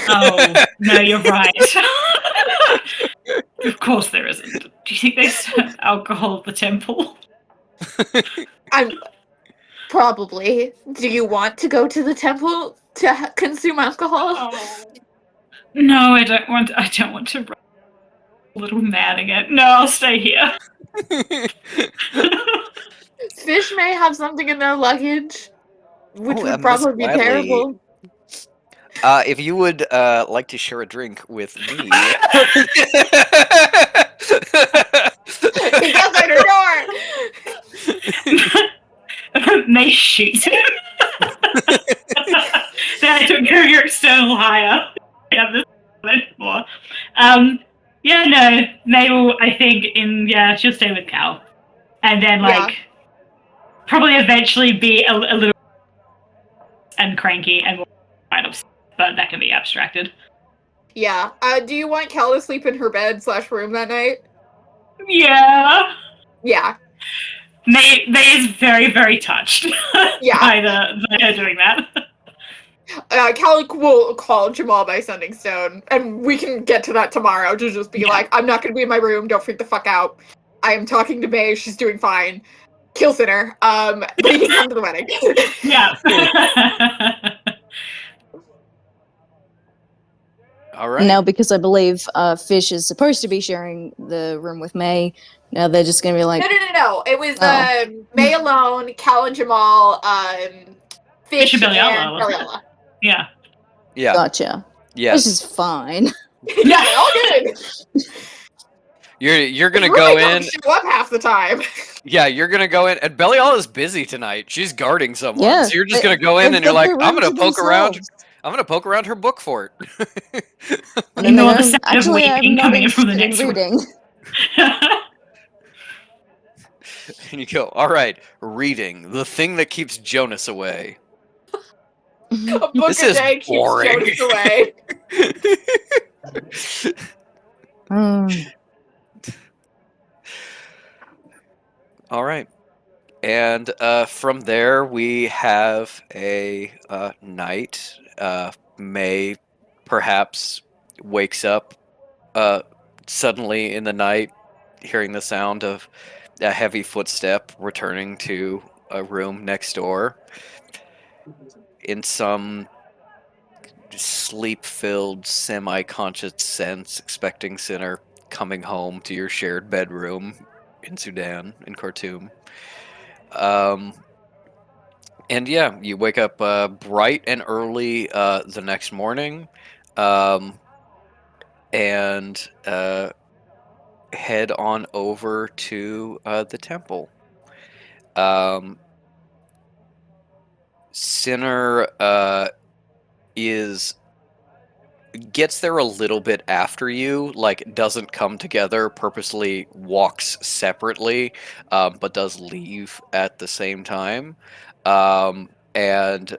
Speaker 4: Oh, no, you're right. Of course there isn't. Do you think they serve alcohol at the temple?
Speaker 6: I'm probably. Do you want to go to the temple to consume alcohol?
Speaker 4: Oh. No, I don't want to run a little mad again. No, I'll stay here.
Speaker 6: Fish may have something in their luggage, which would
Speaker 1: Miss
Speaker 6: probably be
Speaker 1: Gladly,
Speaker 6: terrible.
Speaker 1: if you would like to share a drink with me.
Speaker 6: He gets at her door.
Speaker 4: May shoot him. Then I took care of your external hire. I have this for. Yeah, no, May will, I think, she'll stay with Cal. And then, probably eventually be a little and cranky and more quite upset, but that can be abstracted.
Speaker 6: Yeah. Do you want Cal to sleep in her bed / room that night?
Speaker 4: Yeah.
Speaker 6: Yeah.
Speaker 4: May is very, very touched
Speaker 6: Yeah.
Speaker 4: by her doing that.
Speaker 6: Cal will call Jamal by sending stone, and we can get to that tomorrow to just be like, I'm not going to be in my room, don't freak the fuck out. I am talking to May, she's doing fine. Kill Sinner, but he can come to the wedding.
Speaker 4: Yeah.
Speaker 1: All right.
Speaker 2: Now, because I believe Fish is supposed to be sharing the room with May, now they're just going to be like,
Speaker 6: No. It was
Speaker 2: Oh.
Speaker 6: May alone, Cal and Jamal, Fish
Speaker 4: and
Speaker 6: and
Speaker 4: Beliala.
Speaker 6: Beliala.
Speaker 4: Yeah.
Speaker 1: Yeah.
Speaker 2: Gotcha.
Speaker 1: Yes.
Speaker 2: This is fine.
Speaker 6: Yeah, all good.
Speaker 1: You're gonna
Speaker 6: Really
Speaker 1: go
Speaker 6: don't
Speaker 1: in.
Speaker 6: show up half the time.
Speaker 1: Yeah, you're gonna go in, and Belial is busy tonight. She's guarding someone,
Speaker 2: Yeah,
Speaker 1: so you're just gonna go in,
Speaker 2: they've
Speaker 1: and you're
Speaker 2: got
Speaker 1: like,
Speaker 2: their
Speaker 1: I'm
Speaker 2: room
Speaker 1: gonna
Speaker 2: to
Speaker 1: poke around.
Speaker 2: themselves.
Speaker 1: I'm gonna poke around her book fort.
Speaker 2: And then they
Speaker 4: Ignore the
Speaker 2: go,
Speaker 4: sound of
Speaker 2: actually, I'm
Speaker 4: weeping
Speaker 2: not
Speaker 4: coming in from the
Speaker 2: interested in
Speaker 4: next room.
Speaker 2: reading.
Speaker 1: And you go, all right, reading, the thing that keeps Jonas away.
Speaker 6: A book
Speaker 1: This
Speaker 6: a
Speaker 1: is
Speaker 6: day keeps
Speaker 1: boring.
Speaker 6: Jonas away.
Speaker 1: All right. And from there, we have a night. May perhaps wakes up suddenly in the night, hearing the sound of a heavy footstep returning to a room next door. In some sleep-filled, semi-conscious sense, expecting Sinner coming home to your shared bedroom in Sudan, in Khartoum. And yeah, you wake up bright and early the next morning, and head on over to the temple. Sinner gets there a little bit after you, like doesn't come together, purposely walks separately, but does leave at the same time. And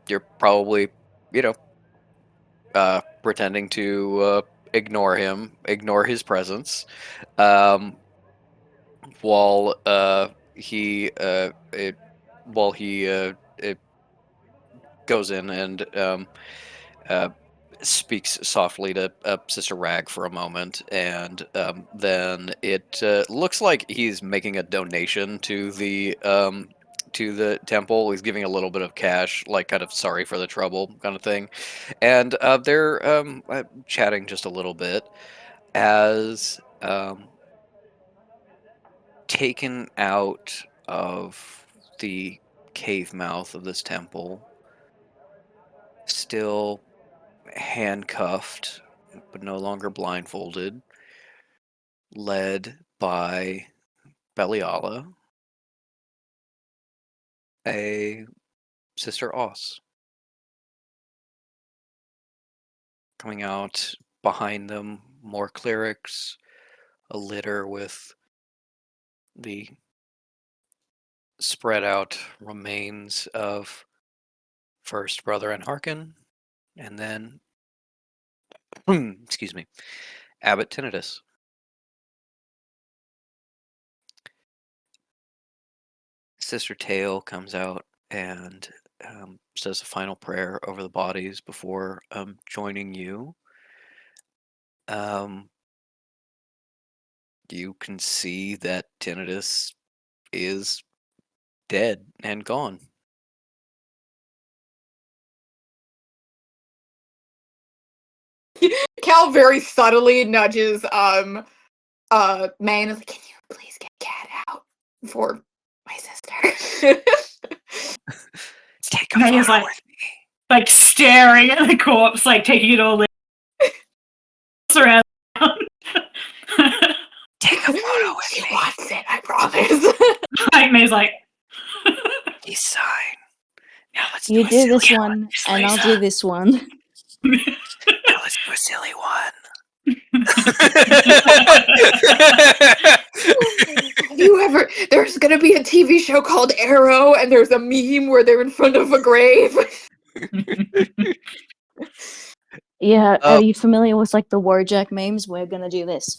Speaker 1: you're probably, you know, pretending to ignore him, ignore his presence, um, while he it goes in and speaks softly to Sister Rag for a moment, and then it looks like he's making a donation to the temple. He's giving a little bit of cash, like kind of sorry for the trouble kind of thing, and they're chatting just a little bit as taken out of the cave mouth of this temple, still handcuffed, but no longer blindfolded, led by Beliala, a Sister Oss. Coming out behind them, more clerics, a litter with the spread out remains of first Brother and Harkin, and then, excuse me, Abbot Tinnitus. Sister Tail comes out and says a final prayer over the bodies before joining you. You can see that Tinnitus is dead and gone.
Speaker 6: Cal very subtly nudges May and is like, "Can you please get Cat out for my sister?"
Speaker 5: Take a
Speaker 4: May
Speaker 5: photo
Speaker 4: is like,
Speaker 5: with me.
Speaker 4: like staring at the corpse, like taking it all in. Around.
Speaker 5: Take a photo with
Speaker 6: She
Speaker 5: me.
Speaker 6: wants it, I promise.
Speaker 4: Like May's like,
Speaker 5: He's sign. Now let's
Speaker 2: You
Speaker 5: do a
Speaker 2: do this
Speaker 5: silly
Speaker 2: one,
Speaker 4: Just
Speaker 2: and
Speaker 4: like
Speaker 2: I'll
Speaker 4: that.
Speaker 2: do this one.
Speaker 5: Now let's do a silly one.
Speaker 6: Have you ever? There's gonna be a TV show called Arrow, and there's a meme where they're in front of a grave.
Speaker 2: Yeah,
Speaker 1: Oh.
Speaker 2: are you familiar with like the Warjack memes? We're gonna do this.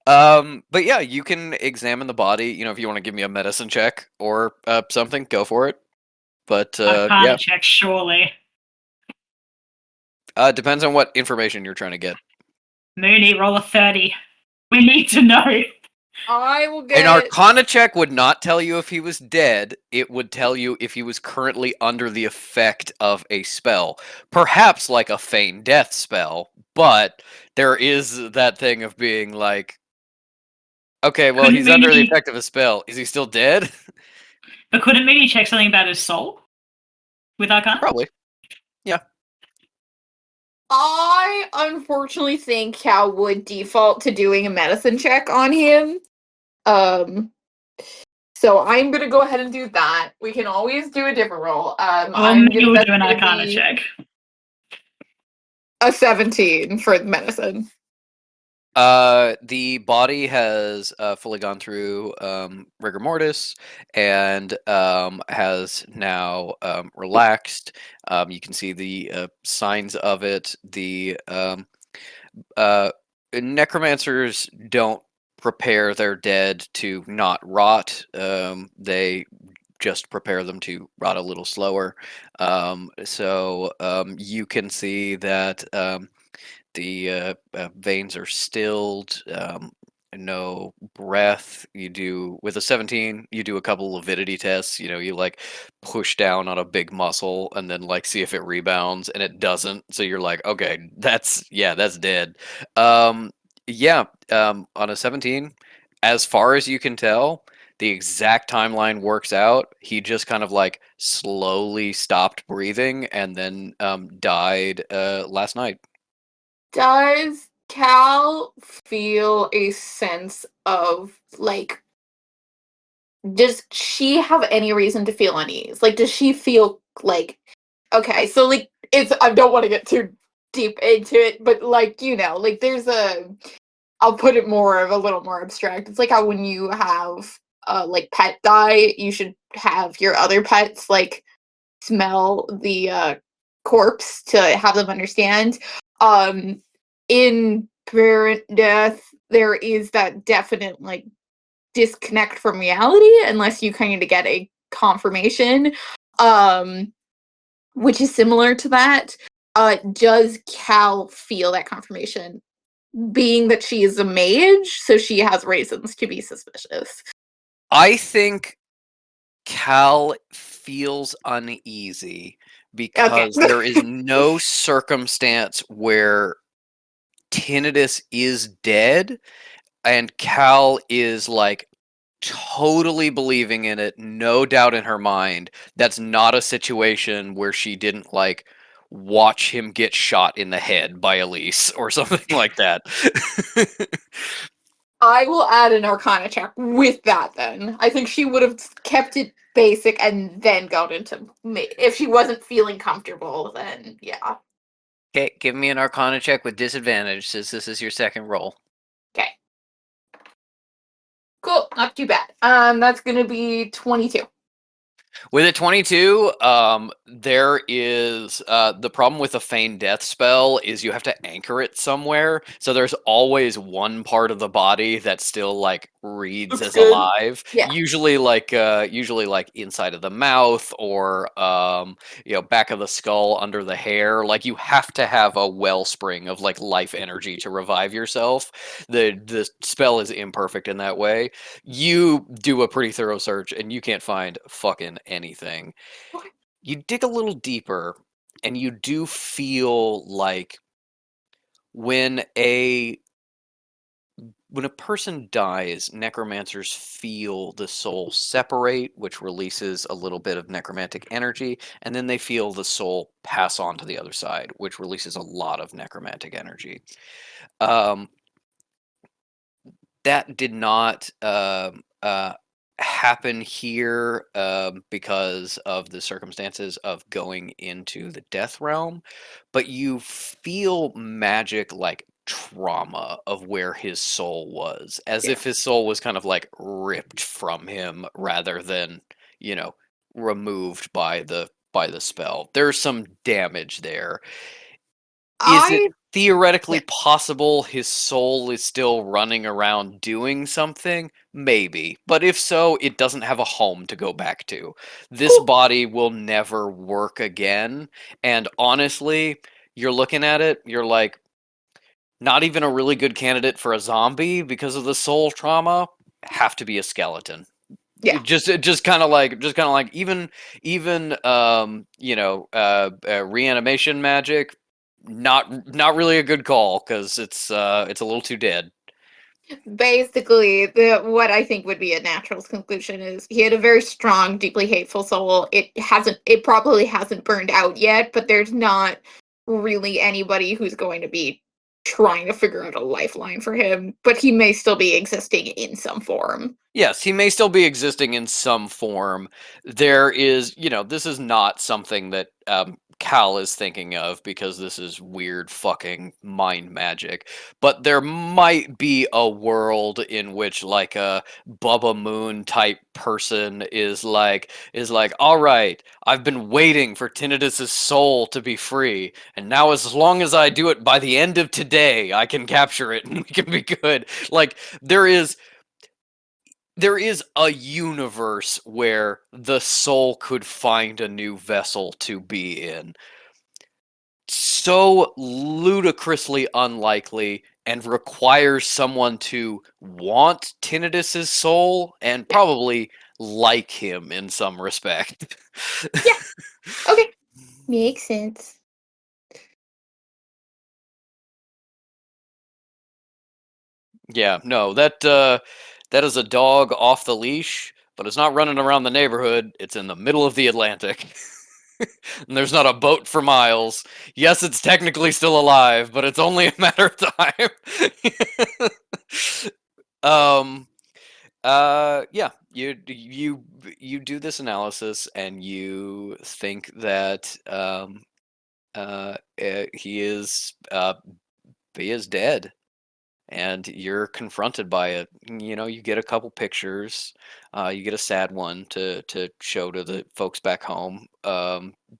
Speaker 1: But yeah, you can examine the body. You know, if you want to give me a medicine check or something, go for it. But
Speaker 4: Arcana
Speaker 1: yeah,
Speaker 4: check, surely.
Speaker 1: depends on what information you're trying to get.
Speaker 4: Mooney, roll a 30. We need to know.
Speaker 6: I will
Speaker 1: An
Speaker 6: get.
Speaker 1: Arcana check would not tell you if he was dead. It would tell you if he was currently under the effect of a spell. Perhaps like a feign death spell, but there is that thing of being like, okay, well,
Speaker 4: Couldn't
Speaker 1: he's under the
Speaker 4: Mooney-
Speaker 1: effect of a spell. Is he still dead?
Speaker 4: But couldn't Mooney check something about his soul? With Arcana?
Speaker 1: Probably.
Speaker 6: I unfortunately think Cal would default to doing a medicine check on him. So I'm gonna go ahead and do that. We can always do a different roll. I'm
Speaker 4: Mooney
Speaker 6: gonna
Speaker 4: will
Speaker 6: bet
Speaker 4: do an
Speaker 6: it's gonna
Speaker 4: Arcana
Speaker 6: be
Speaker 4: check.
Speaker 6: a 17 for the medicine.
Speaker 1: The body has fully gone through rigor mortis and has now relaxed. You can see the signs of it. The necromancers don't prepare their dead to not rot. They just prepare them to rot a little slower. So you can see that the veins are stilled. No breath. You do with a 17. You do a couple avidity tests. You know, you like push down on a big muscle and then like see if it rebounds, and it doesn't. So you're like, okay, that's dead. Yeah. On a 17, as far as you can tell, the exact timeline works out. He just kind of like slowly stopped breathing and then died last night.
Speaker 6: Does Cal feel a sense of like, does she have any reason to feel unease? Like, does she feel like, okay, so like, it's, I don't want to get too deep into it, but like, you know, like there's I'll put it more of a little more abstract. It's like how when you have like pet die, you should have your other pets like smell the corpse to have them understand. In parent death, there is that definite like disconnect from reality unless you kind of get a confirmation, which is similar to that. Does Cal feel that confirmation? Being that she is a mage, so she has reasons to be suspicious.
Speaker 1: I think Cal feels uneasy because there is no circumstance where Tinnitus is dead and Cal is like totally believing in it, no doubt in her mind. That's not a situation where she didn't like watch him get shot in the head by Elise or something like that.
Speaker 6: I will add an Arcana check with that then. I think she would have kept it basic and then gone into if she wasn't feeling comfortable, then yeah.
Speaker 1: Okay, give me an Arcana check with disadvantage since this is your second roll.
Speaker 6: Okay. Cool, not too bad. That's gonna be 22.
Speaker 1: With a 22, there is the problem with a feign death spell is you have to anchor it somewhere. So there's always one part of the body that still like reads
Speaker 6: Looks
Speaker 1: as
Speaker 6: good.
Speaker 1: alive.
Speaker 6: Yeah.
Speaker 1: Usually like inside of the mouth or back of the skull under the hair. Like you have to have a wellspring of like life energy to revive yourself. The spell is imperfect in that way. You do a pretty thorough search and you can't find fucking anything.
Speaker 6: Okay.
Speaker 1: You dig a little deeper and you do feel like when a person dies, necromancers feel the soul separate, which releases a little bit of necromantic energy, and then they feel the soul pass on to the other side, which releases a lot of necromantic energy. Um, that did not happen here because of the circumstances of going into the death realm, but you feel magic like trauma of where his soul was, as
Speaker 6: Yeah.
Speaker 1: if his soul was kind of like ripped from him rather than, you know, removed by the spell. There's some damage there. Is it
Speaker 6: I
Speaker 1: theoretically
Speaker 6: yeah.
Speaker 1: possible his soul is still running around doing something? Maybe. But if so, it doesn't have a home to go back to. This
Speaker 6: Cool.
Speaker 1: body will never work again. And honestly, you're looking at it, you're like, not even a really good candidate for a zombie because of the soul trauma. Have to be a skeleton.
Speaker 6: Yeah.
Speaker 1: Just kind of like even reanimation magic, not really a good call because it's a little too dead.
Speaker 6: Basically, the what I think would be a natural conclusion is he had a very strong, deeply hateful soul. It probably hasn't burned out yet, but there's not really anybody who's going to be trying to figure out a lifeline for him, but he may still be existing in some form.
Speaker 1: Yes, he may still be existing in some form. There is, this is not something that Cal is thinking of because this is weird fucking mind magic. But there might be a world in which like a Bubba Moon type person is like, all right, I've been waiting for Tinnitus's soul to be free, and now as long as I do it by the end of today, I can capture it and we can be good. Like there is a universe where the soul could find a new vessel to be in. So ludicrously unlikely and requires someone to want Tinnitus's soul and
Speaker 6: Yeah.
Speaker 1: probably like him in some respect.
Speaker 6: Yeah. Okay. Makes sense.
Speaker 1: Yeah, no, that is a dog off the leash, but it's not running around the neighborhood. It's in the middle of the Atlantic. And there's not a boat for miles. Yes, it's technically still alive, but it's only a matter of time. um yeah, you do this analysis and you think that he is dead, and you're confronted by it. You get a couple pictures. You get a sad one to show to the folks back home,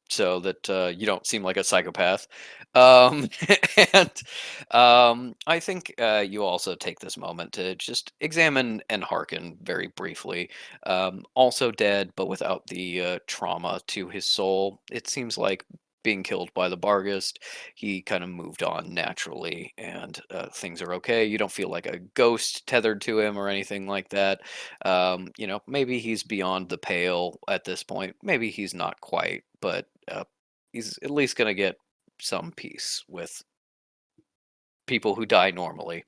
Speaker 1: so that you don't seem like a psychopath. Um, and I think you also take this moment to just examine and hearken very briefly. Also dead, but without the trauma to his soul. It seems like being killed by the Bargist, he kind of moved on naturally, and things are okay. You don't feel like a ghost tethered to him or anything like that. Maybe he's beyond the pale at this point. Maybe he's not quite, but he's at least going to get some peace with people who die normally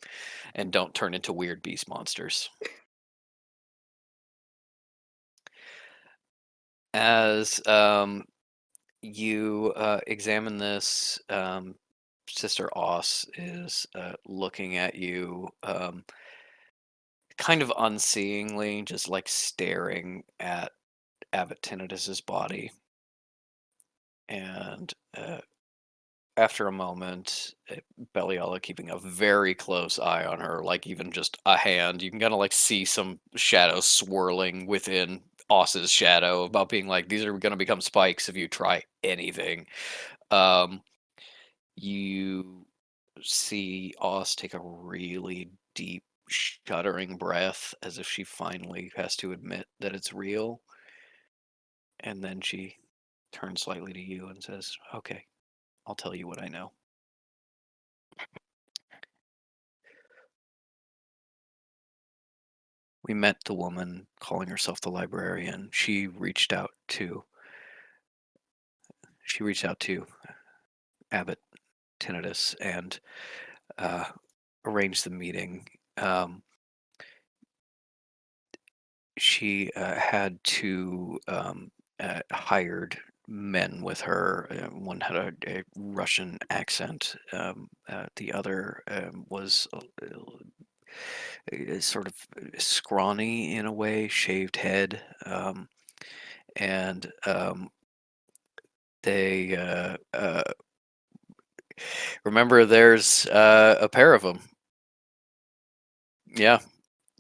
Speaker 1: and don't turn into weird beast monsters. As you examine this, Sister Oss is looking at you kind of unseeingly, just like staring at Abbot Tinnitus's body. And after a moment, Beliala keeping a very close eye on her, like even just a hand. You can kind of like see some shadows swirling within Oss's shadow about being like, these are going to become spikes if you try anything. You see Oss take a really deep, shuddering breath as if she finally has to admit that it's real. And then she turns slightly to you and says, okay, I'll tell you what I know. We met the woman calling herself the librarian. She reached out to Abbot Tinnitus and arranged the meeting. She had two hired men with her. One had a Russian accent. The other was sort of scrawny in a way, shaved head. And they remember there's a pair of them. Yeah,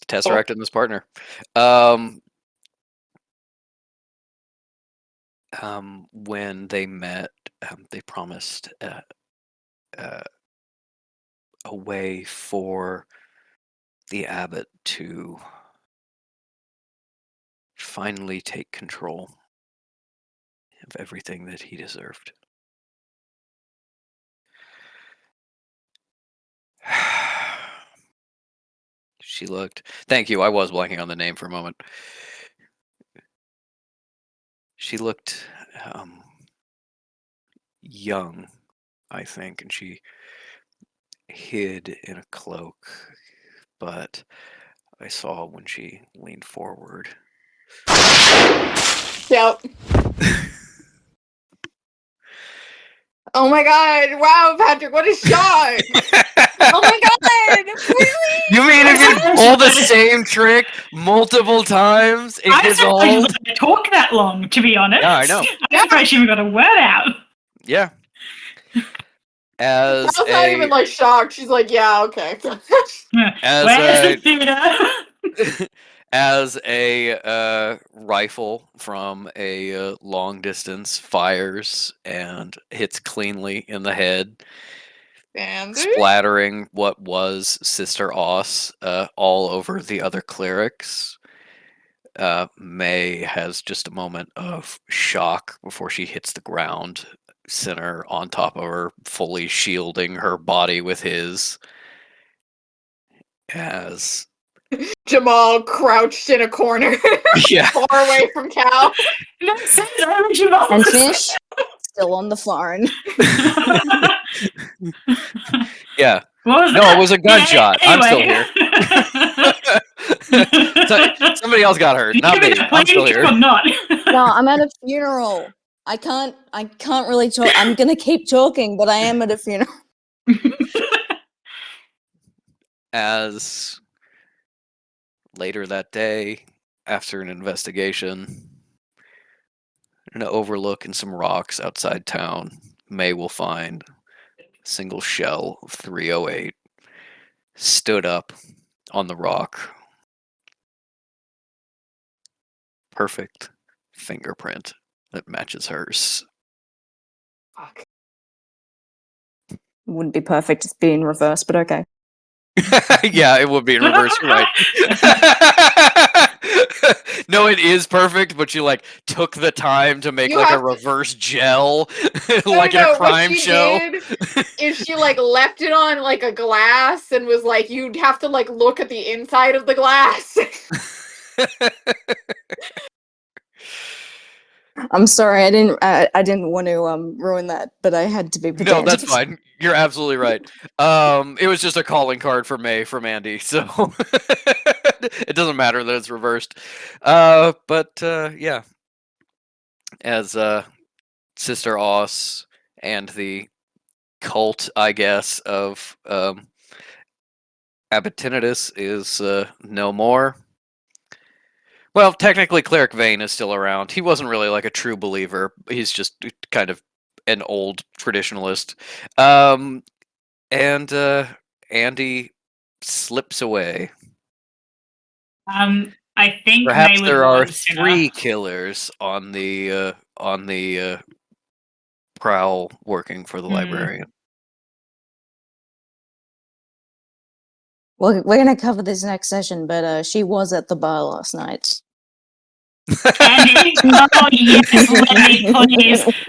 Speaker 1: Tesseract and this partner. When they met, they promised a way for the abbot to finally take control of everything that he deserved. She looked. Thank you. I was blanking on the name for a moment. She looked young, I think, and she hid in a cloak. But I saw when she leaned forward.
Speaker 6: Yep. Oh my god! Wow, Patrick, what a shock! Oh my god! Really?
Speaker 1: You mean if you pull the same trick multiple times, it
Speaker 4: I'm
Speaker 1: gets
Speaker 4: surprised you
Speaker 1: old?
Speaker 4: let it talk that long, to be honest.
Speaker 1: Yeah, I know.
Speaker 4: I'm surprised you even got a word out.
Speaker 1: Yeah. As
Speaker 6: Sal's not even like shocked. She's like, yeah, okay.
Speaker 1: As
Speaker 4: Where's
Speaker 1: a-
Speaker 4: the theater?
Speaker 1: as a rifle from a long distance fires and hits cleanly in the head,
Speaker 6: Sandy?
Speaker 1: splattering what was Sister Oss all over the other clerics. May has just a moment of shock before she hits the ground, Sinner on top of her, fully shielding her body with his. As
Speaker 6: Jamal crouched in a corner,
Speaker 1: yeah,
Speaker 6: far away from Cal.
Speaker 2: And Fish still on the phone.
Speaker 1: yeah.
Speaker 4: What was
Speaker 1: No,
Speaker 4: that?
Speaker 1: it was a gunshot. I'm still
Speaker 4: Anyway.
Speaker 1: here. Somebody else got hurt,
Speaker 4: You
Speaker 1: not
Speaker 4: give me
Speaker 1: me.
Speaker 4: that
Speaker 1: I'm
Speaker 4: plain
Speaker 1: still
Speaker 4: kick
Speaker 1: here.
Speaker 4: or not?
Speaker 2: No, I'm at a funeral. I can't really talk. I'm gonna keep talking, but I am at a funeral.
Speaker 1: As later that day, after an investigation, an overlook and some rocks outside town, May will find a single shell of 308 stood up on the rock. Perfect fingerprint that matches hers.
Speaker 6: Fuck.
Speaker 2: Wouldn't be perfect. It's be in reverse, but okay.
Speaker 1: Yeah, it would be in reverse. You're right. No, it is perfect, but you like took the time to make
Speaker 6: You
Speaker 1: like a
Speaker 6: have to-
Speaker 1: reverse gel,
Speaker 6: No,
Speaker 1: like in
Speaker 6: no,
Speaker 1: a crime
Speaker 6: what she
Speaker 1: show.
Speaker 6: did is she like left it on like a glass and was like, you'd have to like look at the inside of the glass.
Speaker 2: I'm sorry. I didn't want to ruin that, but I had to be pedantic.
Speaker 1: No, that's fine. You're absolutely right. It was just a calling card for May from Andy, so it doesn't matter that it's reversed. But yeah, as Sister Oss and the cult, I guess, of Abitinitus is no more. Well, technically, Cleric Vane is still around. He wasn't really like a true believer. He's just kind of an old traditionalist. And Andy slips away.
Speaker 4: I think
Speaker 1: Perhaps
Speaker 4: May
Speaker 1: there
Speaker 4: would
Speaker 1: are
Speaker 4: warn sooner.
Speaker 1: 3 killers on the prowl working for the librarian.
Speaker 2: We're going to cover this next session, but she was at the bar last night.
Speaker 4: Andy? Oh yes, Lenny,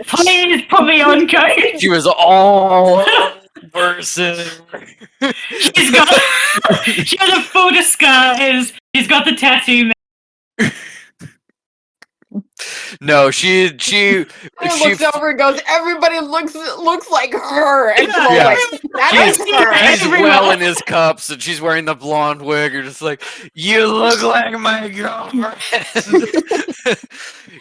Speaker 4: please put me on code.
Speaker 1: She was all person.
Speaker 4: She has a full disguise. She's got the tattoo.
Speaker 1: No, she
Speaker 6: looks over and goes, everybody looks like her. And Jamal's
Speaker 1: Yeah.
Speaker 6: like, that is her.
Speaker 1: He's well in his cups, and she's wearing the blonde wig. You're just like, you look like my girlfriend.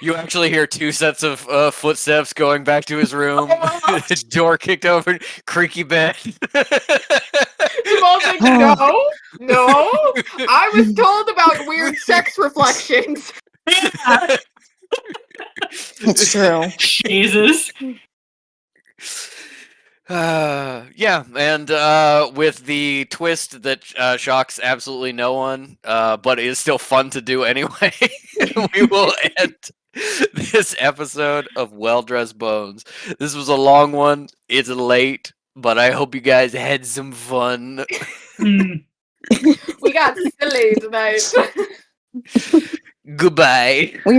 Speaker 1: You actually hear 2 sets of footsteps going back to his room. Door kicked open, creaky bed.
Speaker 6: Jamal's like, no. I was told about weird sex reflections.
Speaker 4: Yeah.
Speaker 2: It's true.
Speaker 4: Jesus.
Speaker 1: Yeah, and with the twist that shocks absolutely no one, but is still fun to do anyway, we will end this episode of Well Dressed Bones. This was a long one. It's late, but I hope you guys had some fun.
Speaker 6: We got silly tonight.
Speaker 1: Goodbye.
Speaker 2: We